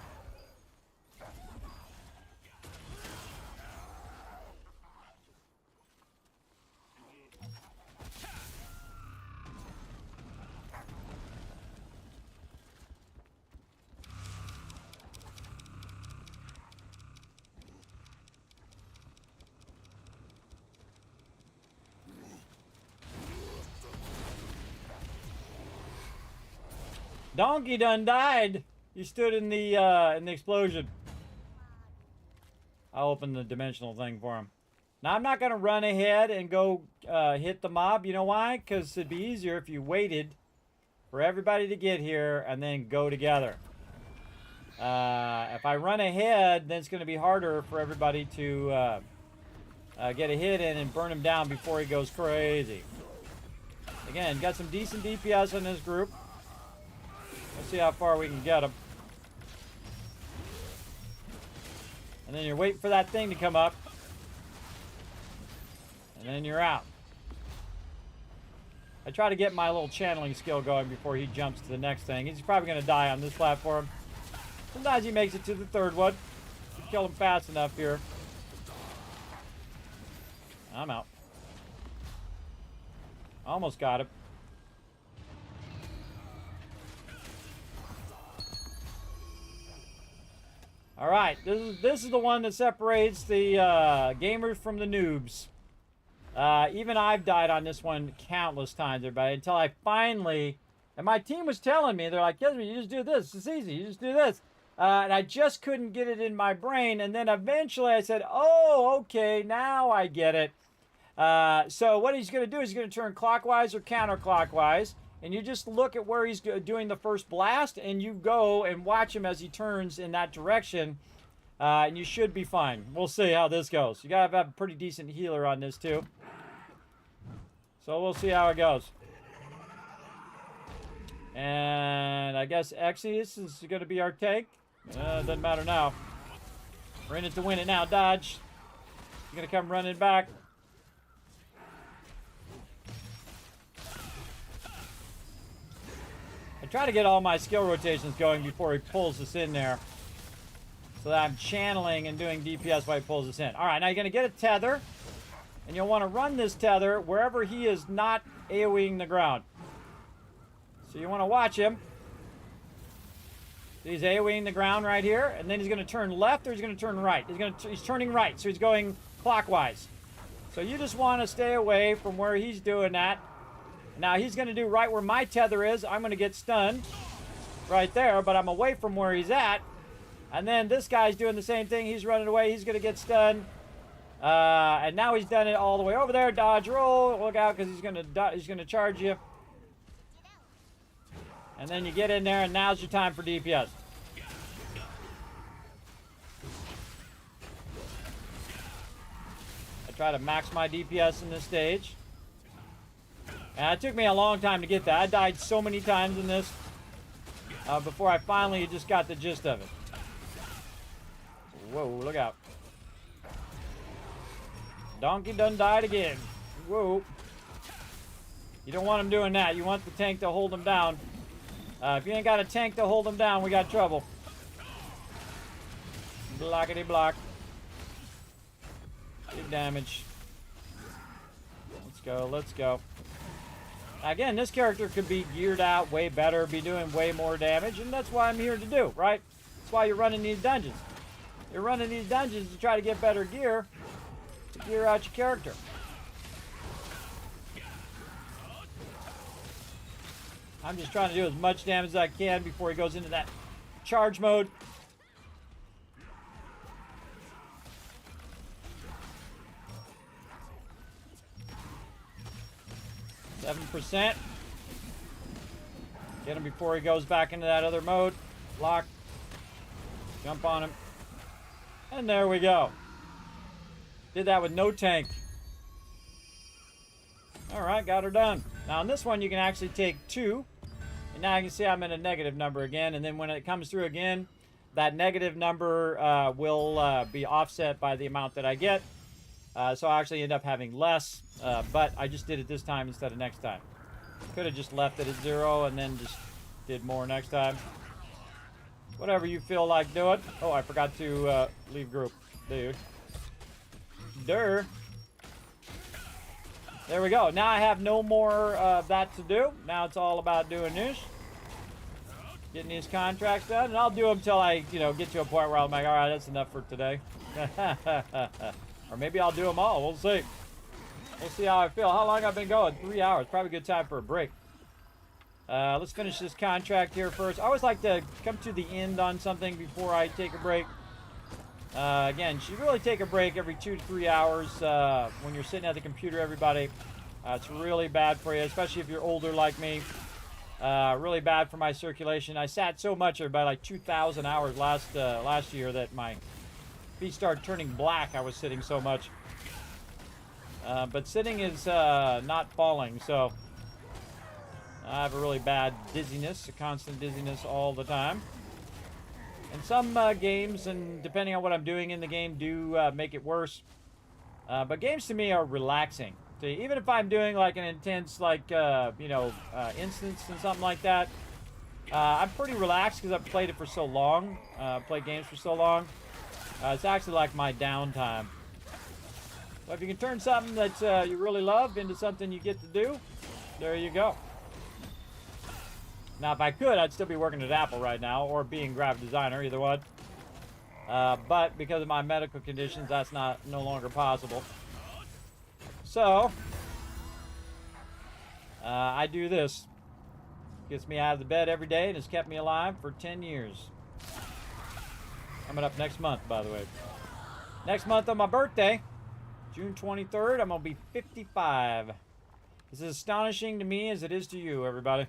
Donkey done died. He stood in the explosion. I'll open the dimensional thing for him. Now I'm not gonna run ahead and go hit the mob. You know why? Because it'd be easier if you waited for everybody to get here and then go together. If I run ahead, then it's gonna be harder for everybody to get a hit in and burn him down before he goes crazy. Again, got some decent DPS in this group. Let's see how far we can get them. And then you're waiting for that thing to come up. And then you're out. I try to get my little channeling skill going before he jumps to the next thing. He's probably going to die on this platform. Sometimes he makes it to the third one. Kill him fast enough here. I'm out. Almost got him. All right, this is the one that separates the gamers from the noobs. Even I've died on this one countless times, everybody, until I finally, and my team was telling me, they're like, Kismet, you just do this. It's easy. You just do this. And I just couldn't get it in my brain. And then eventually I said, oh, okay, now I get it. So what he's going to do is he's going to turn clockwise or counterclockwise. And you just look at where he's doing the first blast, and you go and watch him as he turns in that direction, and you should be fine. We'll see how this goes. You gotta have a pretty decent healer on this too. So we'll see how it goes. And I guess Exodus is going to be our tank. Doesn't matter now. We're in it to win it now. Dodge. You're going to come running back. I try to get all my skill rotations going before he pulls us in there. so that I'm channeling and doing DPS while he pulls us in. All right, now you're going to get a tether, and you'll want to run this tether wherever he is not AoEing the ground. So you want to watch him. He's AoEing the ground right here, and then he's going to turn left or he's going to turn right. He's turning right, so he's going clockwise. So you just want to stay away from where he's doing that. Now he's going to do right where my tether is. I'm going to get stunned right there, but I'm away from where he's at. And then this guy's doing the same thing. He's running away. He's going to get stunned. And now he's done it all the way over there. Dodge roll. Look out, because he's going to charge you. And then you get in there, and now's your time for DPS. I try to max my DPS in this stage. And it took me a long time to get that. I died so many times in this before I finally just got the gist of it. Whoa, look out. Donkey done died again. Whoa. You don't want him doing that. You want the tank to hold him down. If you ain't got a tank to hold him down, we got trouble. Blockity block. Big damage. Let's go, let's go. Again, this character could be geared out way better, be doing way more damage, and that's why I'm here to do, right? That's why you're running these dungeons. You're running these dungeons to try to get better gear, to gear out your character. I'm just trying to do as much damage as I can before he goes into that charge mode. %. Get him before he goes back into that other mode. Lock. Jump on him. And there we go. Did that with no tank. Alright, got her done. Now on this one you can actually take 2. And now you can see I'm in a negative number again. And then when it comes through again, that negative number will be offset by the amount that I get. So I actually end up having less. But I just did it this time instead of next time. Could have just left it at 0 and then just did more next time. Whatever you feel like doing. Oh, I forgot to leave group. Dude. There we go. Now I have no more of that to do. Now it's all about doing this. Getting these contracts done. And I'll do them until I, get to a point where I'm like, all right, that's enough for today. Or maybe I'll do them all. We'll see. We'll see how I feel. How long I've been going? 3 hours. Probably a good time for a break. Let's finish this contract here first. I always like to come to the end on something before I take a break. Again, you should really take a break every 2 to 3 hours when you're sitting at the computer, everybody. It's really bad for you, especially if you're older like me. Really bad for my circulation. I sat so much, everybody, like 2,000 hours last year that my feet started turning black. I was sitting so much. But sitting is not falling, so I have a really bad dizziness, a constant dizziness all the time. And some games, and depending on what I'm doing in the game, do make it worse. But games to me are relaxing. See, even if I'm doing like an intense, instance and something like that, I'm pretty relaxed because I've played it for so long, played games for so long. It's actually like my downtime. So if you can turn something that you really love into something you get to do, there you go. Now, if I could, I'd still be working at Apple right now, or being graphic designer, either one. But because of my medical conditions, that's no longer possible. So, I do this. Gets me out of the bed every day and has kept me alive for 10 years. Coming up next month, by the way. Next month on my birthday, June 23rd, I'm going to be 55. This is astonishing to me as it is to you, everybody.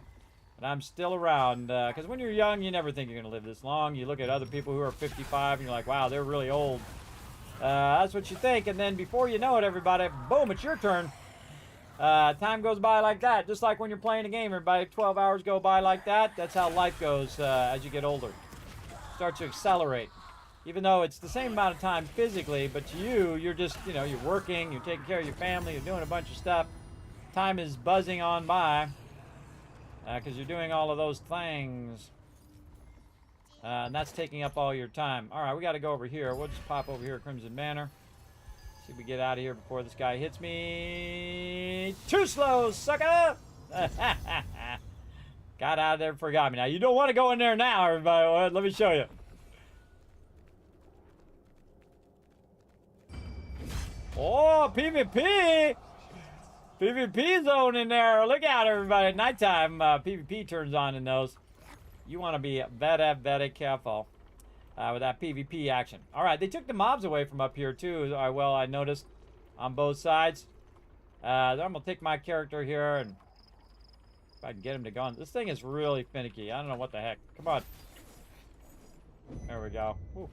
And I'm still around. Because when you're young, you never think you're going to live this long. You look at other people who are 55 and you're like, wow, they're really old. That's what you think. And then before you know it, everybody, boom, it's your turn. Time goes by like that. Just like when you're playing a game, everybody, 12 hours go by like that. That's how life goes as you get older. Starts to accelerate. Even though it's the same amount of time physically, but to you, you're just, you're working, you're taking care of your family, you're doing a bunch of stuff. Time is buzzing on by because you're doing all of those things. And that's taking up all your time. All right, we got to go over here. We'll just pop over here at Crimson Manor. See if we get out of here before this guy hits me. Too slow, sucker! Got out of there and forgot me. Now, you don't want to go in there now, everybody. Let me show you. Oh, PvP! PvP zone in there. Look out, everybody. Nighttime PvP turns on in those. You want to be very careful with that PvP action. All right, they took the mobs away from up here, too. Well, I noticed on both sides. I'm going to take my character here, and if I can get him to go on. This thing is really finicky. I don't know what the heck. Come on. There we go. Ooh.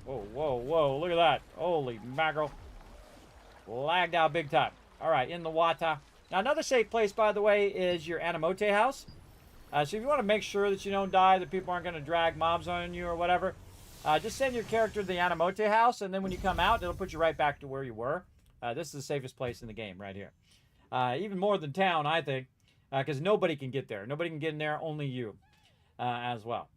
Whoa, whoa, whoa. Look at that. Holy mackerel. Lagged out big time. All right, in the water. Now, another safe place, by the way, is your Animote house. So if you want to make sure that you don't die, that people aren't going to drag mobs on you or whatever, just send your character to the Animote house, and then when you come out, it'll put you right back to where you were. This is the safest place in the game right here. Even more than town, I think, because nobody can get there. Nobody can get in there, only you as well.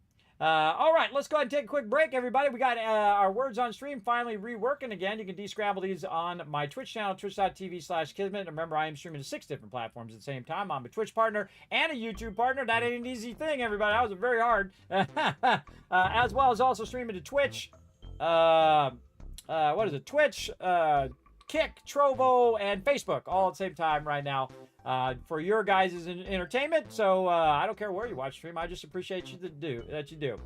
All right, let's go ahead and take a quick break, everybody. We got our words on stream finally reworking again. You can descramble these on my Twitch channel, twitch.tv/Kismet. Remember, I am streaming to 6 different platforms at the same time. I'm a Twitch partner and a YouTube partner. That ain't an easy thing, everybody. That was very hard. As well as also streaming to Twitch. What is it? Twitch, Kick, Trovo, and Facebook all at the same time right now. For your guys' entertainment. So I don't care where you watch stream. I just appreciate you that you do.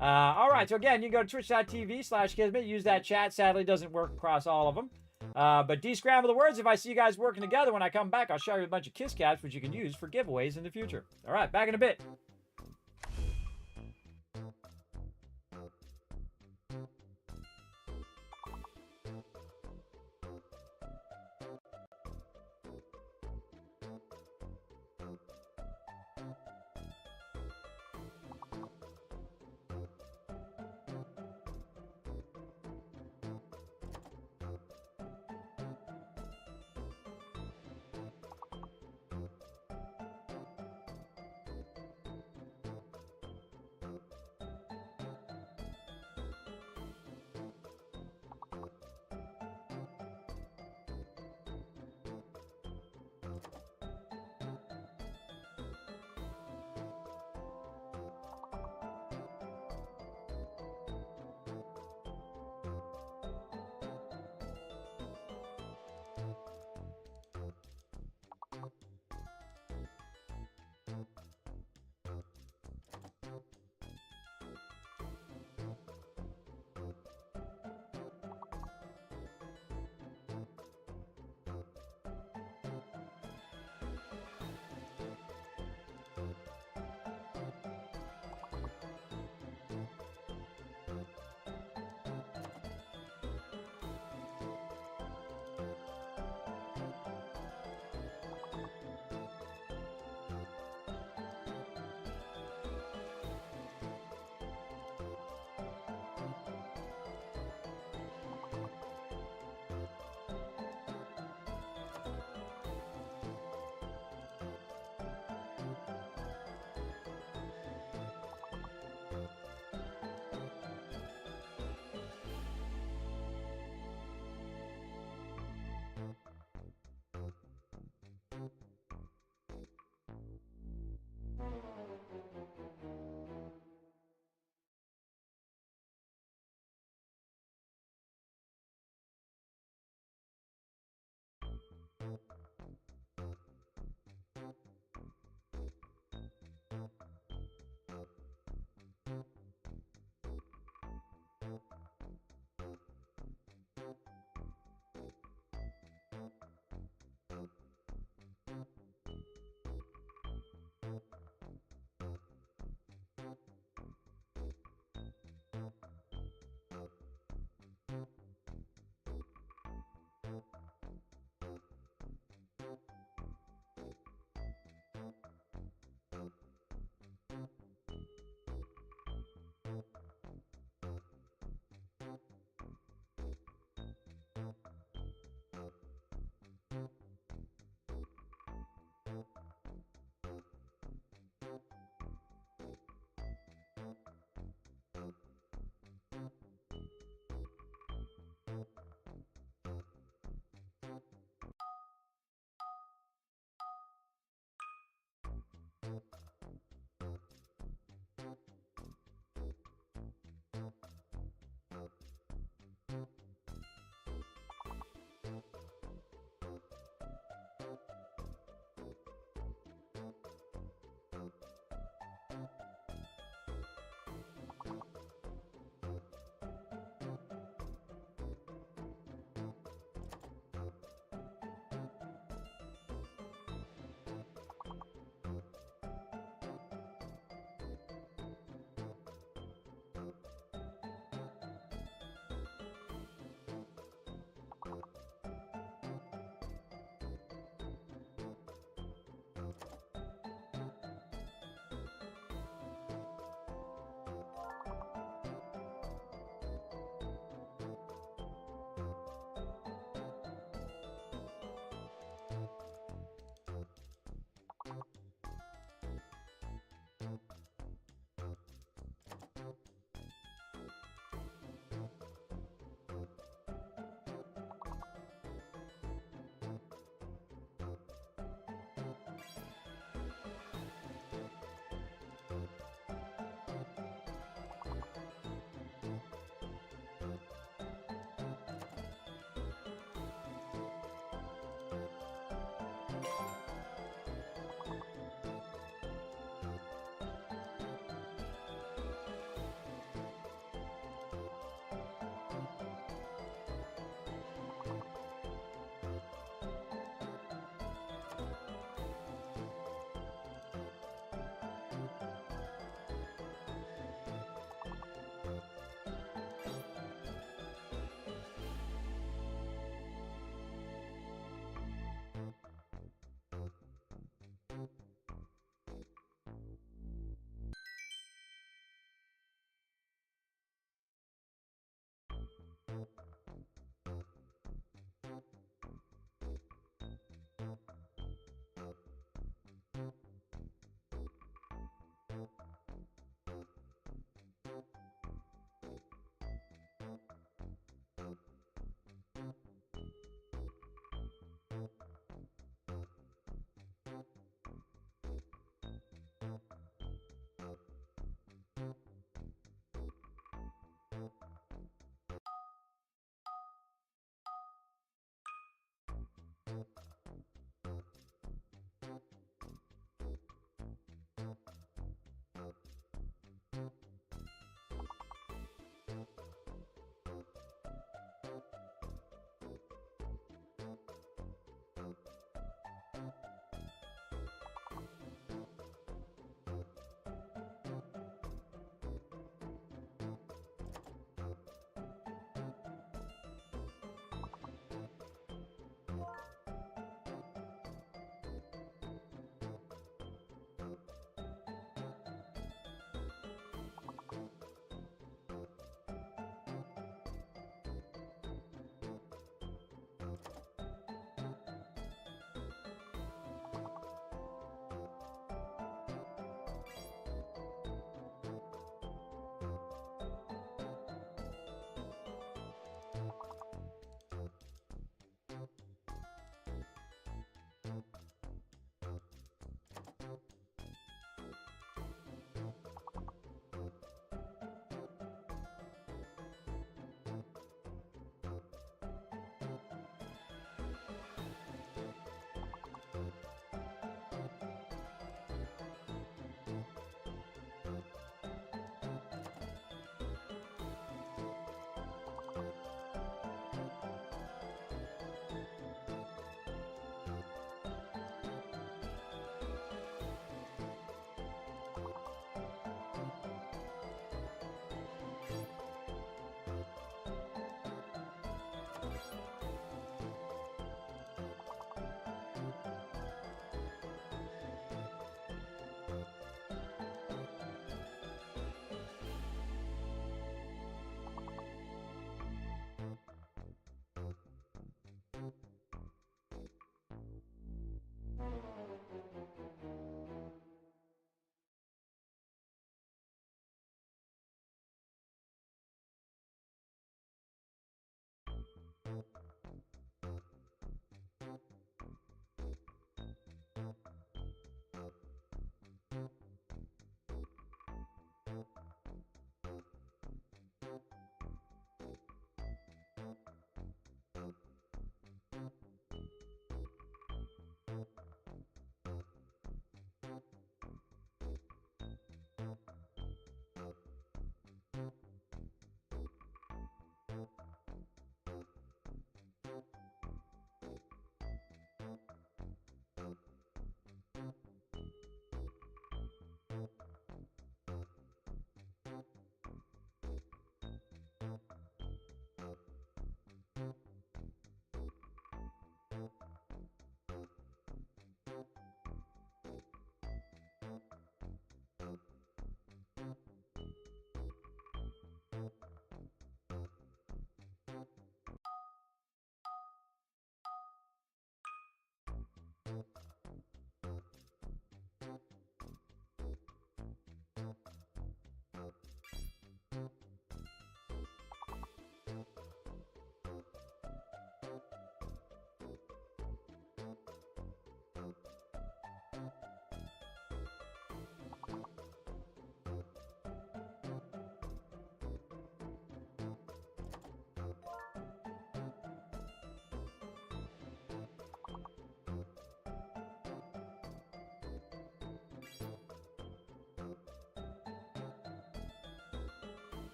All right. So again, you can go to twitch.tv/Kismet. Use that chat. Sadly, it doesn't work across all of them. But descramble the words. If I see you guys working together when I come back, I'll show you a bunch of Kiss Caps, which you can use for giveaways in the future. All right. Back in a bit.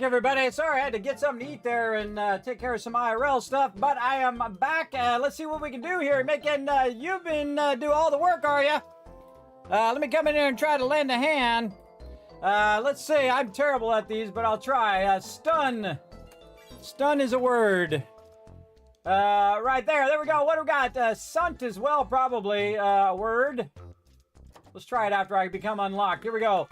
Everybody, sorry I had to get something to eat there and take care of some IRL stuff, but I am back. Let's see what we can do here. Making you've been do all the work, are you? Let me come in here and try to lend a hand. Let's see. I'm terrible at these, but I'll try. Stun. Stun is a word. Right there. There we go. What do we got? Sunt as well, probably a word. Let's try it after I become unlocked. Here we go.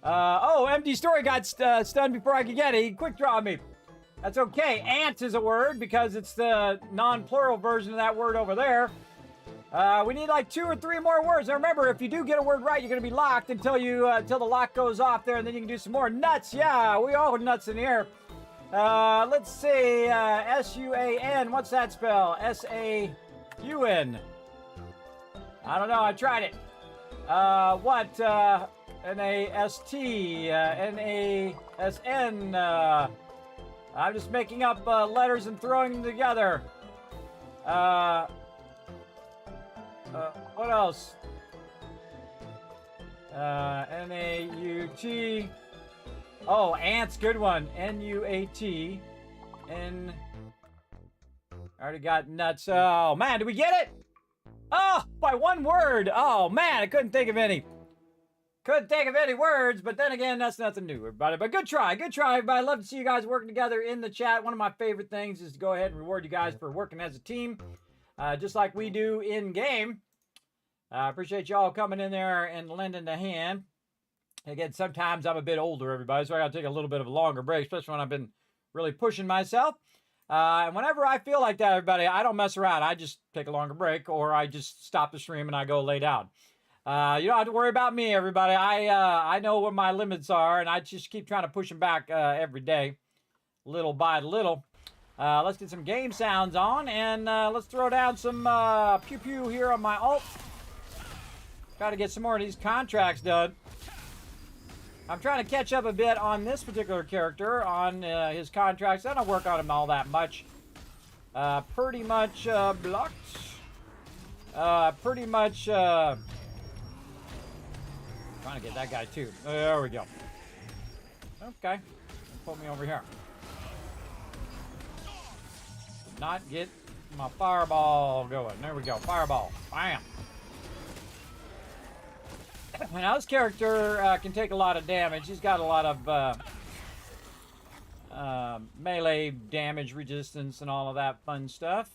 Oh, MD Story got stunned before I could get it. He quick draw me. That's okay. Ant is a word because it's the non-plural version of that word over there. We need like 2 or 3 more words. Now remember, if you do get a word right, you're going to be locked until the lock goes off there, and then you can do some more. Nuts, yeah, we all nuts in here. Let's see, S-U-A-N, what's that spell? S-A-U-N. I don't know, I tried it. What? N-A-S-T, N-A-S-N, I'm just making up letters and throwing them together. What else? N-A-U-T. Oh, ants, good one. N-U-A-T. N. I already got nuts. Oh, man, did we get it? Oh, by 1 word. Oh, man, I couldn't think of any. Couldn't think of any words, but then again, that's nothing new, everybody. But good try, everybody. I love to see you guys working together in the chat. One of my favorite things is to go ahead and reward you guys for working as a team, just like we do in game. I appreciate y'all coming in there and lending a hand. Again, sometimes I'm a bit older, everybody, so I got to take a little bit of a longer break, especially when I've been really pushing myself. And whenever I feel like that, everybody, I don't mess around. I just take a longer break, or I just stop the stream and I go lay down. You don't have to worry about me, everybody. I know what my limits are, and I just keep trying to push them back every day, little by little. Let's get some game sounds on, and let's throw down some pew-pew here on my alt. Got to get some more of these contracts done. I'm trying to catch up a bit on this particular character, on his contracts. I don't work on him all that much. Pretty much blocked. Pretty much... Trying to get that guy too. There we go. Okay. Put me over here. Did not get my fireball going. There we go. Fireball. Bam. Now this character can take a lot of damage. He's got a lot of melee damage resistance and all of that fun stuff.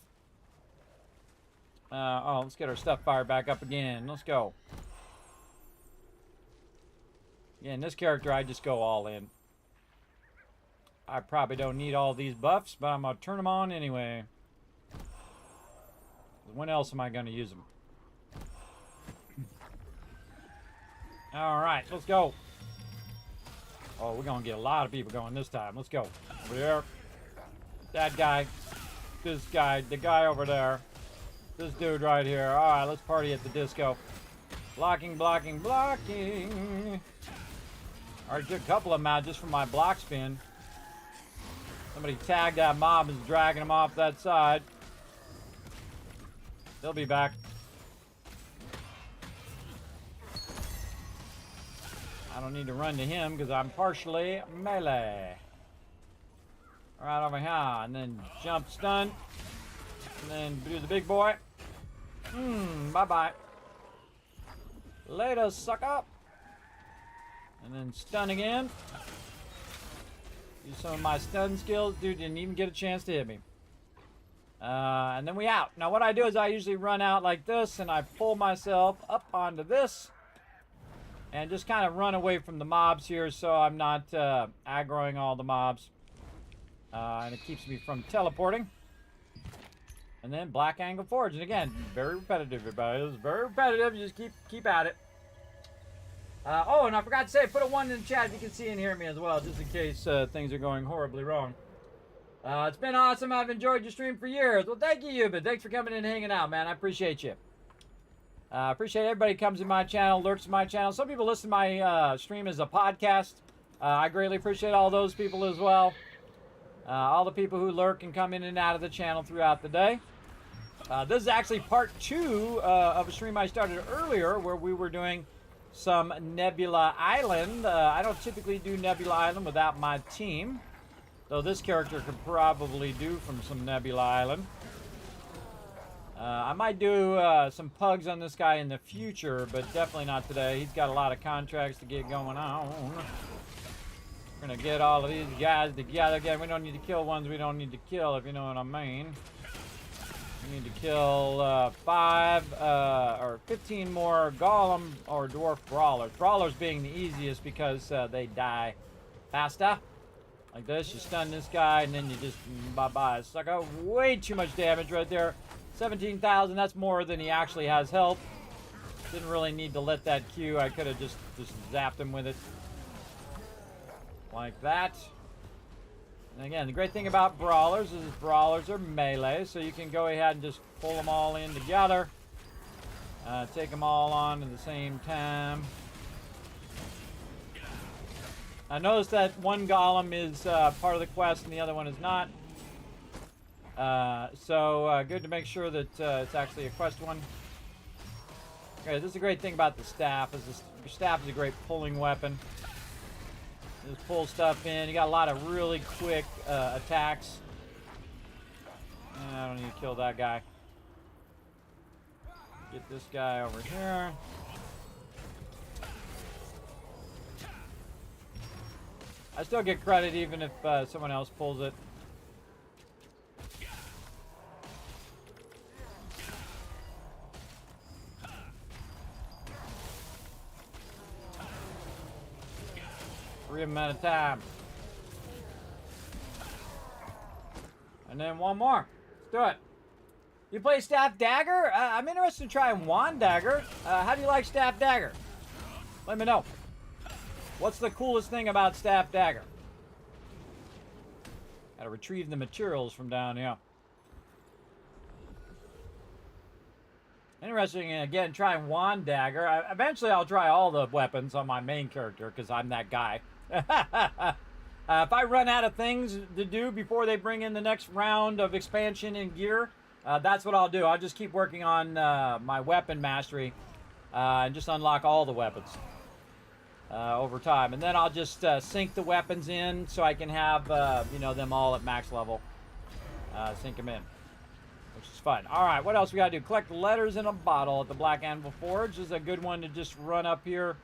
Oh, let's get our stuff fired back up again. Let's go. Yeah, in this character, I just go all in. I probably don't need all these buffs, but I'm going to turn them on anyway. When else am I going to use them? Alright, let's go. Oh, we're going to get a lot of people going this time. Let's go. Over there. That guy. This guy. The guy over there. This dude right here. Alright, let's party at the disco. Blocking, blocking, blocking. Already took a couple of them out just from my block spin. Somebody tagged that mob and is dragging him off that side. They'll be back. I don't need to run to him because I'm partially melee. Right over here. And then jump stun. And then do the big boy. Bye-bye. Later, sucker. And then stun again. Use some of my stun skills. Dude didn't even get a chance to hit me. And then we out. Now what I do is I usually run out like this and I pull myself up onto this. And just kind of run away from the mobs here so I'm not aggroing all the mobs. And it keeps me from teleporting. And then Black Angle Forge. And again, very repetitive, everybody. It's very repetitive. You just keep at it. Oh, and I forgot to say, put a 1 in the chat if you can see and hear me as well, just in case things are going horribly wrong. It's been awesome. I've enjoyed your stream for years. Well, thank you, Yuba. Thanks for coming in and hanging out, man. I appreciate you. I appreciate everybody who comes to my channel, lurks to my channel. Some people listen to my stream as a podcast. I greatly appreciate all those people as well. All the people who lurk and come in and out of the channel throughout the day. This is actually part 2 of a stream I started earlier where we were doing some Nebula Island. I don't typically do Nebula Island without my team. Though this character could probably do from some Nebula Island. I might do some pugs on this guy in the future, but definitely not today. He's got a lot of contracts to get going on. We're going to get all of these guys together. Again, we don't need to kill ones we don't need to kill, if you know what I mean. We need to kill 5 or 15 more golem or dwarf brawlers. Brawlers being the easiest because they die faster. Like this, you stun this guy and then you just bye-bye. Suck out way too much damage right there. 17,000, that's more than he actually has health. Didn't really need to let that Q. I could have just zapped him with it. Like that. And again, the great thing about brawlers is brawlers are melee, so you can go ahead and just pull them all in together. Take them all on at the same time. I noticed that one golem is part of the quest and the other one is not. So good to make sure that it's actually a quest one. Okay, this is a great thing about the staff. Your staff is a great pulling weapon. Just pull stuff in. You got a lot of really quick attacks. I don't need to kill that guy. Get this guy over here. I still get credit even if someone else pulls it. Free amount of time. And then one more. Let's do it. You play Staff Dagger? I'm interested in trying Wand Dagger. How do you like Staff Dagger? Let me know. What's the coolest thing about Staff Dagger? Gotta retrieve the materials from down here. Interesting, again, trying Wand Dagger. Eventually I'll try all the weapons on my main character because I'm that guy. If I run out of things to do before they bring in the next round of expansion and gear, that's what I'll do. I'll just keep working on my weapon mastery and just unlock all the weapons over time. And then I'll just sync the weapons in so I can have you know, them all at max level. Sync them in, which is fun. All right, what else we got to do? Collect letters in a bottle at the Black Anvil Forge. This is a good one to just run up here.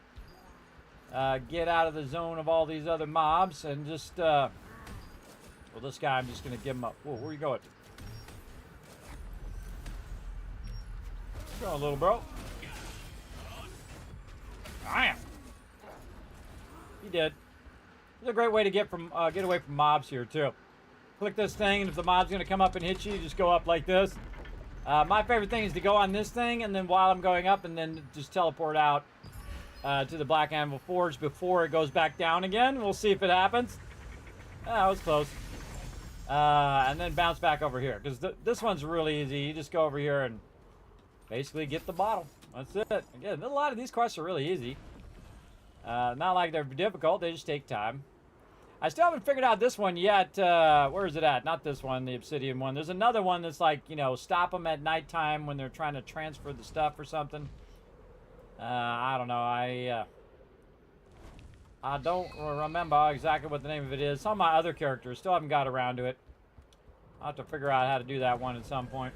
Get out of the zone of all these other mobs and just, well, this guy, I'm just going to give him up. Whoa, where are you going? Go on, little bro. Bam! He did. It's a great way to get away from mobs here, too. Click this thing, and if the mob's going to come up and hit you, you just go up like this. My favorite thing is to go on this thing, and then while I'm going up, and then just teleport out to the Black Anvil Forge before it goes back down again. We'll see if it happens. That was close. And then bounce back over here, because this one's really easy. You just go over here and basically get the bottle. That's it. Again, a lot of these quests are really easy. Not like they're difficult. They just take time. I still haven't figured out this one yet. Where is it at? Not this one, the Obsidian one. There's another one that's like, you know, stop them at nighttime when they're trying to transfer the stuff or something. I don't know. I don't remember exactly what the name of it is. Some of my other characters still haven't got around to it. I'll have to figure out how to do that one at some point.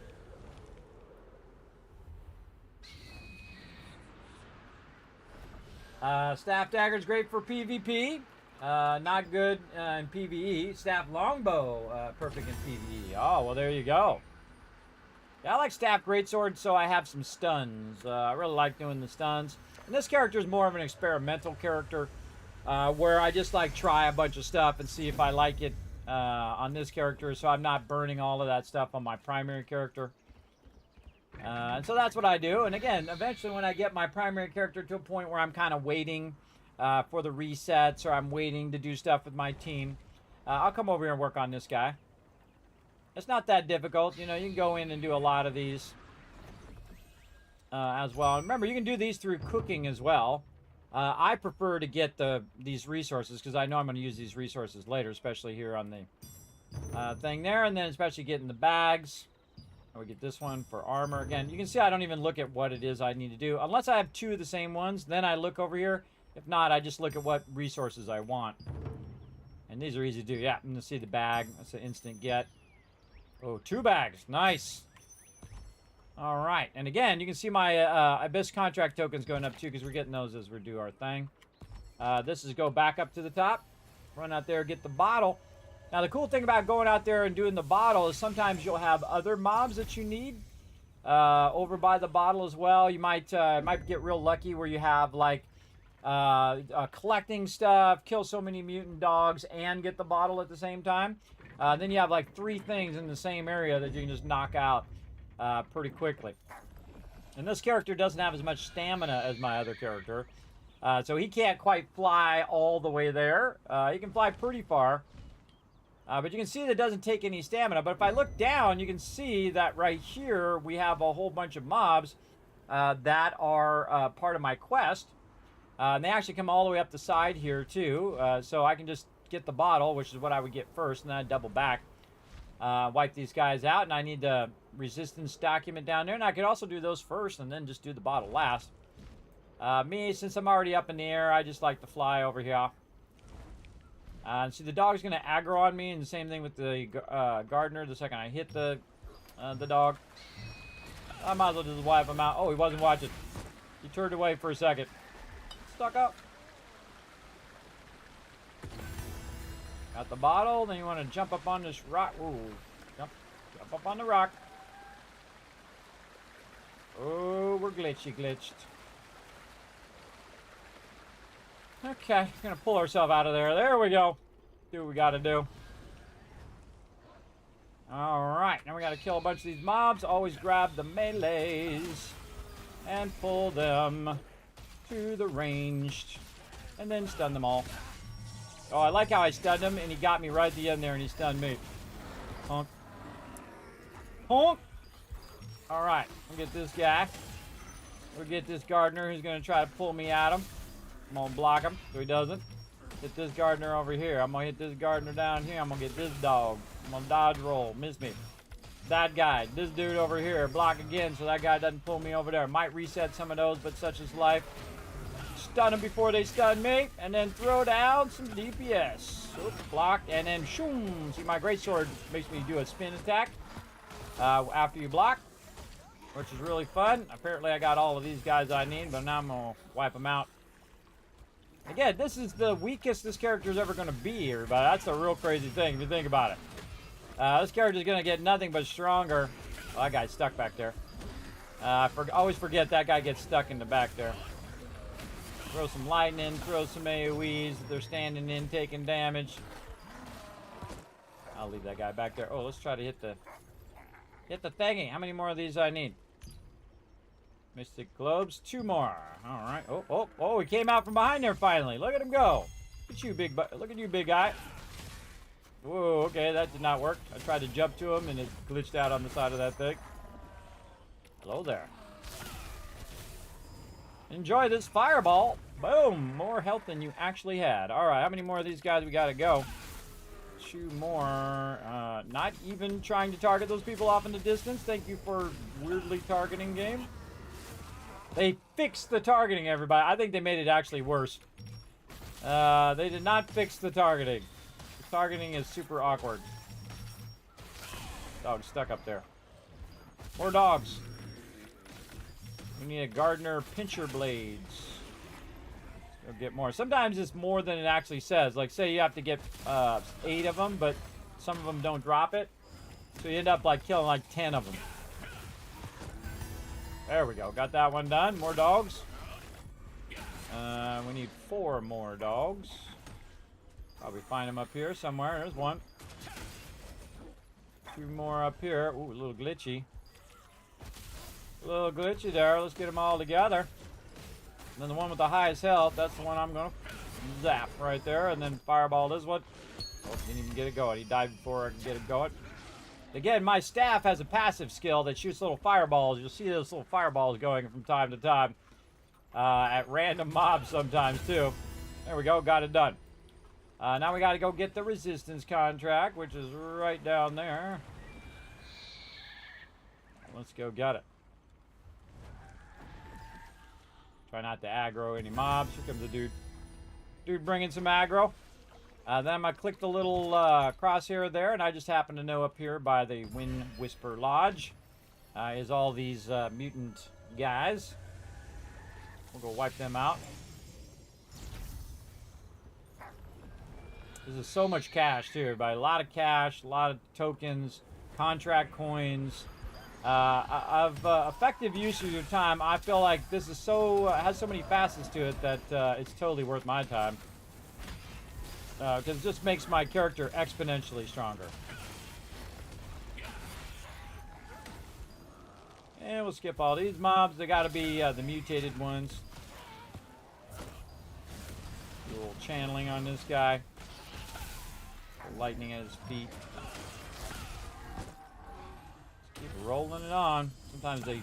Staff Dagger's great for PvP. Not good in PvE. Staff Longbow, perfect in PvE. Oh, well, there you go. Yeah, I like Staff Greatsword, so I have some stuns. I really like doing the stuns. And this character is more of an experimental character, where I just like try a bunch of stuff and see if I like it on this character, so I'm not burning all of that stuff on my primary character. And so that's what I do. And again, eventually when I get my primary character to a point where I'm kind of waiting for the resets, or I'm waiting to do stuff with my team, I'll come over here and work on this guy. It's not that difficult. You know, you can go in and do a lot of these as well. And remember, you can do these through cooking as well. I prefer to get these resources because I know I'm going to use these resources later, especially here on the thing there. And then especially getting the bags. We get this one for armor. Again, you can see I don't even look at what it is I need to do. Unless I have two of the same ones, then I look over here. If not, I just look at what resources I want. And these are easy to do. Yeah, I'm going to see the bag. That's an instant get. Oh, 2 bags. Nice. All right. And again, you can see my Abyss contract tokens going up too because we're getting those as we do our thing. This is go back up to the top. Run out there, get the bottle. Now, the cool thing about going out there and doing the bottle is sometimes you'll have other mobs that you need over by the bottle as well. You might get real lucky where you have, like, collecting stuff, kill so many mutant dogs, and get the bottle at the same time. Then you have, like, 3 things in the same area that you can just knock out pretty quickly. And this character doesn't have as much stamina as my other character. So he can't quite fly all the way there. He can fly pretty far. But you can see that it doesn't take any stamina. But if I look down, you can see that right here we have a whole bunch of mobs that are part of my quest. And they actually come all the way up the side here too. So I can just get the bottle, which is what I would get first, and then I double back. Wipe these guys out, and I need the resistance document down there. And I could also do those first and then just do the bottle last. Me, since I'm already up in the air, I just like to fly over here. See, the dog's going to aggro on me, and the same thing with the gardener. The second I hit the dog, I might as well just wipe him out. Oh, he wasn't watching. He turned away for a second. Stuck up. Got the bottle. Then you want to jump up on this rock. Ooh, jump up on the rock. Oh, we're glitched. Okay, we're gonna pull ourselves out of there. There we go. Do what we gotta do. Alright, now we gotta kill a bunch of these mobs. Always grab the melees and pull them to the ranged. And then stun them all. Oh, I like how I stunned him and he got me right at the end there and he stunned me. Honk. Honk! Alright, we'll get this guy. We'll get this gardener who's gonna try to pull me at him. I'm gonna block him so he doesn't. Hit this gardener over here. I'm gonna hit this gardener down here. I'm gonna get this dog. I'm gonna dodge roll. Miss me. That guy. This dude over here. Block again so that guy doesn't pull me over there. Might reset some of those, but such is life. Stun them before they stun me. And then throw down some DPS. Oops, blocked. And then shoom. See, my greatsword makes me do a spin attack after you block, which is really fun. Apparently I got all of these guys I need, but now I'm gonna wipe them out. Again, this is the weakest this character is ever going to be, everybody. That's a real crazy thing if you think about it. This character is going to get nothing but stronger. Oh, that guy's stuck back there. Always forget that guy gets stuck in the back there. Throw some lightning, throw some AoEs. They're standing in, taking damage. I'll leave that guy back there. Oh, let's try to hit the thingy. How many more of these I need? Mystic globes, 2 more. All right. Oh! He came out from behind there finally. Look at him go. Look at you, big guy. Whoa. Okay, that did not work. I tried to jump to him and it glitched out on the side of that thing. Hello there. Enjoy this fireball. Boom. More health than you actually had. All right. How many more of these guys we gotta go? 2 more. Not even trying to target those people off in the distance. Thank you for weirdly targeting game. They fixed the targeting, everybody. I think they made it actually worse. They did not fix the targeting. The targeting is super awkward. Dog's stuck up there. More dogs. We need a gardener pincher blades. Let's go get more. Sometimes it's more than it actually says. Like, say you have to get 8 of them, but some of them don't drop it. So you end up like killing like 10 of them. There we go. Got that one done. More dogs. We need 4 more dogs. Probably find them up here somewhere. There's one. 2 more up here. Ooh, a little glitchy. A little glitchy there. Let's get them all together. And then the one with the highest health, that's the one I'm going to zap right there. And then fireball this one. Oh, didn't even get it going. He died before I could get it going. Again, my staff has a passive skill that shoots little fireballs. You'll see those little fireballs going from time to time at random mobs sometimes too. There we go, got it done. Now we got to go get the resistance contract, which is right down there. Let's go get it. Try not to aggro any mobs. Here comes a dude. Dude bringing some aggro. Then I'm going to click the little crosshair there, and I just happen to know up here by the Wind Whisper Lodge is all these mutant guys. We'll go wipe them out. This is so much cash, too, everybody. A lot of cash, a lot of tokens, contract coins. Of effective use of your time, I feel like this is has so many facets to it that it's totally worth my time. Because it just makes my character exponentially stronger. And we'll skip all these mobs. They got to be the mutated ones. A little channeling on this guy. Lightning at his feet. Keep rolling it on. Sometimes they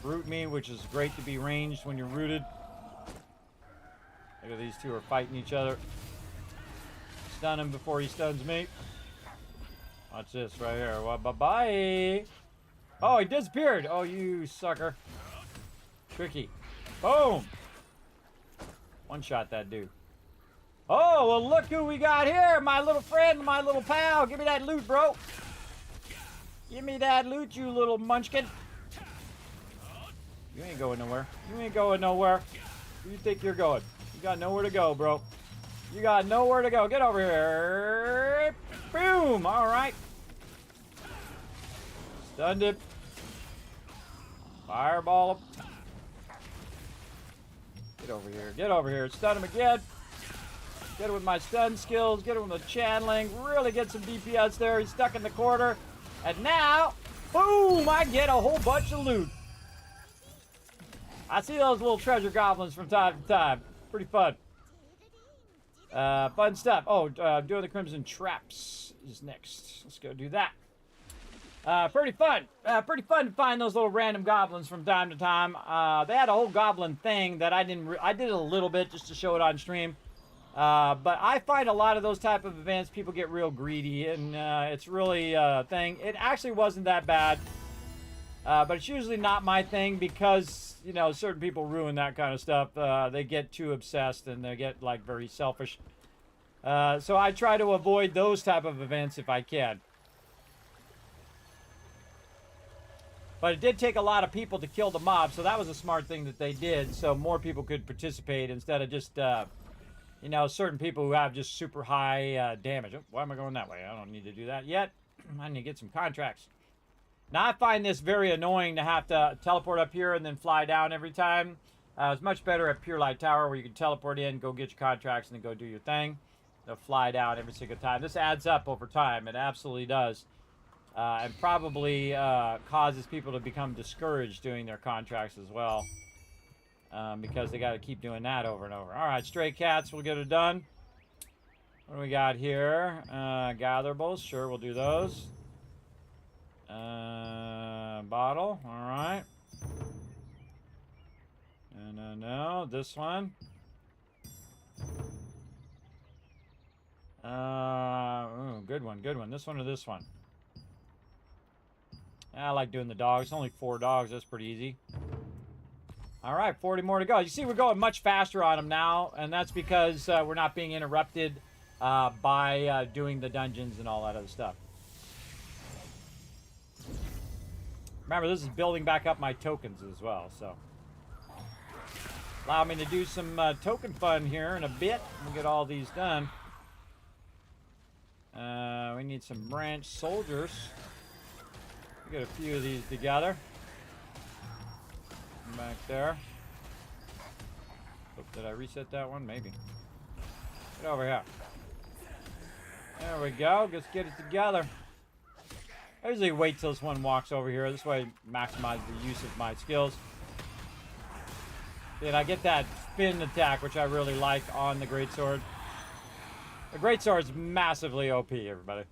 root me, which is great to be ranged when you're rooted. Look at these two are fighting each other. Stun him before he stuns me. Watch this right here. Well, bye-bye. Oh, he disappeared. Oh, you sucker. Tricky. Boom. One-shot that dude. Oh, well, look who we got here. My little friend, my little pal. Give me that loot, bro. Give me that loot, you little munchkin. You ain't going nowhere. You ain't going nowhere. Where you think you're going? You got nowhere to go, bro. You got nowhere to go. Get over here. Boom. All right. Stunned it. Fireball him. Get over here. Get over here. Stun him again. Get it with my stun skills. Get it with the channeling. Really get some DPS there. He's stuck in the corner. And now, boom, I get a whole bunch of loot. I see those little treasure goblins from time to time. Pretty fun. Fun stuff. Oh, doing the Crimson Traps is next. Let's go do that. Pretty fun. Pretty fun to find those little random goblins from time to time. They had a whole goblin thing that I didn't... I did it a little bit just to show it on stream. But I find a lot of those type of events, people get real greedy, and it's really a thing. It actually wasn't that bad, but it's usually not my thing because, you know, certain people ruin that kind of stuff. They get too obsessed and they get, like, very selfish. So I try to avoid those type of events if I can. But it did take a lot of people to kill the mob, so that was a smart thing that they did, so more people could participate instead of just... you know, certain people who have just super high damage. Oh, why am I going that way? I don't need to do that yet. I need to get some contracts. Now, I find this very annoying to have to teleport up here and then fly down every time. It's much better at Pure Light Tower where you can teleport in, go get your contracts, and then go do your thing. They'll fly down every single time. This adds up over time. It absolutely does. And probably causes people to become discouraged doing their contracts as well. Because they got to keep doing that over and over. All right, stray cats, we'll get it done. What do we got here? Gatherables, sure, we'll do those. Bottle, all right. No, this one. Ooh, good one, good one. This one or this one? I like doing the dogs. Only 4 dogs, that's pretty easy. All right, 40 more to go. You see, we're going much faster on them now, and that's because we're not being interrupted by doing the dungeons and all that other stuff. Remember, this is building back up my tokens as well, so. Allow me to do some token fun here in a bit. We'll get all these done. We need some branch soldiers. We'll get a few of these together. Back there. Oh, did I reset that one? Maybe. Get over here. There we go. Let's get it together. I usually wait till this one walks over here. This way I maximize the use of my skills. Then I get that spin attack, which I really like on the greatsword. The greatsword's massively OP, everybody.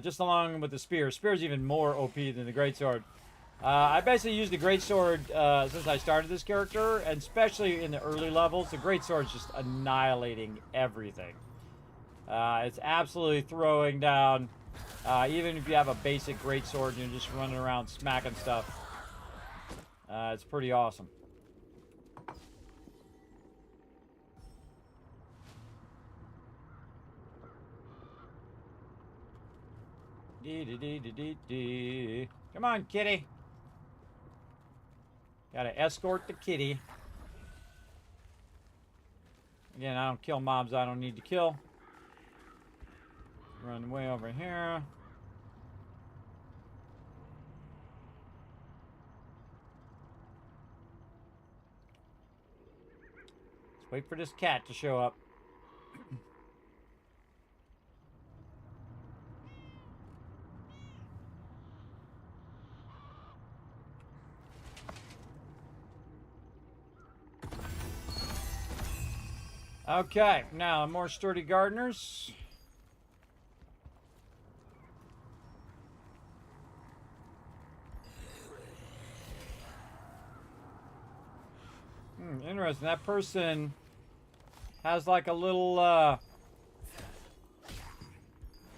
Just along with the spear. Spear's even more OP than the greatsword. I basically used the greatsword since I started this character, and especially in the early levels, the greatsword's just annihilating everything. It's absolutely throwing down, even if you have a basic greatsword and you're just running around smacking stuff. It's pretty awesome. Dee. Come on, kitty. Gotta escort the kitty. Again, I don't kill mobs I don't need to kill. Run way over here. Let's wait for this cat to show up. Okay, now more sturdy gardeners. Interesting. That person has like a little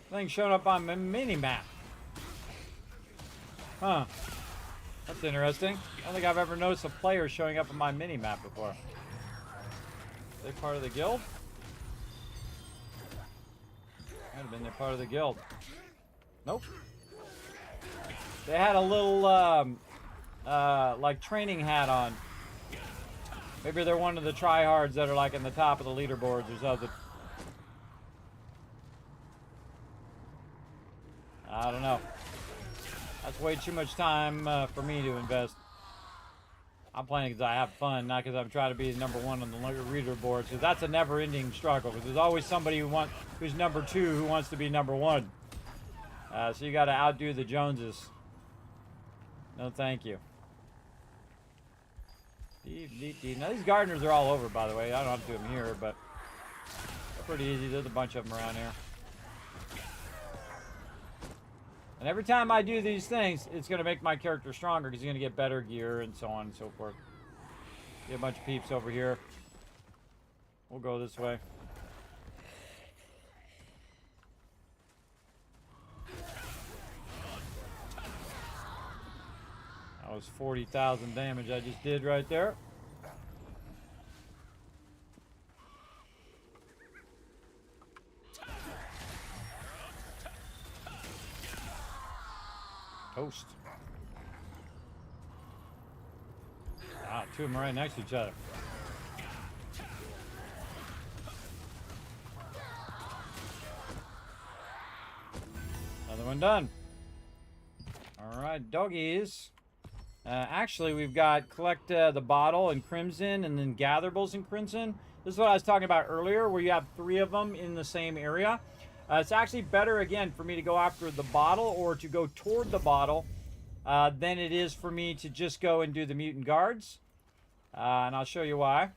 thing showing up on the mini-map. Huh. That's interesting. I don't think I've ever noticed a player showing up on my mini-map before. Are they part of the guild? Might have been they're part of the guild. Nope. They had a little like training hat on. Maybe they're one of the tryhards that are like in the top of the leaderboards or something. I don't know. That's way too much time for me to invest. I'm playing because I have fun, not because I'm trying to be number one on the leaderboard. Because that's a never-ending struggle. Because there's always somebody who's number two who wants to be number one. So you got to outdo the Joneses. No, thank you. Now these gardeners are all over, by the way. I don't have to do them here, but they're pretty easy. There's a bunch of them around here. And every time I do these things, it's going to make my character stronger because he's going to get better gear and so on and so forth. Get a bunch of peeps over here. We'll go this way. That was 40,000 damage I just did right there. Toast. Ah, two of them right next to each other. Another one done. All right, doggies. Actually, we've got collect the bottle in Crimson and then gatherables in Crimson. This is what I was talking about earlier, where you have 3 of them in the same area. It's actually better, again, for me to go after the bottle or to go toward the bottle than it is for me to just go and do the mutant guards. And I'll show you why.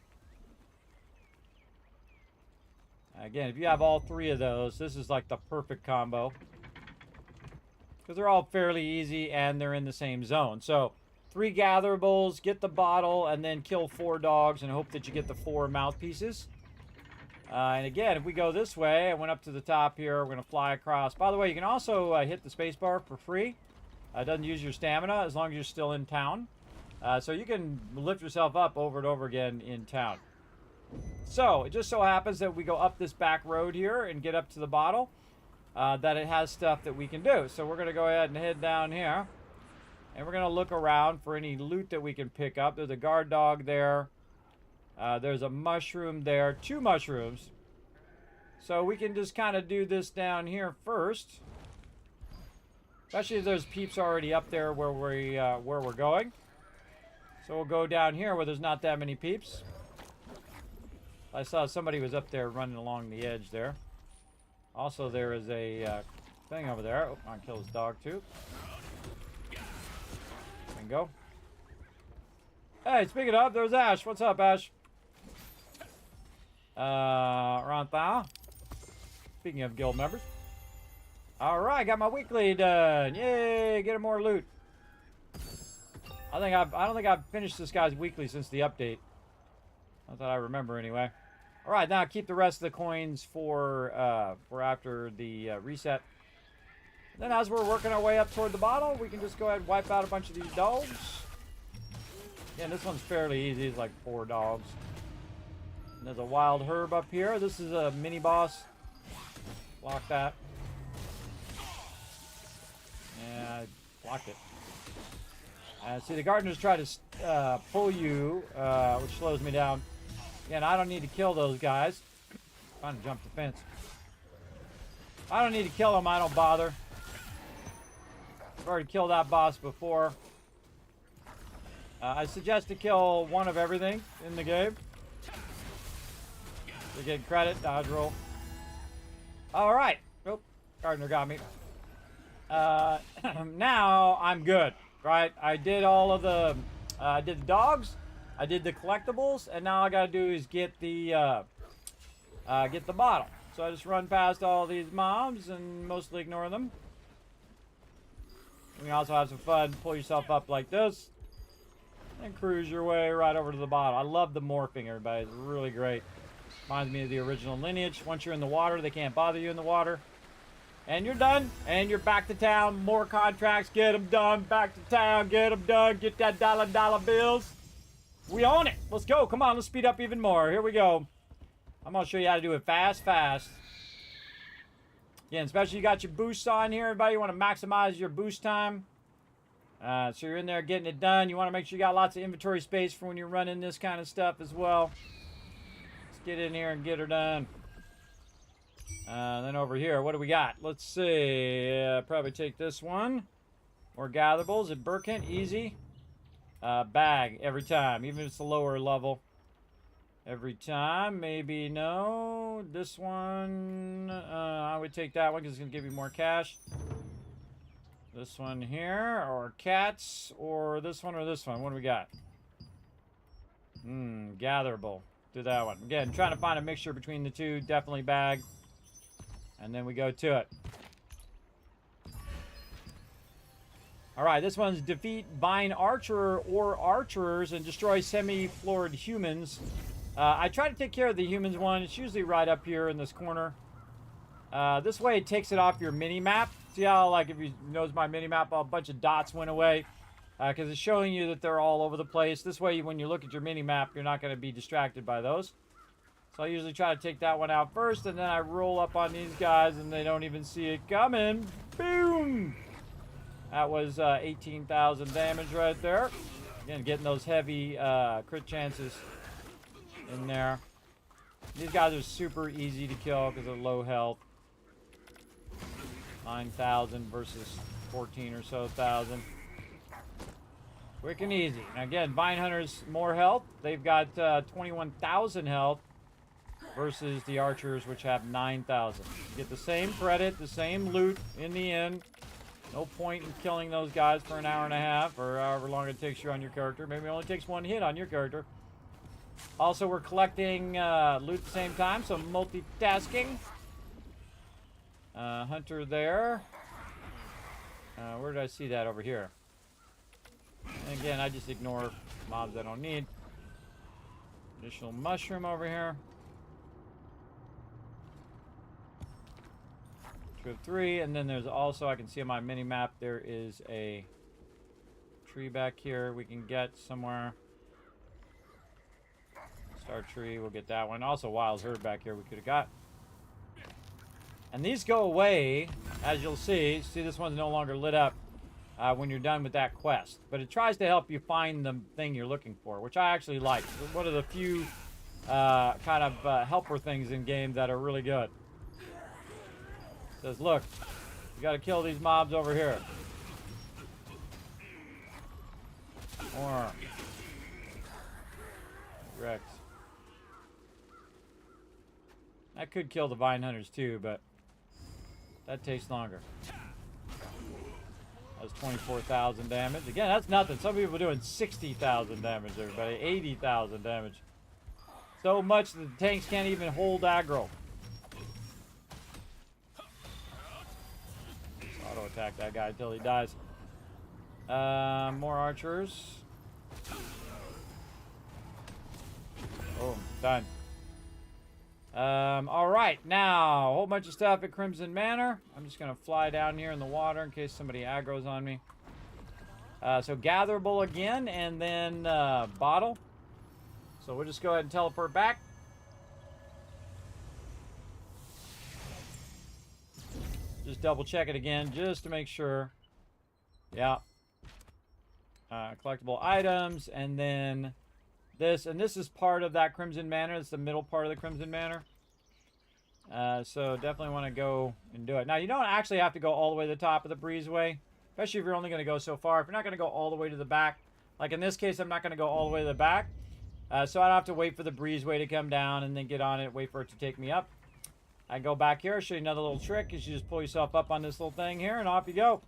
Again, if you have all 3 of those, this is like the perfect combo. Because they're all fairly easy and they're in the same zone. So 3 gatherables, get the bottle, and then kill 4 dogs and hope that you get the 4 mouthpieces. And again, if we go this way, I went up to the top here, we're going to fly across. By the way, you can also hit the spacebar for free. It doesn't use your stamina as long as you're still in town. So you can lift yourself up over and over again in town. So it just so happens that we go up this back road here and get up to the bottle. That it has stuff that we can do. So we're going to go ahead and head down here. And we're going to look around for any loot that we can pick up. There's a guard dog there. There's a mushroom there. 2 mushrooms. So we can just kind of do this down here first. Especially if there's peeps already up there where we're going. So we'll go down here where there's not that many peeps. I saw somebody was up there running along the edge there. Also, there is a thing over there. Oh, I kill his dog too. Bingo. Hey, speaking of, there's Ash. What's up, Ash? Rantha. Speaking of guild members. All right, got my weekly done. Yay, get more loot. I don't think I've finished this guy's weekly since the update. Not that I remember anyway. All right, now keep the rest of the coins for after the reset. Then as we're working our way up toward the bottle, we can just go ahead and wipe out a bunch of these dogs. Yeah, this one's fairly easy. It's like 4 dogs. And there's a wild herb up here. This is a mini boss. Block that. Yeah, I blocked it. See, the gardeners try to pull you, which slows me down. Again, I don't need to kill those guys. Trying to jump the fence. I don't need to kill them. I don't bother. I've already killed that boss before. I suggest to kill one of everything in the game. To get credit, dodge roll. All right. Oh, gardener got me. Now I'm good, right? I did all of the, I did the dogs, I did the collectibles, and now all I gotta do is get the bottle. So I just run past all these mobs and mostly ignore them. You can also have some fun, pull yourself up like this, and cruise your way right over to the bottle. I love the morphing, everybody. It's really great. Reminds me of the original Lineage. Once you're in the water, they can't bother you in the water. And you're done. And you're back to town. More contracts. Get them done. Back to town. Get them done. Get that dollar bills. We own it. Let's go. Come on. Let's speed up even more. Here we go. I'm going to show you how to do it fast. Again, especially you got your boosts on here, everybody. You want to maximize your boost time. So you're in there getting it done. You want to make sure you got lots of inventory space for when you're running this kind of stuff as well. Let's get in here and get her done. Then over here, what do we got? Let's see. Probably take this one. More gatherables at Burkent. Easy. Bag every time, even if it's a lower level. Every time. Maybe no. This one, I would take that one because it's going to give you more cash. This one here, or cats, or this one, or this one. What do we got? Gatherable. Do that one. Again, trying to find a mixture between the two. Definitely bag. And then we go to it. Alright, this one's defeat Vine Archer or Archers and destroy semi-floored humans. I try to take care of the humans one. It's usually right up here in this corner. This way it takes it off your mini-map. See how, like, if you notice my mini-map, a bunch of dots went away? Because it's showing you that they're all over the place. This way, when you look at your mini-map, you're not going to be distracted by those. So I usually try to take that one out first, and then I roll up on these guys, and they don't even see it coming. Boom! That was 18,000 damage right there. Again, getting those heavy crit chances in there. These guys are super easy to kill because they're low health. 9,000 versus 14 or so thousand. Quick and easy. Now again, Vine Hunters, more health. They've got 21,000 health versus the Archers, which have 9,000. You get the same credit, the same loot in the end. No point in killing those guys for an hour and a half or however long it takes you on your character. Maybe it only takes one hit on your character. Also, we're collecting loot at the same time, so multitasking. Hunter there. Where did I see that? Over here. And again, I just ignore mobs I don't need. Additional mushroom over here. 2 of 3, and then there's also, I can see on my mini map, there is a tree back here we can get somewhere. Star tree, we'll get that one. Also, wild herd back here we could have got. And these go away, as you'll see. See, this one's no longer lit up when you're done with that quest. But it tries to help you find the thing you're looking for, which I actually like. It's one of the few kind of helper things in game that are really good. It says, look, you got to kill these mobs over here. Or Rex. That could kill the Vine Hunters too, but that takes longer. That was 24,000 damage. Again, that's nothing. Some people are doing 60,000 damage, everybody. 80,000 damage. So much that the tanks can't even hold aggro. Auto attack that guy until he dies. More archers. Boom, done. All right, now a whole bunch of stuff at Crimson Manor. I'm just gonna fly down here in the water in case somebody aggro's on me. So gatherable again, and then bottle. So we'll just go ahead and teleport back. Just double check it again, just to make sure. Yeah. Collectible items, and then this. And this is part of that Crimson Manor. It's the middle part of the Crimson Manor. So definitely want to go and do it. Now, you don't actually have to go all the way to the top of the breezeway, especially if you're only going to go so far. If you're not going to go all the way to the back, like in this case, I'm not going to go all the way to the back. So I don't have to wait for the breezeway to come down and then get on it, wait for it to take me up. I go back here, show you another little trick. Is you just pull yourself up on this little thing here, and off you go.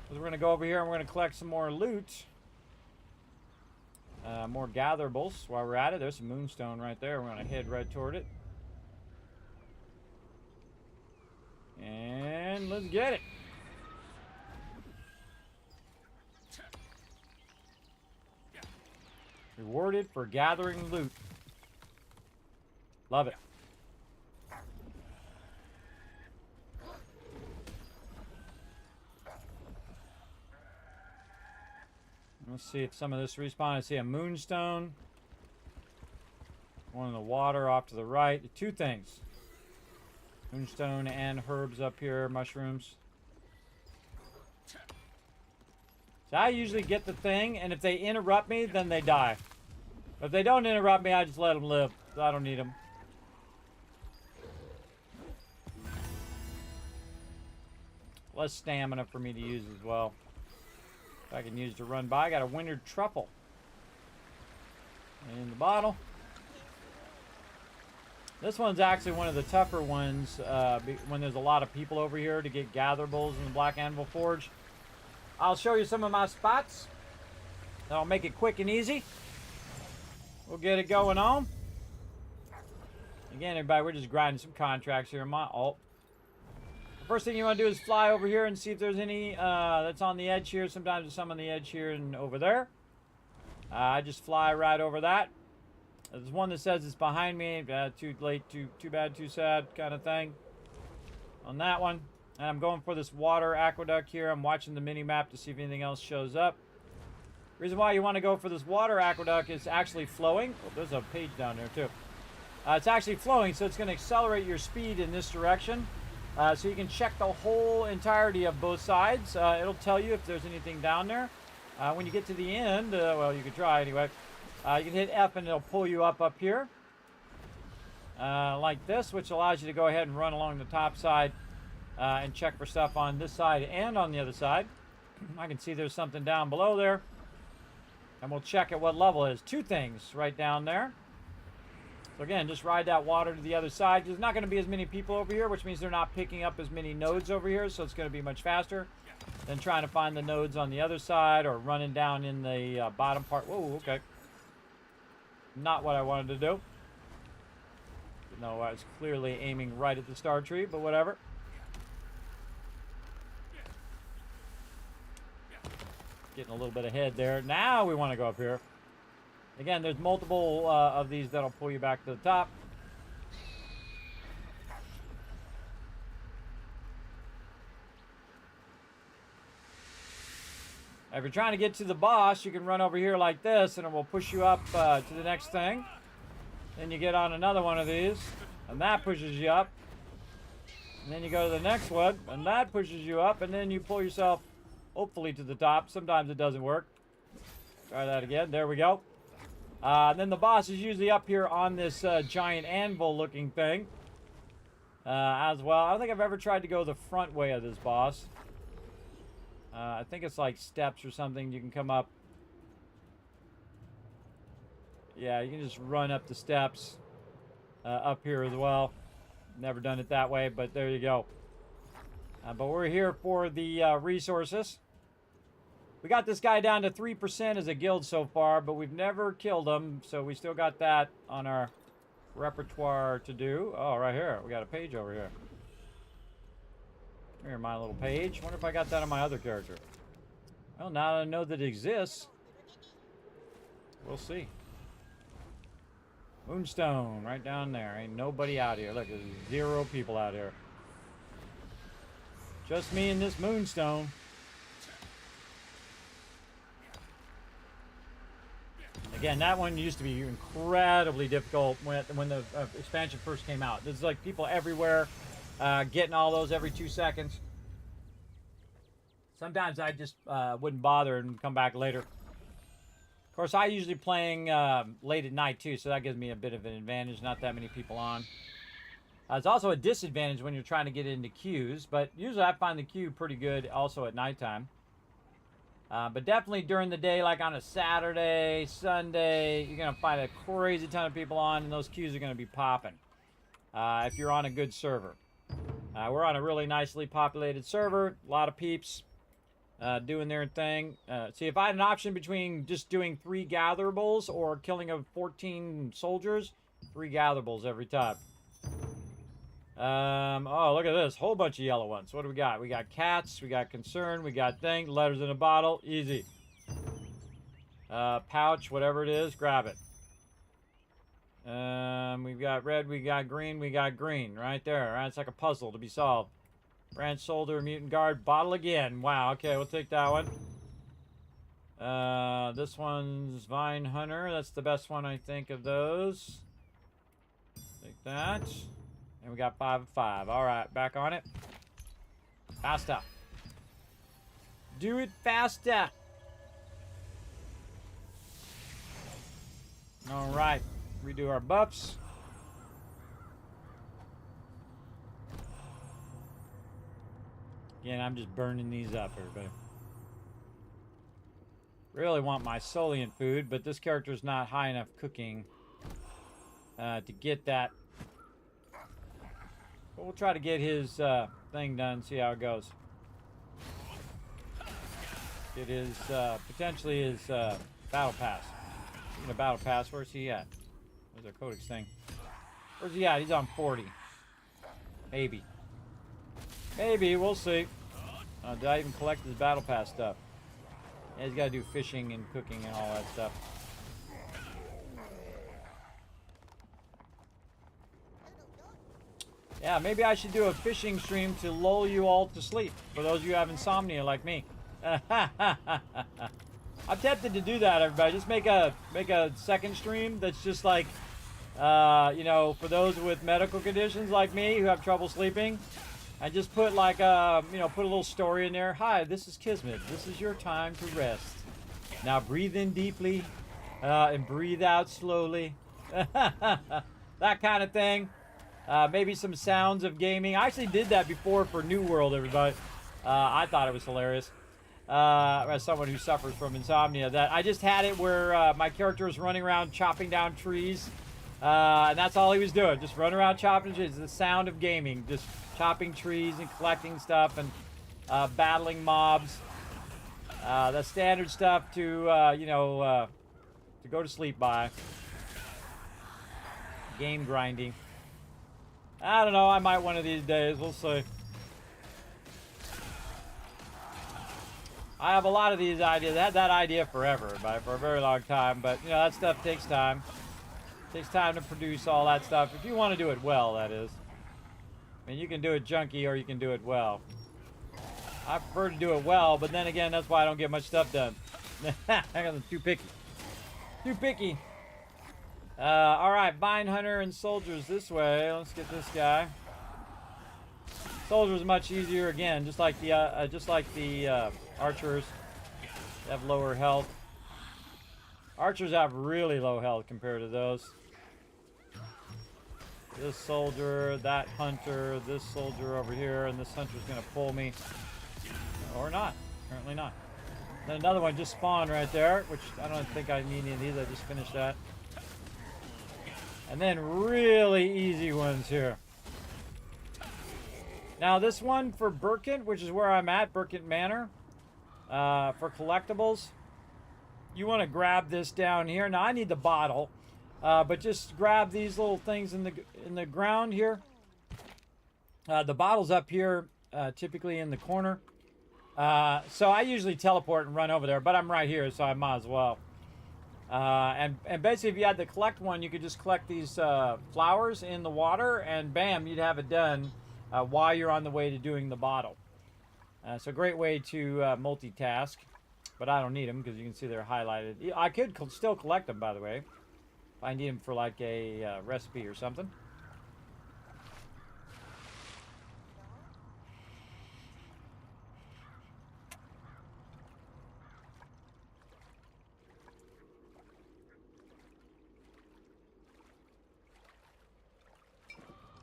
So we're going to go over here and we're going to collect some more loot. More gatherables while we're at it. There's some moonstone right there. We're going to head right toward it. And let's get it. Rewarded for gathering loot. Love it. Let's see if some of this respawn. I see a moonstone. One in the water off to the right. Two things. Moonstone and herbs up here. Mushrooms. So I usually get the thing, and if they interrupt me, then they die. But if they don't interrupt me, I just let them live. So I don't need them. Less stamina for me to use as well. If I can use to run by. I got a wintered truffle in the bottle. This one's actually one of the tougher ones when there's a lot of people over here to get gatherables in the Black Anvil Forge. I'll show you some of my spots. That'll make it quick and easy. We'll get it going on. Again, everybody, we're just grinding some contracts here in my alt. The first thing you want to do is fly over here and see if there's any that's on the edge here. Sometimes there's some on the edge here and over there. I just fly right over that. There's one that says it's behind me. Too late, too bad, too sad kind of thing on that one. And I'm going for this water aqueduct here. I'm watching the mini-map to see if anything else shows up. Reason why you want to go for this water aqueduct is actually flowing. Oh, there's a page down there too. It's actually flowing, so it's going to accelerate your speed in this direction. So you can check the whole entirety of both sides. It'll tell you if there's anything down there. When you get to the end, well, you could try anyway. You can hit F and it'll pull you up here. Like this, which allows you to go ahead and run along the top side and check for stuff on this side and on the other side. I can see there's something down below there. And we'll check at what level it is. Two things right down there. So again, just ride that water to the other side. There's not going to be as many people over here, which means they're not picking up as many nodes over here, so it's going to be much faster than trying to find the nodes on the other side or running down in the bottom part. Whoa, okay. Not what I wanted to do. No, I was clearly aiming right at the star tree, but whatever. Getting a little bit ahead there. Now we want to go up here. Again, there's multiple of these that'll pull you back to the top. If you're trying to get to the boss, you can run over here like this, and it will push you up to the next thing. Then you get on another one of these, and that pushes you up. And then you go to the next one, and that pushes you up, and then you pull yourself, hopefully, to the top. Sometimes it doesn't work. Try that again. There we go. And then the boss is usually up here on this giant anvil-looking thing as well. I don't think I've ever tried to go the front way of this boss. I think it's like steps or something. You can come up. Yeah, you can just run up the steps up here as well. Never done it that way, but there you go. But we're here for the resources. We got this guy down to 3% as a guild so far, but we've never killed him, so we still got that on our repertoire to do. Oh, right here. We got a page over here. Here, my little page. Wonder if I got that on my other character. Well, now I know that it exists. We'll see. Moonstone, right down there. Ain't nobody out here. Look, there's 0 people out here. Just me and this moonstone. Again, that one used to be incredibly difficult when the expansion first came out. There's like people everywhere getting all those every 2 seconds. Sometimes I just wouldn't bother and come back later. Of course, I usually playing late at night too, so that gives me a bit of an advantage. Not that many people on. It's also a disadvantage when you're trying to get into queues, but usually I find the queue pretty good also at nighttime. But definitely during the day, like on a Saturday, Sunday, you're going to find a crazy ton of people on, and those queues are going to be popping if you're on a good server. We're on a really nicely populated server, a lot of peeps doing their thing. See, if I had an option between just doing 3 gatherables or killing of 14 soldiers, 3 gatherables every time. Oh, look at this. Whole bunch of yellow ones. What do we got? We got cats. We got concern. We got thing. Letters in a bottle. Easy. Pouch, whatever it is, grab it. We've got red. We got green. We got green. Right there. Right? It's like a puzzle to be solved. Branch soldier, mutant guard, bottle again. Wow. Okay, we'll take that one. This one's vine hunter. That's the best one, I think, of those. Take that. And we got 5 of 5. All right, back on it. Faster. Do it faster. All right, redo our buffs. Again, I'm just burning these up, everybody. Really want my Soliant food, but this character's not high enough cooking to get that. But we'll try to get his thing done, see how it goes. It is potentially his battle pass. Speaking of battle pass, where's he at? Where's our codex thing? Where's he at? He's on 40. Maybe. Maybe, we'll see. Did I even collect his battle pass stuff? Yeah, he's got to do fishing and cooking and all that stuff. Yeah, maybe I should do a fishing stream to lull you all to sleep. For those of you who have insomnia like me. I'm tempted to do that, everybody. Just make a second stream that's just like, you know, for those with medical conditions like me who have trouble sleeping. I just put like you know, put a little story in there. Hi, this is Kismet. This is your time to rest. Now breathe in deeply and breathe out slowly. That kind of thing. Maybe some sounds of gaming. I actually did that before for New World, everybody. I thought it was hilarious. As someone who suffers from insomnia, that I just had it where my character was running around chopping down trees. And that's all he was doing. Just running around chopping trees. The sound of gaming. Just chopping trees and collecting stuff and battling mobs. The standard stuff to, you know, to go to sleep by. Game grinding. I don't know. I might one of these days. We'll see. I have a lot of these ideas. I had that idea forever, for a very long time. But, you know, that stuff takes time. It takes time to produce all that stuff. If you want to do it well, that is. I mean, you can do it junky or you can do it well. I prefer to do it well, but then again, that's why I don't get much stuff done. I'm too picky. Too picky. All right, Vine Hunter and Soldiers this way. Let's get this guy. Soldiers much easier again, just like the archers. They have lower health. Archers have really low health compared to those. This soldier, that hunter, this soldier over here, and this hunter's gonna pull me. Or not. Apparently not. Then another one just spawned right there, which I don't think I need any of these. I just finished that. And then really easy ones here. Now this one for Burkent, which is where I'm at, Burkent Manor, for collectibles, you want to grab this down here. Now I need the bottle, but just grab these little things in the ground here. The bottle's up here, typically in the corner. So I usually teleport and run over there, but I'm right here, so I might as well. And basically, if you had to collect one, you could just collect these flowers in the water, and bam, you'd have it done while you're on the way to doing the bottle. So a great way to multitask, but I don't need them because you can see they're highlighted. I could still collect them, by the way, if I need them for like a recipe or something.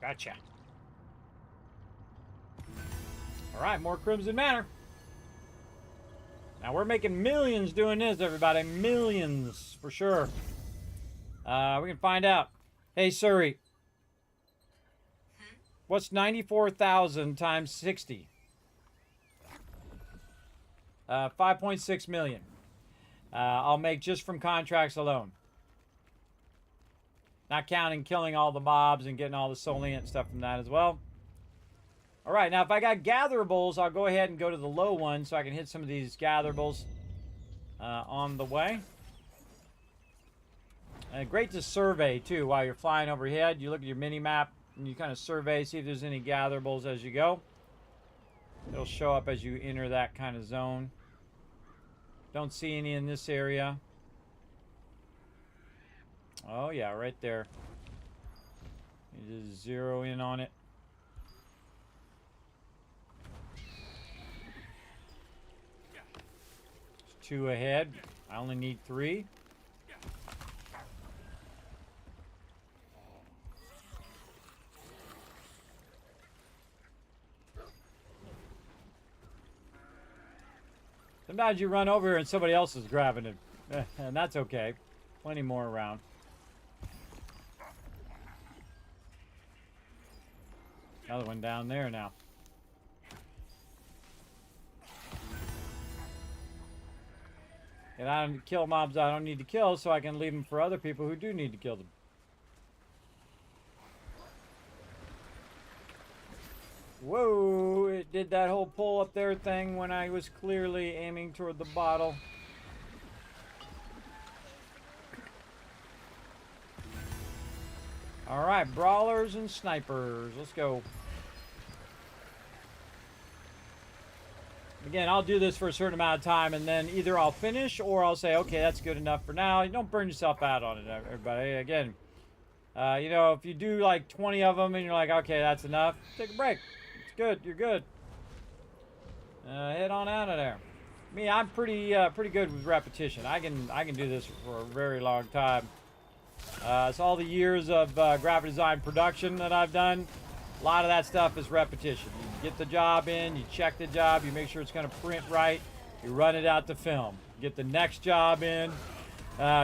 Gotcha. All right, more Crimson Manor. Now we're making millions doing this, everybody. Millions, for sure. We can find out. Hey, Suri. What's 94,000 times 60? 5.6 million. I'll make just from contracts alone. Not counting killing all the mobs and getting all the Solient stuff from that as well. All right, now if I got gatherables, I'll go ahead and go to the low one so I can hit some of these gatherables on the way. And great to survey, too, while you're flying overhead. You look at your mini-map, and you kind of survey, see if there's any gatherables as you go. It'll show up as you enter that kind of zone. Don't see any in this area. Oh, yeah, right there. You just zero in on it. There's 2 ahead. I only need 3. Sometimes you run over here and somebody else is grabbing it. And that's okay. Plenty more around. Another one down there now. And I don't kill mobs I don't need to kill, so I can leave them for other people who do need to kill them. Whoa, it did that whole pull up there thing when I was clearly aiming toward the bottle. All right, brawlers and snipers. Let's go. Again, I'll do this for a certain amount of time, and then either I'll finish or I'll say, okay, that's good enough for now. You don't burn yourself out on it, everybody. Again, you know, if you do like 20 of them and you're like, okay, that's enough, take a break. It's good. You're good. Head on out of there. Me, I'm pretty good with repetition. I can do this for a very long time. It's all the years of graphic design production that I've done. A lot of that stuff is repetition. You get the job in, you check the job, you make sure it's going to print right, you run it out to film. Get the next job in,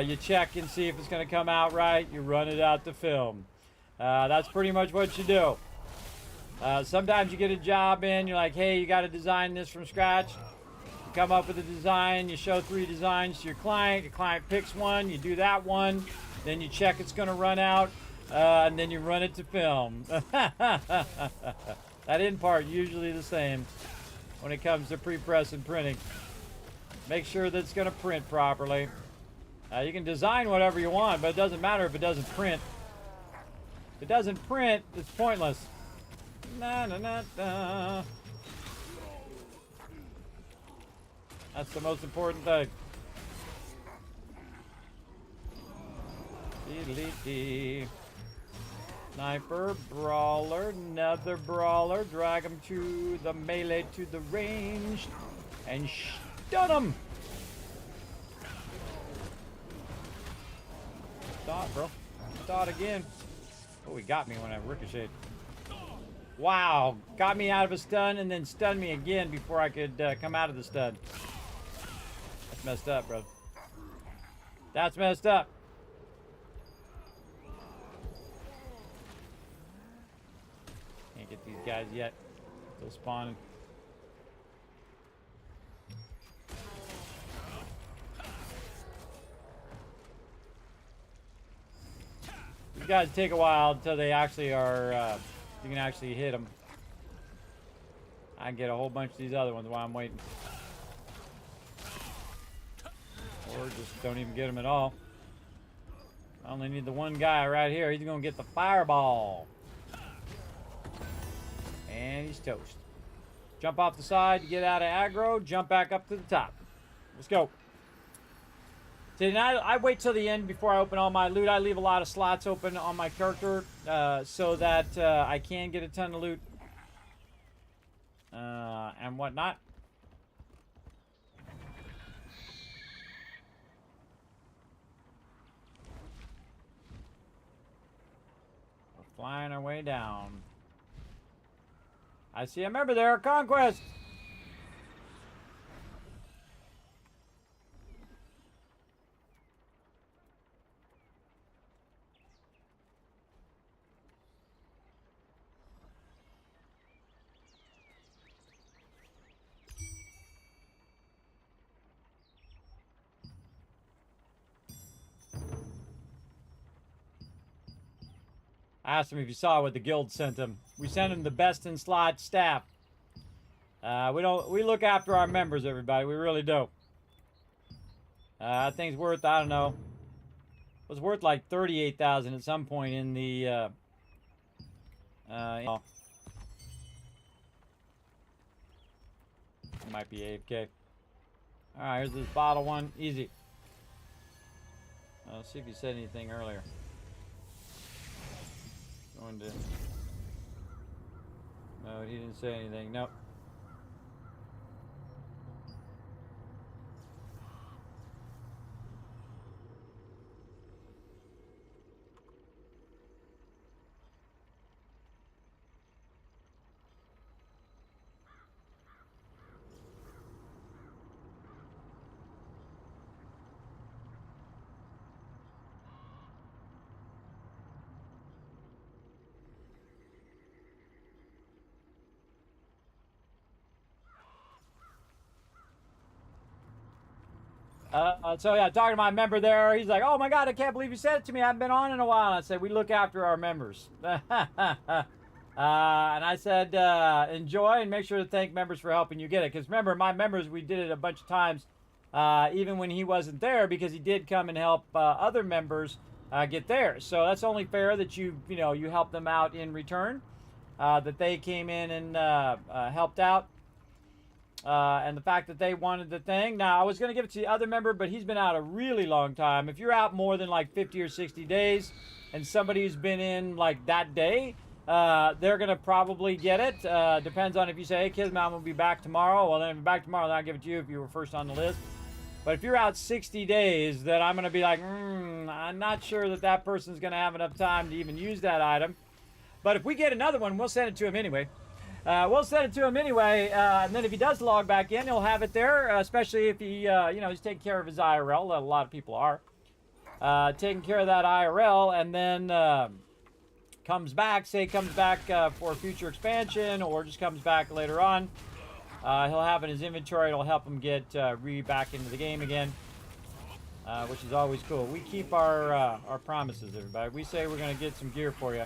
you check and see if it's going to come out right, you run it out to film. That's pretty much what you do. Sometimes you get a job in, you're like, hey, you got to design this from scratch. You come up with a design, you show 3 designs to your client picks one, you do that one, then you check it's going to run out, and then you run it to film. That end part usually the same when it comes to pre-press and printing. Make sure that it's going to print properly. You can design whatever you want, but it doesn't matter if it doesn't print. If it doesn't print, it's pointless. Na, na, na, na. That's the most important thing. Dee-dee-dee. Sniper, brawler, another brawler. Drag him to the melee, to the range, and stun him. Dot, bro. Dot again. Oh, he got me when I ricocheted. Wow, got me out of a stun and then stunned me again before I could come out of the stun. That's messed up, bro. That's messed up. Can't get these guys yet. Still spawning. These guys take a while until they actually are... you can actually hit them. I can get a whole bunch of these other ones while I'm waiting. Or just don't even get them at all. I only need the one guy right here. He's going to get the fireball. And he's toast. Jump off the side to get out of aggro. Jump back up to the top. Let's go. See, now I wait till the end before I open all my loot. I leave a lot of slots open on my character so that I can get a ton of loot and whatnot. flying our way down. I see a member there. Conquest. I asked him if he saw what the guild sent him. We sent him the best in slot staff. We look after our members, everybody. We really do. I think it's worth, I don't know. It was worth like 38,000 at some point in the you know. It might be AFK. Alright, here's this bottle one. Easy. Let's see if he said anything earlier. Going to... No, he didn't say anything. Nope. So yeah, talking to my member there, he's like, "Oh my God, I can't believe you said it to me. I haven't been on in a while." And I said, "We look after our members." And I said, "Enjoy and make sure to thank members for helping you get it." Because remember, my members, we did it a bunch of times, even when he wasn't there, because he did come and help other members get theirs. So that's only fair that you help them out in return, that they came in and helped out. And the fact that they wanted the thing. Now, I was going to give it to the other member, but he's been out a really long time. If you're out more than like 50 or 60 days and somebody who's been in like that day, they're going to probably get it. Depends on if you say, "Hey, Kismet, I'm going to be back tomorrow." Well, then if you're back tomorrow, then I'll give it to you if you were first on the list. But if you're out 60 days, then I'm going to be like, I'm not sure that that person's going to have enough time to even use that item. But if we get another one, we'll send it to him anyway. We'll send it to him anyway, and then if he does log back in, he'll have it there, especially if he, he's taking care of his IRL. A lot of people are. Taking care of that IRL, and then comes back for future expansion, or just comes back later on. He'll have in his inventory. It'll help him get back into the game again, which is always cool. We keep our promises, everybody. We say we're going to get some gear for you.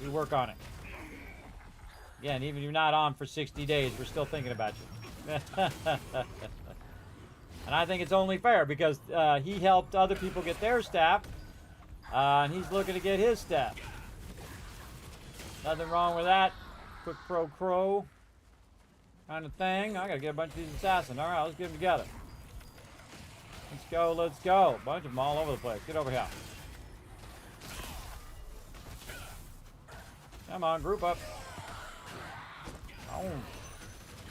We work on it. Again, even if you're not on for 60 days, we're still thinking about you. And I think it's only fair because he helped other people get their staff, and he's looking to get his staff. Nothing wrong with that. Quick pro crow kind of thing. I gotta get a bunch of these assassins. All right, let's get them together. Let's go. A bunch of them all over the place. Get over here. Come on, group up. Oh.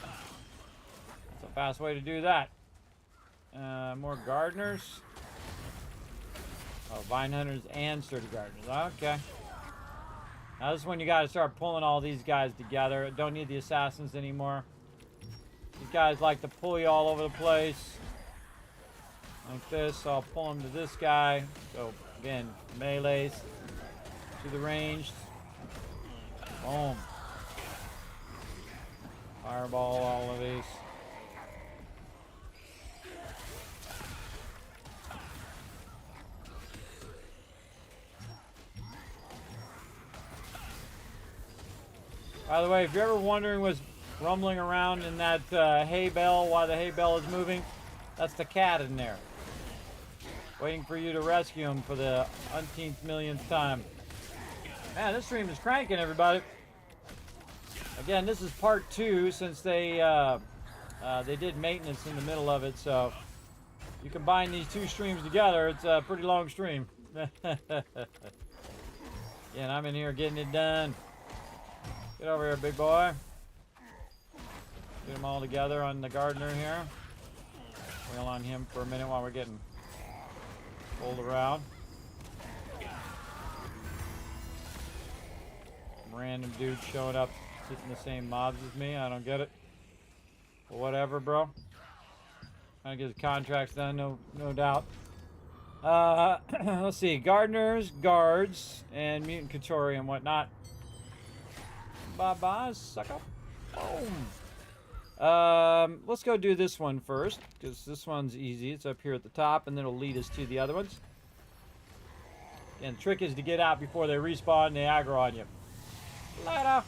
That's a fast way to do that. More gardeners. Oh, vine hunters and sturdy gardeners. Okay. Now this is when you got to start pulling all these guys together. Don't need the assassins anymore. These guys like to pull you all over the place. Like this. So I'll pull them to this guy. So again, melees to the ranged. Boom. Fireball all of these. By the way, if you're ever wondering what's rumbling around in that hay bale, why the hay bale is moving, that's the cat in there. Waiting for you to rescue him for the umpteenth millionth time. Man, this stream is cranking, everybody. Again, this is part 2 since they did maintenance in the middle of it, so you combine these 2 streams together, it's a pretty long stream. Again, I'm in here getting it done. Get over here, big boy. Get them all together on the gardener here. Wheel on him for a minute while we're getting pulled around. random dude showing up, hitting the same mobs as me. I don't get it. But whatever, bro. Trying to get his contracts done, no doubt. Let's see. Gardeners, guards, and mutant Katori and whatnot. Bye-bye, sucker. Boom. Let's go do this one first, because this one's easy. It's up here at the top, and then it'll lead us to the other ones. And the trick is to get out before they respawn and they aggro on you. Later.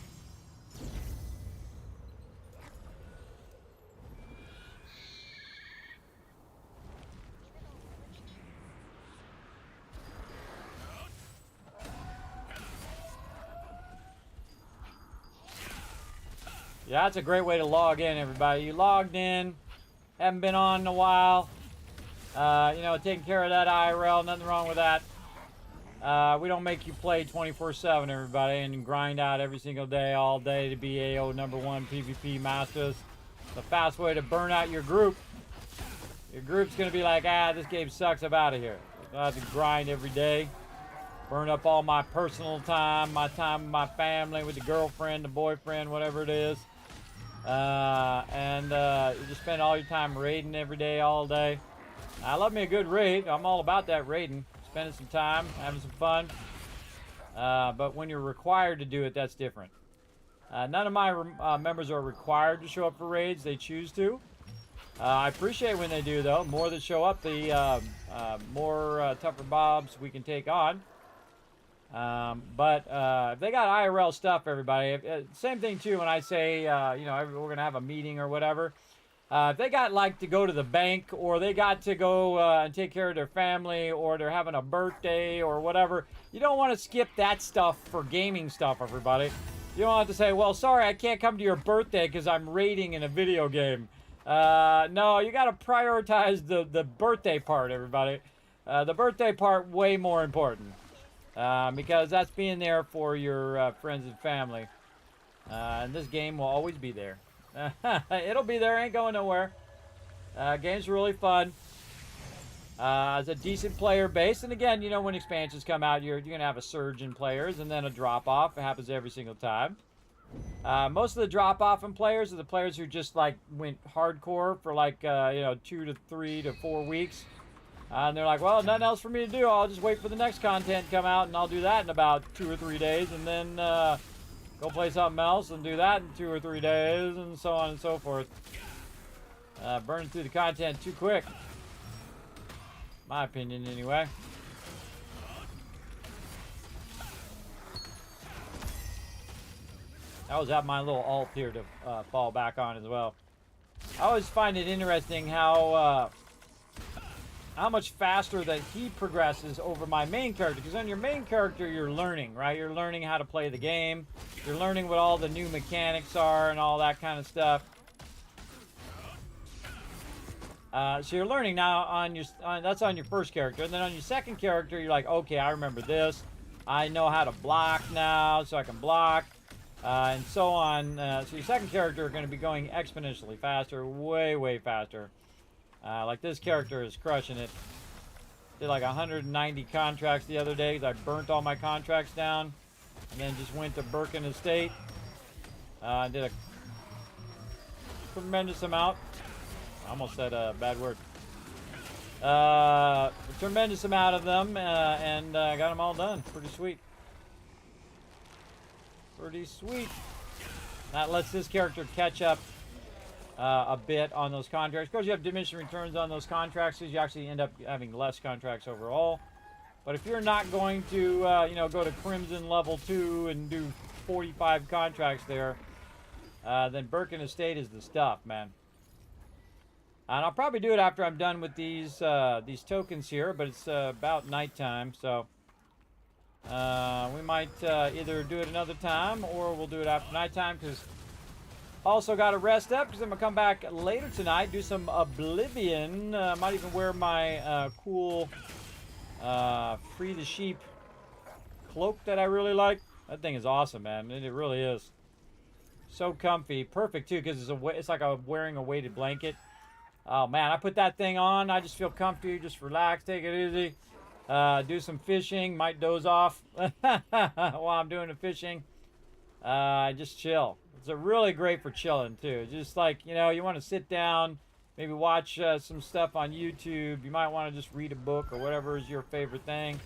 Yeah, that's a great way to log in, everybody. You logged in, haven't been on in a while. You know, taking care of that IRL, nothing wrong with that. We don't make you play 24/7, everybody, and grind out every single day, all day to be AO #1 PvP masters. The fast way to burn out your group. Your group's gonna be like, this game sucks, I'm out of here. I have to grind every day. Burn up all my personal time with my family, with the girlfriend, the boyfriend, whatever it is. You just spend all your time raiding every day, all day. I love me a good raid. I'm all about that raiding. Spending some time, having some fun. But when you're required to do it, that's different. None of my members are required to show up for raids. They choose to. I appreciate when they do, though. More that show up, the more tougher mobs we can take on. But if they got IRL stuff, everybody, same thing too when I say, you know, we're going to have a meeting or whatever. If they got like to go to the bank, or they got to go and take care of their family, or they're having a birthday or whatever, you don't want to skip that stuff for gaming stuff, everybody. You don't have to say, well, sorry, I can't come to your birthday because I'm raiding in a video game. No, you got to prioritize the birthday part, everybody. The birthday part, way more important. Because that's being there for your friends and family. And this game will always be there. It'll be there, ain't going nowhere. Game's really fun. It's a decent player base. And again, you know, when expansions come out, you're going to have a surge in players and then a drop-off. It happens every single time. Most of the drop-off in players are the players who just, like, went hardcore for, like, you know, 2 to 3 to 4 weeks. And they're like, well, nothing else for me to do. I'll just wait for the next content to come out, and I'll do that in about 2 or 3 days, and then go play something else and do that in 2 or 3 days, and so on and so forth. Burning through the content too quick. My opinion, anyway. I always have my little alt here to fall back on as well. I always find it interesting how much faster that he progresses over my main character. Because on your main character, you're learning, right? You're learning how to play the game. You're learning what all the new mechanics are and all that kind of stuff. So you're learning now that's on your first character. And then on your second character, you're like, okay, I remember this. I know how to block now, so I can block. And so on. So your second character are going to be going exponentially faster, way, way faster. Like this character is crushing it. Did like 190 contracts the other day because I burnt all my contracts down. And then just went to Birkin Estate. Did a tremendous amount. I almost said a bad word. A tremendous amount of them. And got them all done. Pretty sweet. Pretty sweet. That lets this character catch up a bit on those contracts. Of course, you have diminishing returns on those contracts, so you actually end up having less contracts overall. But if you're not going to, you know, go to Crimson level 2 and do 45 contracts there, then Birkin Estate is the stuff, man. And I'll probably do it after I'm done with these tokens here, but it's about nighttime, so we might either do it another time or we'll do it after nighttime, because also got to rest up because I'm going to come back later tonight, do some Oblivion. Might even wear my cool Free the Sheep cloak that I really like. That thing is awesome, man. It really is. So comfy. Perfect, too, because it's like wearing a weighted blanket. Oh, man, I put that thing on. I just feel comfy. Just relax. Take it easy. Do some fishing. Might doze off while I'm doing the fishing. Just chill. It's a really great for chilling too. Just like, you know, you want to sit down, maybe watch some stuff on YouTube. You might want to just read a book or whatever is your favorite thing.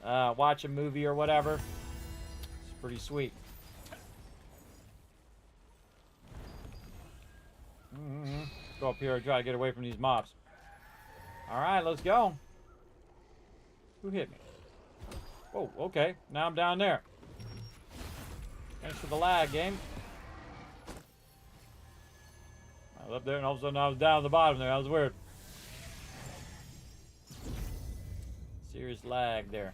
Watch a movie or whatever. It's pretty sweet. Go up here and try to get away from these mobs. All right, let's go. Who hit me? Oh, okay. Now I'm down there. Thanks for the lag, game. I was up there and all of a sudden I was down at the bottom there. That was weird. Serious lag there.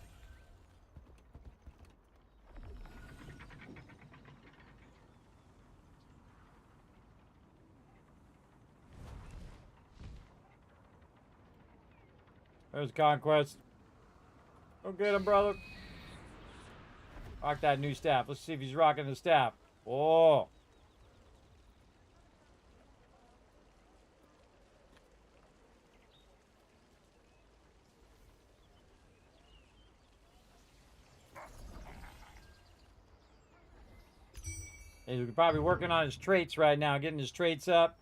There's Conquest. Go get him, brother. Rock that new staff. Let's see if he's rocking the staff. Whoa. He's probably working on his traits right now, getting his traits up.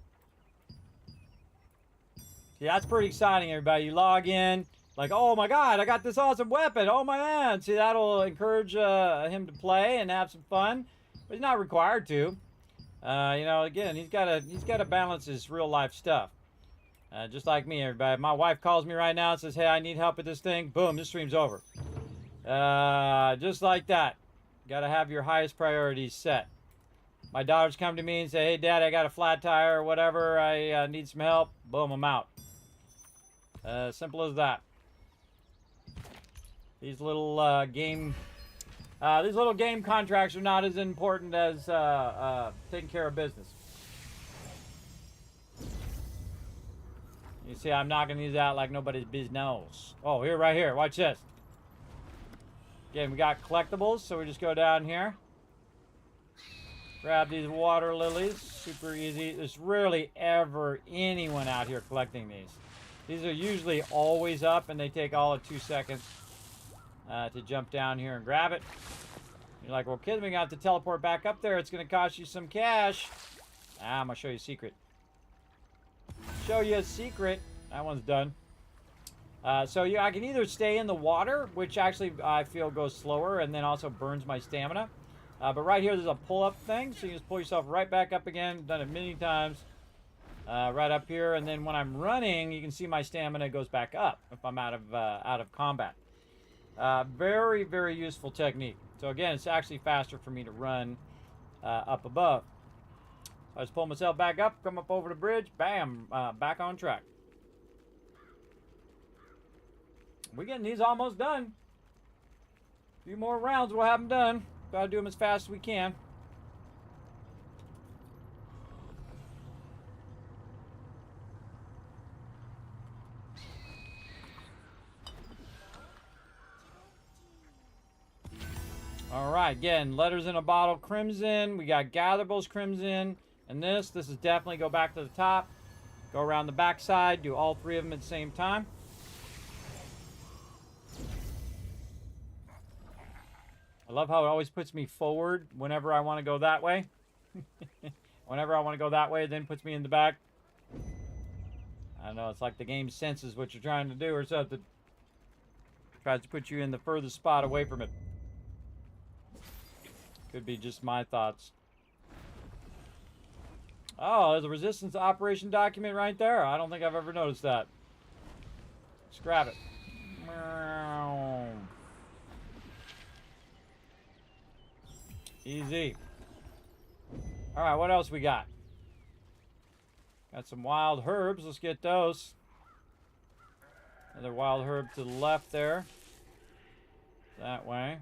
Yeah, that's pretty exciting, everybody. You log in, like, oh my god, I got this awesome weapon. Oh my man. See, that'll encourage him to play and have some fun. But he's not required to. You know, again, he's gotta balance his real life stuff. Just like me, everybody. If my wife calls me right now and says, hey, I need help with this thing. Boom, this stream's over. Just like that. Gotta have your highest priorities set. My daughters come to me and say, hey, Dad, I got a flat tire or whatever. I need some help. Boom, I'm out. Simple as that. These little game contracts are not as important as taking care of business. You see, I'm knocking these out like nobody's business. Oh, here, right here. Watch this. Again, we got collectibles, so we just go down here. Grab these water lilies. Super easy. There's rarely ever anyone out here collecting these. These are usually always up, and they take all of 2 seconds to jump down here and grab it. You're like, well, kid, we got to teleport back up there. It's going to cost you some cash. I'm going to show you a secret. Show you a secret. That one's done. So I can either stay in the water, which actually I feel goes slower and then also burns my stamina. But right here, there's a pull-up thing, so you just pull yourself right back up again. Done it many times. Right up here, and then when I'm running, you can see my stamina goes back up if I'm out of combat. Very, very useful technique. So again, it's actually faster for me to run up above. So I just pull myself back up, come up over the bridge, bam, back on track. We're getting these almost done. A few more rounds, we'll have them done. Gotta do them as fast as we can. All right, again, letters in a bottle, crimson. We got gatherables, crimson. And this is definitely go back to the top. Go around the back side, do all three of them at the same time. I love how it always puts me forward whenever I want to go that way. Whenever I want to go that way, it then puts me in the back. I don't know, it's like the game senses what you're trying to do or something. Tries to put you in the furthest spot away from it. Could be just my thoughts. Oh, there's a resistance operation document right there. I don't think I've ever noticed that. Let's grab it. Easy. All right, what else we got? Got some wild herbs. Let's get those. Another wild herb to the left there. That way.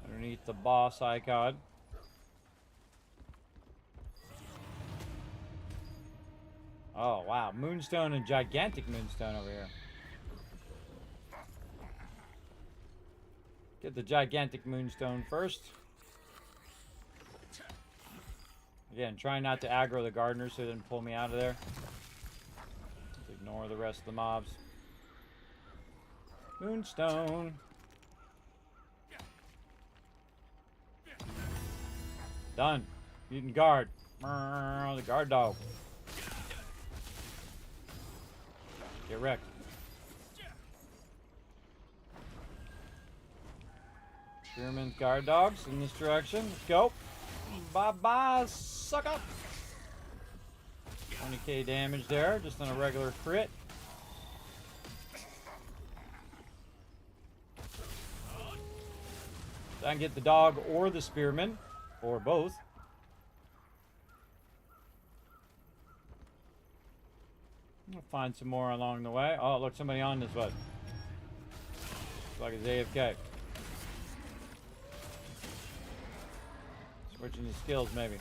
Underneath the boss icon. Oh, wow. Moonstone and gigantic moonstone over here. Get the gigantic moonstone first. Again, try not to aggro the gardener so it doesn't pull me out of there. Just ignore the rest of the mobs. Moonstone. Done. Mutant guard. The guard dog. Get wrecked. Spearman guard dogs in this direction. Let's go. Bye-bye, sucker. 20k damage there, just on a regular crit. I can get the dog or the spearman, or both. We'll find some more along the way. Oh, look, somebody on this one. Looks like it's AFK. Switching his skills, maybe.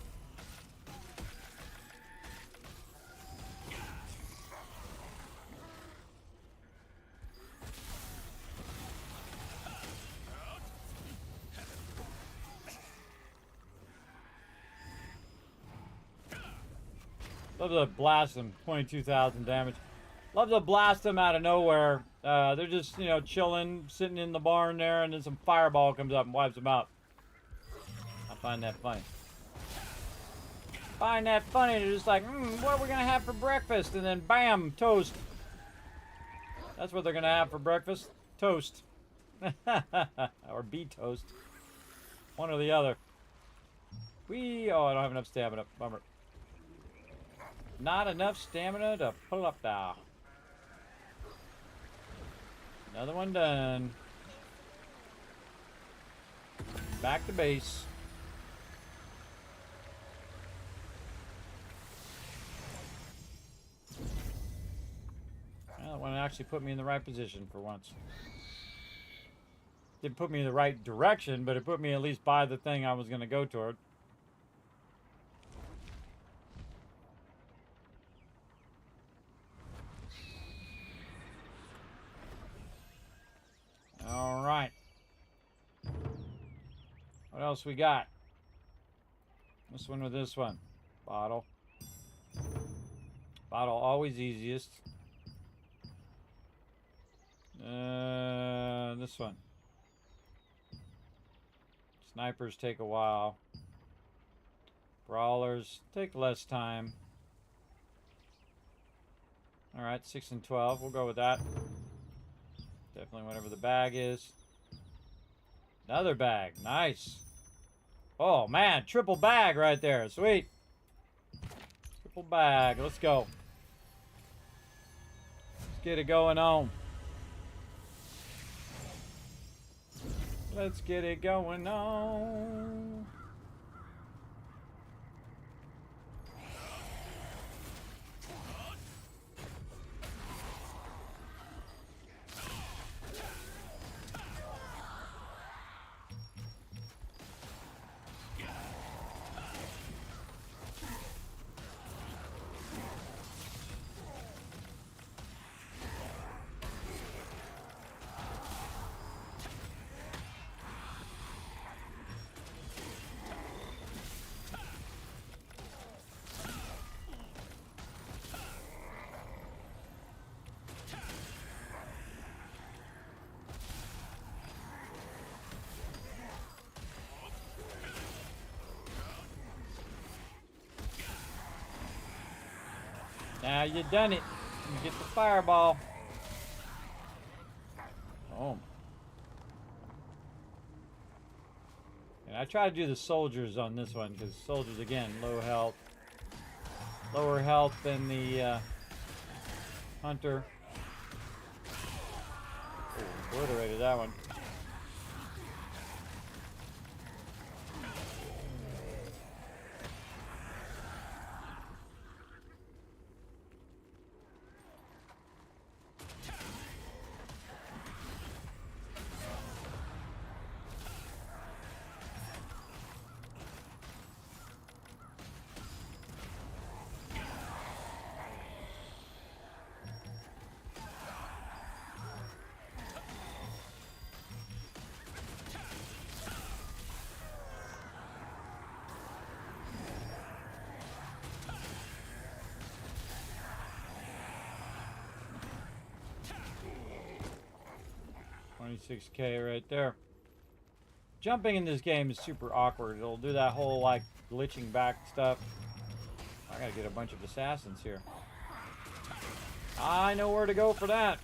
Love to blast them. 22,000 damage. Love to blast them out of nowhere. They're just, you know, chilling, sitting in the barn there, and then some fireball comes up and wipes them out. I find that funny. Find that funny. They're just like, what are we going to have for breakfast? And then, bam, toast. That's what they're going to have for breakfast. Toast. Or be toast. One or the other. Oh, I don't have enough stamina. Bummer. Not enough stamina to pull up now. Another one done. Back to base. Well, that one actually put me in the right position for once. Didn't put me in the right direction, but it put me at least by the thing I was going to go toward. All right. What else we got? This one or this one? Bottle. Bottle always easiest. This one. Snipers take a while. Brawlers take less time. All right, 6 and 12. We'll go with that. Definitely whatever the bag is. Another bag. Nice. Oh, man. Triple bag right there. Sweet. Triple bag. Let's go. Let's get it going on. Let's get it going on. Now you done it. You get the fireball. Boom. And I try to do the soldiers on this one because soldiers, again, low health. Lower health than the hunter. Oh, obliterated that one. $26K right there. Jumping in this game is super awkward. It'll do that whole like glitching back stuff. I gotta get a bunch of assassins here. I know where to go for that.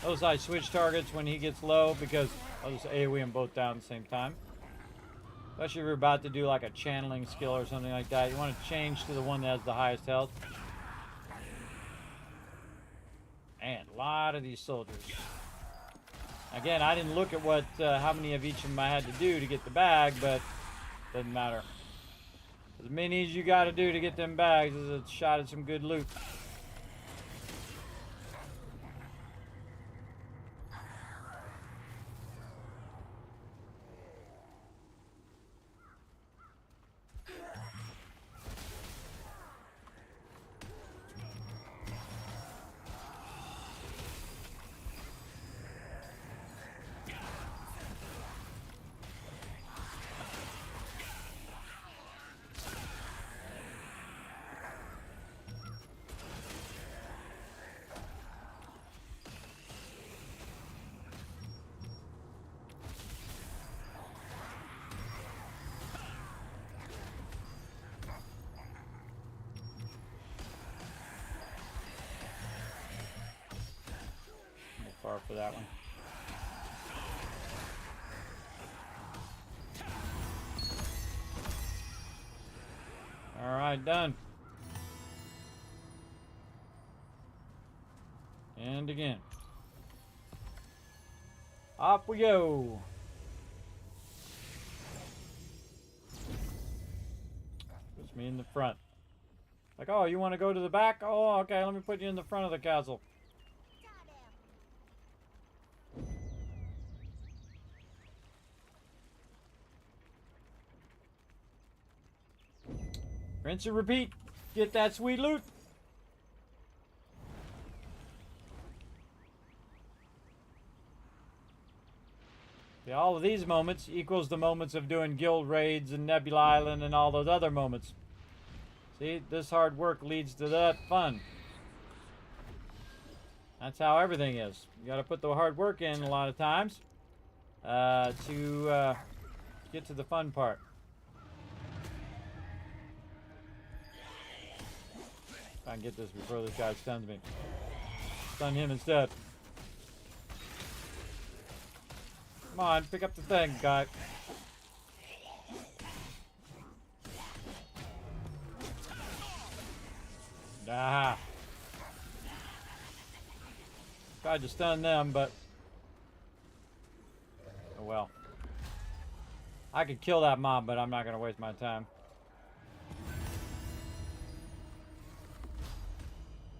Those I switch targets when he gets low because I'll just AoE them both down at the same time. Especially if you're about to do like a channeling skill or something like that. You want to change to the one that has the highest health. And a lot of these soldiers. Again, I didn't look at what how many of each of them I had to do to get the bag, but doesn't matter. As many as you got to do to get them bags is a shot at some good loot. Far for that one. All right, done. And again. Off we go. Puts me in the front. Like, oh, you want to go to the back? Oh, okay, let me put you in the front of the castle. Rinse and repeat. Get that sweet loot. Yeah, all of these moments equals the moments of doing guild raids and Nebula Island and all those other moments. See, this hard work leads to that fun. That's how everything is. You got to put the hard work in a lot of times to get to the fun part. If I can get this before this guy stuns me. Stun him instead. Come on, pick up the thing, guy. Ah. Tried to stun them, but oh well. I could kill that mob, but I'm not going to waste my time.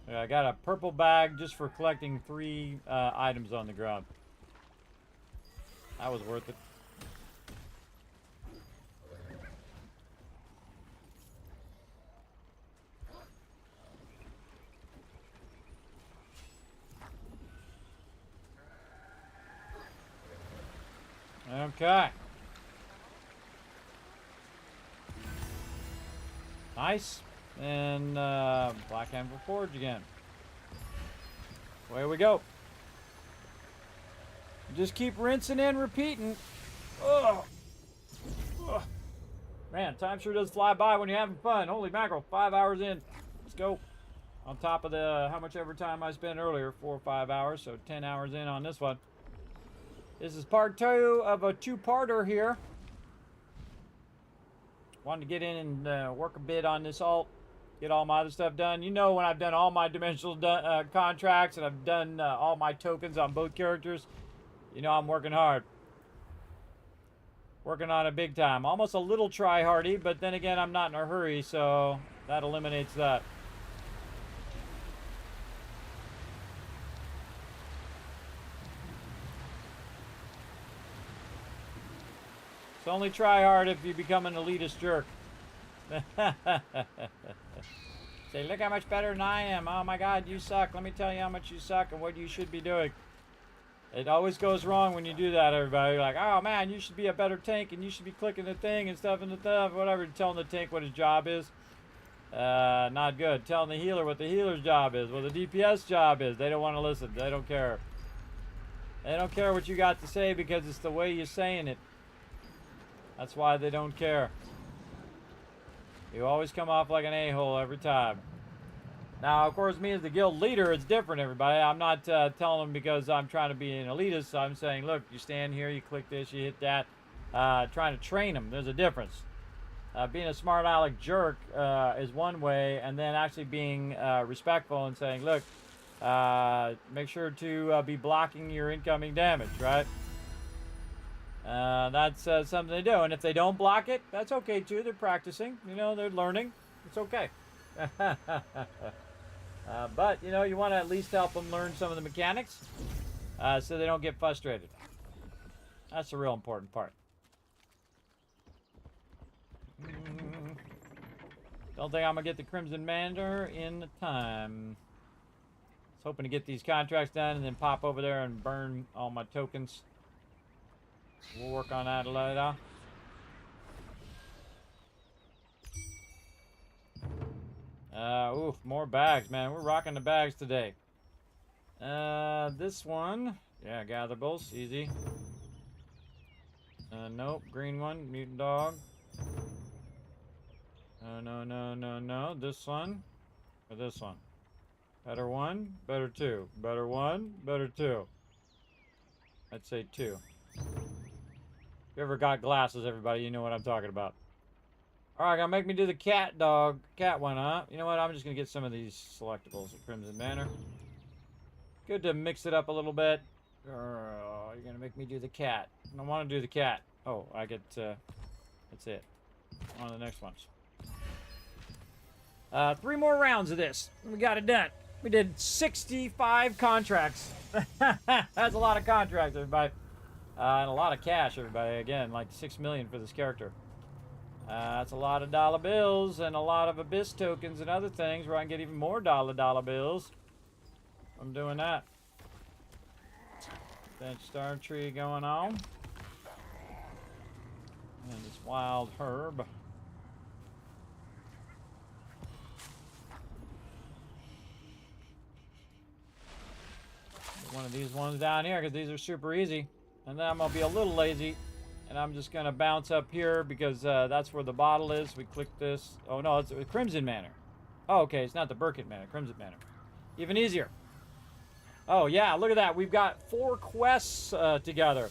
Yeah, I got a purple bag just for collecting 3 items on the ground. That was worth it. Okay. Nice. And Black Anvil Forge again. Away we go. Just keep rinsing and repeating. Ugh. Ugh. Man, time sure does fly by when you're having fun. Holy mackerel, 5 hours in. Let's go. On top of the how much ever time I spent earlier, 4 or 5 hours, so 10 hours in on this one. This is part 2 of a 2-parter here. Wanted to get in and work a bit on this alt. Get all my other stuff done. You know, when I've done all my dimensional contracts and I've done all my tokens on both characters, you know I'm working hard. Working on it big time. Almost a little try-hardy, but then again, I'm not in a hurry, so that eliminates that. It's only try hard if you become an elitist jerk. Say, look how much better than I am. Oh my God, you suck. Let me tell you how much you suck and what you should be doing. It always goes wrong when you do that, everybody. You're like, oh man, you should be a better tank and you should be clicking the thing and stuff and the stuff, whatever. Telling the tank what his job is. Not good. Telling the healer what the healer's job is, what the DPS job is. They don't want to listen. They don't care. They don't care what you got to say because it's the way you're saying it. That's why they don't care. You always come off like an a-hole every time. Now, of course, me as the guild leader, it's different, everybody. I'm not telling them because I'm trying to be an elitist. I'm saying, look, you stand here, you click this, you hit that. Trying to train them. There's a difference. Being a smart aleck jerk is one way, and then actually being respectful and saying, look, make sure to be blocking your incoming damage, right? That's something they do. And if they don't block it, that's okay too. They're practicing. You know, they're learning. It's okay. But, you know, you want to at least help them learn some of the mechanics so they don't get frustrated. That's the real important part. Don't think I'm going to get the Crimson Manor in time. I was hoping to get these contracts done and then pop over there and burn all my tokens. We'll work on that later. Oof, more bags, man. We're rocking the bags today. This one. Yeah, gatherables. Easy. Nope. Green one. Mutant dog. No. This one. Or this one. Better one. Better two. Better one. Better two. I'd say two. If you ever got glasses, everybody, you know what I'm talking about. Alright, gonna make me do the cat dog. Cat one, huh? You know what? I'm just gonna get some of these selectables at Crimson Manor. Good to mix it up a little bit. You're gonna make me do the cat. I don't want to do the cat. Oh, I get, that's it. On to the next ones. 3 more rounds of this. We got it done. We did 65 contracts. That's a lot of contracts, everybody. And a lot of cash, everybody. Again, like 6 million for this character. That's a lot of dollar bills and a lot of Abyss tokens and other things where I can get even more dollar bills. I'm doing that. Bench star tree going on. And this wild herb. One of these ones down here because these are super easy. And then I'm going to be a little lazy. And I'm just going to bounce up here because that's where the bottle is. We click this. Oh, no, it's a Crimson Manor. Oh, okay, it's not the Burkett Manor. Crimson Manor. Even easier. Oh, yeah, look at that. We've got 4 quests together.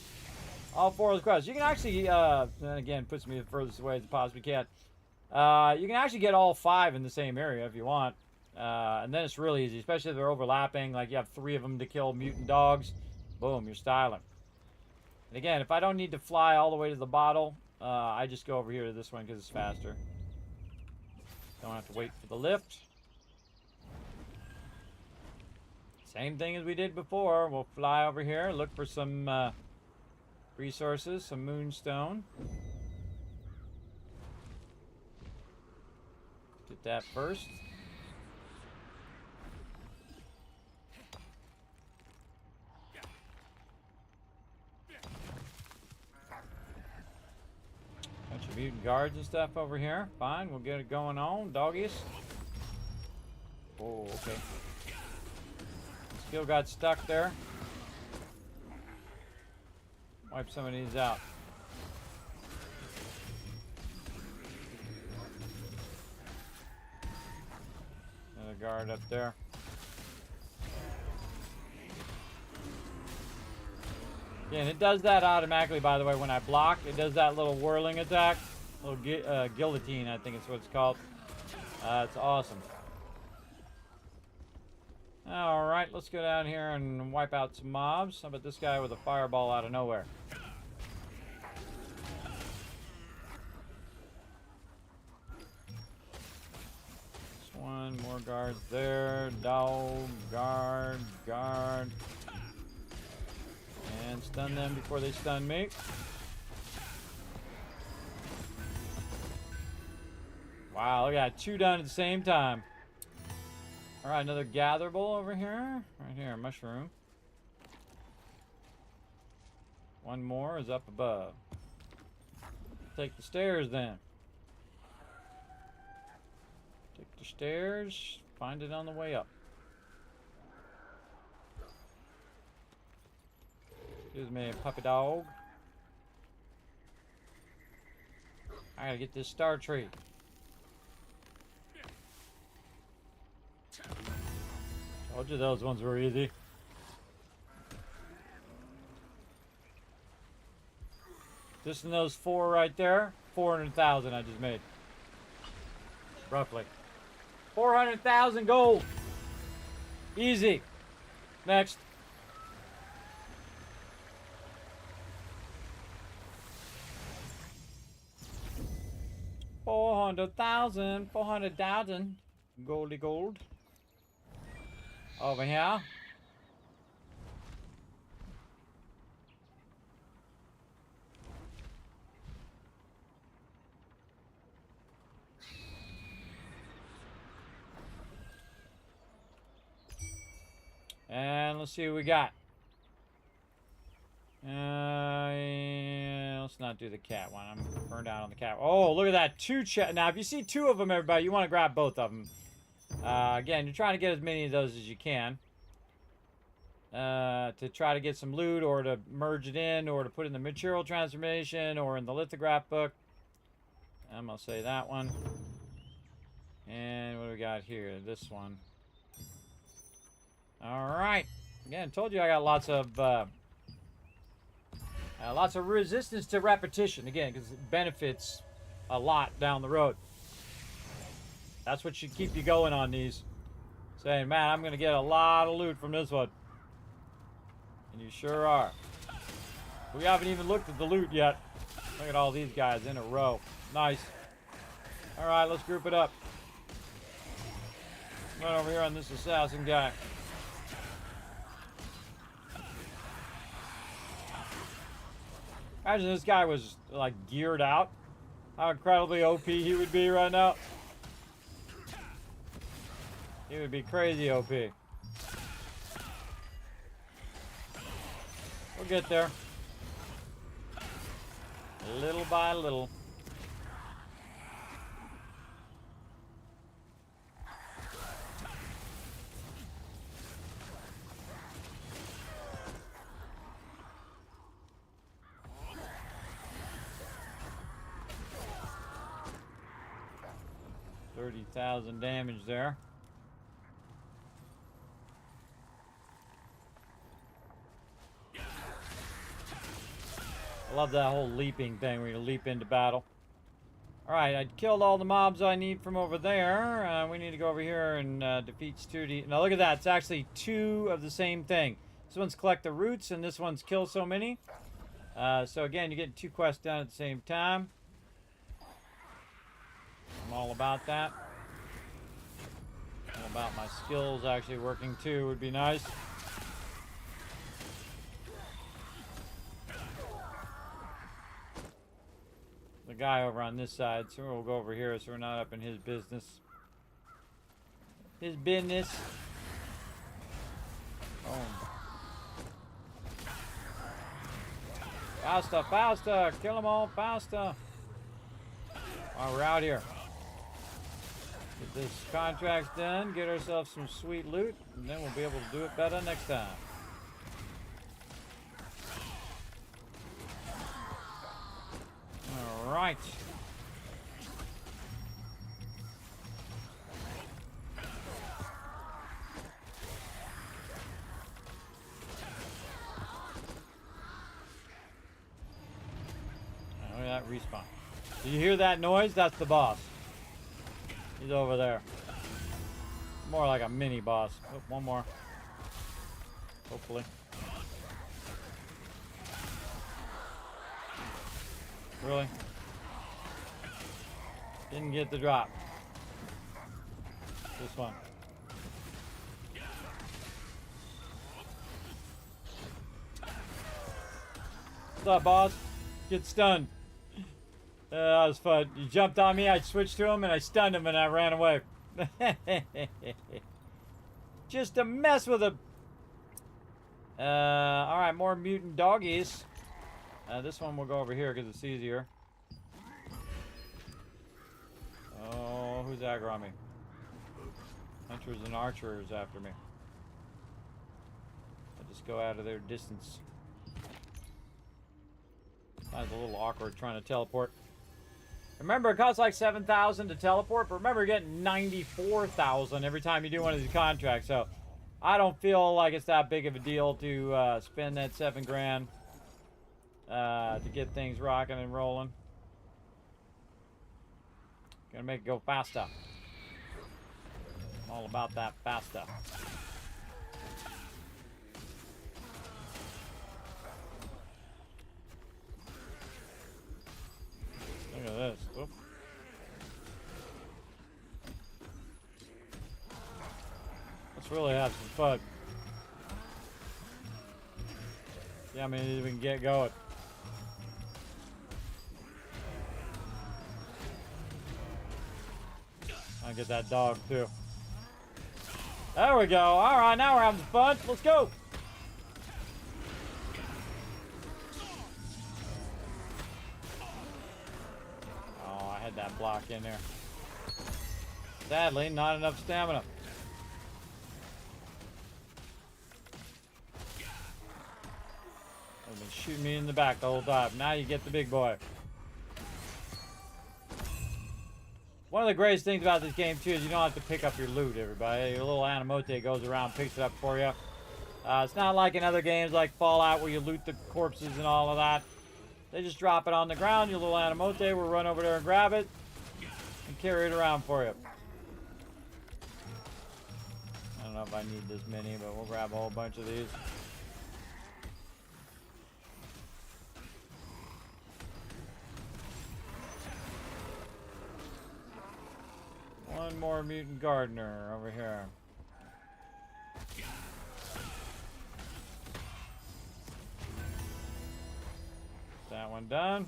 All 4 of the quests. You can actually, and again, puts me the furthest away as it possibly can. You can actually get all 5 in the same area if you want. And then it's really easy, especially if they're overlapping. Like you have 3 of them to kill mutant dogs. Boom, you're styling. And again, if I don't need to fly all the way to the bottle, I just go over here to this one because it's faster. Don't have to wait for the lift. Same thing as we did before. We'll fly over here, look for some resources, some moonstone. Get that first. Bunch of mutant guards and stuff over here. Fine, we'll get it going on. Doggies. Oh, okay. Still got stuck there. Wipe some of these out. Another guard up there. Yeah, and it does that automatically, by the way, when I block. It does that little whirling attack. Little guillotine, I think it's what it's called. It's awesome. Alright, let's go down here and wipe out some mobs. How about this guy with a fireball out of nowhere? This one, more guards there. Dog, guard. And stun them before they stun me. Wow, look at that. 2 done at the same time. Alright, another gatherable over here. Right here, mushroom. 1 more is up above. Take the stairs then. Take the stairs. Find it on the way up. Excuse me, puppy dog. I gotta get this star tree. Told you those ones were easy. Just in those 4 right there, 400,000 I just made. Roughly. 400,000 gold. Easy. Next. $400,000 goldy gold. Over here. And let's see what we got. Yeah, let's not do the cat one. I'm burned out on the cat. Oh, look at that. 2 now, if you see 2 of them, everybody, you want to grab both of them. Again, you're trying to get as many of those as you can. To try to get some loot, or to merge it in, or to put in the material transformation, or in the lithograph book. I'm going to say that one. And what do we got here? This one. Alright. Again, told you I got lots of resistance to repetition. Again, because it benefits a lot down the road. That's what should keep you going on these. Saying, man, I'm going to get a lot of loot from this one. And you sure are. We haven't even looked at the loot yet. Look at all these guys in a row. Nice. Alright, let's group it up. Right over here on this assassin guy. Imagine this guy was, like, geared out. How incredibly OP he would be right now. He would be crazy OP. We'll get there. Little by little. $30,000 damage there. I love that whole leaping thing where you leap into battle. Alright, I killed all the mobs I need from over there. We need to go over here and defeat Studi. Now look at that, it's actually 2 of the same thing. This one's collect the roots and this one's kill so many. So again, you're getting 2 quests done at the same time. I'm all about that. All about my skills actually working too would be nice. The guy over on this side, so we'll go over here so we're not up in his business. His business. Oh. Faster, faster! Kill them all faster! While we're out here. Get this contract done, get ourselves some sweet loot, and then we'll be able to do it better next time. Alright. Look at that respawn. Do you hear that noise? That's the boss. He's over there. More like a mini boss. Oh, one more. Hopefully. Really? Didn't get the drop. This one. What's up, boss? Get stunned. That was fun. You jumped on me, I switched to him, and I stunned him, and I ran away. Just to mess with him. Alright, more mutant doggies. This one will go over here because it's easier. Oh, who's aggro on me? Hunters and archers after me. I just go out of their distance. That's a little awkward trying to teleport. Remember, it costs like 7,000 to teleport, but remember, you're getting 94,000 every time you do one of these contracts. So I don't feel like it's that big of a deal to spend that 7 grand to get things rocking and rolling. Gonna make it go faster. I'm all about that faster. Look at this. Oop. Let's really have some fun. Yeah, I mean, we can get going. I'll get that dog too. There we go. All right, now we're having some fun. Let's go. Oh, I had that block in there. Sadly, not enough stamina. They've been shooting me in the back the whole time. Now you get the big boy. One of the greatest things about this game, too, is you don't have to pick up your loot, everybody. Your little Animote goes around, picks it up for you. It's not like in other games like Fallout where you loot the corpses and all of that. They just drop it on the ground. Your little Animote will run over there and grab it and carry it around for you. I don't know if I need this many, but we'll grab a whole bunch of these. One more mutant gardener over here. That one done.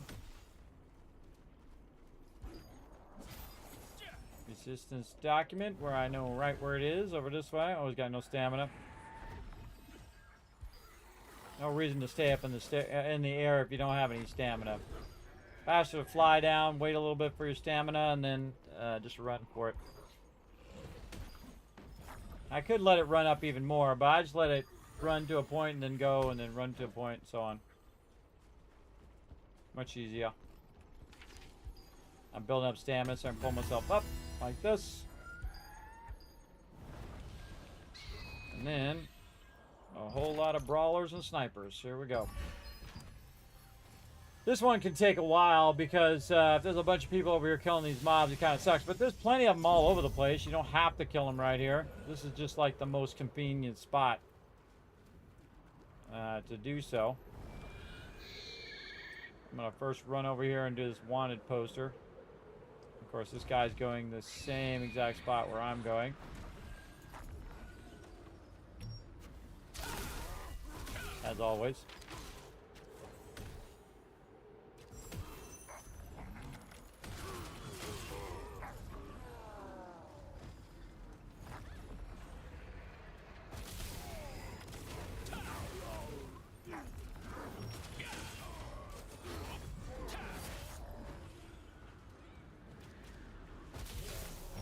Resistance document, where I know right where it is, over this way. Always got no stamina. No reason to stay up in the air if you don't have any stamina. Faster to fly down, wait a little bit for your stamina, and then just run for it. I could let it run up even more, but I just let it run to a point and then go, and then run to a point, and so on. Much easier. I'm building up stamina, so I can pull myself up like this. And then a whole lot of brawlers and snipers. Here we go. This one can take a while because if there's a bunch of people over here killing these mobs, it kind of sucks. But there's plenty of them all over the place. You don't have to kill them right here. This is just like the most convenient spot to do so. I'm going to first run over here and do this wanted poster. Of course, this guy's going the same exact spot where I'm going. As always.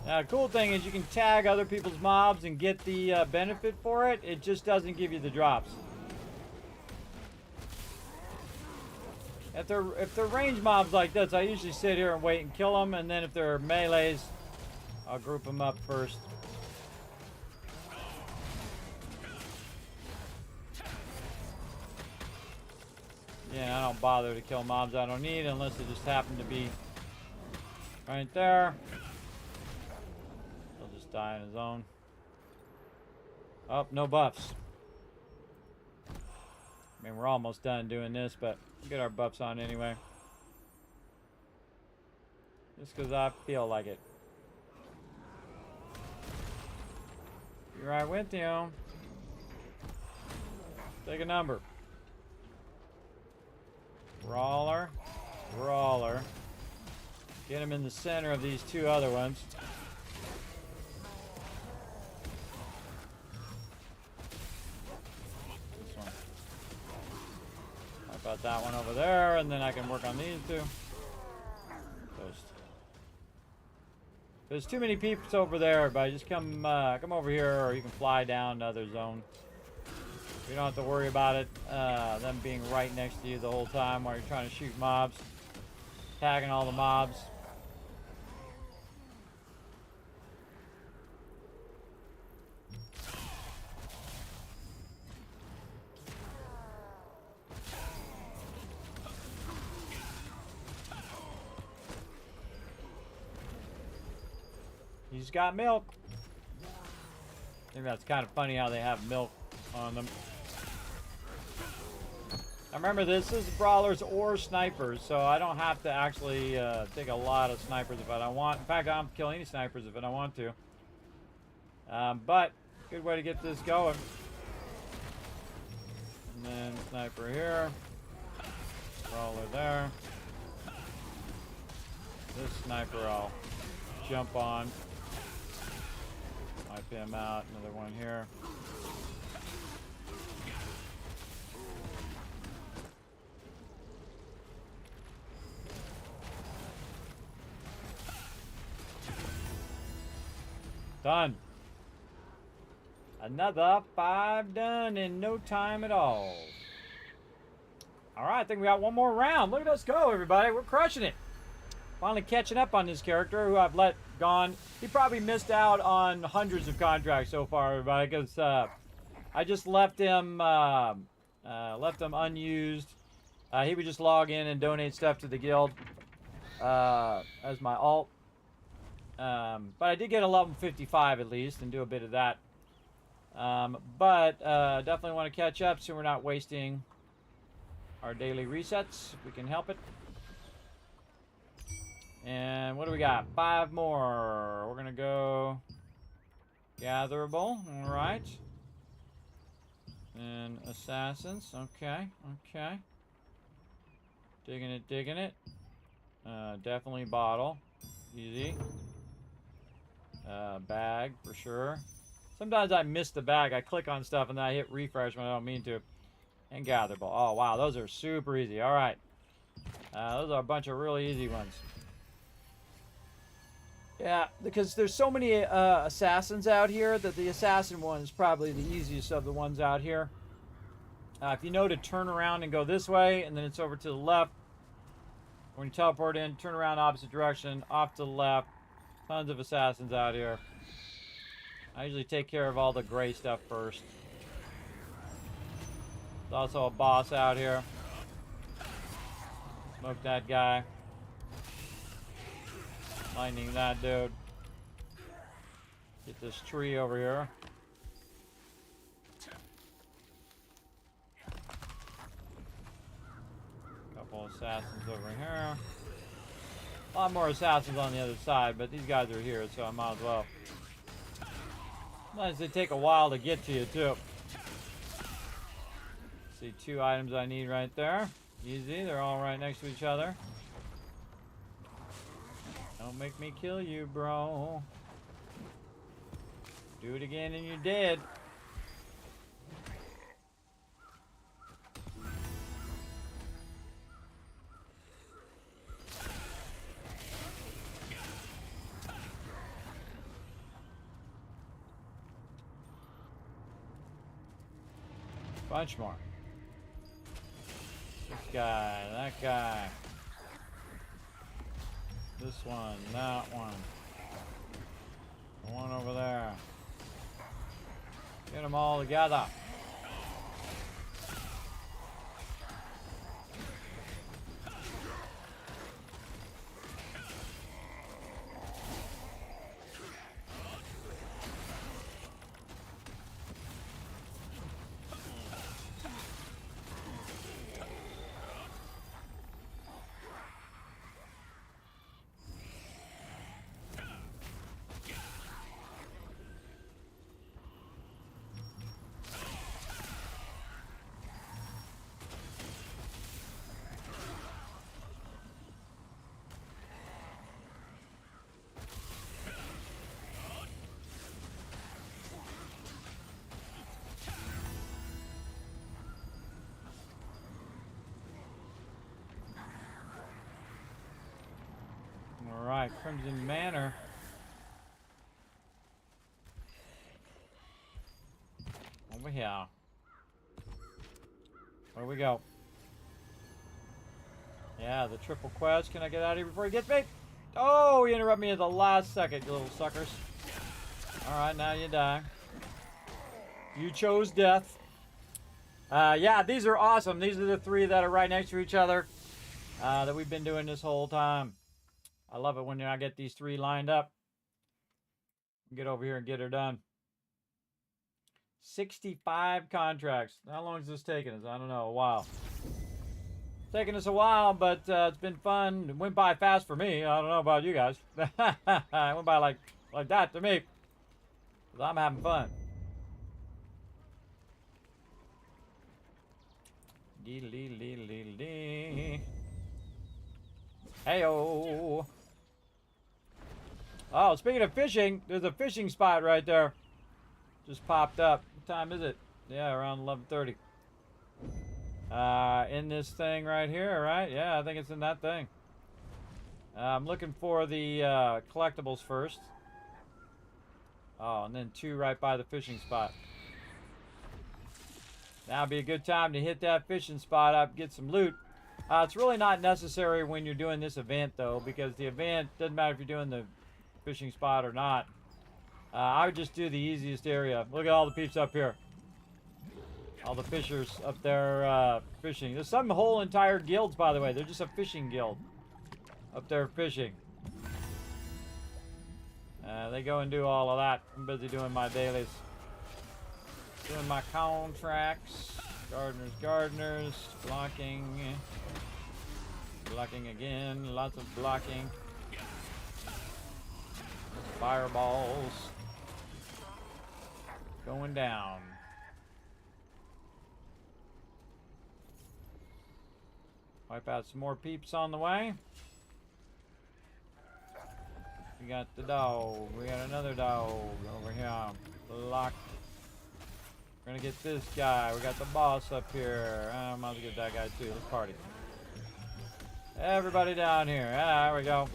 Now, the cool thing is you can tag other people's mobs and get the benefit for it. It just doesn't give you the drops. If they're range mobs like this, I usually sit here and wait and kill them. And then if they're melees, I'll group them up first. Yeah, I don't bother to kill mobs I don't need unless they just happen to be right there. Die on his own. Oh, no buffs. I mean, we're almost done doing this, but we'll get our buffs on anyway. Just because I feel like it. Be right with you. Take a number. Brawler. Brawler. Get him in the center of these two other ones. About that one over there, and then I can work on these two. Toast. There's too many peeps over there, but just come over here, or you can fly down to other zone. You don't have to worry about it, them being right next to you the whole time while you're trying to shoot mobs. Tagging all the mobs. He's got milk. I think that's kind of funny how they have milk on them. Now remember, this is brawlers or snipers, so I don't have to actually take a lot of snipers if I don't want. In fact, I don't kill any snipers if I don't want to. But good way to get this going. And then sniper here, brawler there. This sniper I'll jump on. Wipe him out. Another one here. Done. Another 5 done in no time at all. All right, I think we got one more round. Look at us go, everybody. We're crushing it. Finally catching up on this character who I've let gone. He probably missed out on hundreds of contracts so far, everybody, because I just left him unused. He would just log in and donate stuff to the guild as my alt. But I did get a level 55 at least and do a bit of that. But definitely want to catch up so we're not wasting our daily resets if we can help it. And what do we got? 5 more. We're going to go gatherable. All right. And assassins. Okay. Okay. Digging it, digging it. Definitely bottle. Easy. Bag for sure. Sometimes I miss the bag. I click on stuff and then I hit refresh when I don't mean to. And gatherable. Oh, wow. Those are super easy. All right. Those are a bunch of really easy ones. Yeah, because there's so many assassins out here that the assassin one is probably the easiest of the ones out here. If you know to turn around and go this way, and then it's over to the left. When you teleport in, turn around opposite direction, off to the left. Tons of assassins out here. I usually take care of all the gray stuff first. There's also a boss out here. Smoke that guy. Lightning that dude. Get this tree over here. Couple assassins over here. A lot more assassins on the other side, but these guys are here, so I might as well. Sometimes they take a while to get to you, too. See 2 items I need right there. Easy, they're all right next to each other. Don't make me kill you, bro. Do it again and you're dead. Bunch more. This guy, that guy. This one, that one. The one over there. Get them all together. Alright, Crimson Manor. Over here. Where we go? Yeah, the triple quest. Can I get out of here before he gets me? Oh, you interrupt me at the last second, you little suckers. Alright, now you die. You chose death. Yeah, these are awesome. These are the three that are right next to each other that we've been doing this whole time. I love it when I get these three lined up. Get over here and get her done. 65 contracts. How long has this taken us? I don't know. A while. It's taken us a while, but it's been fun. It went by fast for me. I don't know about you guys. It went by like that to me. 'Cause I'm having fun. Hey-o. Oh, speaking of fishing, there's a fishing spot right there. Just popped up. What time is it? Yeah, around 11:30. In this thing right here, right? Yeah, I think it's in that thing. I'm looking for the collectibles first. Oh, and then 2 right by the fishing spot. Now would be a good time to hit that fishing spot up, get some loot. It's really not necessary when you're doing this event, though, because the event doesn't matter if you're doing the fishing spot or not. I would just do the easiest area. Look at all the peeps up here. All the fishers up there fishing. There's some whole entire guilds, by the way. They're just a fishing guild up there fishing. They go and do all of that. I'm busy doing my dailies. Doing my contracts. Gardeners. Blocking. Blocking again. Lots of blocking. Fireballs. Going down. Wipe out some more peeps on the way. We got the dog. We got another dog over here. Locked. We're gonna get this guy. We got the boss up here. I might as well get that guy too. Let's party. Everybody down here. There we go.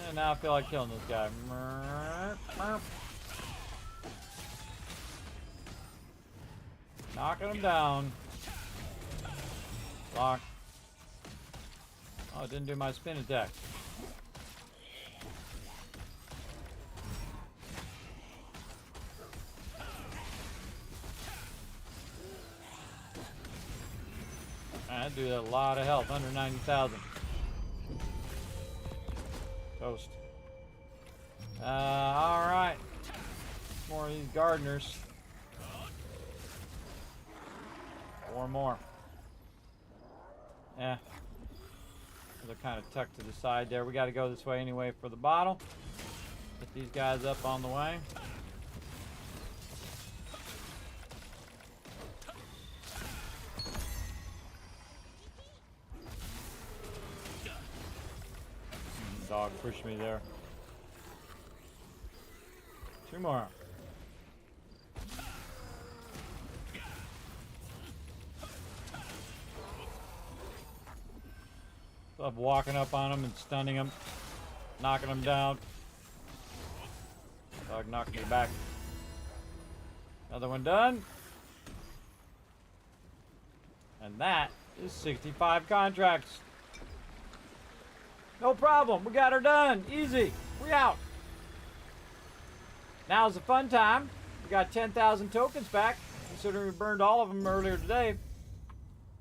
And now I feel like killing this guy. Knocking him down. Lock. Oh, it didn't do my spin attack. I do a lot of health, under 90,000. Toast. Alright. More of these gardeners. 4 more. Yeah. They're kind of tucked to the side there. We got to go this way anyway for the bottle. Get these guys up on the way. Dog pushed me there. 2 more. Love walking up on them and stunning them, knocking them down. Dog knocked me back. Another one done. And that is 65 contracts. No problem. We got her done. Easy. We out. Now's the fun time. We got 10,000 tokens back, considering we burned all of them earlier today.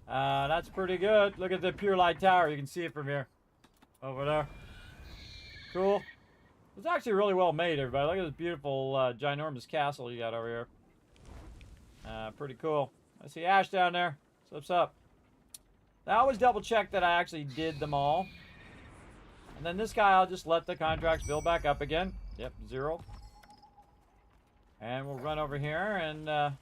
That's pretty good. Look at the Pure Light Tower. You can see it from here. Over there. Cool. It's actually really well made, everybody. Look at this beautiful, ginormous castle you got over here. Pretty cool. I see Ash down there. What's up? Now, I always double check that I actually did them all. And then this guy, I'll just let the contracts build back up again. Yep, 0. And we'll run over here and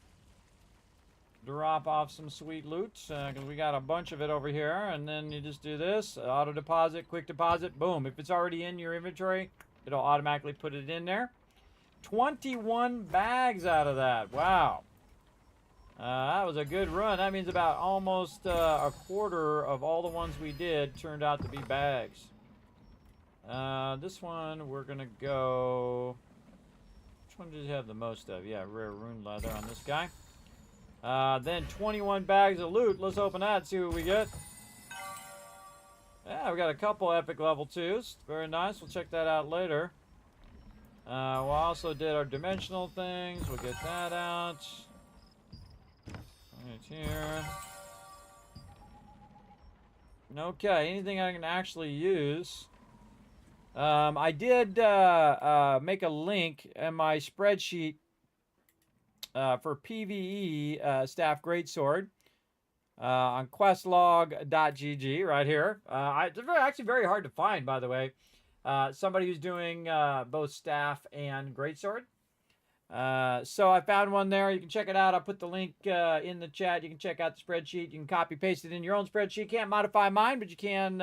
drop off some sweet loot. Because we got a bunch of it over here. And then you just do this. Auto deposit, quick deposit. Boom. If it's already in your inventory, it'll automatically put it in there. 21 bags out of that. Wow. That was a good run. That means about almost a quarter of all the ones we did turned out to be bags. This one, we're going to go one does he have the most of? Yeah, rare rune leather on this guy. Then 21 bags of loot. Let's open that, see what we get. Yeah, we got a couple epic level 2s. Very nice. We'll check that out later. We also did our dimensional things. We'll get that out. Right here. Okay, anything I can actually use. I did make a link in my spreadsheet for PvE Staff Greatsword on questlog.gg right here. It's actually very hard to find, by the way. Somebody who's doing both Staff and Greatsword. So I found one there. You can check it out. I'll put the link in the chat. You can check out the spreadsheet. You can copy paste it in your own spreadsheet. You can't modify mine, but you can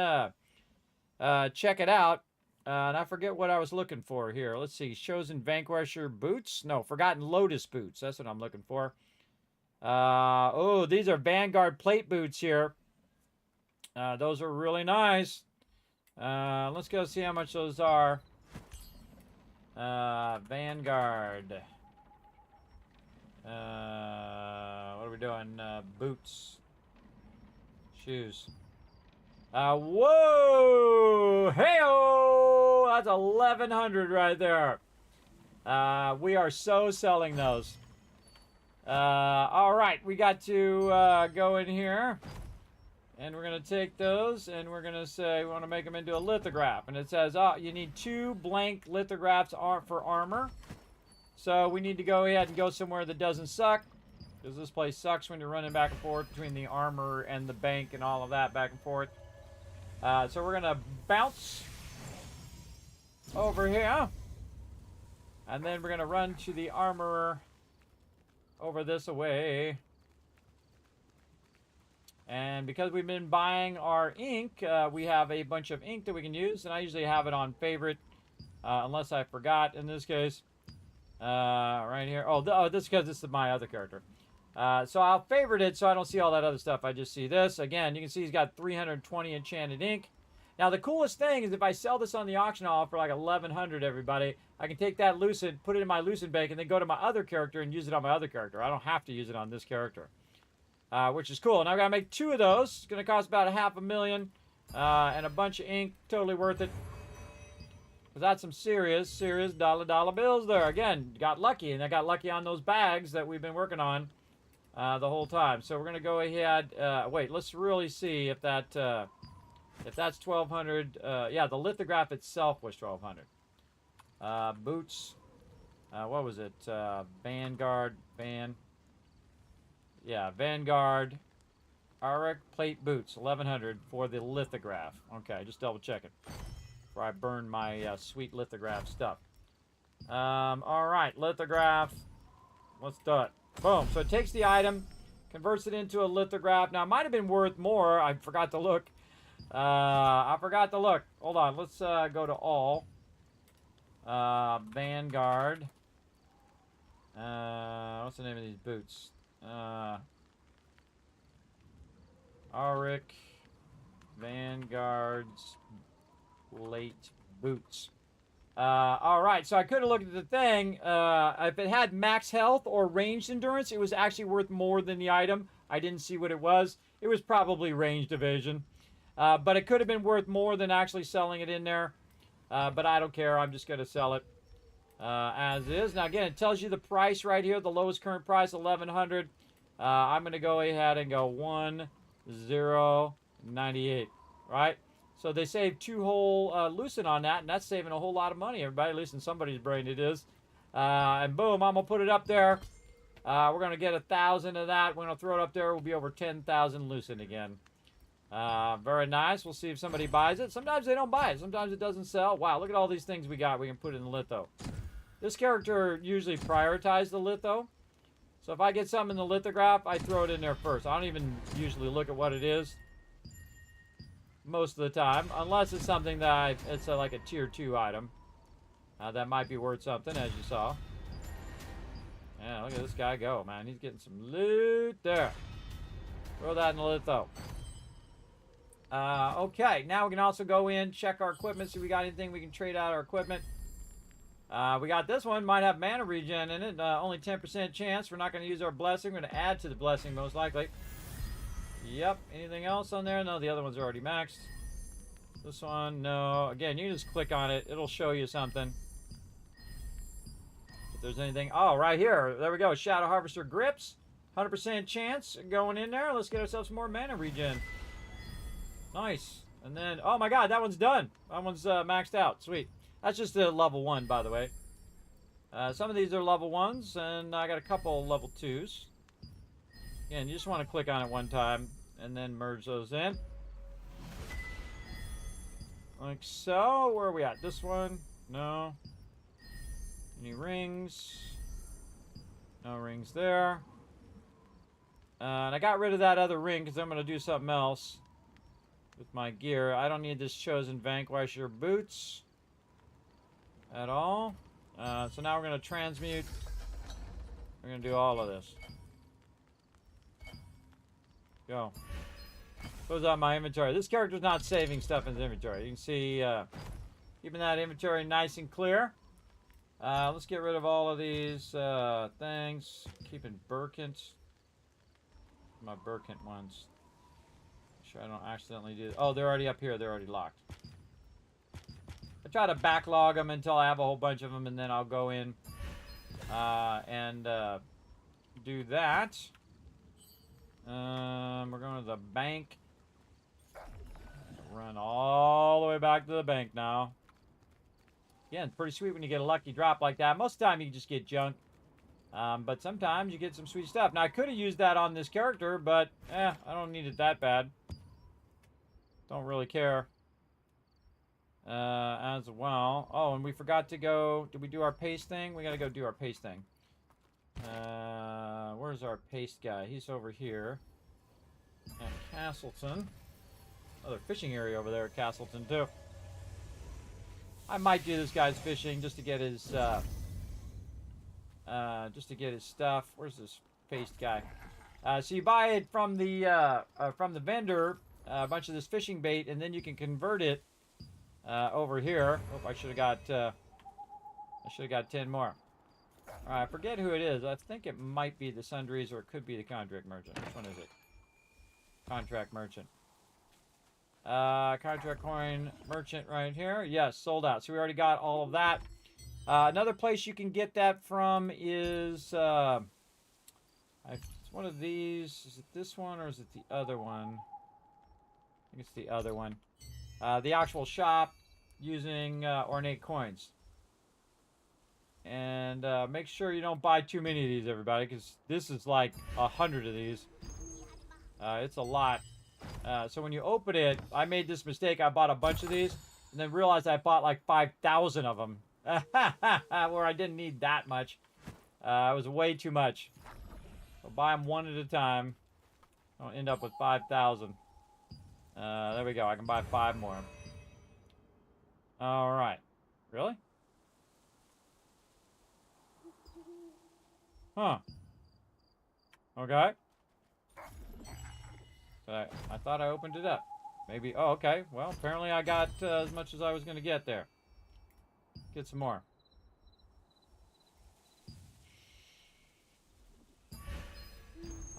check it out. And I forget what I was looking for here. Let's see. Chosen Vanquisher boots? No, Forgotten Lotus boots. That's what I'm looking for. Oh, these are Vanguard plate boots here. Those are really nice. Let's go see how much those are. Vanguard. What are we doing? Boots. Shoes. Whoa! Hey-oh! That's 1,100 right there. We are so selling those. All right, we got to go in here. And we're going to take those, and we're going to say we want to make them into a lithograph. And it says, oh, you need 2 blank lithographs for armor. So we need to go ahead and go somewhere that doesn't suck. Because this place sucks when you're running back and forth between the armor and the bank and all of that back and forth. So we're going to bounce over here. And then we're going to run to the armorer over this way. And because we've been buying our ink, we have a bunch of ink that we can use. And I usually have it on favorite, unless I forgot in this case. Right here. Oh, this is because this is my other character. So I'll favorite it so I don't see all that other stuff. I just see this. Again, you can see he's got 320 enchanted ink. Now, the coolest thing is if I sell this on the auction off for like 1,100, everybody, I can take that lucid, put it in my lucid bank, and then go to my other character and use it on my other character. I don't have to use it on this character. Which is cool. Now I've got to make 2 of those. It's going to cost about $500,000 and a bunch of ink. Totally worth it. Because that's some serious dollar bills there. Again, got lucky. And I got lucky on those bags that we've been working on the whole time. So we're going to go ahead. Wait, let's really see if that's 1,200. Yeah, the lithograph itself was 1,200. Boots. What was it? Vanguard. Yeah, Vanguard, Auric plate boots, 1,100 for the lithograph. Okay, just double check it before I burn my sweet lithograph stuff. All right, lithograph. Let's do it. Boom. So it takes the item, converts it into a lithograph. Now, it might have been worth more. I forgot to look. Hold on. Let's go to all. Vanguard. What's the name of these boots? Auric Vanguard's plate boots. All right, so I could have looked at the thing. If it had max health or ranged endurance, it was actually worth more than the item. I didn't see what it was. It was probably ranged evasion. But it could have been worth more than actually selling it in there. But I don't care. I'm just going to sell it as is. Now, again, it tells you the price right here. The lowest current price, 1,100. I'm going to go ahead and go 1,098, right? So they saved 2 whole lucid on that, and that's saving a whole lot of money, everybody. At least in somebody's brain it is. And boom, I'm going to put it up there. We're going to get 1,000 of that. We're going to throw it up there. We'll be over 10,000 lucid again. Very nice. We'll see if somebody buys it. Sometimes they don't buy it. Sometimes it doesn't sell. Wow, look at all these things we got. We can put in the litho. This character usually prioritizes the litho. So if I get something in the lithograph, I throw it in there first. I don't even usually look at what it is most of the time, unless it's something that it's like a tier 2 item. That might be worth something, as you saw. Yeah, look at this guy go, man. He's getting some loot there. Throw that in the litho. Okay, now we can also go in, check our equipment, see if we got anything we can trade out our equipment. We got this one, might have mana regen in it. Only 10% chance. We're not going to use our blessing. We're going to add to the blessing most likely. Yep. Anything else on there? No, the other one's already maxed. This one, no. Again, you just click on it. It'll show you something. If there's anything. Oh, right here. There we go. Shadow Harvester grips. 100% chance going in there. Let's get ourselves some more mana regen. Nice. And then, oh my god, that one's done. That one's maxed out. Sweet. That's just a level 1, by the way. Some of these are level 1s, and I got a couple level 2s. Again, you just want to click on it one time, and then merge those in. Like so. Where are we at? This one? No. Any rings? No rings there. And I got rid of that other ring, because I'm going to do something else with my gear. I don't need this Chosen Vanquisher boots at all. So now we're going to transmute. We're going to do all of this. Go. Goes on my inventory. This character's not saving stuff in his inventory. You can see keeping that inventory nice and clear. Let's get rid of all of these things. Keeping Burkent. My Burkent ones. Make sure I don't accidentally do. Oh, they're already up here. They're already locked. I try to backlog them until I have a whole bunch of them, and then I'll go in and do that. We're going to the bank. Run all the way back to the bank now. Again, pretty sweet when you get a lucky drop like that. Most of the time you just get junk. But sometimes you get some sweet stuff. Now, I could have used that on this character, but I don't need it that bad. Don't really care. As well. Oh, and we forgot to go. Did we do our paste thing? We got to go do our paste thing. Where's our paste guy? He's over here. At Castleton. Another fishing area over there at Castleton, too. I might do this guy's fishing just to get his stuff. Where's this paste guy? So you buy it from the vendor, a bunch of this fishing bait, and then you can convert it over here. Oh, I should have got 10 more. All right, I forget who it is. I think it might be the Sundries, or it could be the Contract Merchant. Which one is it? Contract Merchant. Contract Coin Merchant right here. Yes, sold out. So we already got all of that. Another place you can get that from is it's one of these. Is it this one or is it the other one? I think it's the other one. The actual shop using ornate coins. And make sure you don't buy too many of these, everybody, because this is like 100 of these. It's a lot. So when you open it, I made this mistake. I bought a bunch of these and then realized I bought like 5,000 of them. Where I didn't need that much. It was way too much. So buy them one at a time. I'll end up with 5,000. There we go. I can buy 5 more. All right. Really? Huh. Okay. I thought I opened it up. Maybe. Oh, okay. Well, apparently I got as much as I was going to get there. Get some more.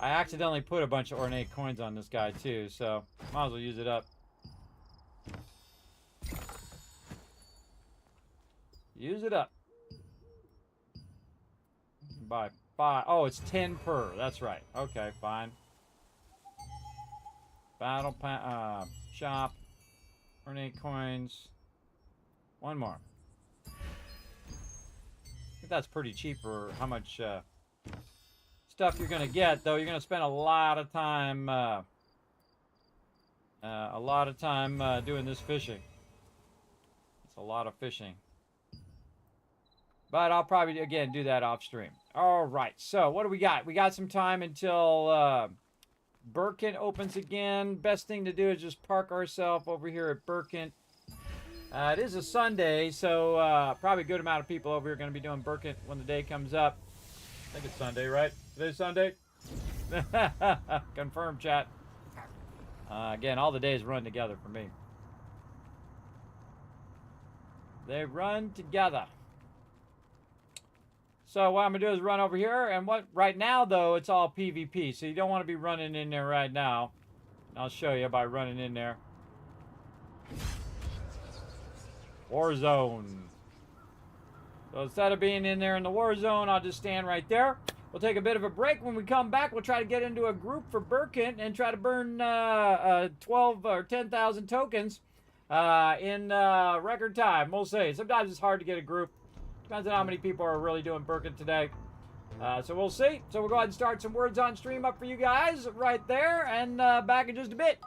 I accidentally put a bunch of ornate coins on this guy too, so might as well use it up. Use it up. Buy 5. Oh, it's 10 per. That's right. Okay, fine. Battle shop. Ornate coins. One more. I think that's pretty cheap for how much stuff you're going to get, though. You're going to spend a lot of time doing this fishing. It's a lot of fishing. But I'll probably, again, do that off stream. All right, so what do we got? We got some time until Burkent opens again. Best thing to do is just park ourselves over here at Burkent. It is a Sunday, so probably a good amount of people over here are going to be doing Burkent when the day comes up. I think it's Sunday, right? Today's Sunday? Confirm, chat. Again, all the days run together for me. They run together. So what I'm gonna do is run over here, and what right now though it's all PvP, so you don't want to be running in there right now. I'll show you by running in there. War zone. So instead of being in there in the war zone, I'll just stand right there. We'll take a bit of a break. When we come back, we'll try to get into a group for Birkin and try to burn 12 or 10,000 tokens in record time. We'll see. Sometimes it's hard to get a group. Depends on how many people are really doing Birkin today. So we'll see. So we'll go ahead and start some words on stream up for you guys right there, and back in just a bit.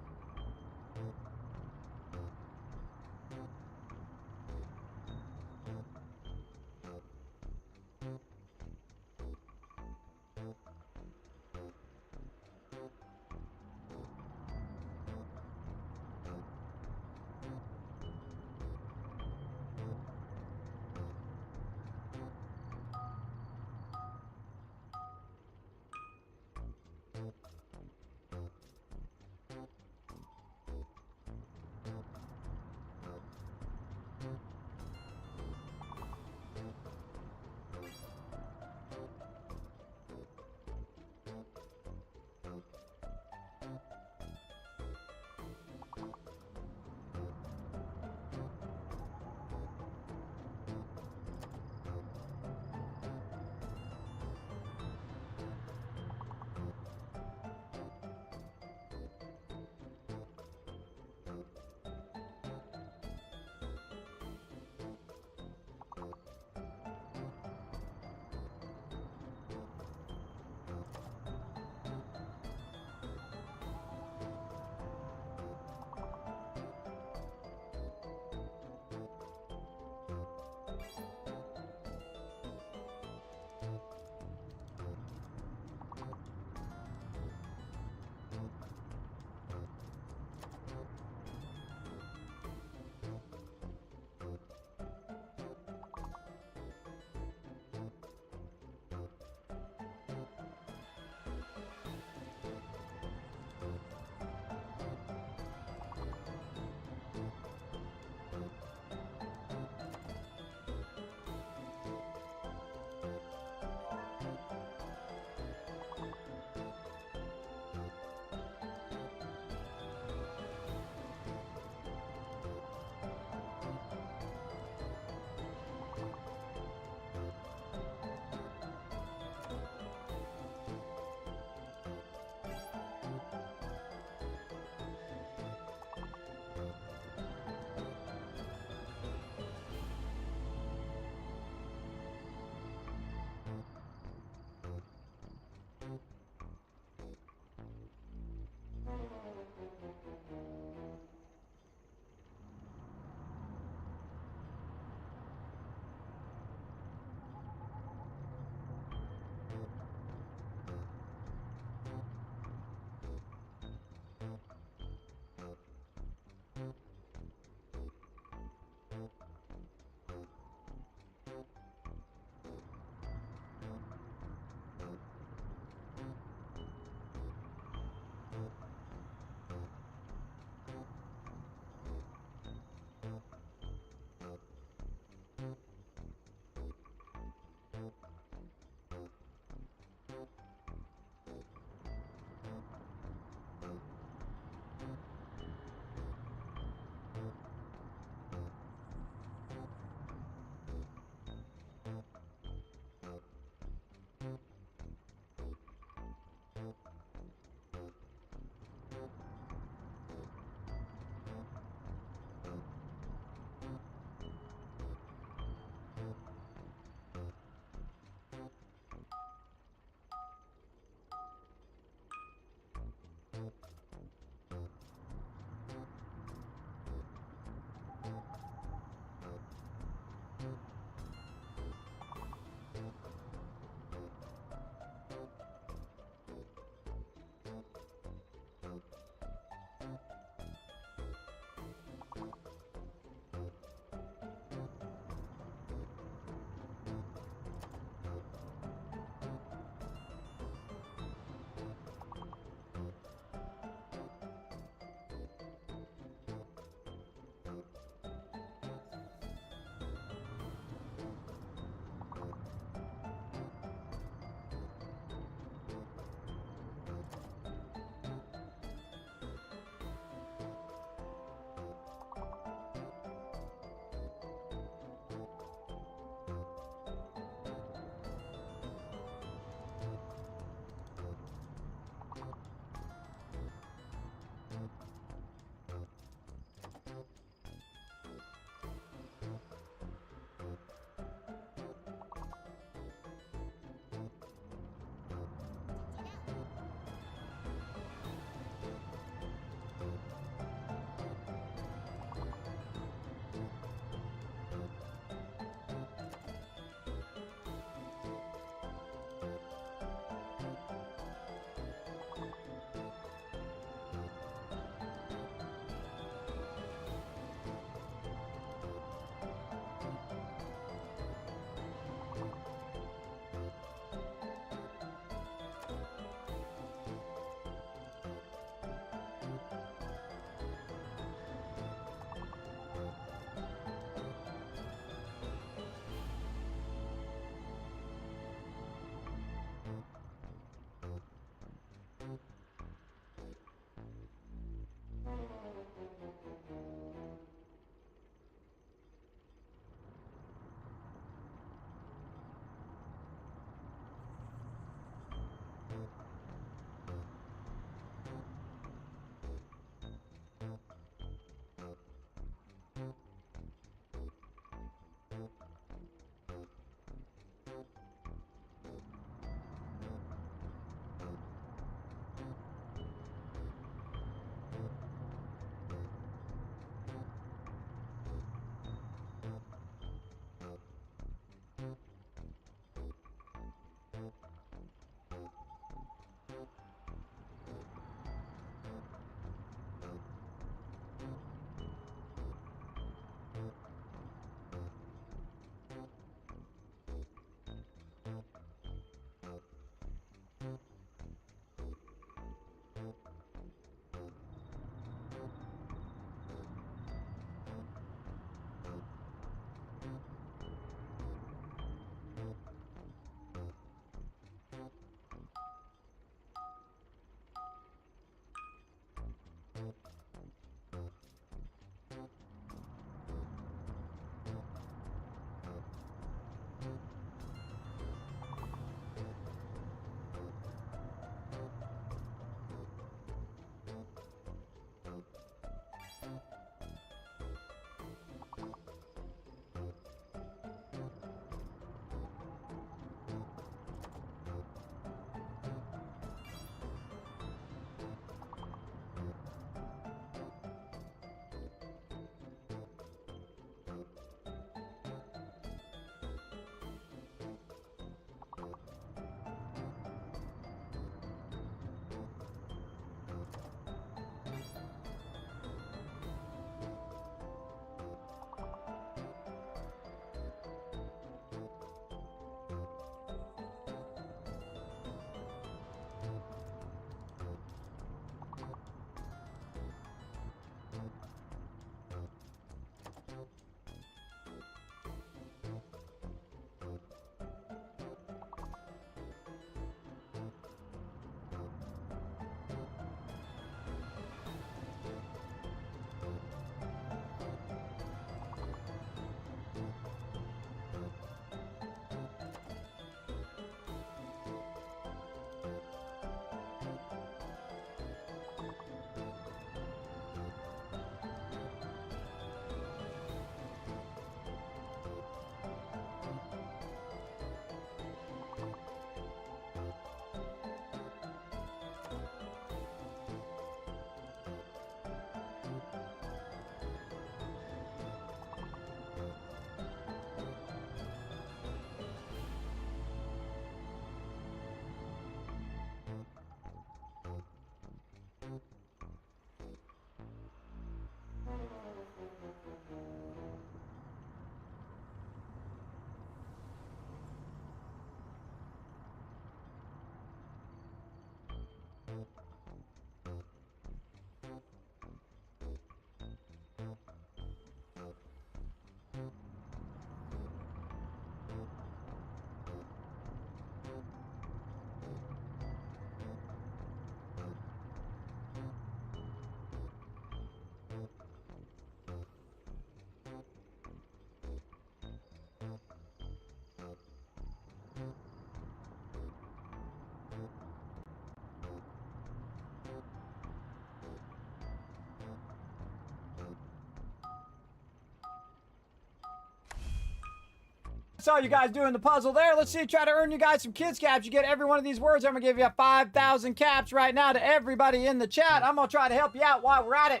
Saw you guys doing the puzzle there. Let's see, try to earn you guys some kids caps. You get every one of these words. I'm gonna give you 5,000 caps right now to everybody in the chat. I'm gonna try to help you out while we're at it.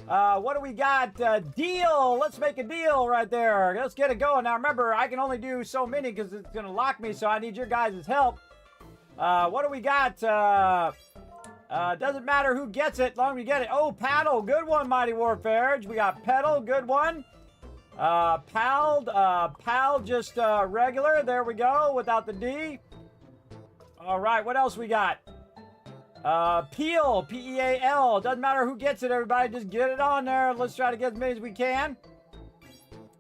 What do we got? Deal. Let's make a deal right there. Let's get it going. Now remember, I can only do so many because it's gonna lock me, so I need your guys' help. What do we got? Doesn't matter who gets it, long as we get it. Oh, paddle. Good one, Mighty Warfarge. We got pedal. Good one. Pal, just regular. There we go, without the D. All right, what else we got? Peel, P-E-A-L. Doesn't matter who gets it, everybody. Just get it on there. Let's try to get as many as we can.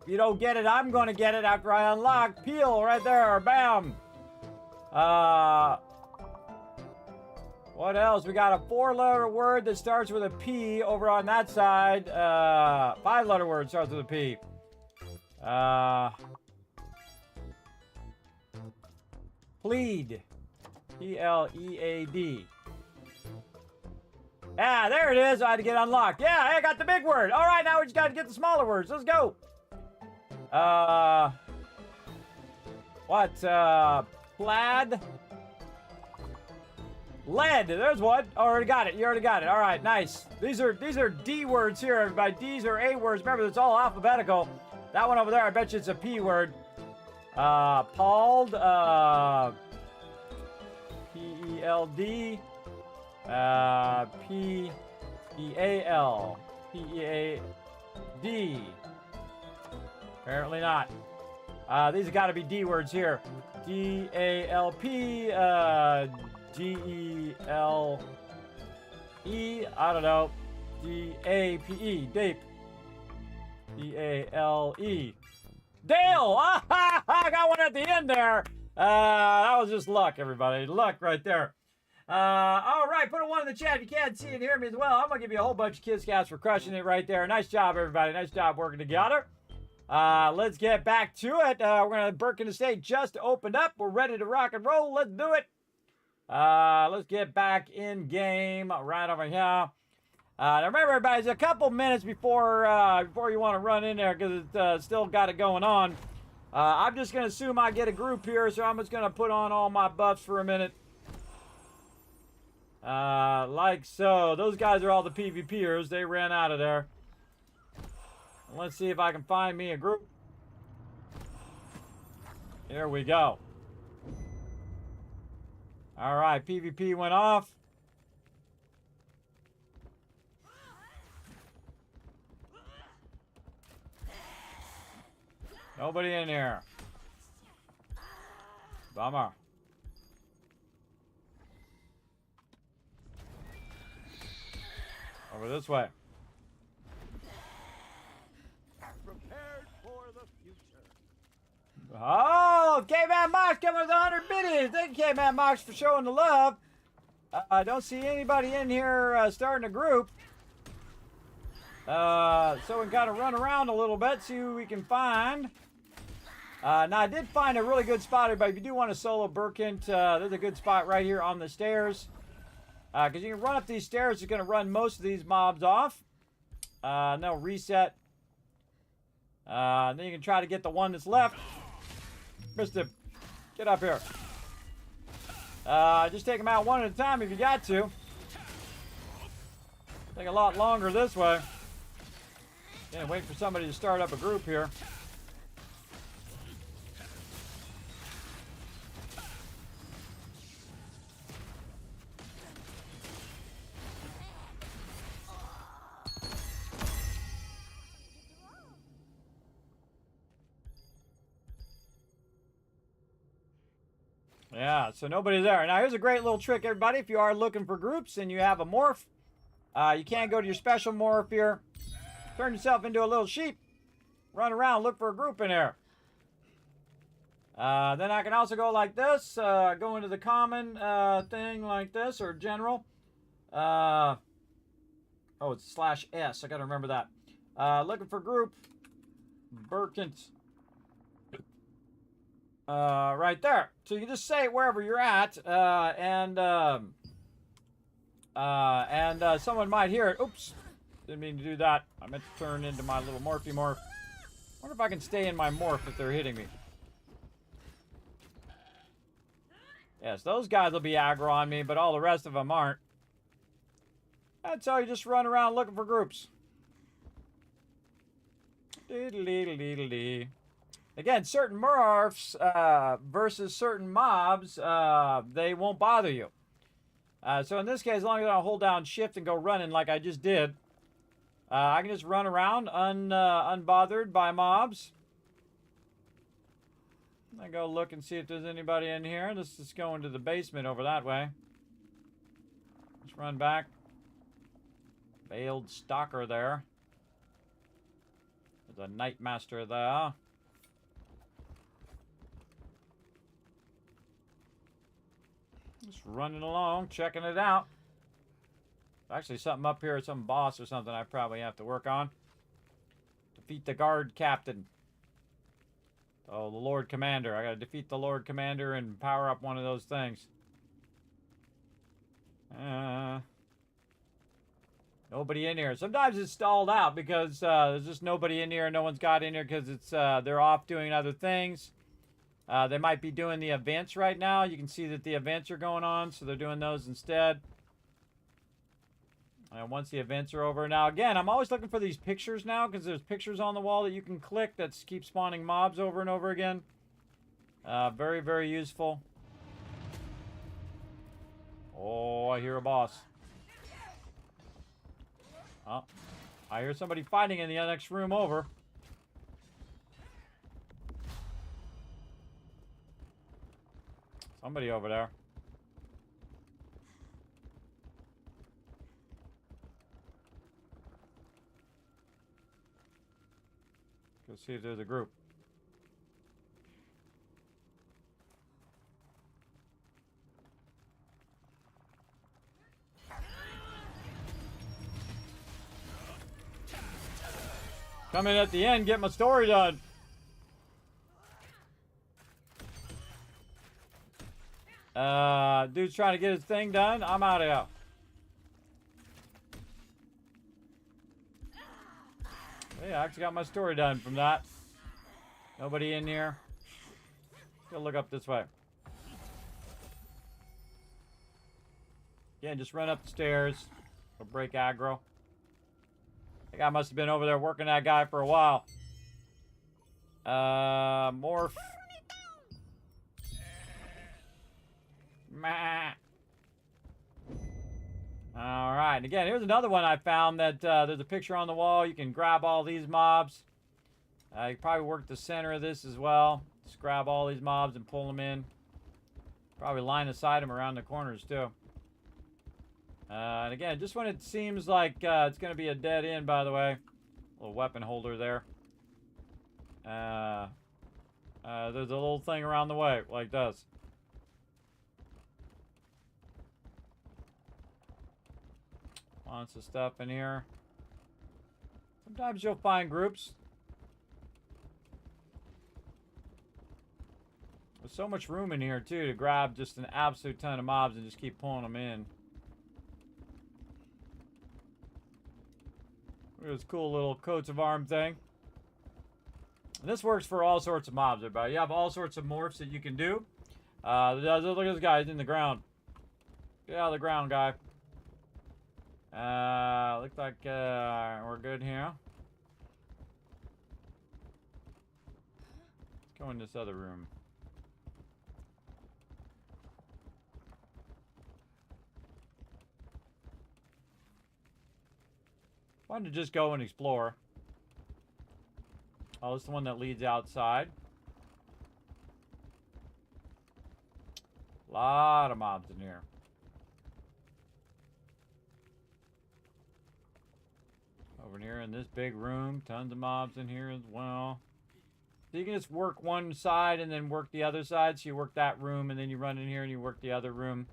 If you don't get it, I'm going to get it after I unlock. Peel, right there. Bam. What else? We got a 4-letter word that starts with a P over on that side. 5-letter word starts with a P. Plead. P-L-E-A-D. Ah, there it is. I had to get unlocked. Yeah, I got the big word. All right, now we just got to get the smaller words. Let's go. Plaid. Lead. There's one. Already got it. You already got it. All right, nice. These are D words here, everybody. D's are A words. Remember, it's all alphabetical. That one over there, I bet you it's a P word. Pald. P-E-L-D. P-E-A-L. P-E-A-D. Apparently not. These have got to be D words here. D-A-L-P. D-E-L-E. I don't know. D-A-P-E. Dape. D-A-L-E. Dale! Ah, I got one at the end there. That was just luck, everybody. Luck right there. All right, put a 1 in the chat if you can't see and hear me as well. I'm going to give you a whole bunch of kids caps for crushing it right there. Nice job, everybody. Nice job working together. Let's get back to it. We're going to Birkin Estate just opened up. We're ready to rock and roll. Let's do it. Let's get back in game right over here. Now remember, everybody, it's a couple minutes before you want to run in there because it's still got it going on. I'm just going to assume I get a group here, so I'm just going to put on all my buffs for a minute. Like so. Those guys are all the PvPers. They ran out of there. Let's see if I can find me a group. Here we go. All right, PvP went off. Nobody in here. Bummer. Over this way. Prepared for the future. Oh, K-Man Mox coming with 100 biddies. Thank you, K-Man Mox, for showing the love. I don't see anybody in here starting a group. So we can kind of run around a little bit, see who we can find. Now, I did find a really good spot, everybody. If you do want to solo Burkent, there's a good spot right here on the stairs. Because you can run up these stairs, it's going to run most of these mobs off. And they'll reset. Then you can try to get the one that's left. Mister, get up here. Just take them out one at a time if you got to. Take a lot longer this way. Yeah, wait for somebody to start up a group here. Yeah, so nobody's there. Now, here's a great little trick, everybody. If you are looking for groups and you have a morph, you can go to your special morph here. Turn yourself into a little sheep. Run around, look for a group in there. Then I can also go like this. Go into the common thing like this, or general. Oh, it's /S. I got to remember that. Looking for group. Burkent. Right there. So you can just say it wherever you're at, and someone might hear it. Oops, didn't mean to do that. I meant to turn into my little morphy morph. Wonder if I can stay in my morph if they're hitting me. Yes, those guys will be aggro on me, but all the rest of them aren't. That's how you just run around looking for groups. Diddle-diddle-diddle-dee. Again, certain Murphs versus certain mobs, they won't bother you. So in this case, as long as I hold down shift and go running like I just did, I can just run around unbothered by mobs. I go look and see if there's anybody in here. Let's just go into the basement over that way. Let's run back. Veiled stalker there. There's a night master there. Just running along, checking it out. Actually, something up here, some boss or something I probably have to work on. Defeat the guard captain. Oh, the Lord Commander. I gotta defeat the Lord Commander and power up one of those things. Nobody in here. Sometimes it's stalled out because there's just nobody in here. No one's got in here because it's they're off doing other things. They might be doing the events right now. You can see that the events are going on, so they're doing those instead. And once the events are over. Now, again, I'm always looking for these pictures now because there's pictures on the wall that you can click that keep spawning mobs over and over again. Very, very useful. Oh, I hear a boss. Oh, I hear somebody fighting in the next room over. Somebody over there. Go see if there's a group. Come in at the end, get my story done. Dude's trying to get his thing done. I'm out of here. Yeah, I actually got my story done from that. Nobody in here. Go look up this way. Again, just run up the stairs. Go break aggro. I think I must have been over there working that guy for a while. Morph. Meh. Alright, and again, here's another one I found that there's a picture on the wall. You can grab all these mobs. You can probably work the center of this as well. Just grab all these mobs and pull them in. Probably line aside them around the corners too. And again, just when it seems like it's going to be a dead end, by the way. Little weapon holder there. There's a little thing around the way, like this. Lots of stuff in here. Sometimes you'll find groups. There's so much room in here, too, to grab just an absolute ton of mobs and just keep pulling them in. Look at this cool little coats of arms thing. And this works for all sorts of mobs, everybody. You have all sorts of morphs that you can do. Look at this guy, he's in the ground. Get out of the ground, guy. Looks like we're good here. Let's go in this other room. Why don't you just go and explore? Oh, this is the one that leads outside. A lot of mobs in here. Over here in this big room, tons of mobs in here as well. So you can just work one side and then work the other side. So you work that room and then you run in here and you work the other room.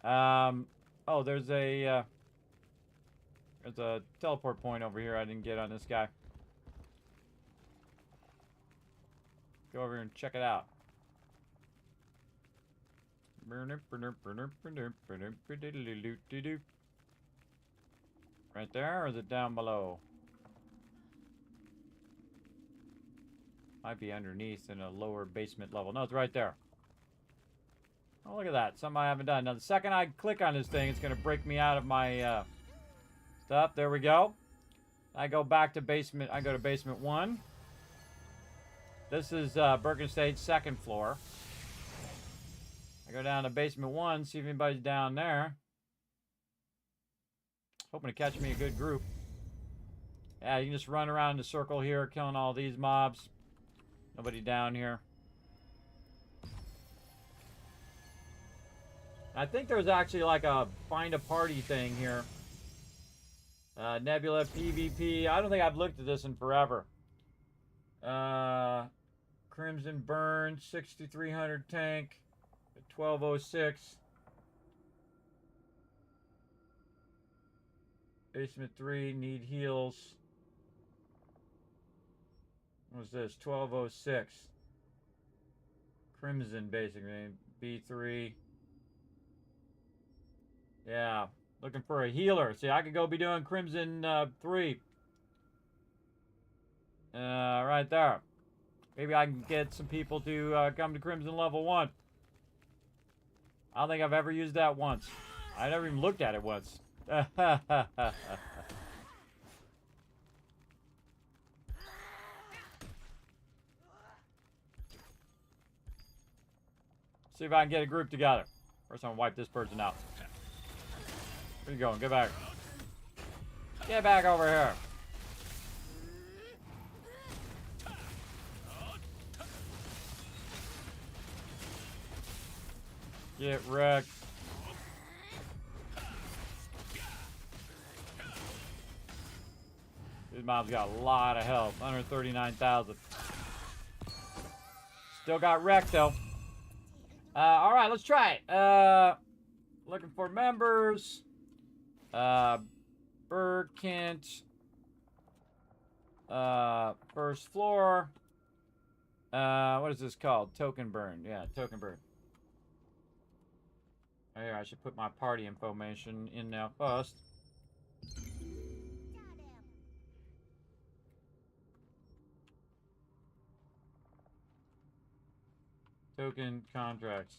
Oh, there's a teleport point over here I didn't get on this guy. Go over here and check it out. Right there, or is it down below? Might be underneath in a lower basement level. No, it's right there. Oh, look at that. Something I haven't done. Now, the second I click on this thing, it's going to break me out of my stuff. There we go. I go back to basement. I go to basement 1. This is Bergenstade's second floor. I go down to basement 1, see if anybody's down there. Hoping to catch me a good group. Yeah, you can just run around in a circle here, killing all these mobs. Nobody down here. I think there's actually like a find a party thing here. Nebula, PvP. I don't think I've looked at this in forever. Crimson Burn, 6300 tank, 1206. Basement 3, need heals. What's this? 1206. Crimson, basically. B3. Yeah, looking for a healer. See, I could go be doing Crimson 3. Right there. Maybe I can get some people to come to Crimson level 1. I don't think I've ever used that once. I never even looked at it once. See if I can get a group together. First, I'm gonna wipe this person out. Where you going? Get back. Get back over here. Get wrecked. This mob's got a lot of health. 139,000. Still got wrecked though. Alright, let's try it. Looking for members. Bird Kent. First floor. What is this called? Token burn. Yeah, token burn. Here, I should put my party information in now first. Token contracts.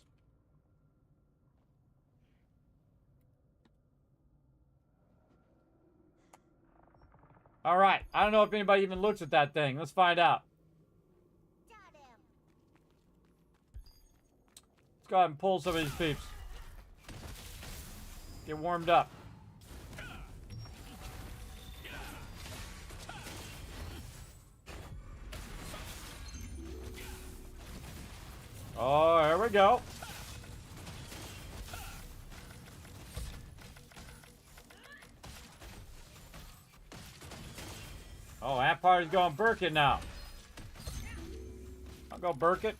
All right. I don't know if anybody even looks at that thing. Let's find out. Let's go ahead and pull some of these peeps. Get warmed up. Oh, here we go. Oh, that party's going Burkett now. I'll go Burkett.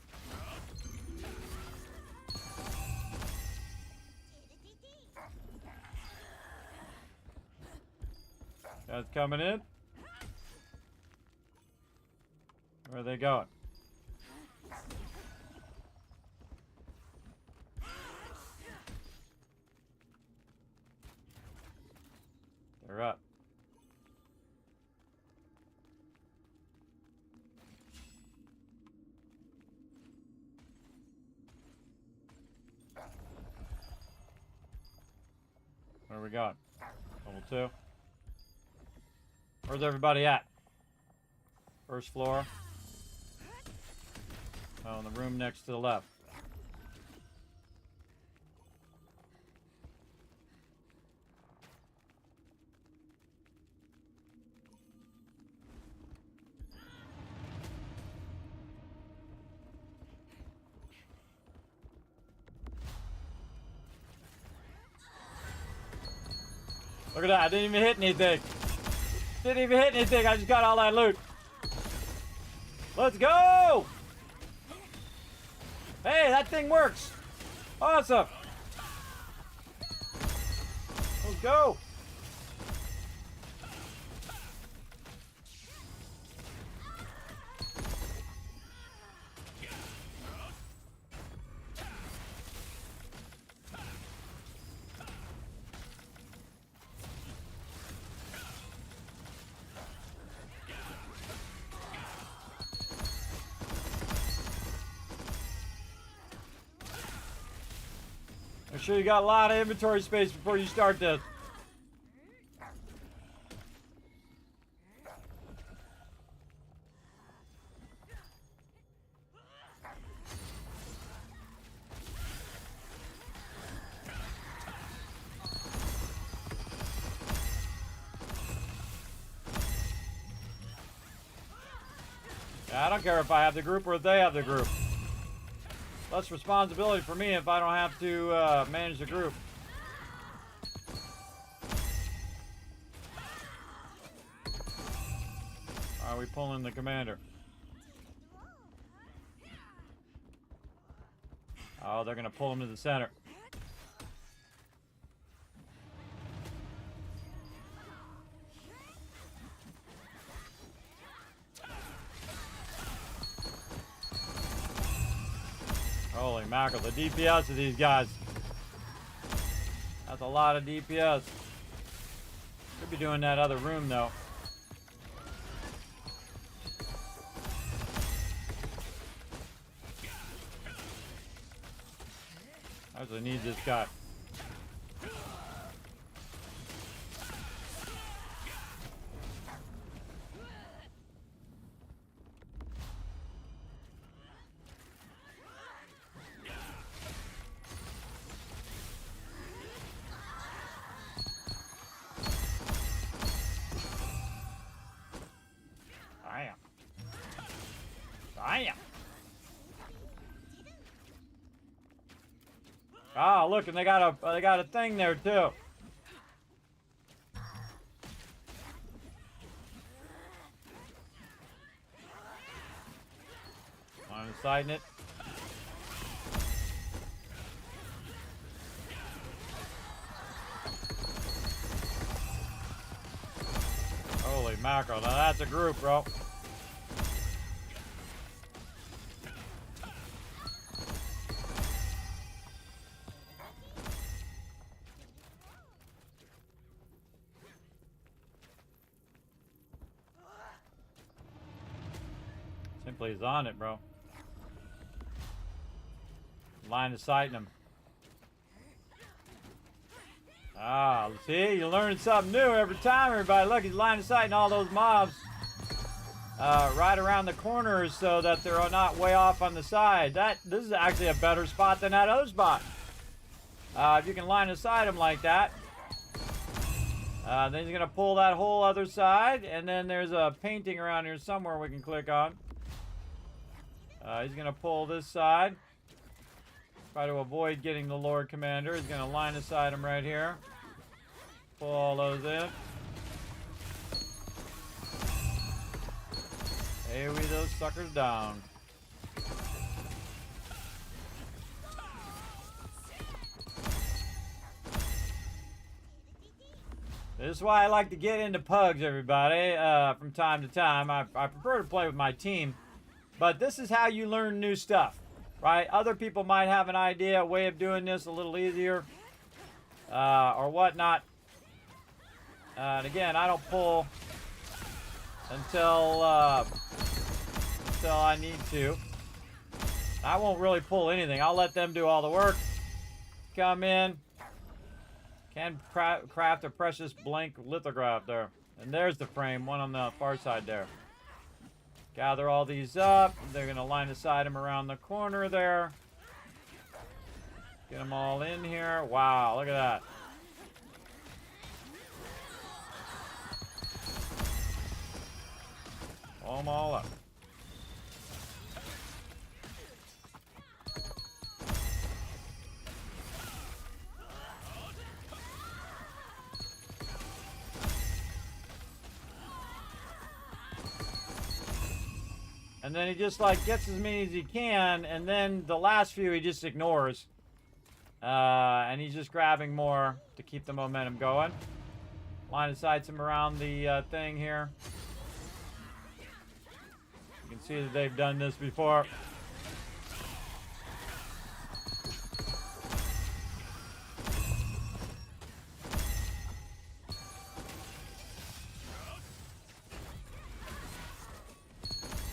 That's coming in. Where are they going? They're up. Where are we going? Level 2. Where's everybody at? First floor. Oh, in the room next to the left. Look at that, I didn't even hit anything. Didn't even hit anything, I just got all that loot. Let's go! Hey, that thing works. Awesome. Let's go. sure you got a lot of inventory space before you start this. I don't care if I have the group or if they have the group. Less responsibility for me if I don't have to manage the group. Are we pulling the commander? Oh, they're gonna pull him to the center. Holy mackerel, the DPS of these guys. That's a lot of DPS. Could be doing that other room though. I actually need this guy. Bam. Ah, look, and they got a thing there too. On the side it. Holy mackerel, now that's a group, bro. Simply is on it, bro. Line of sighting him. Ah, see, you're learning something new every time, everybody. Look, he's line of sighting all those mobs right around the corners so that they're not way off on the side. This is actually a better spot than that other spot. If you can line of sight him like that. Then he's going to pull that whole other side, and then there's a painting around here somewhere we can click on. He's going to pull this side. Try to avoid getting the Lord Commander. He's going to line of sight him right here. Pull all those in. AoE those suckers down. This is why I like to get into pugs, everybody, from time to time. I prefer to play with my team. But this is how you learn new stuff, right? Other people might have an idea, a way of doing this a little easier, or whatnot. And again, I don't pull until I need to. I won't really pull anything. I'll let them do all the work. Come in. Can craft a precious blank lithograph there. And there's the frame, one on the far side there. Gather all these up. They're going to line aside them around the corner there. Get them all in here. Wow, look at that. Pull them all up. And then he just like gets as many as he can, and then the last few he just ignores. And he's just grabbing more to keep the momentum going. Line of sights him around the thing here. You can see that they've done this before.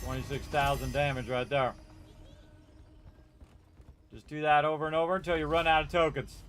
$26,000 damage right there. Just do that over and over until you run out of tokens.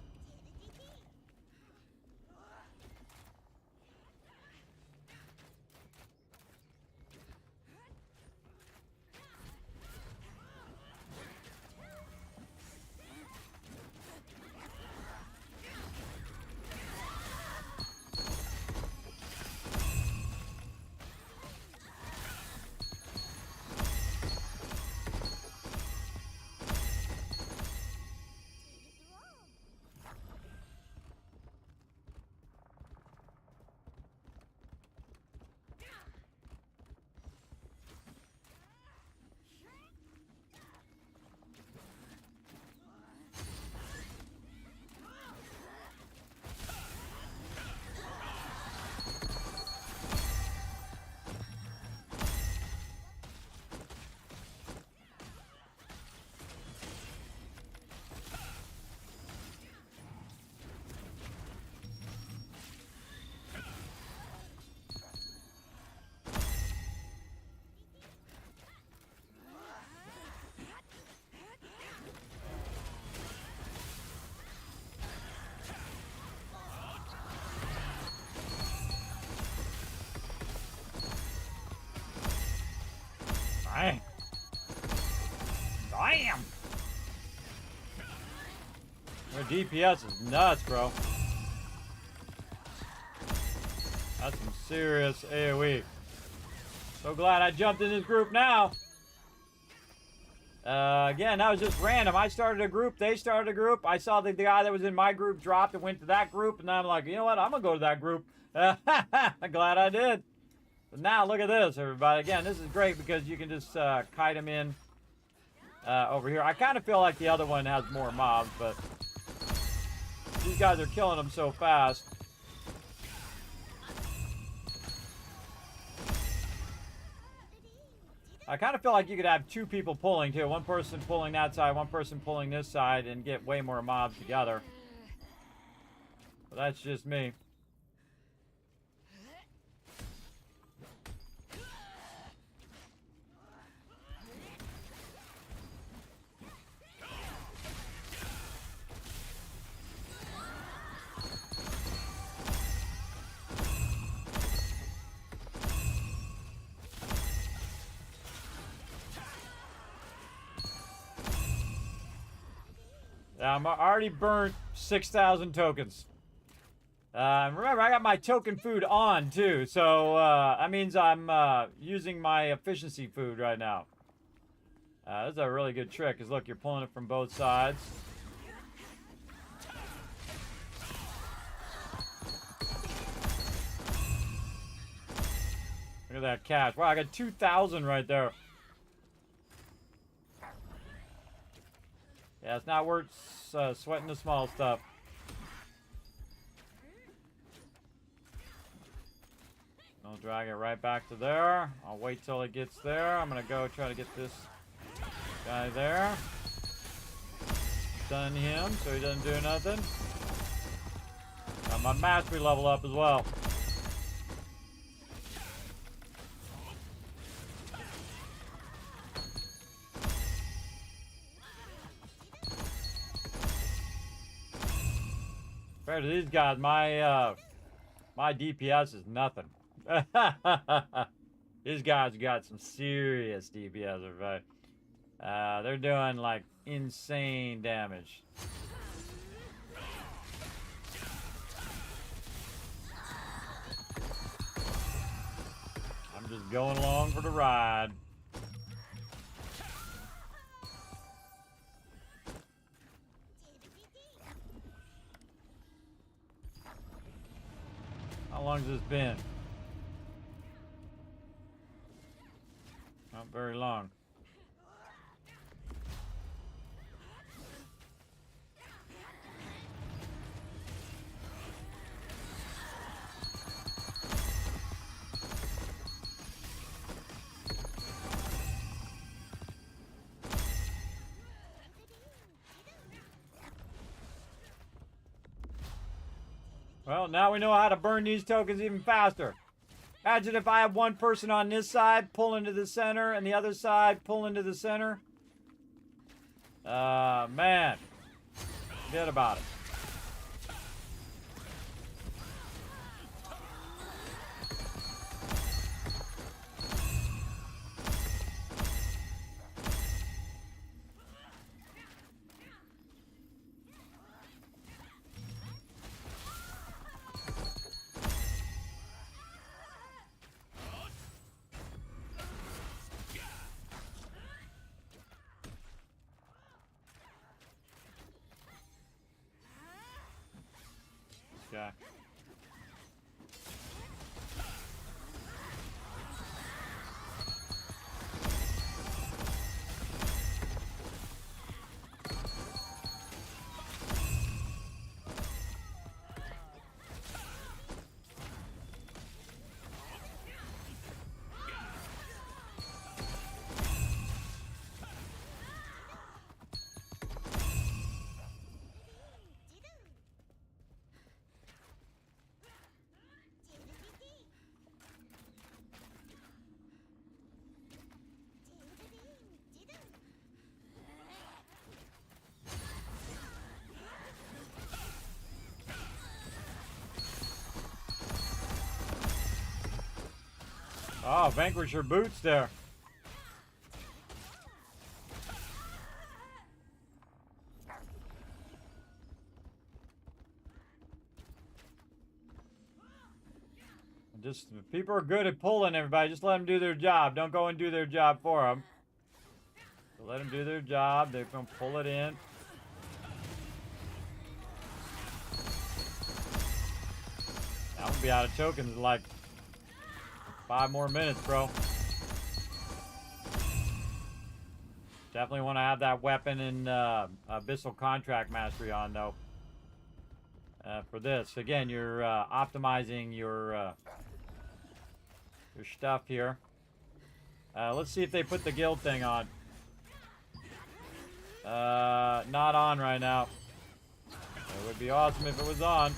Bam! Their DPS is nuts, bro. That's some serious AoE. So glad I jumped in this group now. Again, that was just random. I started a group, they started a group. I saw the guy that was in my group dropped and went to that group, and I'm like, you know what? I'm gonna go to that group. Glad I did. But now look at this, everybody. Again, this is great because you can just kite them in over here. I kind of feel like the other one has more mobs, but these guys are killing them so fast. I kind of feel like you could have two people pulling too. One person pulling that side, one person pulling this side, and get way more mobs together. But that's just me. I'm already burnt 6,000 tokens. Remember, I got my token food on, too. So, that means I'm using my efficiency food right now. This is a really good trick, because look, you're pulling it from both sides. Look at that cash. Wow, I got 2,000 right there. Yeah, it's not worth sweating the small stuff. I'll drag it right back to there. I'll wait till it gets there. I'm gonna go try to get this guy there. Stun him so he doesn't do nothing. Got my mastery level up as well. Compared to these guys, my DPS is nothing. These guys got some serious DPS, right? They're doing like insane damage. I'm just going along for the ride. How long has this been? Not very long. Well, now we know how to burn these tokens even faster. Imagine if I have one person on this side, pull into the center, and the other side, pull into the center. Man. Forget about it. Okay. Oh, Vanquisher boots there. Just people are good at pulling everybody. Just let them do their job. Don't go and do their job for them. So let them do their job. They're going to pull it in. That will be out of tokens in like 5 more minutes, bro. Definitely want to have that weapon and Abyssal Contract Mastery on, though. For this. Again, you're optimizing your stuff here. Let's see if they put the guild thing on. Not on right now. It would be awesome if it was on.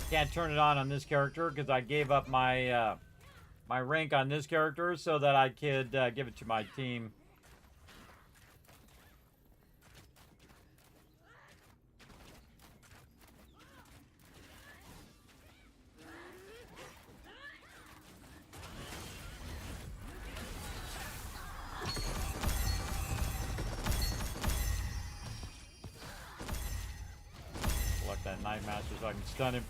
Can't turn it on this character because I gave up my my rank on this character so that I could give it to my team. Select that Night Master so I can stun him.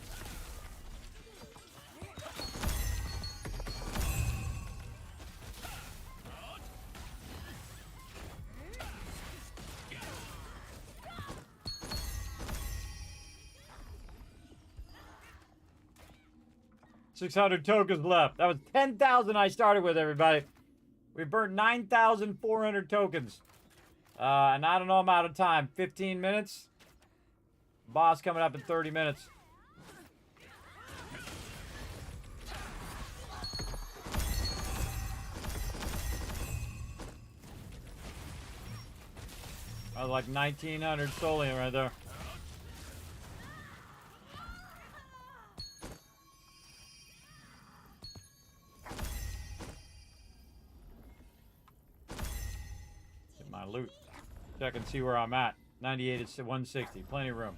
$600 tokens left. That was 10,000 I started with, everybody. We burned 9,400 tokens. And I don't know, I'm out of time. 15 minutes. Boss coming up in 30 minutes. That was like 1,900 Solium right there. Loot. Check and see where I'm at. 98 is 160. Plenty of room.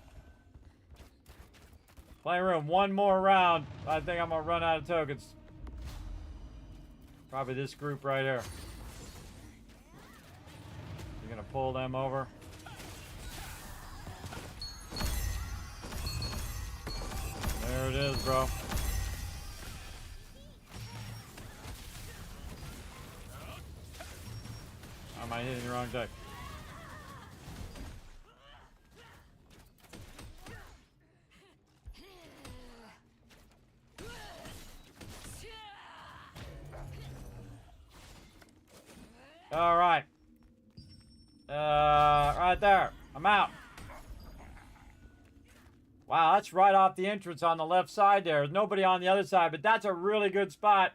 Plenty of room. One more round. I think I'm gonna run out of tokens. Probably this group right here. You're gonna pull them over. There it is, bro. Am I hitting the wrong deck? All right. Right there. I'm out. Wow, that's right off the entrance on the left side there. There's nobody on the other side, but that's a really good spot.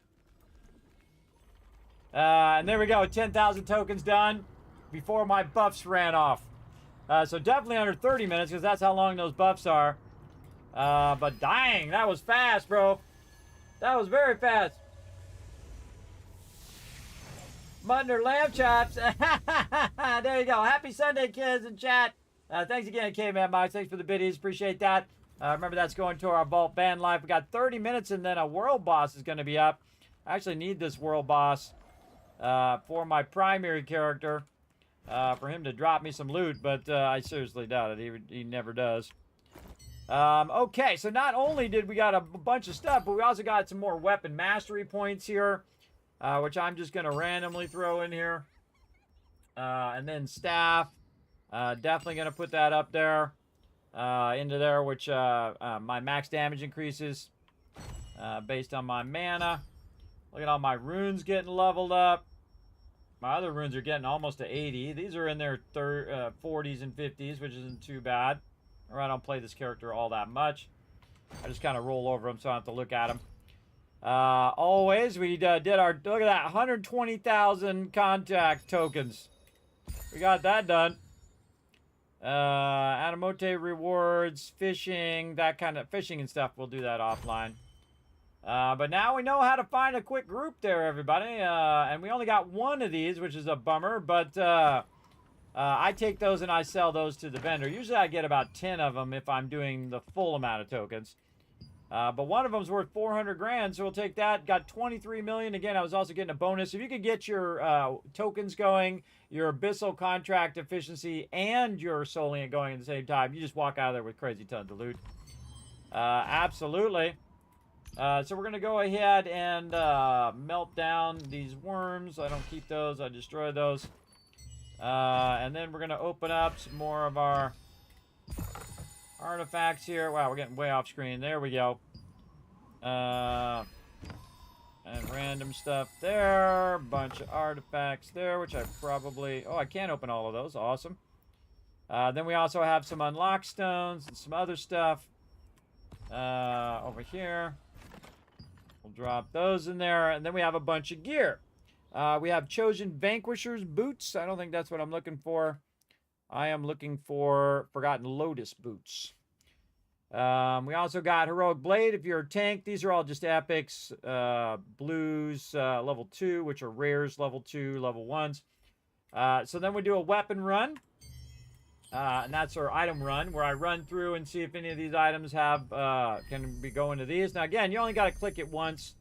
And there we go, 10,000 tokens done before my buffs ran off. So definitely under 30 minutes because that's how long those buffs are. But dang, that was fast, bro. That was very fast. Mutton lamb chops. There you go. Happy Sunday, kids in chat. Thanks again, K-Man Mike. Thanks for the biddies. Appreciate that. Remember, that's going to our Vault Van Life. We got 30 minutes and then a world boss is going to be up. I actually need this world boss for my primary character for him to drop me some loot, but I seriously doubt it. He never does. Okay, so not only did we got a bunch of stuff, but we also got some more weapon mastery points here, which I'm just going to randomly throw in here. And then staff. Definitely going to put that up there, into there, which my max damage increases based on my mana. Look at all my runes getting leveled up. My other runes are getting almost to 80. These are in their 40s and 50s, which isn't too bad. I don't play this character all that much. I just kind of roll over them so I don't have to look at them. Always, we did our, look at that, 120,000 contact tokens. We got that done. Animote rewards, fishing, that kind of fishing and stuff. We'll do that offline. But now we know how to find a quick group there, everybody. And we only got one of these, which is a bummer. But I take those and I sell those to the vendor. Usually I get about 10 of them if I'm doing the full amount of tokens. But one of them's worth 400 grand, so we'll take that. Got 23 million. Again, I was also getting a bonus. If you could get your tokens going, your abyssal contract efficiency, and your Solient going at the same time, you just walk out of there with crazy tons of loot. Absolutely. So we're going to go ahead and melt down these worms. I don't keep those. I destroy those. And then we're going to open up some more of our artifacts here. Wow, we're getting way off screen. There we go. And random stuff there. Bunch of artifacts there, which I probably... Oh, I can't open all of those. Awesome. Then we also have some unlock stones and some other stuff over here. We'll drop those in there. And then we have a bunch of gear. We have Chosen Vanquisher's boots. I don't think that's what I'm looking for. I am looking for Forgotten Lotus boots. We also got Heroic Blade if you're a tank. These are all just epics. Blues, level 2, which are rares, level 2, level 1s. So then we do a weapon run. And that's our item run, where I run through and see if any of these items have can be going to these. Now, again, you only got to click it once.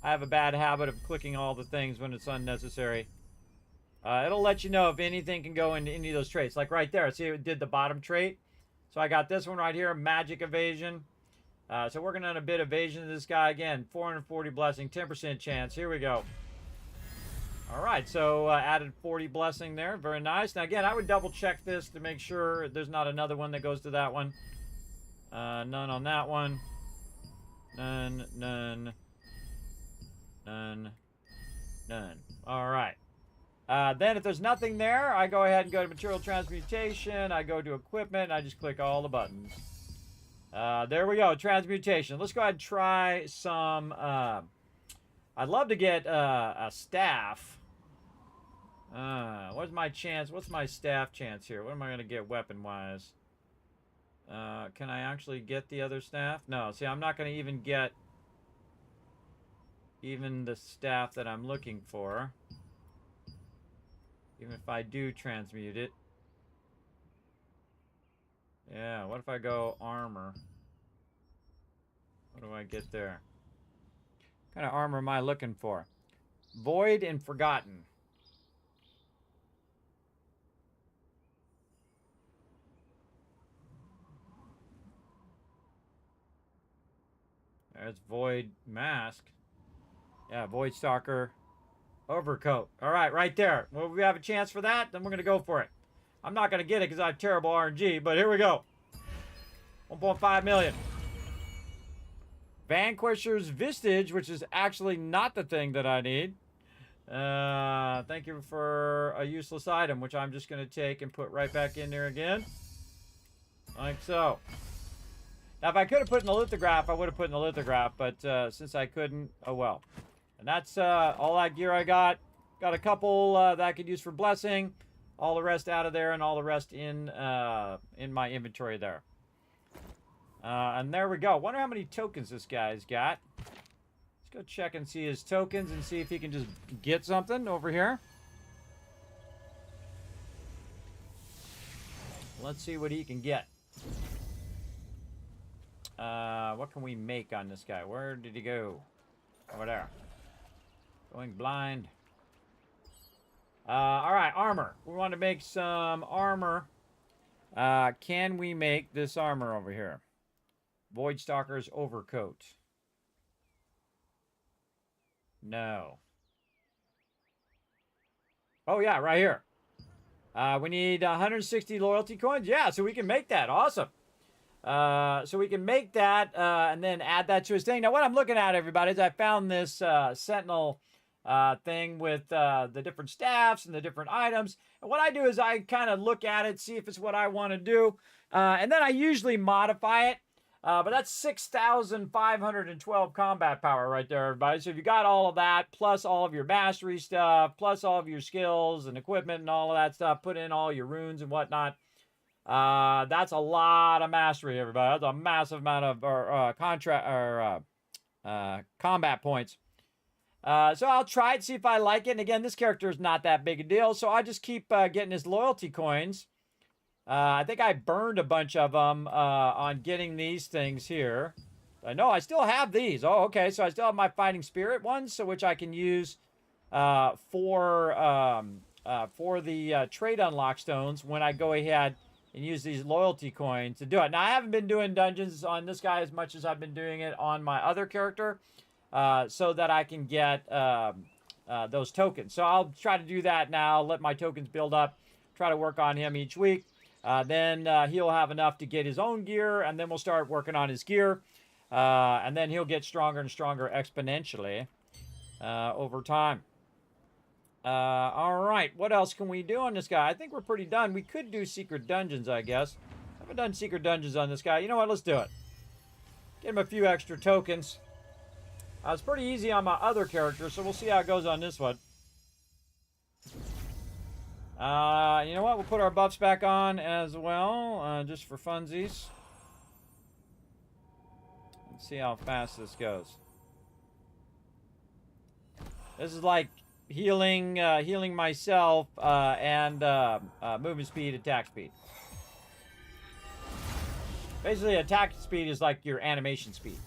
I have a bad habit of clicking all the things when it's unnecessary. It'll let you know if anything can go into any of those traits. Like right there, see it did the bottom trait. So I got this one right here, Magic Evasion. So working on a bit of evasion of this guy. Again, 440 blessing, 10% chance. Here we go. All right, so added 40 blessing there. Very nice. Now, again, I would double check this to make sure there's not another one that goes to that one. None on that one. None, none, none, none. All right. Then if there's nothing there, I go ahead and go to Material Transmutation. I go to Equipment, and I just click all the buttons. There we go, Transmutation. Let's go ahead and try some... I'd love to get a staff. What's my chance? What's my staff chance here? What am I going to get weapon-wise? Can I actually get the other staff? No, see, I'm not going to even get even the staff that I'm looking for. Even if I do transmute it. Yeah, what if I go armor? What do I get there? What kind of armor am I looking for? Void and Forgotten. There's Void Mask. Yeah, Void Stalker Overcoat. All right, right there. Well, if we have a chance for that, then we're going to go for it. I'm not going to get it because I have terrible RNG, but here we go. 1.5 million. Vanquisher's Vistage, which is actually not the thing that I need. Thank you for a useless item, which I'm just going to take and put right back in there again. Like so. Now, if I could have put in the lithograph, I would have put in the lithograph, but since I couldn't, oh well. And that's all that gear I got. Got a couple that I could use for blessing. All the rest out of there, and all the rest in my inventory there. And there we go. Wonder how many tokens this guy's got. Let's go check and see his tokens and see if he can just get something over here. Let's see what he can get. What can we make on this guy? Where did he go? Over there. Going blind. All right, armor. We want to make some armor. Can we make this armor over here? Void Stalker's Overcoat. No. Oh, yeah, right here. We need 160 loyalty coins. Yeah, so we can make that. Awesome. So we can make that and then add that to his thing. Now, what I'm looking at, everybody, is I found this Sentinel thing with the different staffs and the different items. And what I do is I kind of look at it, see if it's what I want to do. And then I usually modify it. But that's 6,512 combat power right there, everybody. So if you got all of that, plus all of your mastery stuff, plus all of your skills and equipment and all of that stuff, put in all your runes and whatnot, that's a lot of mastery, everybody. That's a massive amount of combat points. So I'll try it, see if I like it. And again, this character is not that big a deal, so I just keep getting his loyalty coins. I think I burned a bunch of them on getting these things here. I know I still have these. Oh, okay. So I still have my fighting spirit ones, so which I can use for the trade unlock stones when I go ahead and use these loyalty coins to do it. Now, I haven't been doing dungeons on this guy as much as I've been doing it on my other character, so that I can get those tokens. So I'll try to do that now, let my tokens build up, try to work on him each week. Then he'll have enough to get his own gear, and then we'll start working on his gear. And then he'll get stronger and stronger exponentially over time. All right, what else can we do on this guy? I think we're pretty done. We could do secret dungeons, I guess. I haven't done secret dungeons on this guy. You know what? Let's do it. Get him a few extra tokens. It's pretty easy on my other character, so we'll see how it goes on this one. You know what? We'll put our buffs back on as well, just for funsies. Let's see how fast this goes. This is like healing myself and movement speed, attack speed. Basically, attack speed is like your animation speed.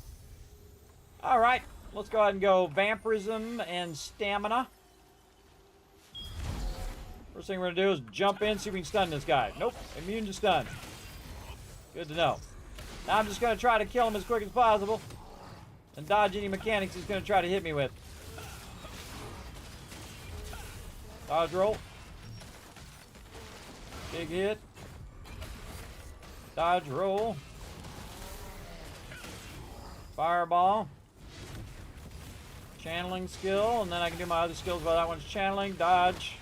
All right, let's go ahead and go vampirism and stamina. First thing we're gonna do is jump in, see if we can stun this guy. Nope, immune to stun. Good to know. Now I'm just gonna try to kill him as quick as possible and dodge any mechanics he's gonna try to hit me with. Dodge roll. Big hit. Dodge roll. Fireball. Channeling skill, and then I can do my other skills while that one's channeling. Dodge.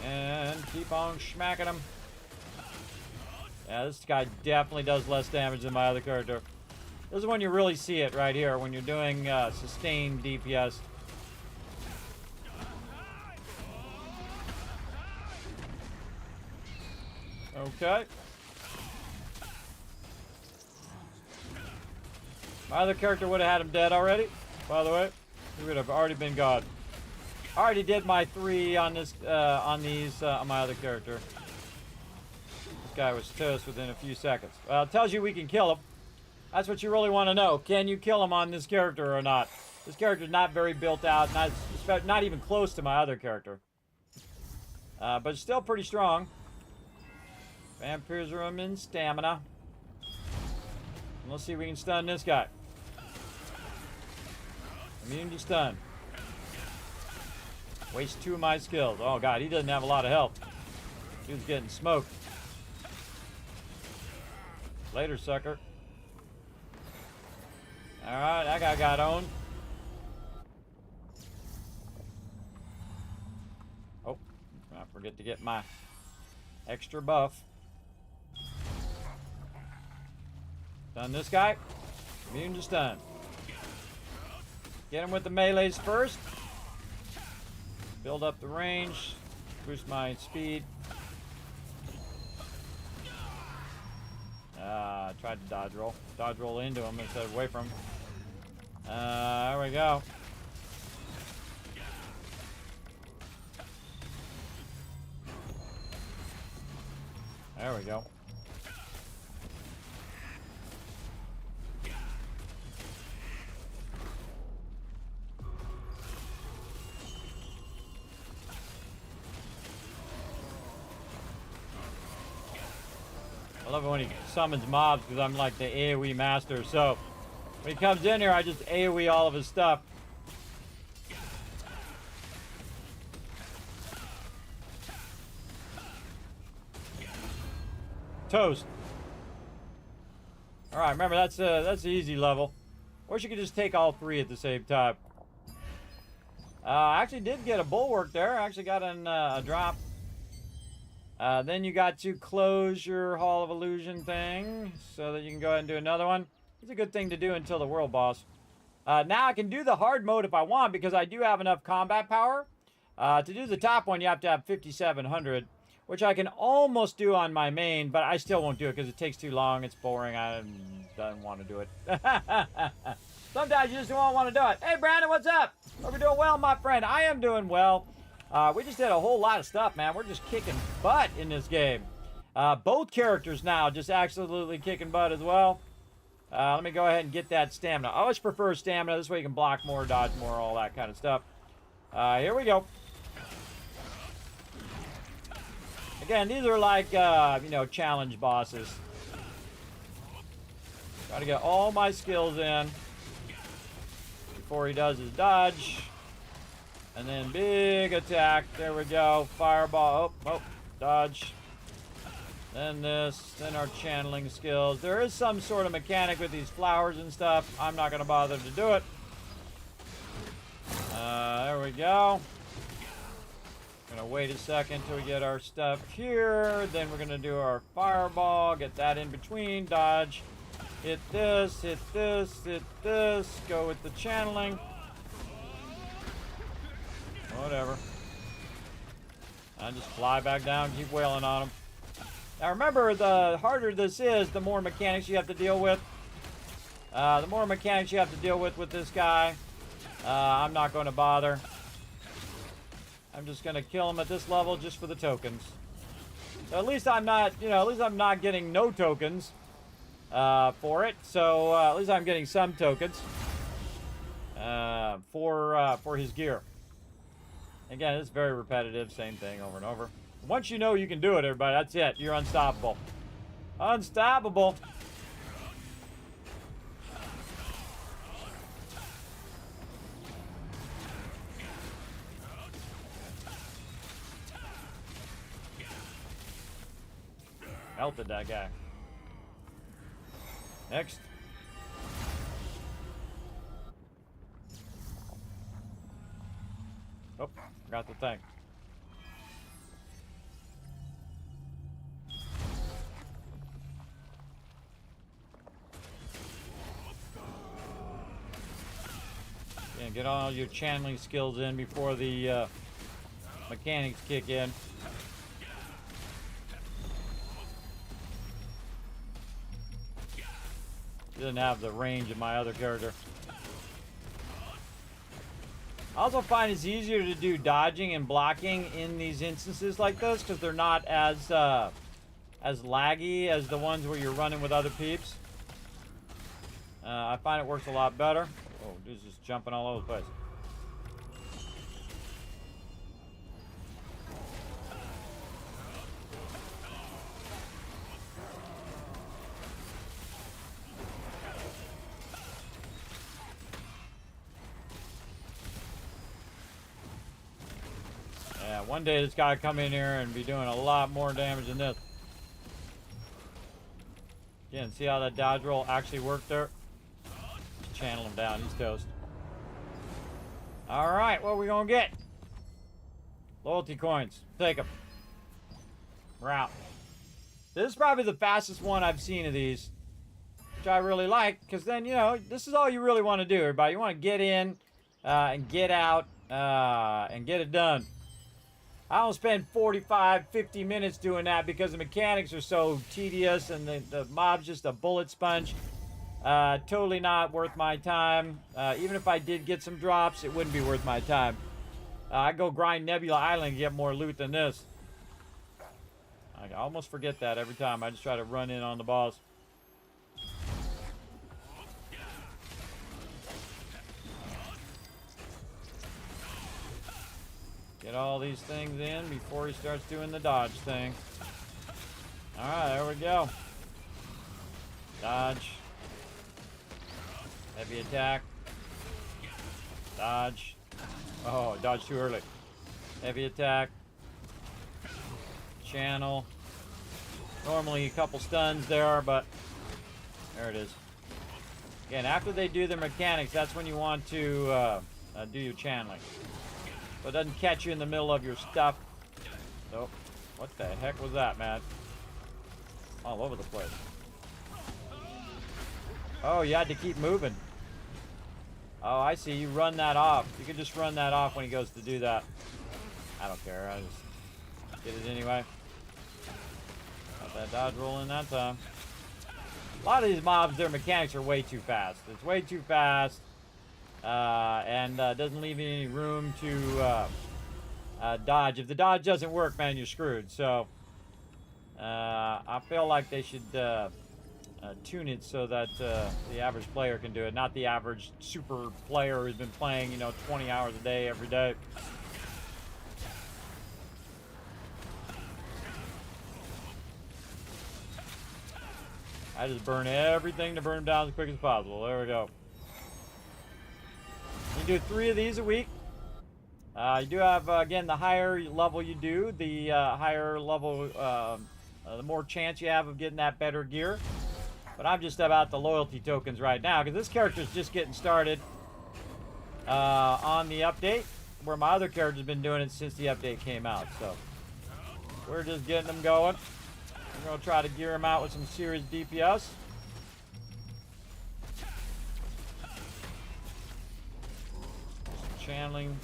And keep on smacking him. Yeah, this guy definitely does less damage than my other character. This is when you really see it right here, when you're doing sustained DPS. Okay. My other character would have had him dead already, by the way. He would have already been gone. I already did my 3 on this, on my other character. This guy was toast within a few seconds. Well, it tells you we can kill him. That's what you really want to know. Can you kill him on this character or not? This character's not very built out, not even close to my other character. But it's still pretty strong. Vampirism and stamina. And let's see if we can stun this guy. Immune to stun. Waste 2 of my skills. Oh god, he doesn't have a lot of health. He was getting smoked. Later, sucker. Alright, that guy got owned. Oh, I forget to get my extra buff. Stun this guy. Immune to stun. Get him with the melees first. Build up the range. Boost my speed. I tried to dodge roll. Dodge roll into him instead of away from him. There we go. There we go. I love it when he summons mobs because I'm like the AoE master. So when he comes in here, I just AoE all of his stuff. Toast. All right, remember that's the easy level. Or you could just take all 3 at the same time. I actually did get a bulwark there. I actually got a drop. Then you got to close your Hall of Illusion thing so that you can go ahead and do another one. It's a good thing to do until the world boss. Now I can do the hard mode if I want because I do have enough combat power. To do the top one, you have to have 5,700, which I can almost do on my main, but I still won't do it because it takes too long. It's boring. I don't want to do it. Sometimes you just don't want to do it. Hey, Brandon, what's up? Hope you're doing well, my friend. I am doing well. We just did a whole lot of stuff, man. We're just kicking butt in this game. Both characters now just absolutely kicking butt as well. Let me go ahead and get that stamina. I always prefer stamina. This way you can block more, dodge more, all that kind of stuff. Here we go. Again, these are like, you know, challenge bosses. Got to get all my skills in before he does his dodge. And then big attack. There we go. Fireball. Oh, dodge. Then this. Then our channeling skills. There is some sort of mechanic with these flowers and stuff. I'm not going to bother to do it. There we go. Gonna wait a second till we get our stuff here. Then we're gonna do our fireball. Get that in between. Dodge. Hit this. Hit this. Hit this. Go with the channeling. Whatever. I just fly back down, keep wailing on them. Now remember, the harder this is, the more mechanics you have to deal with. The more mechanics you have to deal with this guy. I'm not going to bother. I'm just going to kill him at this level just for the tokens. So at least I'm not, you know, at least I'm not getting no tokens for it. So at least I'm getting some tokens for his gear. Again, it's very repetitive, same thing over and over. Once you know you can do it, everybody, that's it. You're unstoppable. Unstoppable. Melted that guy. Next. Oh, forgot the thing. Yeah, get all your channeling skills in before the mechanics kick in. Doesn't have the range of my other character. I also find it's easier to do dodging and blocking in these instances like this because they're not as laggy as the ones where you're running with other peeps. I find it works a lot better. Oh, dude's just jumping all over the place. Yeah, one day this guy come in here and be doing a lot more damage than this. Again, see how that dodge roll actually worked there? Just channel him down, he's toast. Alright, what are we gonna get? Loyalty coins. Take them. We're out. This is probably the fastest one I've seen of these, which I really like, because then, you know, this is all you really want to do, everybody. You want to get in and get out and get it done. I don't spend 45, 50 minutes doing that because the mechanics are so tedious and the mob's just a bullet sponge. Totally not worth my time. Even if I did get some drops, it wouldn't be worth my time. I go grind Nebula Island and get more loot than this. I almost forget that every time. I just try to run in on the boss. Get all these things in before he starts doing the dodge thing. Alright, there we go. Dodge. Heavy attack. Dodge. Oh, dodge too early. Heavy attack. Channel. Normally a couple stuns there, but there it is. Again, after they do their mechanics, that's when you want to do your channeling. So it doesn't catch you in the middle of your stuff. So, what the heck was that, man? All over the place. Oh, you had to keep moving. Oh, I see. You run that off. You can just run that off when he goes to do that. I don't care. I just did it anyway. Got that dodge roll in that time. A lot of these mobs, their mechanics are way too fast. It's way too fast. And doesn't leave you any room to dodge. If the dodge doesn't work, man, you're screwed. So I feel like they should tune it so that the average player can do it, not the average super player who's been playing, you know, 20 hours a day every day. I just burn everything to burn them down as quick as possible. There we go. You do 3 of these a week. You do have, again, the higher level you do, the higher level, the more chance you have of getting that better gear. But I'm just about the loyalty tokens right now, because this character's just getting started on the update, where my other character's been doing it since the update came out. So we're just getting them going. We're going to try to gear him out with some serious DPS. Channeling.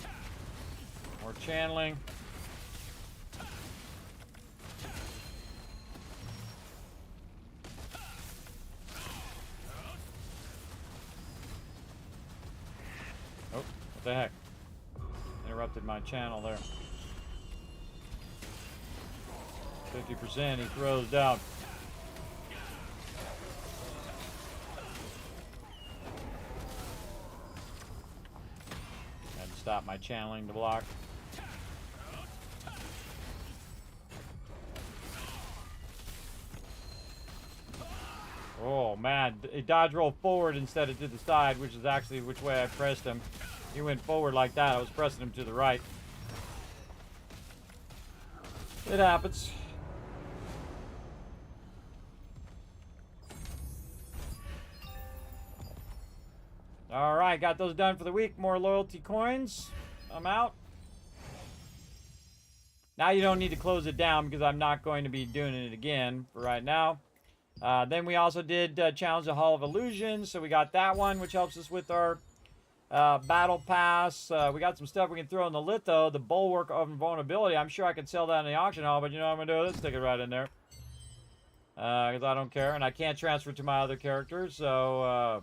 More channeling. Oh, what the heck? Interrupted my channel there. 50%, he throws down. Had to stop my channeling to block. Oh man, he dodge rolled forward instead of to the side, which is actually which way I pressed him. He went forward like that. I was pressing him to the right. It happens. All right, got those done for the week. More loyalty coins. I'm out. Now you don't need to close it down because I'm not going to be doing it again for right now. Then we also did challenge the Hall of Illusions, so we got that one, which helps us with our battle pass. We got some stuff we can throw in the litho, the bulwark of invulnerability. I'm sure I could sell that in the auction hall, but you know what I'm gonna do? Let's stick it right in there because I don't care, and I can't transfer to my other characters, so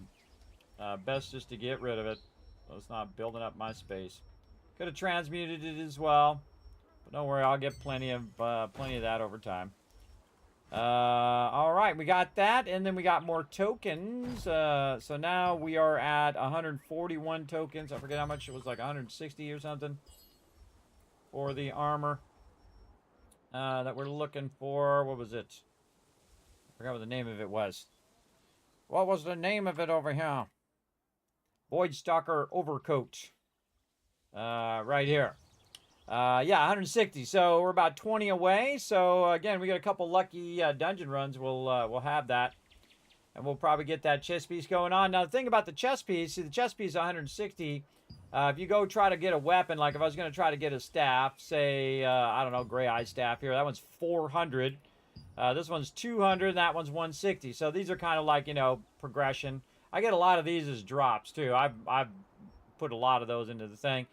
best just to get rid of it. So it's not building up my space. Could have transmuted it as well, but don't worry, I'll get plenty of that over time. All right, we got that, and then we got more tokens. So now we are at 141 tokens. I forget how much it was, like 160 or something for the armor that we're looking for. What was it? I forgot what the name of it was. What was the name of it over here? Voidstalker overcoat. Right here. Yeah, 160. So we're about 20 away. So again, we got a couple lucky dungeon runs. We'll have that, and we'll probably get that chess piece going on. Now the thing about the chess piece, see, the chess piece is 160. If you go try to get a weapon, like if I was going to try to get a staff, say I don't know, gray eye staff here, that one's 400. This one's 200. That one's 160. So these are kind of like, you know, progression. I get a lot of these as drops too. I've put a lot of those into the thing.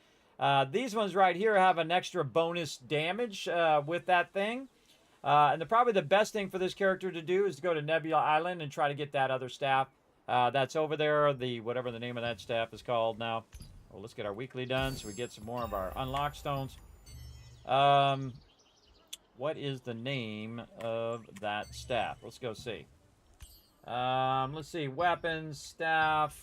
These ones right here have an extra bonus damage with that thing. And probably the best thing for this character to do is to go to Nebula Island and try to get that other staff that's over there, whatever the name of that staff is called now. Well, let's get our weekly done so we get some more of our unlock stones. What is the name of that staff? Let's go see. Let's see. Weapons, staff.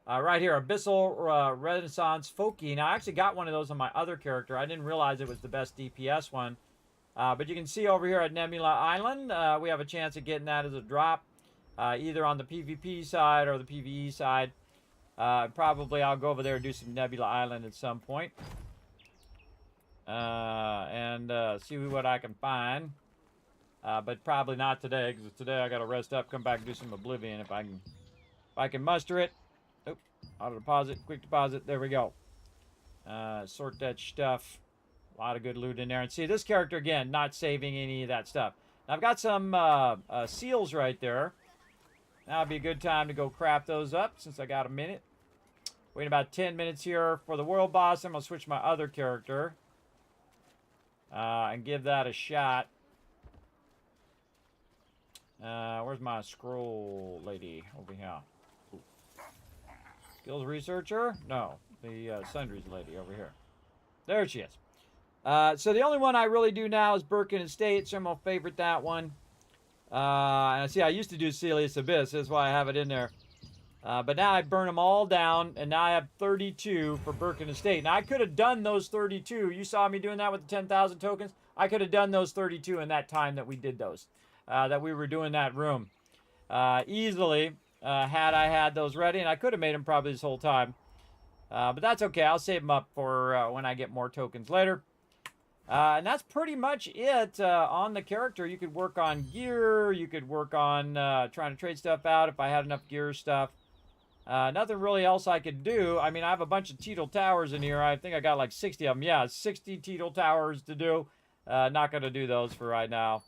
Right here, Abyssal Renaissance Folky. Now, I actually got one of those on my other character. I didn't realize it was the best DPS one. But you can see over here at Nebula Island, we have a chance of getting that as a drop, either on the PvP side or the PvE side. Probably I'll go over there and do some Nebula Island at some point. And see what I can find. But probably not today, because today I got to rest up, come back and do some Oblivion if I can muster it. Oh, auto deposit, quick deposit. There we go. Sort that stuff. A lot of good loot in there. And see, this character, again, not saving any of that stuff. Now, I've got some seals right there. Now would be a good time to go craft those up since I got a minute. Wait about 10 minutes here for the world boss. I'm going to switch my other character and give that a shot. Where's my scroll lady over here? Ooh. Skills researcher? No, the sundries lady over here. There she is. So the only one I really do now is Birkin Estate, so I'm going to favorite that one. And see, I used to do Celius Abyss. That's why I have it in there. But now I burn them all down, and now I have 32 for Birkin Estate. Now, I could have done those 32. You saw me doing that with the 10,000 tokens. I could have done those 32 in that time that we did those, that we were doing that room. Easily, had I had those ready, and I could have made them probably this whole time. But that's okay. I'll save them up for when I get more tokens later. And that's pretty much it on the character. You could work on gear. You could work on trying to trade stuff out if I had enough gear stuff. Nothing really else I could do. I mean, I have a bunch of Teetle Towers in here. I think I got like 60 of them. Yeah, 60 Teetle Towers to do. Not going to do those for right now.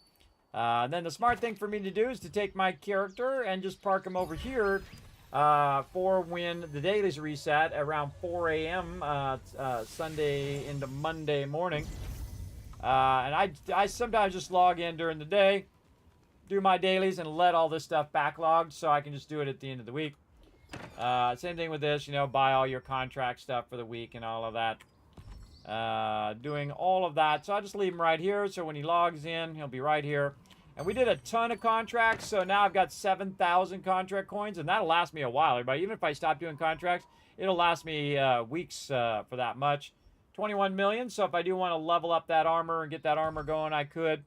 And then the smart thing for me to do is to take my character and just park him over here for when the dailies reset around 4 a.m. Sunday into Monday morning. And I sometimes just log in during the day, do my dailies, and let all this stuff backlogged so I can just do it at the end of the week. Same thing with this, you know, buy all your contract stuff for the week and all of that. Doing all of that. So I just leave him right here. So when he logs in, he'll be right here. And we did a ton of contracts. So now I've got 7,000 contract coins. And that'll last me a while, everybody. Even if I stop doing contracts, it'll last me weeks for that much. 21 million. So if I do want to level up that armor and get that armor going, I could.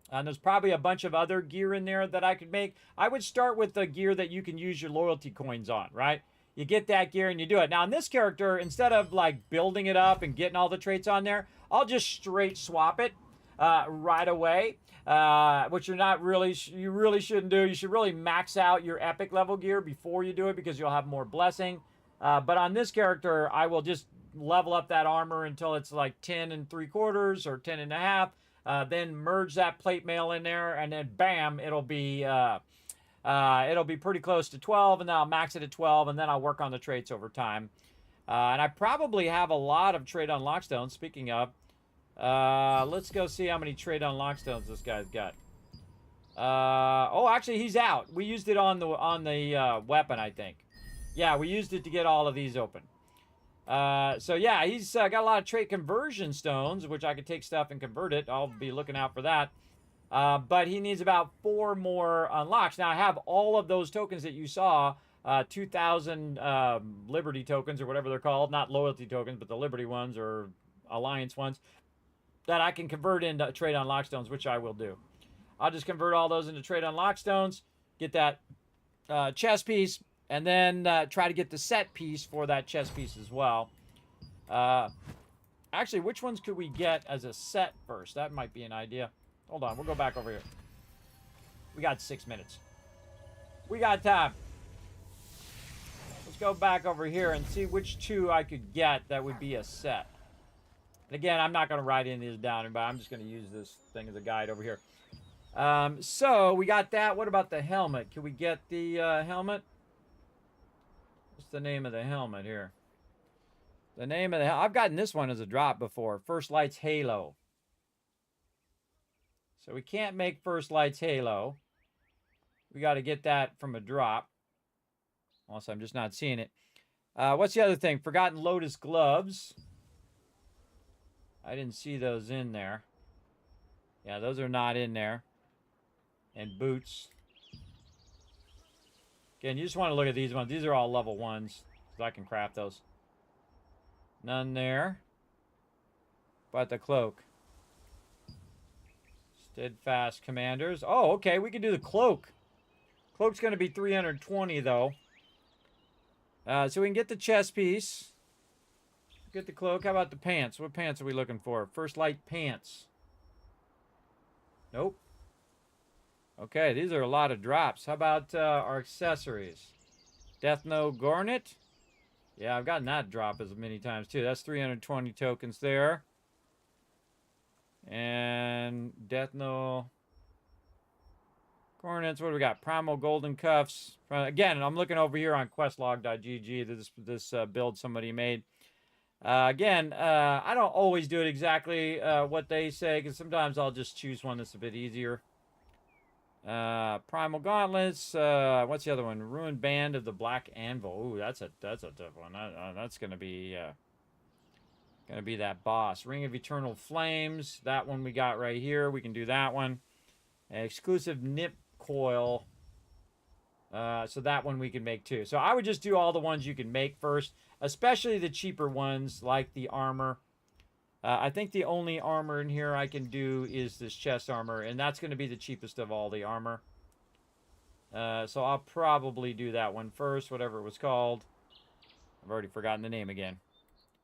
And there's probably a bunch of other gear in there that I could make. I would start with the gear that you can use your loyalty coins on, right? You get that gear and you do it. Now, in this character, instead of like building it up and getting all the traits on there, I'll just straight swap it right away, which you really shouldn't do. You should really max out your epic level gear before you do it because you'll have more blessing. But on this character, I will just level up that armor until it's like 10 3/4 or 10 1/2. Then merge that plate mail in there, and then bam, it'll be pretty close to 12, and then I'll max it at 12, and then I'll work on the traits over time. And I probably have a lot of trade unlock stones. Speaking of, let's go see how many trade unlock stones this guy's got. Oh, actually, he's out. We used it on the weapon, I think. Yeah, we used it to get all of these open. So yeah, he's got a lot of trait conversion stones, which I could take stuff and convert it. I'll be looking out for that. But he needs about 4 more unlocks. Now I have all of those tokens that you saw, 2,000 Liberty tokens or whatever they're called, not loyalty tokens, but the Liberty ones or Alliance ones that I can convert into trade unlock stones, which I will do. I'll just convert all those into trade unlock stones, get that chess piece, and then try to get the set piece for that chess piece as well. Actually, which ones could we get as a set first? That might be an idea. Hold on, we'll go back over here. We got 6 minutes. We got time. Let's go back over here and see which 2 I could get that would be a set. And again, I'm not going to write any of these down, but I'm just going to use this thing as a guide over here. So we got that. What about the helmet? Can we get the helmet? What's the name of the helmet here? The name of the I've gotten this one as a drop before. First Light's Halo. So we can't make First Light's Halo. We got to get that from a drop. Also, I'm just not seeing it. What's the other thing? Forgotten Lotus Gloves. I didn't see those in there. Yeah, those are not in there. And boots. Again, you just want to look at these ones. These are all level 1s, so I can craft those. None there. But the cloak. Steadfast Commanders. Oh, okay, we can do the cloak. Cloak's going to be 320, though. So we can get the chest piece. Get the cloak. How about the pants? What pants are we looking for? First Light pants. Nope. Okay, these are a lot of drops. How about our accessories? Death Note Garnet. Yeah, I've gotten that drop as many times, too. That's 320 tokens there. And Death Note Garnets. What do we got? Primal Golden Cuffs. Again, I'm looking over here on questlog.gg. This build somebody made. Again, I don't always do it exactly what they say, because sometimes I'll just choose one that's a bit easier. Primal Gauntlets. What's the other one? Ruined Band of the Black Anvil. Ooh, that's a tough one. That's gonna be that boss. Ring of Eternal Flames. That one we got right here. We can do that one. Exclusive nip coil. So that one we can make too. So I would just do all the ones you can make first, especially the cheaper ones like the armor. I think the only armor in here I can do is this chest armor, and that's going to be the cheapest of all the armor. So I'll probably do that one first, whatever it was called. I've already forgotten the name again.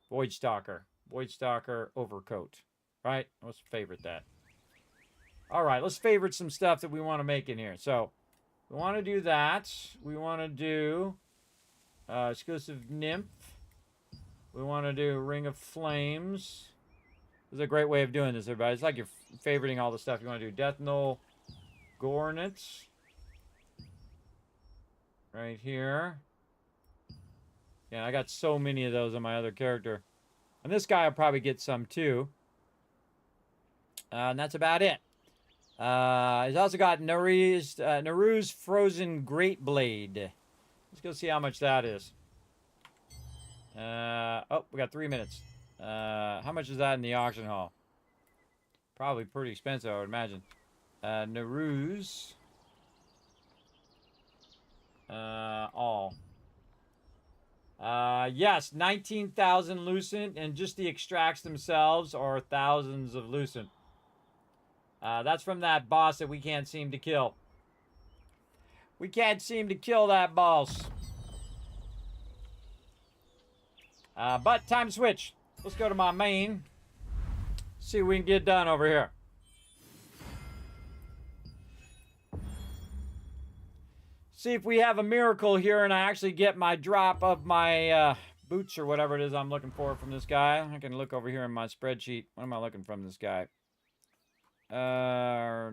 Void Stalker. Void Stalker overcoat. Right? Let's favorite that. All right, let's favorite some stuff that we want to make in here. So we want to do that. We want to do exclusive nymph. We want to do Ring of Flames. This is a great way of doing this, everybody. It's like you're favoriting all the stuff you want to do. Death Knoll Gornets. Right here. Yeah, I got so many of those on my other character. And this guy will probably get some too. And that's about it. He's also got Naru's Frozen Great Blade. Let's go see how much that is. Oh, we got 3 minutes. How much is that in the auction hall? Probably pretty expensive, I would imagine. Naru's. All. Yes, 19,000 lucent, and just the extracts themselves are thousands of lucent. That's from that boss that we can't seem to kill. We can't seem to kill that boss. But time to switch. Let's go to my main. See what we can get done over here. See if we have a miracle here and I actually get my drop of my boots or whatever it is I'm looking for from this guy. I can look over here in my spreadsheet. What am I looking from this guy? Yeah,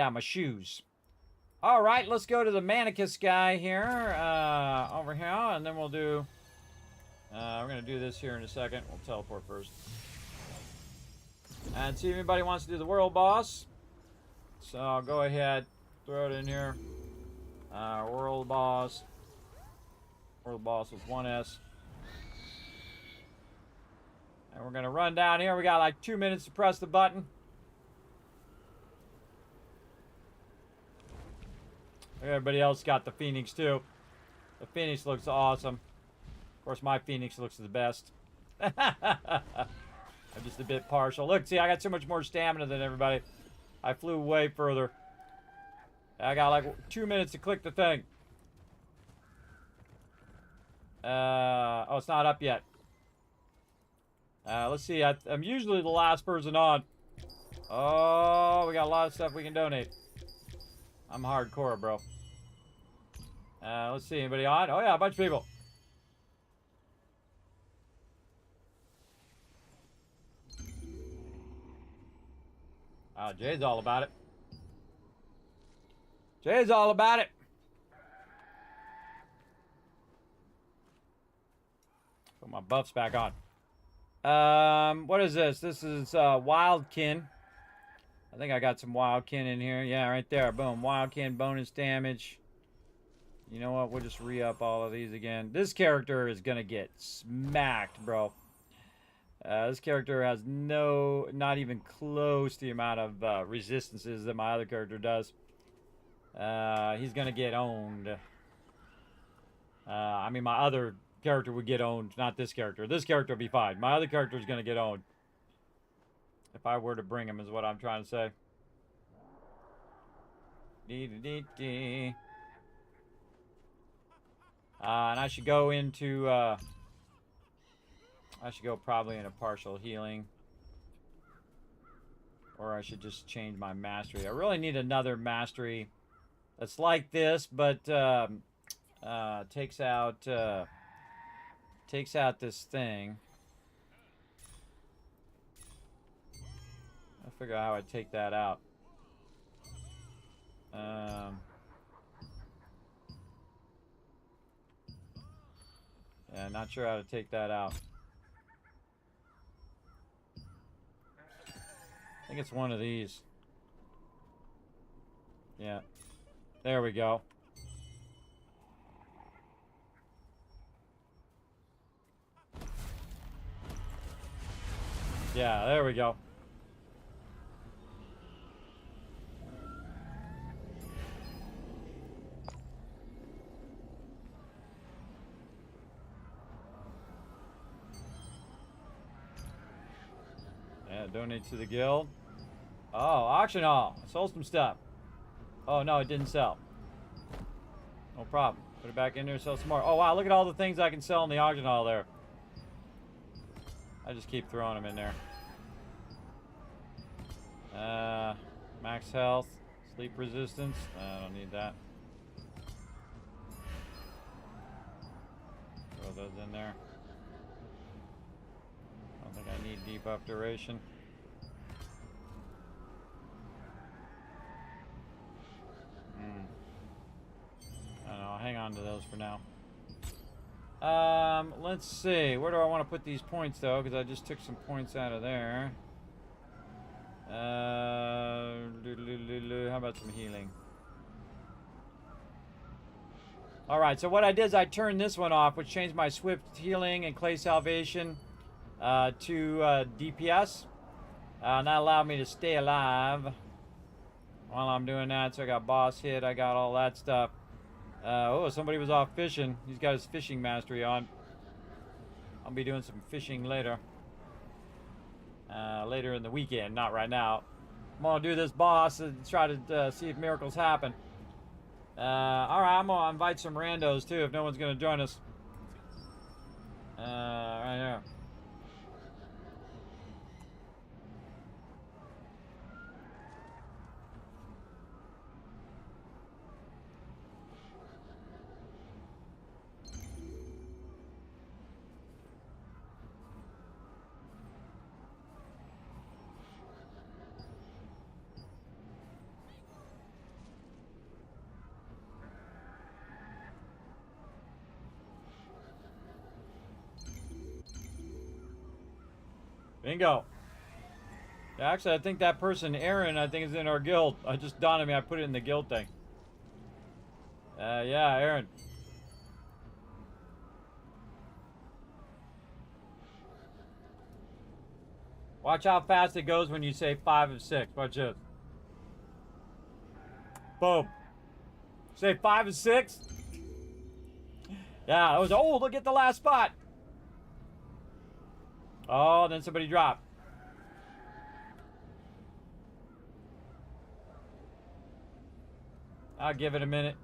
my shoes. All right, let's go to the Manicus guy here, over here, and then we'll do, we're going to do this here in a second. We'll teleport first. And see if anybody wants to do the world boss. So I'll go ahead, throw it in here. World boss. World boss with 1S. And we're going to run down here. We got like 2 minutes to press the button. Everybody else got the Phoenix too. The Phoenix looks awesome. Of course, my Phoenix looks the best. I'm just a bit partial. Look, see, I got so much more stamina than everybody. I flew way further. I got like 2 minutes to click the thing. Oh, it's not up yet. Let's see. I'm usually the last person on. Oh, we got a lot of stuff we can donate. I'm hardcore, bro. Let's see. Anybody on? Oh, yeah, a bunch of people. Jay's all about it. Jay's all about it. Put my buffs back on. What is this? This is Wildkin. I think I got some Wildkin in here. Yeah, right there. Boom. Wildkin bonus damage. You know what? We'll just re-up all of these again. This character is going to get smacked, bro. This character has not even close to the amount of resistances that my other character does. He's going to get owned. I mean, my other character would get owned, not this character. This character will be fine. My other character is going to get owned. If I were to bring him, is what I'm trying to say. And I should go into... I should go probably into partial healing. Or I should just change my mastery. I really need another mastery that's like this, but takes out this thing. I'll figure out how I take that out. Yeah, not sure how to take that out. I think it's one of these. Yeah. There we go. Yeah, there we go. Yeah, donate to the guild. Oh, auction hall. I sold some stuff. Oh, no, it didn't sell. No problem. Put it back in there, sell some more. Oh, wow, look at all the things I can sell in the auction hall there. I just keep throwing them in there. Max health, sleep resistance. I don't need that. Throw those in there. I don't think I need debuff duration. I don't know, I'll hang on to those for now. Let's see. Where do I want to put these points, though? Because I just took some points out of there. How about some healing? Alright, so what I did is I turned this one off, which changed my swift healing and clay salvation to DPS. And that allowed me to stay alive while I'm doing that. So I got boss hit, I got all that stuff. Oh, somebody was off fishing. He's got his fishing mastery on. I'll be doing some fishing later. Later in the weekend, not right now. I'm gonna do this boss and try to see if miracles happen. Alright, I'm gonna invite some randos too if no one's gonna join us. Right here. Bingo. Yeah, actually, I think that person, Aaron, I think is in our guild. I just dawned on me. I put it in the guild thing. Yeah, Aaron. Watch how fast it goes when you say 5 of 6. Watch this. Boom. Say 5 of 6. Yeah, that was, oh, look at the last spot. Oh, then somebody dropped. I'll give it a minute.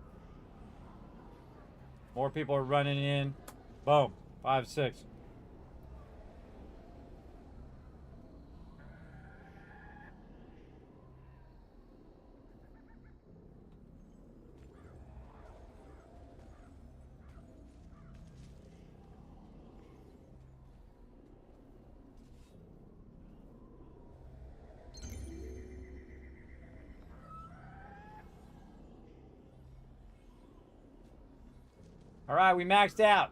More people are running in. Boom. 5, 6. All right, we maxed out.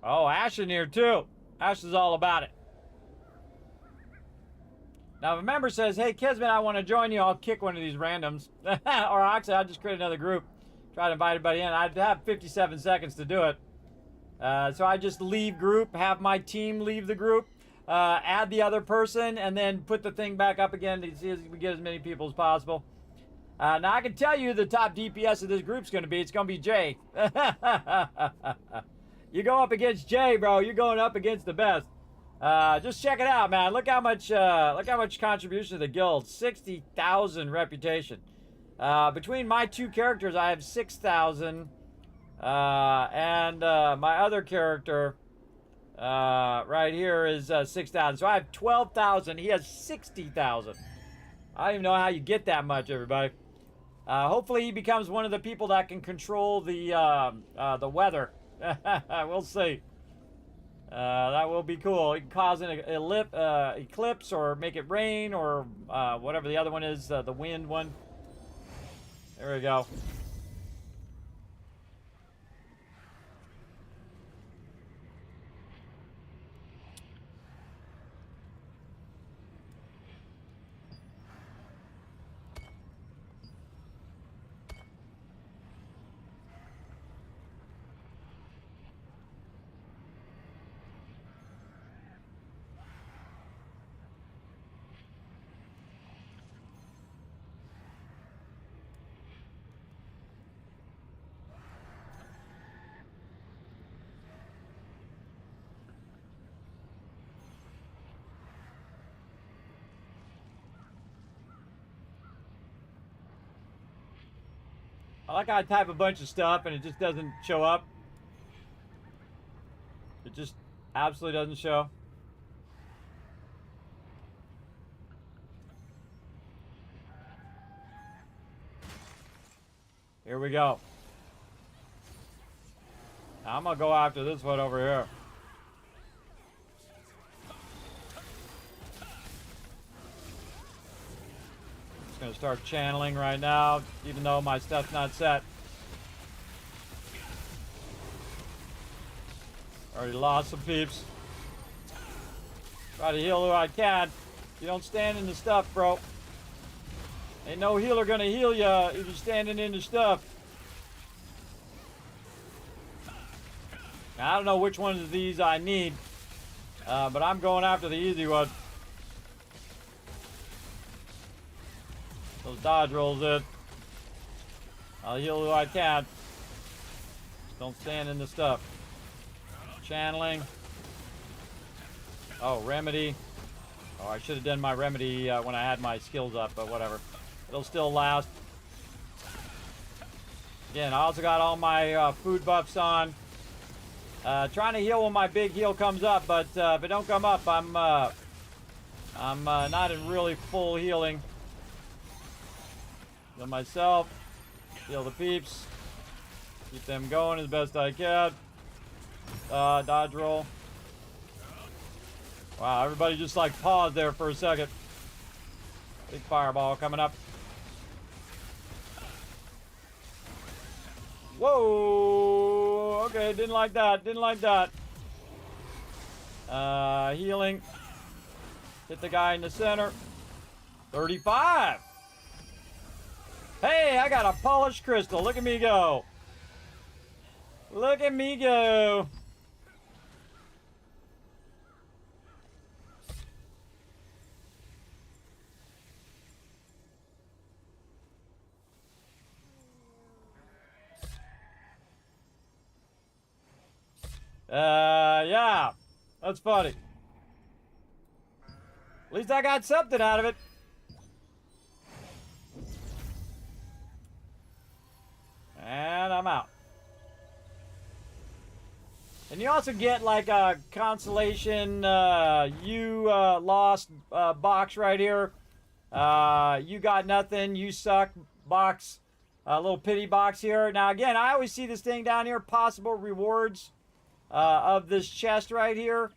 Oh, Ash in here too. Ash is all about it. Now, if a member says, hey, Kismet, I want to join you, I'll kick one of these randoms. Or actually, I'll just create another group. Try to invite everybody in. I'd have 57 seconds to do it. So I just leave group, have my team leave the group, add the other person, and then put the thing back up again to see if we get as many people as possible. Now, I can tell you the top DPS of this group's going to be, it's going to be Jay. You go up against Jay, bro. You're going up against the best. Just check it out, man. Look how much contribution to the guild. 60,000 reputation. Between my two characters, I have 6,000. And my other character right here is 6,000. So I have 12,000. He has 60,000. I don't even know how you get that much, everybody. Hopefully he becomes one of the people that can control the weather. We'll see. That will be cool. It can cause an eclipse or make it rain or whatever the other one is, the wind one. There we go. I like how I type a bunch of stuff and it just doesn't show up. It just absolutely doesn't show. Here we go. Now I'm gonna go after this one over here. Just gonna start channeling right now, even though my stuff's not set. Already lost some peeps. Try to heal who I can. You don't stand in the stuff, bro. Ain't no healer gonna heal ya if you're standing in the stuff. Now, I don't know which one of these I need, but I'm going after the easy one. Those dodge rolls in. I'll heal who I can. Just don't stand in the stuff. Channeling. Oh, remedy. Oh, I should have done my remedy when I had my skills up, but whatever. It'll still last. Again, I also got all my food buffs on. Trying to heal when my big heal comes up, but if it don't come up, I'm not in really full healing. Heal myself. Heal the peeps. Keep them going as best I can. Dodge roll. Wow, everybody just like paused there for a second. Big fireball coming up. Whoa! Okay, didn't like that. Didn't like that. Healing. Hit the guy in the center. 35. Hey, I got a polished crystal. Look at me go. Look at me go. Yeah. That's funny. At least I got something out of it. And I'm out. And you also get like a consolation, you lost box right here. You got nothing, you suck box. A little pity box here. Now again, I always see this thing down here, possible rewards of this chest right here.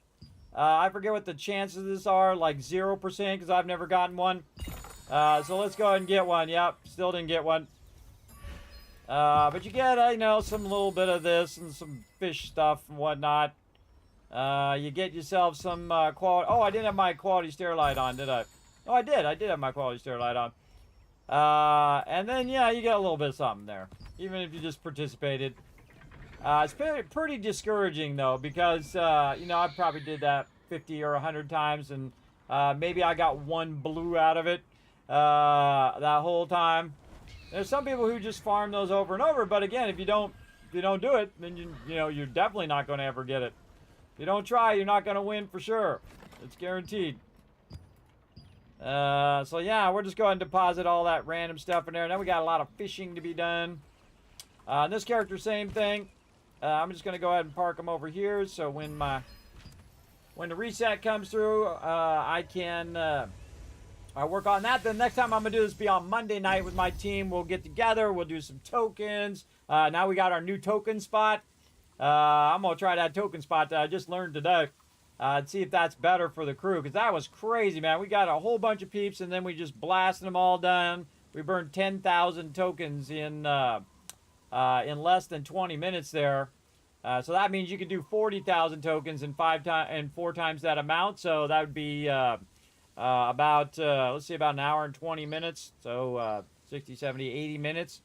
I forget what the chances of this are, like 0% because I've never gotten one. So let's go ahead and get one. Yep, still didn't get one. But you get, you know, some little bit of this and some fish stuff and whatnot. You get yourself some quality. Oh, I didn't have my quality stair light on, did I? Oh, I did. I did have my quality stair light on. And then, yeah, you get a little bit of something there, even if you just participated. It's pretty discouraging, though, because, you know, I probably did that 50 or 100 times, and maybe I got one blue out of it that whole time. There's some people who just farm those over and over, but again, if you don't do it, then you know you're definitely not going to ever get it. If you don't try, you're not going to win for sure. It's guaranteed. So yeah, we're just going to deposit all that random stuff in there. Then we got a lot of fishing to be done. This character, same thing. I'm just going to go ahead and park them over here, so when the reset comes through, I can I work on that. The next time I'm going to do this be on Monday night with my team. We'll get together. We'll do some tokens. Now we got our new token spot. I'm going to try that token spot that I just learned today. And see if that's better for the crew. Because that was crazy, man. We got a whole bunch of peeps and then we just blasted them all down. We burned 10,000 tokens in less than 20 minutes there. So that means you can do 40,000 tokens in 4 times that amount. So that would be about, let's see, about an hour and 20 minutes. So 60, 70, 80 minutes.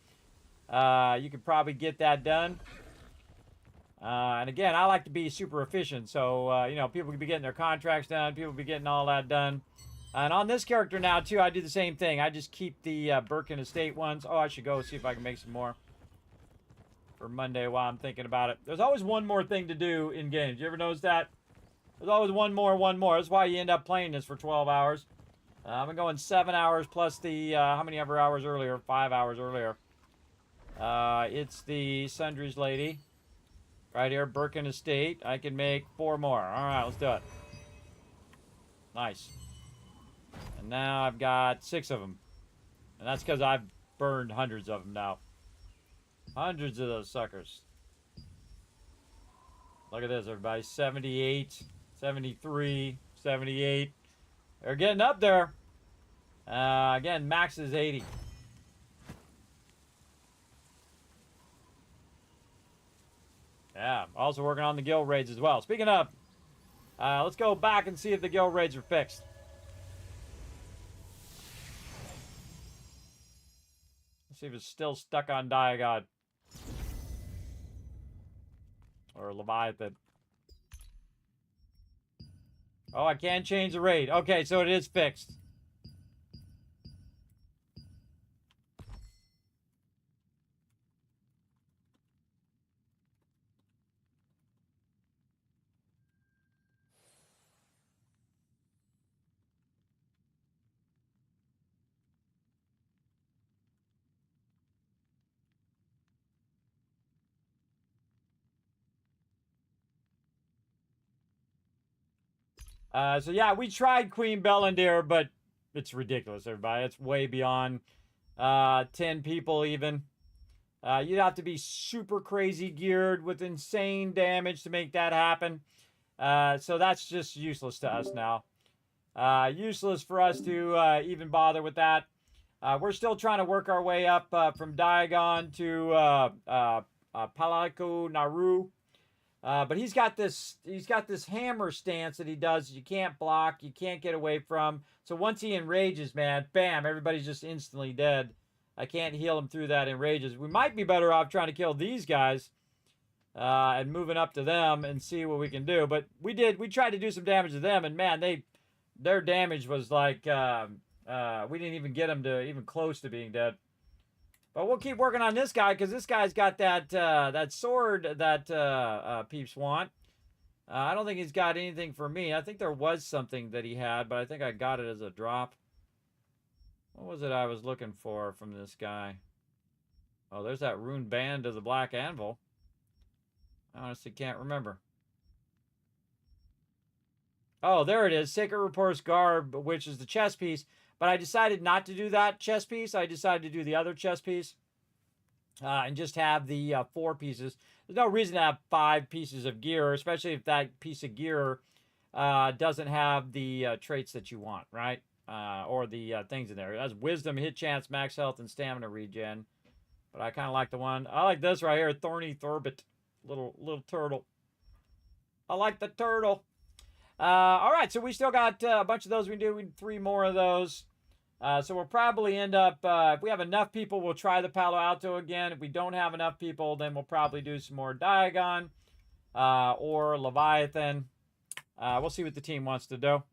You could probably get that done. And again, I like to be super efficient. So, you know, people could be getting their contracts done. People be getting all that done. And on this character now, too, I do the same thing. I just keep the Birkin Estate ones. Oh, I should go see if I can make some more for Monday while I'm thinking about it. There's always one more thing to do in games. You ever notice that? There's always one more. That's why you end up playing this for 12 hours. I'm going 7 hours plus the, how many ever hours earlier? 5 hours earlier. It's the Sundries lady. Right here, Birkin Estate. I can make 4 more. All right, let's do it. Nice. And now I've got 6 of them. And that's because I've burned hundreds of them now. Hundreds of those suckers. Look at this, everybody. 78, 73, 78. They're getting up there. Again, max is 80. Yeah, also working on the guild raids as well. Speaking of, let's go back and see if the guild raids are fixed. Let's see if it's still stuck on Diagod. Or Leviathan. Oh, I can change the raid. Okay, so it is fixed. So yeah, we tried Queen Bellendir, but it's ridiculous, everybody. It's way beyond 10 people even. You'd have to be super crazy geared with insane damage to make that happen. So that's just useless to us now. Useless for us to even bother with that. We're still trying to work our way up from Diagon to Palaco Naru. But he's got this hammer stance that he does. You can't block, you can't get away from. So once he enrages, man, bam, everybody's just instantly dead. I can't heal him through that enrages. We might be better off trying to kill these guys and moving up to them and see what we can do. But we tried to do some damage to them, and man, their damage was like we didn't even get them to even close to being dead. But we'll keep working on this guy because this guy's got that sword that peeps want. I don't think he's got anything for me. I think there was something that he had, but I think I got it as a drop. What was it I was looking for from this guy? Oh, there's that rune band of the Black Anvil. I honestly can't remember. Oh, there it is. Sacred Report's Garb, which is the chest piece. But I decided not to do that chest piece. I decided to do the other chest piece. And just have the 4 pieces. There's no reason to have 5 pieces of gear, especially if that piece of gear doesn't have the traits that you want, right? Or the things in there. It has wisdom, hit chance, max health, and stamina regen. But I kind of like the one. I like this right here, Thorny Thorbit. Little turtle. I like the turtle. All right, so we still got a bunch of those we can do. We need 3 more of those. So we'll probably end up, if we have enough people, we'll try the Palo Alto again. If we don't have enough people, then we'll probably do some more Diagon or Leviathan. We'll see what the team wants to do.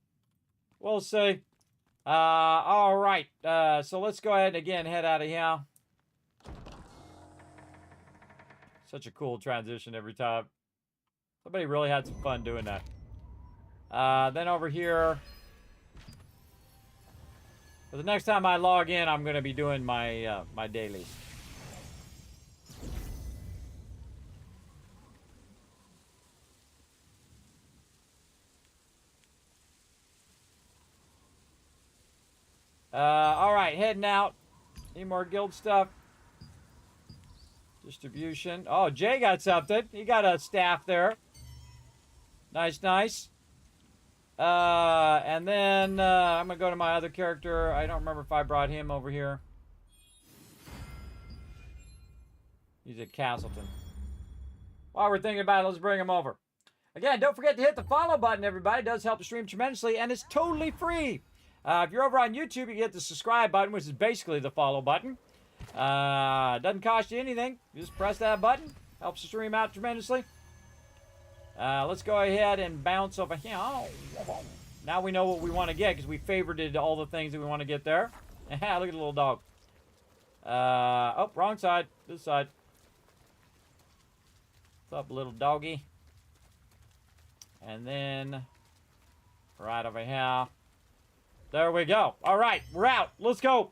We'll see. All right, so let's go ahead and again head out of here. Such a cool transition every time. Somebody really had some fun doing that. Then over here, for the next time I log in, I'm going to be doing my my dailies. All right, heading out. Any more guild stuff? Distribution. Oh, Jay got something. He got a staff there. Nice, nice. And then I'm going to go to my other character. I don't remember if I brought him over here. He's at Castleton. While we're thinking about it, let's bring him over. Again, don't forget to hit the follow button, everybody. It does help the stream tremendously, and it's totally free. If you're over on YouTube, you get the subscribe button, which is basically the follow button. Doesn't cost you anything. You just press that button. Helps the stream out tremendously. Let's go ahead and bounce over here. Now we know what we want to get because we favorited all the things that we want to get there. Look at the little dog. Oh, wrong side. This side. What's up, little doggy? And then right over here. There we go. All right, we're out. Let's go.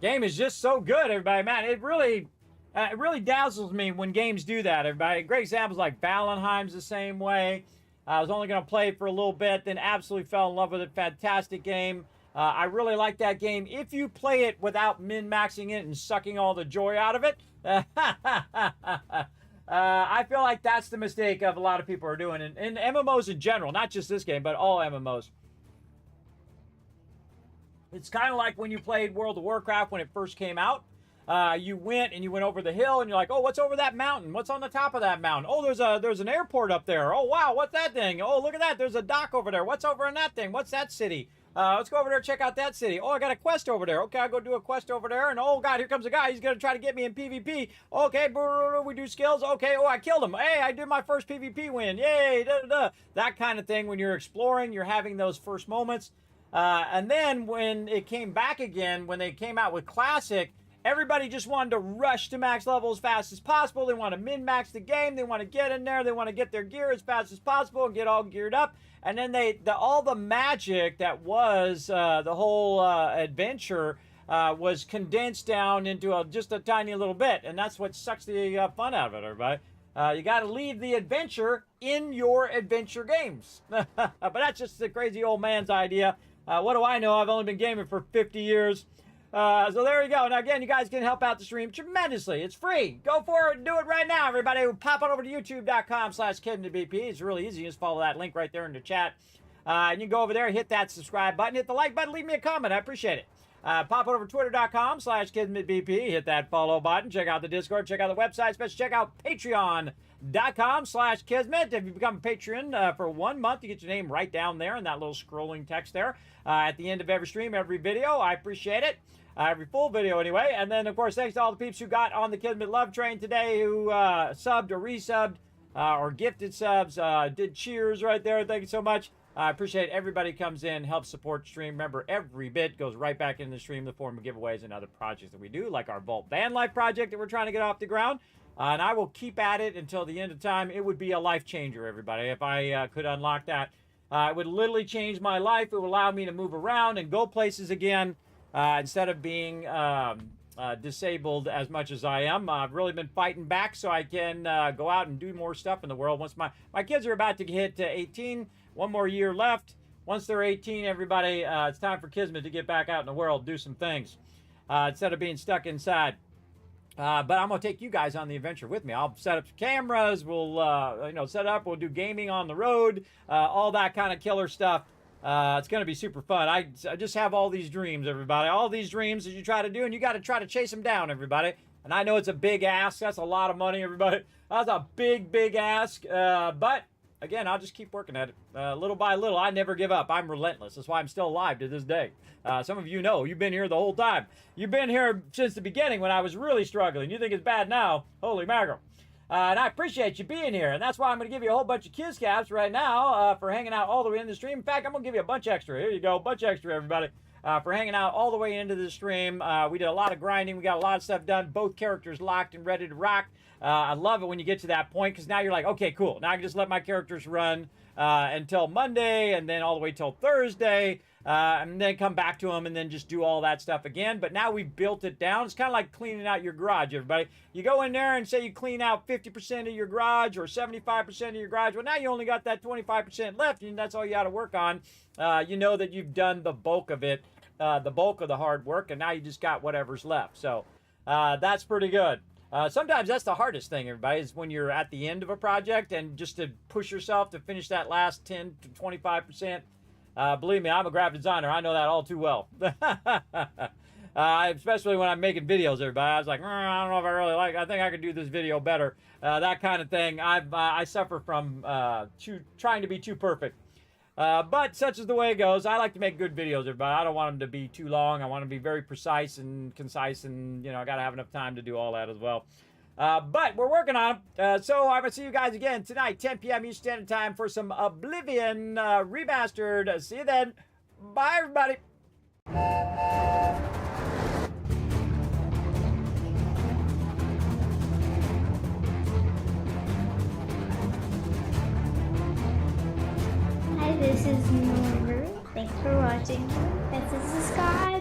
Game is just so good, everybody. Man, it really dazzles me when games do that, everybody. Great examples like Valheim's the same way. I was only going to play it for a little bit, then absolutely fell in love with it. Fantastic game. I really like that game. If you play it without min-maxing it and sucking all the joy out of it, I feel like that's the mistake of a lot of people are doing in MMOs in general, not just this game, but all MMOs. It's kind of like when you played World of Warcraft when it first came out. You went over the hill and you're like, oh, what's over that mountain? What's on the top of that mountain? Oh, there's an airport up there. Oh, wow, what's that thing? Oh, look at that. There's a dock over there. What's over in that thing? What's that city? Let's go over there and check out that city. Oh, I got a quest over there. Okay, I'll go do a quest over there. And oh, God, here comes a guy. He's going to try to get me in PvP. Okay, we do skills. Okay, oh, I killed him. Hey, I did my first PvP win. Yay, da-da-da. That kind of thing when you're exploring, you're having those first moments. And then when it came back again, when they came out with Classic, everybody just wanted to rush to max level as fast as possible. They want to min-max the game. They want to get in there. They want to get their gear as fast as possible and get all geared up. And then all the magic that was the whole adventure was condensed down into just a tiny little bit. And that's what sucks the fun out of it, everybody. You got to leave the adventure in your adventure games. But that's just the crazy old man's idea. What do I know? I've only been gaming for 50 years. So there you go. Now, again, you guys can help out the stream tremendously. It's free. Go for it and do it right now, everybody. Pop on over to youtube.com/KismetBP. It's really easy. Just follow that link right there in the chat. And you can go over there, hit that subscribe button, hit the like button, leave me a comment. I appreciate it. Pop over to twitter.com/KismetBP. Hit that follow button. Check out the Discord. Check out the website. Especially check out patreon.com/Kismet. If you become a patron for 1 month, you get your name right down there in that little scrolling text there. At the end of every stream, every video. I appreciate it. Every full video anyway. And then, of course, thanks to all the peeps who got on the Kismet Love Train today, who subbed or resubbed or gifted subs, did cheers right there. Thank you so much. I appreciate everybody comes in, helps support the stream. Remember, every bit goes right back into the stream in the form of giveaways and other projects that we do, like our Vault Van Life project that we're trying to get off the ground. And I will keep at it until the end of time. It would be a life changer, everybody, if I could unlock that. It would literally change my life. It would allow me to move around and go places again. Instead of being disabled as much as I am. I've really been fighting back so I can go out and do more stuff in the world. Once my kids are about to hit 18, one more year left. Once they're 18, everybody, it's time for Kismet to get back out in the world, do some things, instead of being stuck inside. But I'm going to take you guys on the adventure with me. I'll set up cameras. We'll, set up. We'll do gaming on the road, all that kind of killer stuff. It's going to be super fun. I just have all these dreams, everybody. All these dreams that you try to do, and you got to try to chase them down, everybody. And I know it's a big ask. That's a lot of money, everybody. That's a big, big ask. But, again, I'll just keep working at it. Little by little, I never give up. I'm relentless. That's why I'm still alive to this day. Some of you know. You've been here the whole time. You've been here since the beginning when I was really struggling. You think it's bad now? Holy mackerel. And I appreciate you being here. And that's why I'm going to give you a whole bunch of Kiz Caps right now for hanging out all the way in the stream. In fact, I'm going to give you a bunch extra. Here you go. A bunch extra, everybody, for hanging out all the way into the stream. We did a lot of grinding. We got a lot of stuff done. Both characters locked and ready to rock. I love it when you get to that point because now you're like, okay, cool. Now I can just let my characters run until Monday and then all the way till Thursday. And then come back to them and then just do all that stuff again. But now we've built it down. It's kind of like cleaning out your garage, everybody. You go in there and say you clean out 50% of your garage or 75% of your garage. Well, now you only got that 25% left, and that's all you got to work on. You know that you've done the bulk of it, the bulk of the hard work, and now you just got whatever's left. So that's pretty good. Sometimes that's the hardest thing, everybody, is when you're at the end of a project and just to push yourself to finish that last 10 to 25%. Believe me, I'm a graphic designer. I know that all too well. Especially when I'm making videos, everybody. I was like, I don't know if I really like it. I think I could do this video better. That kind of thing. I suffer from trying to be too perfect. But such is the way it goes. I like to make good videos, everybody. I don't want them to be too long. I want them to be very precise and concise, and, you know, I got to have enough time to do all that as well. But we're working on them. So I'm going to see you guys again tonight, 10 p.m. Eastern Standard Time for some Oblivion Remastered. See you then. Bye, everybody. Hi, this is Norbert. Thanks for watching. This is the Sky.